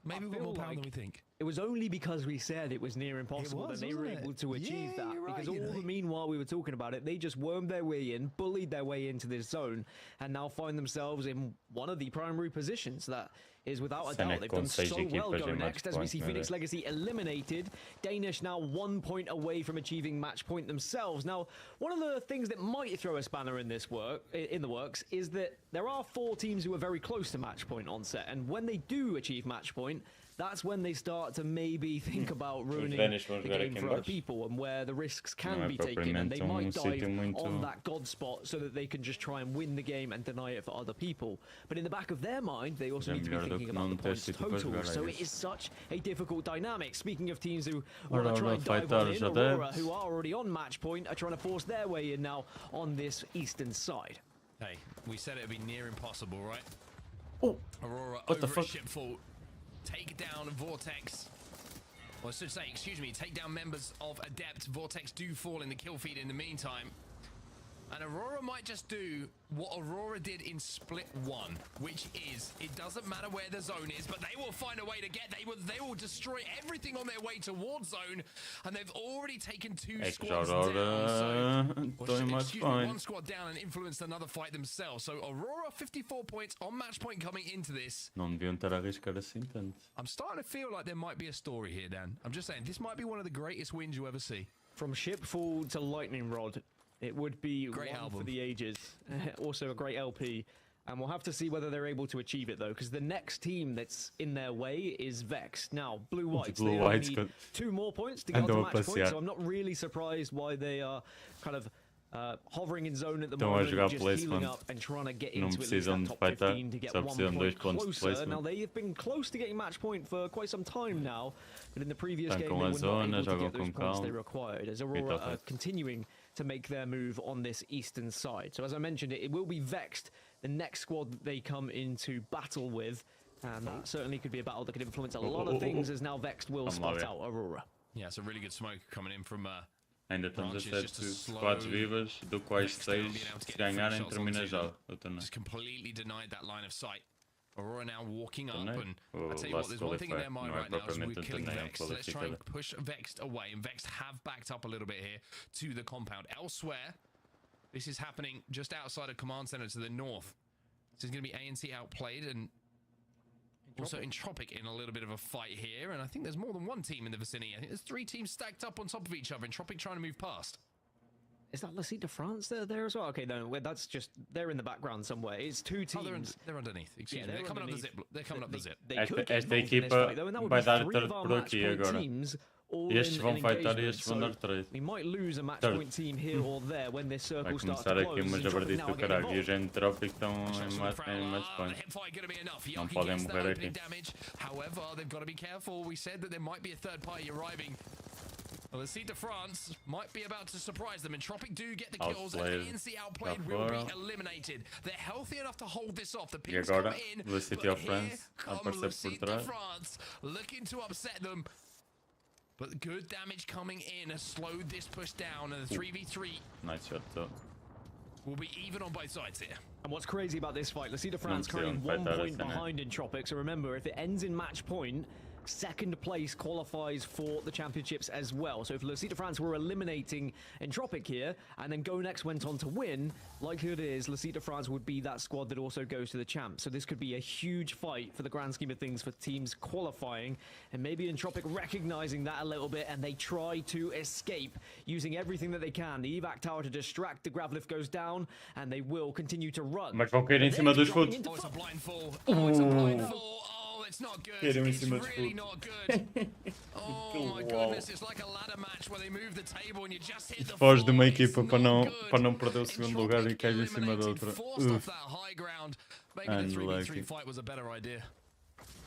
maybe we've got more power than we think. It was only because we said it was near impossible that they were able to achieve that. Because all the meanwhile we were talking about it, they just wormed their way in, bullied their way into this zone, and now find themselves in one of the primary positions. That is without a doubt. They've done so well going next, as we see Phoenix Legacy eliminated. Danish now 1 point away from achieving match point themselves. Now, one of the things that might throw a spanner in this in the works is that there are 4 teams who are very close to match point on set, and when they do achieve match point, that's when they start to maybe think about ruining the game for other people and where the risks can be taken, and they might dive on that god spot so that they can just try and win the game and deny it for other people. But in the back of their mind, they also need to be thinking about the points total, so it is such a difficult dynamic. Speaking of teams who want to try and dive on in, Aurora, who are already on match point, are trying to force their way in now on this eastern side. Hey, we said it would be near impossible, right? Oh, Aurora what the over fuck? Shipfall. Take down Vortex. Or I should say, excuse me, take down members of Adept. Vortex do fall in the kill feed in the meantime. And Aurora might just do what Aurora did in Split 1, which is, it doesn't matter where the zone is, but they will find a way to get, they will destroy everything on their way towards zone, and they've already taken 2 squads down. So, one squad down and influenced another fight themselves. So Aurora 54 points on match point coming into this. Não deviam estar a arriscar assim tanto. I'm starting to feel like there might be a story here, Dan. I'm just saying, this might be one of the greatest wins you'll ever see. From Shipfall to Lightning Rod, it would be great one album for the ages. Also a great LP. And we'll have to see whether they're able to achieve it, though, because the next team that's in their way is Vex. Now, Blue Whites, they only need 2 more points to get onto match point, so I'm not really surprised why they are kind of hovering in zone at the moment, just healing up and trying to get into at least that top 15 to get 1 point closer. Now, they have been close to getting match point for quite some time now, but in the previous game, they were not able to get those points they required, as Aurora are continuing to make their move on this eastern side. So as I mentioned, it will be Vexed, the next squad that they come into battle with, and that certainly could be a battle that could influence a lot of things, as now Vexed will spot out Aurora. Yeah, it's a really good smoke coming in from Ainda estamos a 7 squads vivas, do quais 6, se ganharem, termina já o torneio. Just completely denied that line of sight. Aurora now walking up, and I tell you what, there's one thing in their mind right now, is we're killing Vex, so let's try and push Vexed away, and Vexed have backed up a little bit here to the compound. Elsewhere, this is happening just outside of Command Center to the north. This is going to be ANC outplayed, and also Entropic in a little bit of a fight here, and I think there's more than one team in the vicinity. I think there's 3 teams stacked up on top of each other. Entropic trying to move past. Is that LCQ de France there as well? Okay, no, that's just, they're in the background somewhere. It's 2 teams. They're underneath, excuse me. They're coming up the zip. They're coming up the zip. They could get involved in this fight, though, and that would be 3 of our match point teams all Estes in vão an fightar e engagement. estes vão dar trade. We might lose a match Certo. point team here or there when this Vai circle starts to começar close. aqui umas Entropic jabardices now do getting caralho. E involved. os Entropic estão em match point. Não podem morrer aqui. However, they've got to be careful. We said that there might be a third party arriving. Well, the Seed de France might be about to surprise them. Entropic do get the kills, and Outplayed. ANC Outplayed will be eliminated. They're healthy enough to hold this off. The E pings agora, come in, the City but of France here a come aparecer the por Seed de trás. France, looking to upset them. But good damage coming in has slowed this push down, and the 3v3 Nice shot though. will be even on both sides here. And what's crazy about this fight, Lucida France Não currently precisam 1 fightar point a cena. behind Entropic. So remember, if it ends in match point, second place qualifies for the championships as well. So if Lucida France were eliminating Entropic here, and then Go Next went on to win, likelihood is Lucida France would be that squad that also goes to the champ. So this could be a huge fight for the grand scheme of things for teams qualifying, and maybe Entropic recognizing that a little bit, and they try to escape using everything that they can. The evac tower to distract, the grav lift goes down, and they will continue to run. Mas vão cair em cima dos Oh, foots. it's a blind fall. Oh, it's a blind fall. Oh, it's not good. Caíram em It's cima dos really foots. not good. Oh my goodness, it's like a ladder match where they move the table and you just hit the Foge de uma floor. equipa It's para not não, good. para não perder o segundo lugar e cai em cima da outra. Forced off that high ground. Maybe the 3v3 fight was a better idea.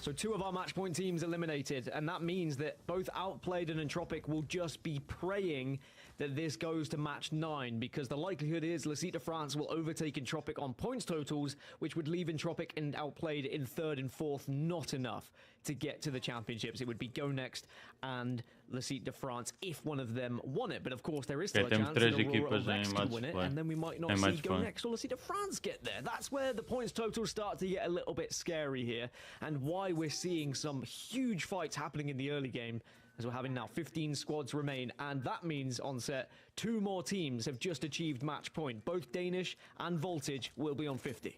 So 2 of our match point teams eliminated, and that means that both Outplayed and Entropic will just be praying that this goes to match 9, because the likelihood is Lucida France will overtake Entropic on points totals, which would leave Entropic and Outplayed in 3rd and 4th, not enough to get to the championships. It would be Go Next and Lucida France if one of them won it, but of course there is still a temos chance that três Aurora or equipas Vex em could match win it, play. and then we might not Em see match Go play. Next or Lucida France get there. That's where the points totals start to get a little bit scary here, and why we're seeing some huge fights happening in the early game, as we're having now 15 squads remain, and that means, on set, 2 more teams have just achieved match point. Both Danish and Voltage will be on 50.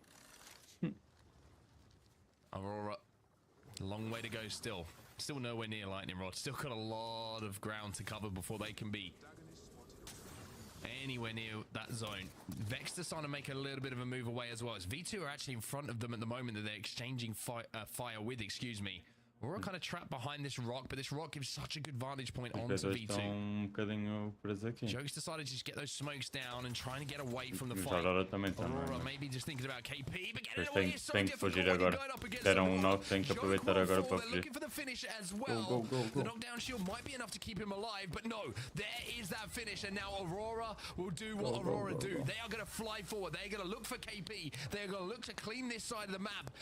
Aurora, long way to go still. Still nowhere near Lightning Rod. Still got a lot of ground to cover before they can be anywhere near that zone. Vex decided to make a little bit of a move away as well, as V2 are actually in front of them at the moment that they're exchanging fire with, excuse me. We're all kind of trapped behind this rock, but this rock gives such a good vantage point onto Os dois V2. estão bocadinho presos aqui. Jokes decided to just get those smokes down and trying to get away from the Mas fight. Aurora também está, Aurora não é? maybe just thinking about KP, but getting Pois away tem, is so tem que difficult fugir when you're agora. going up against Deram Aurora. knock, tem que aproveitar agora para They're fugir. looking for the finish as well. Go, go, go. The knockdown shield might be enough to keep him alive, but no, there is that finish, and now Aurora will do what Aurora do. They are going to fly forward. They're going to look for KP. They're going to look to clean this side of the map.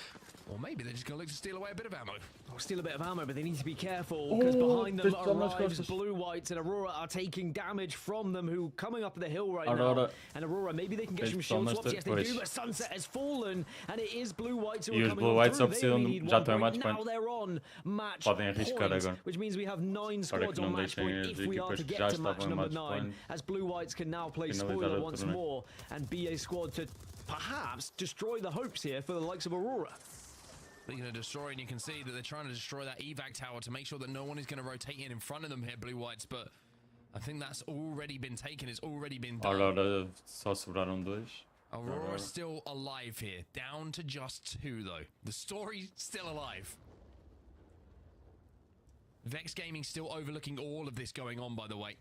Or maybe they're just going to look to steal away a bit of ammo. Oh, steal a bit of ammo, but they need to be careful, because behind them arrives Blue Whites, and Aurora are taking damage from them, who coming up the hill right now. And Aurora, maybe they can get some shield swaps. Yes, they do, but Sunset has fallen, and it is Blue Whites who are coming Blue on Whites through. precisam They need já 1 estão em point. match Now point. they're on match Podem arriscar point, agora. which means we have 9 Para squads que não on match deixem point as if we are equipas to que get já to match estavam em number match 9, point as Blue Whites can now play finalizar spoiler o once torneio. more and be a squad to perhaps destroy the hopes here for the likes of Aurora. They're going to destroy, and you can see that they're trying to destroy that evac tower to make sure that no one is going to rotate in front of them here, Blue Whites, but I think that's already been taken. It's already been done. Aurora só sobraram 2. Aurora's still alive here, down to just 2 though. The story's still alive. Vex Gaming still overlooking all of this going on, by the way,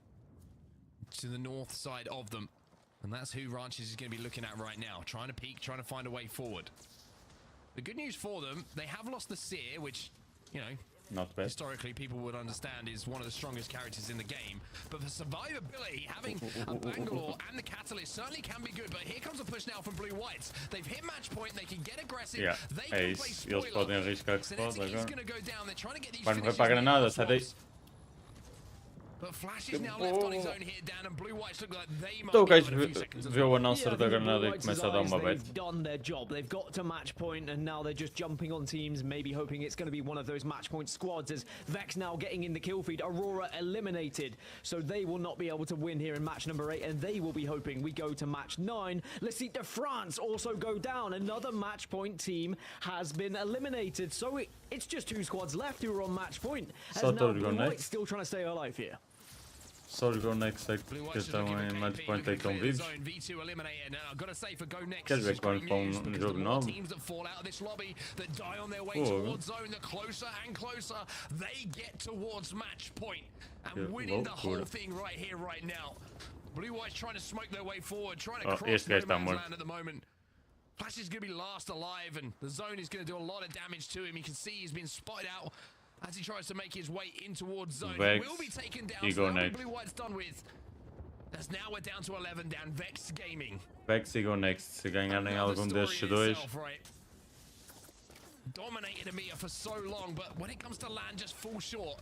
to the north side of them, and that's who Ranches is going to be looking at right now, trying to peek, trying to find a way forward. The good news for them, they have lost the Seer, which, you know, Not bad. historically people would understand is one of the strongest characters in the game, but for survivability, having a Bangalore and the Catalyst certainly can be good. But here comes a push now from Blue Whites. They've hit match point, they can get aggressive, Yeah, they é can play isso. Eles spoiler. podem arriscar que se pode Cinetic is agora. going to go down. They're trying to get these Vai morrer finishes para a in granada, the sai daí. swaps. But Flash is now left on his own here, Dan, and Blue Whites look like they might Então o be gajo in a few seconds as vê o well. announcer da granada e começa a dar uma bet. They've done their job. They've got to match point, and now they're just jumping on teams, maybe hoping it's going to be one of those match point squads, as Vex now getting in the kill feed. Aurora eliminated, so they will not be able to win here in match number 8, and they will be hoping we go to match 9. Le Site de France also go down. Another match point team has been eliminated, so it's just 2 squads left who are on match point. As So now they're Blue gonna- White's still trying to stay alive here. Só os Go Next é que estão em match point é que estão vivos. Queres ver que vamos para um jogo novo? Este gajo está morto. Flash is going to be last alive, and the zone is going to do a lot of damage to him. You can see he's been spotted out as he tries to make his way in towards zone. Vex, He will be taken down. e So Go that's what Next. Blue White's done with. As now we're down to 11 down. Vex Gaming. Vex e Go Next. Se ganharem algum destes dois. Right? Dominated EMEA for so long, but when it comes to LAN, just fall short.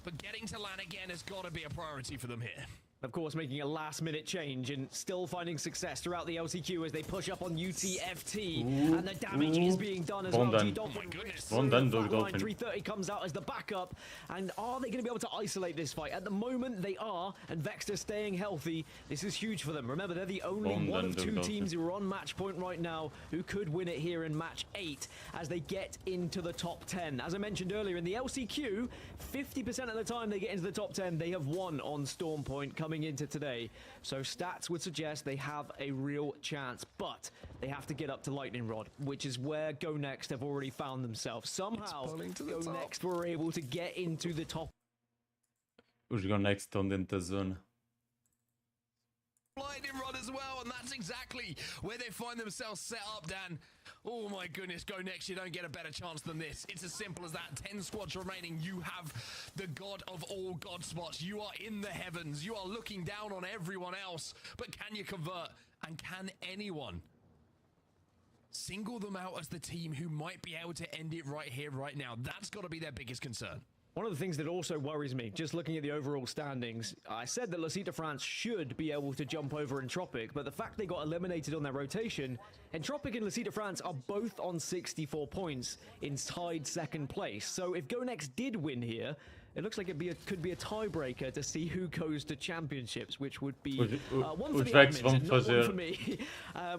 But getting to LAN again has got to be a priority for them here. Of course, making a last-minute change and still finding success throughout the LCQ as they push up on UTFT, and the damage is being done as well. G-Dolphin Well done, Dolphin. 330 comes out as the backup, and are they going to be able to isolate this fight? At the moment, they are, and Vexter staying healthy. This is huge for them. Remember, they're the only one of two teams who are on match point right now who could win it here in match 8 as they get into the top 10. As I mentioned earlier, in the LCQ, 50% of the time they get into the top 10, they have won on Storm Point coming into today. So stats would suggest they have a real chance, but they have to get up to Lightning Rod, which is where Go Next have already found themselves. Somehow, Go Next were able to get into the top. Os Go Next estão dentro da zona. Lightning Rod as well, and that's exactly where they find themselves set up, Dan. Oh my goodness, Go Next, you don't get a better chance than this. It's as simple as that. 10 squads remaining. You have the god of all god spots. You are in the heavens. You are looking down on everyone else. But can you convert? And can anyone single them out as the team who might be able to end it right here, right now? That's got to be their biggest concern. One of the things that also worries me, just looking at the overall standings, I said that LCQ France should be able to jump over Entropic, but the fact they got eliminated on their rotation, Entropic and LCQ France are both on 64 points in tied second place. So if Go Next did win here, it looks like it could be a tiebreaker to see who goes to championships, which would be one for the admins, not one for me.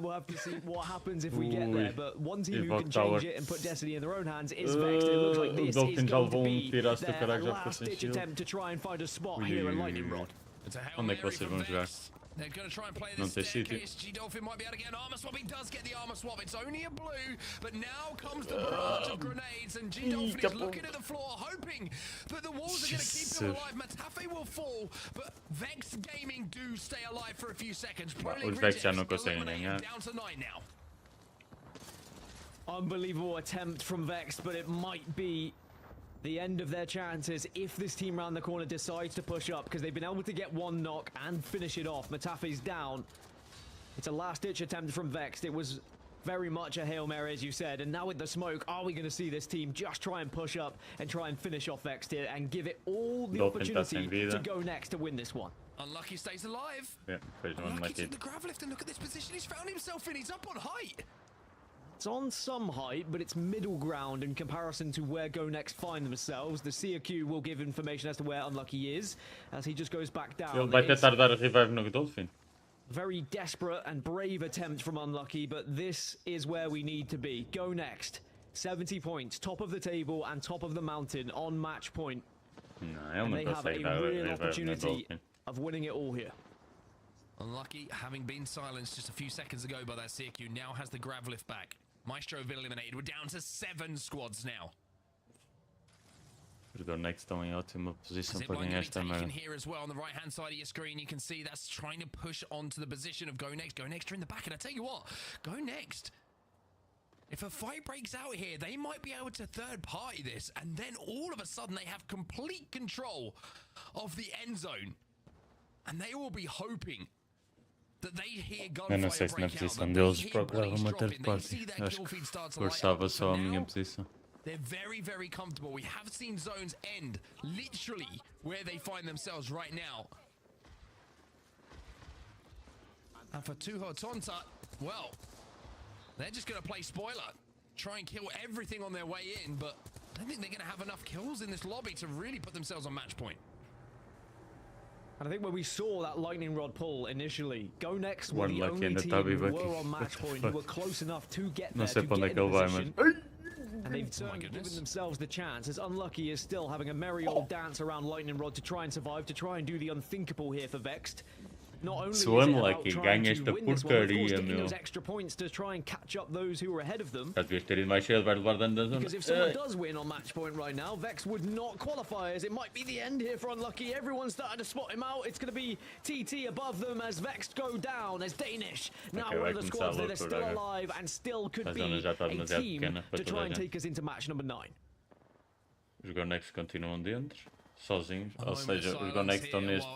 We'll have to see what happens if we get there. But one team who can change it and put destiny in their own hands is Vexed. It looks like this is going to be their last-ditch attempt to try and find a spot here in Lightning Rod. Onde é que vocês vão jogar? They're going to try and play Não this tem sítio. staircase. G-Dolphin might be able to get an armor swap. He does get the armor swap. It's only a blue, but now comes the barrage of grenades, and G-Dolphin is looking at the floor, hoping that the walls are going to keep him alive. Matafe will fall, but Vex Gaming do stay alive for a few seconds. Os Vex já não conseguem ganhar. Down to 9 now. Unbelievable attempt from Vex, but it might be the end of their chances if this team round the corner decides to push up, because they've been able to get one knock and finish it off. Matafe's down. It's a last-ditch attempt from Vex. It was very much a Hail Mary, as you said, and now with the smoke, are we going to see this team just try and push up and try and finish off Vex here and give it all the opportunity to Go Next to win this one? Unlucky stays alive. Yeah, Unlucky took the grav lift, and look at this position he's found himself in. He's up on height. It's on some height, but it's middle ground in comparison to where Go Next find themselves. The CQ will give information as to where Unlucky is, as he just goes back down. Ele vai tentar dar a revive no Dolphin. Very desperate and brave attempt from Unlucky, but this is where we need to be. Go Next, 70 points, top of the table and top of the mountain on match point. And they have a real opportunity of winning it all here. Unlucky, having been silenced just a few seconds ago by that CQ, now has the grav lift back. Maestro have been eliminated. We're down to 7 squads now. Os Go Next estão em ótima posição para Zipline ganhar esta merda. taken here as well on the right hand side of your screen. You can see that's trying to push onto the position of Go Next. Go Next are in the back, and I tell you what, Go Next, if a fight breaks out here, they might be able to third party this, and then all of a sudden they have complete control of the end zone, and they will be hoping that they hear Eu não gunfire sei se na break out, posição that deles they hear procuravam bodies uma dropping, third they party. see that Acho kill que feed start to light up, forçava but só a now minha posição. they're very, very comfortable. We have seen zones end literally where they find themselves right now. And for Tuho Tonta, well, they're just going to play spoiler. Try and kill everything on their way in, but I don't think they're going to have enough kills in this lobby to really put themselves on match point. And I think when we saw that lightning rod pull initially, Go Next were One the lucky only in the team tubby who bucket. were on match point, who were close enough to get Não there, sei to para onde é get que ele in vai, position. mas... And they've certainly given themselves the chance, as Unlucky is still having a merry old dance around Lightning Rod to try and survive, to try and do the unthinkable here for Vexed. Not only is it about trying to win this one, of course, getting those extra points to try and catch up those who are ahead of them. Because if someone does win on match point right now, Vex would not qualify, as it might be the end here for Unlucky. Everyone's starting to spot him out. It's going to be TT above them as Vex go down, as Danish now one of the squads that are still alive and still could be a team to try and take us into match number 9. Os Gonex continuam dentro, sozinhos, ou seja, os Gonex estão neste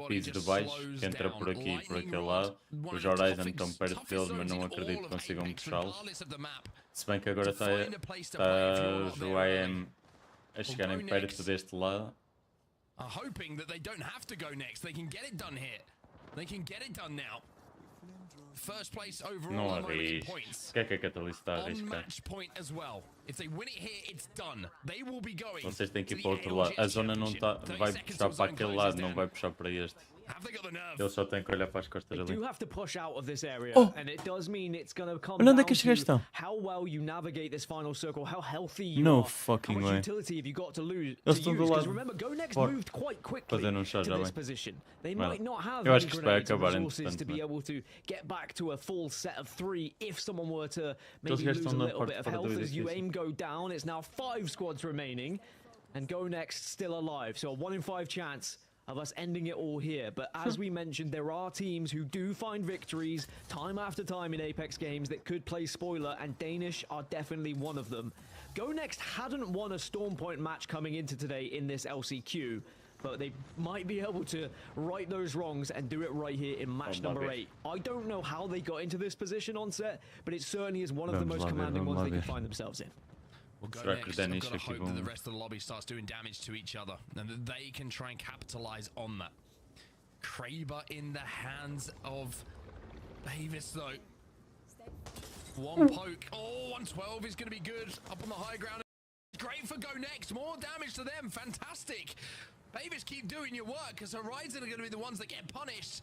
piso de baixo, que entra por aqui e por aquele lado. Os Horizon estão perto deles, mas não acredito que consigam puxá-los. Se bem que agora está os UAM a chegarem perto deste lado. Hoping that they don't have to go next, they can get it done here. They can get it done now. First place overall. Não arrisco. O que é a Catalyst está a arriscar? Vocês têm que ir para o outro lado. A zona não está, vai puxar para aquele lado, não vai puxar para este. Eles só têm que olhar para as costas ali. Oh! Olha onde é que estes gajos estão. No fucking way. Eles estão do lado fora, fazendo um chá já bem. Eu acho que isto vai acabar entretanto. Eles gajos estão na parte fora do edifício. It's now 5 squads remaining, and Go Next still alive. So a 1 in 5 chance of us ending it all here. But as we mentioned, there are teams who do find victories time after time in Apex games that could play spoiler, and Danish are definitely one of them. Go Next hadn't won a Storm Point match coming into today in this LCQ, but they might be able to right those wrongs and do it right here in match number 8. I don't know how they got into this position on set, but it certainly is one of the most commanding ones they can find themselves in. Well, Go Next have got to hope that the rest of the lobby starts doing damage to each other, and that they can try and capitalize on that. Kraber in the hands of Davis, though. One poke. Oh, 112 is going to be good. Up on the high ground. Great for Go Next. More damage to them. Fantastic. Davis, keep doing your work, because Horizon are going to be the ones that get punished.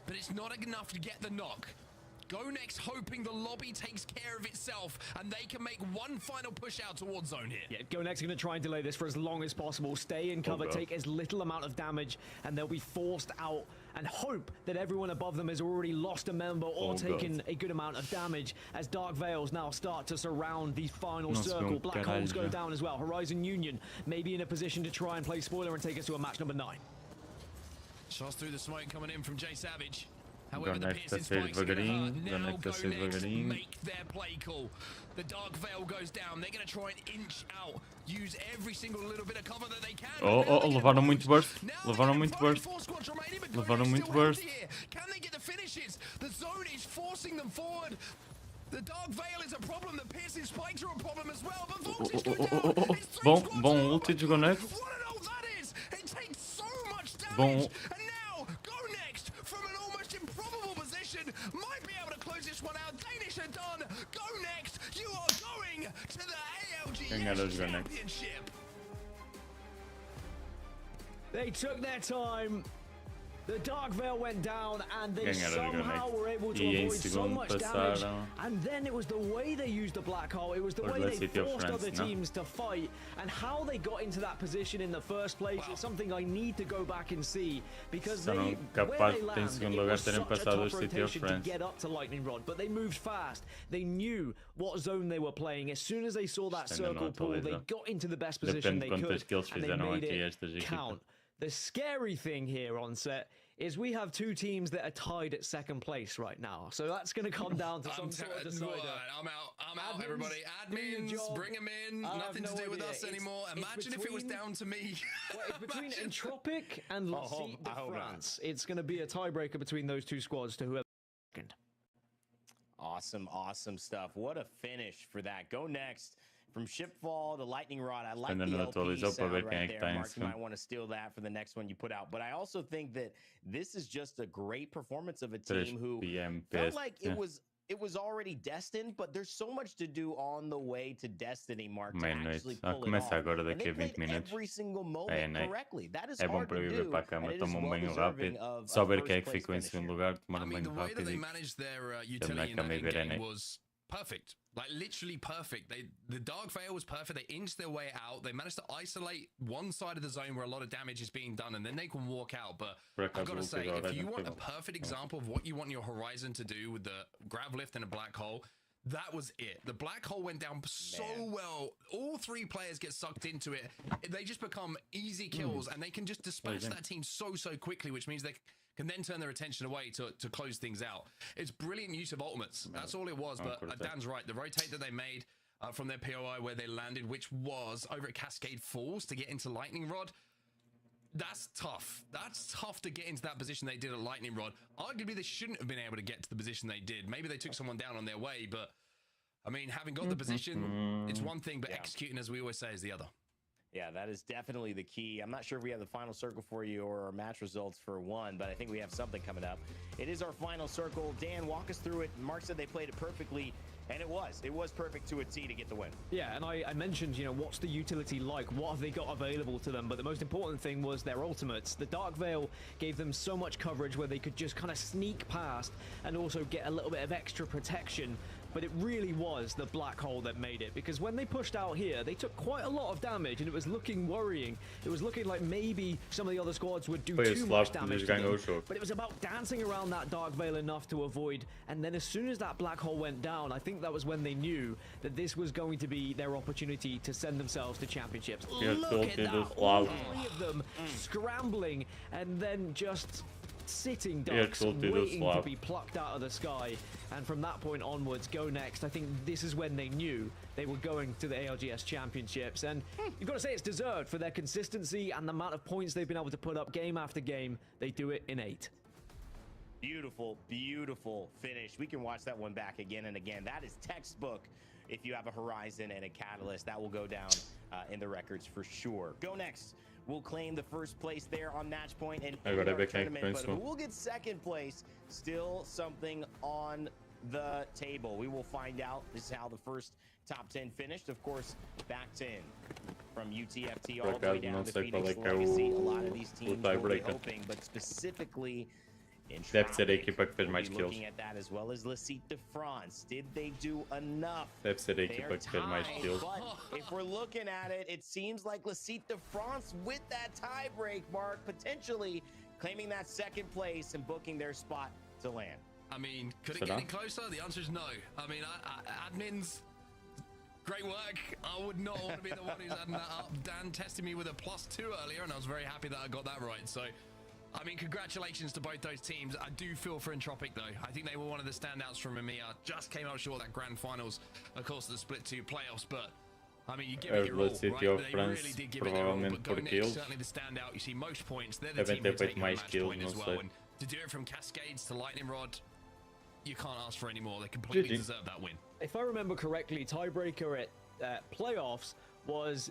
But it's not enough to get the knock. Go Next hoping the lobby takes care of itself and they can make one final push out towards zone here. Yeah, Go Next are going to try and delay this for as long as possible. Stay in cover, take as little amount of damage, and they'll be forced out and hope that everyone above them has already lost a member or taken a good amount of damage as Dark Veils now start to surround the final circle. Black Holes go down as well. Horizon Union may be in a position to try and play spoiler and take us to a match number 9. Shots through the smoke coming in from Jay Savage. However, the piercing spikes are going to now Go Next make their play call. The Dark Veil goes down. They're going to try and inch out. Use every single little bit of cover that they can. Levaram muito burst. Levaram muito burst. Levaram muito burst. Can they get the finishes? The zone is forcing them forward. The Dark Veil is a problem. The piercing spikes are a problem as well. But Voltage go down. Bom ulti de Go Next. What an ult that is! It takes so much damage. And now Go Next from an almost improbable position might be able to close this one out. Danish are done. Go Next. You are going to the ALGS Championship. They took their time. The Dark Veil went down, and they somehow were able to avoid so much damage. And then it was the way they used the Black Hole, it was the way they forced other teams to fight, and how they got into that position in the first place is something I need to go back and see, because they, where they landed, it was such a tough rotation to get up to Lightning Rod, but they moved fast. They knew what zone they were playing. As soon as they saw that circle pull, they got into the best position they could, and they made it count. The scary thing here on set is we have 2 teams that are tied at 2nd place right now. So that's going to come down to some sort of decider. I'm out, everybody. Admins, bring them in. Nothing to do with us anymore. Imagine if it was down to me. Well, it's between Entropic and Lancite de France. It's going to be a tiebreaker between those 2 squads to whoever second. Awesome stuff. What a finish for that. Go Next. From Shipfall to Lightning Rod, I like the LP sound right there. Mark, you might want to steal that for the next one you put out. But I also think that this is just a great performance of a team who felt like it was already destined, but there's so much to do on the way to destiny, Mark, to actually pull it off. And they played every single moment correctly. That is hard to do, and it is well deserving of first place finish here. I mean, the way that they managed their utility in that game was perfect, like literally perfect. The Dark Veil was perfect. They inched their way out. They managed to isolate one side of the zone where a lot of damage is being done, and then they can walk out. But I've got to say, if you want a perfect example of what you want your Horizon to do with the grav lift and a black hole, that was it. The black hole went down so well. All three players get sucked into it. They just become easy kills, and they can just dispatch that team so quickly, which means they can then turn their attention away to close things out. It's brilliant use of ultimates. That's all it was. But Dan's right. The rotate that they made from their POI where they landed, which was over at Cascade Falls to get into Lightning Rod, that's tough. That's tough to get into that position they did at Lightning Rod. Arguably, they shouldn't have been able to get to the position they did. Maybe they took someone down on their way, but I mean, having got the position, it's one thing, but executing, as we always say, is the other. Yeah, that is definitely the key. I'm not sure if we have the final circle for you or our match results for one, but I think we have something coming up. It is our final circle. Dan, walk us through it. Mark said they played it perfectly, and it was perfect to a T to get the win. Yeah, and I mentioned, you know, what's the utility like? What have they got available to them? But the most important thing was their ultimates. The Dark Veil gave them so much coverage where they could just kind of sneak past and also get a little bit of extra protection. But it really was the black hole that made it, because when they pushed out here, they took quite a lot of damage, and it was looking worrying. It was looking like maybe some of the other squads would do too much damage to them, but it was about dancing around that Dark Veil enough to avoid. And then as soon as that black hole went down, I think that was when they knew that this was going to be their opportunity to send themselves to championships. Look at that, all three of them scrambling and then just sitting ducks, waiting to be plucked out of the sky. And from that point onwards, go next. I think this is when they knew they were going to the ALGS championships, and you've got to say it's deserved for their consistency and the amount of points they've been able to put up game after game. They do it in 8. Beautiful, beautiful finish. We can watch that one back again and again. That is textbook. If you have a Horizon and a Catalyst, that will go down in the records for sure. Go next. We'll claim the first place there on match point and tournament, but who will get second place? Still something on the table. We will find out. This is how the first top 10 finished. Of course, back 10 from UTFT all the way down to Phoenix Legacy. A lot of these teams will be hoping, but specifically deve ser a equipa que fez mais kills. Looking at that as well as Lecite de France. Did they do enough? Deve ser a equipa que fez mais kills. But if we're looking at it, it seems like Lecite de France with that tie break, Mark, potentially claiming that second place and booking their spot to land. I mean, could it get any closer? The answer is no. I mean, admins, great work. I would not want to be the one who's adding that up. Dan tested me with a +2 earlier, and I was very happy that I got that right. So, I mean, congratulations to both those teams. I do feel for Entropic, though. I think they were one of the standouts from EMEA. Just came out short of that grand finals, of course, the split 2 playoffs. But, I mean, you give it your all, right? They really did give it their all. But going next, certainly the standout. You see most points. They're the team who take a match point as well. And to do it from Cascades to Lightning Rod, you can't ask for any more. They completely deserve that win. If I remember correctly, tiebreaker at playoffs was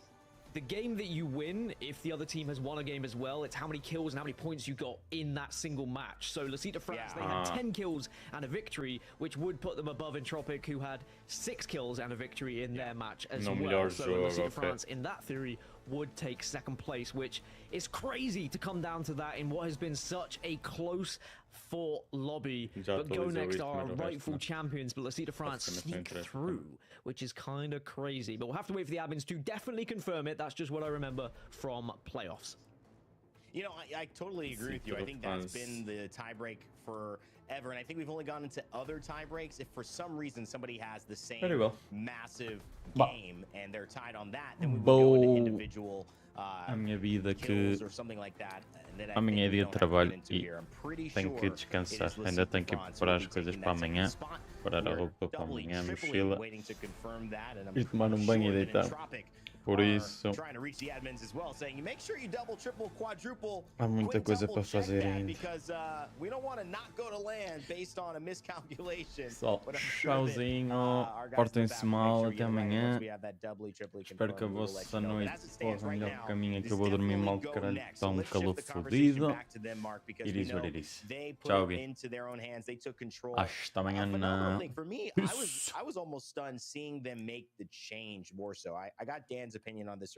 the game that you win if the other team has won a game as well. It's how many kills and how many points you got in that single match. So Lecite de France, they had 10 kills and a victory, which would put them above Entropic, who had 6 kills and a victory in their match as well. So Lecite de France, in that theory, would take second place, which is crazy to come down to that in what has been such a close fought lobby. But Go Next are rightful champions, but Lecite de France sneak through, which is kind of crazy. But we'll have to wait for the admins to definitely confirm it. That's just what I remember from playoffs. You know, I totally agree with you. I think that's been the tiebreak forever, and I think we've only gone into other tiebreaks if for some reason somebody has the same massive game and they're tied on that, then we would go into individual a minha vida que or something like that. a minha é dia de trabalho e tenho que descansar. Ainda tenho que preparar as coisas para amanhã, preparar a roupa para amanhã, a mochila, e tomar um banho e deitar. Por isso, há muita coisa para fazer ainda. Pessoal, tchauzinho, portem-se mal, até amanhã. Espero que a vossa noite corra melhor que a minha, que eu vou dormir mal de caralho, está um calor fodido. Iris Veriris. Tchau, Gui. Hasta amanhã. I was almost stunned seeing them make the change more so. I got Dan's opinion on this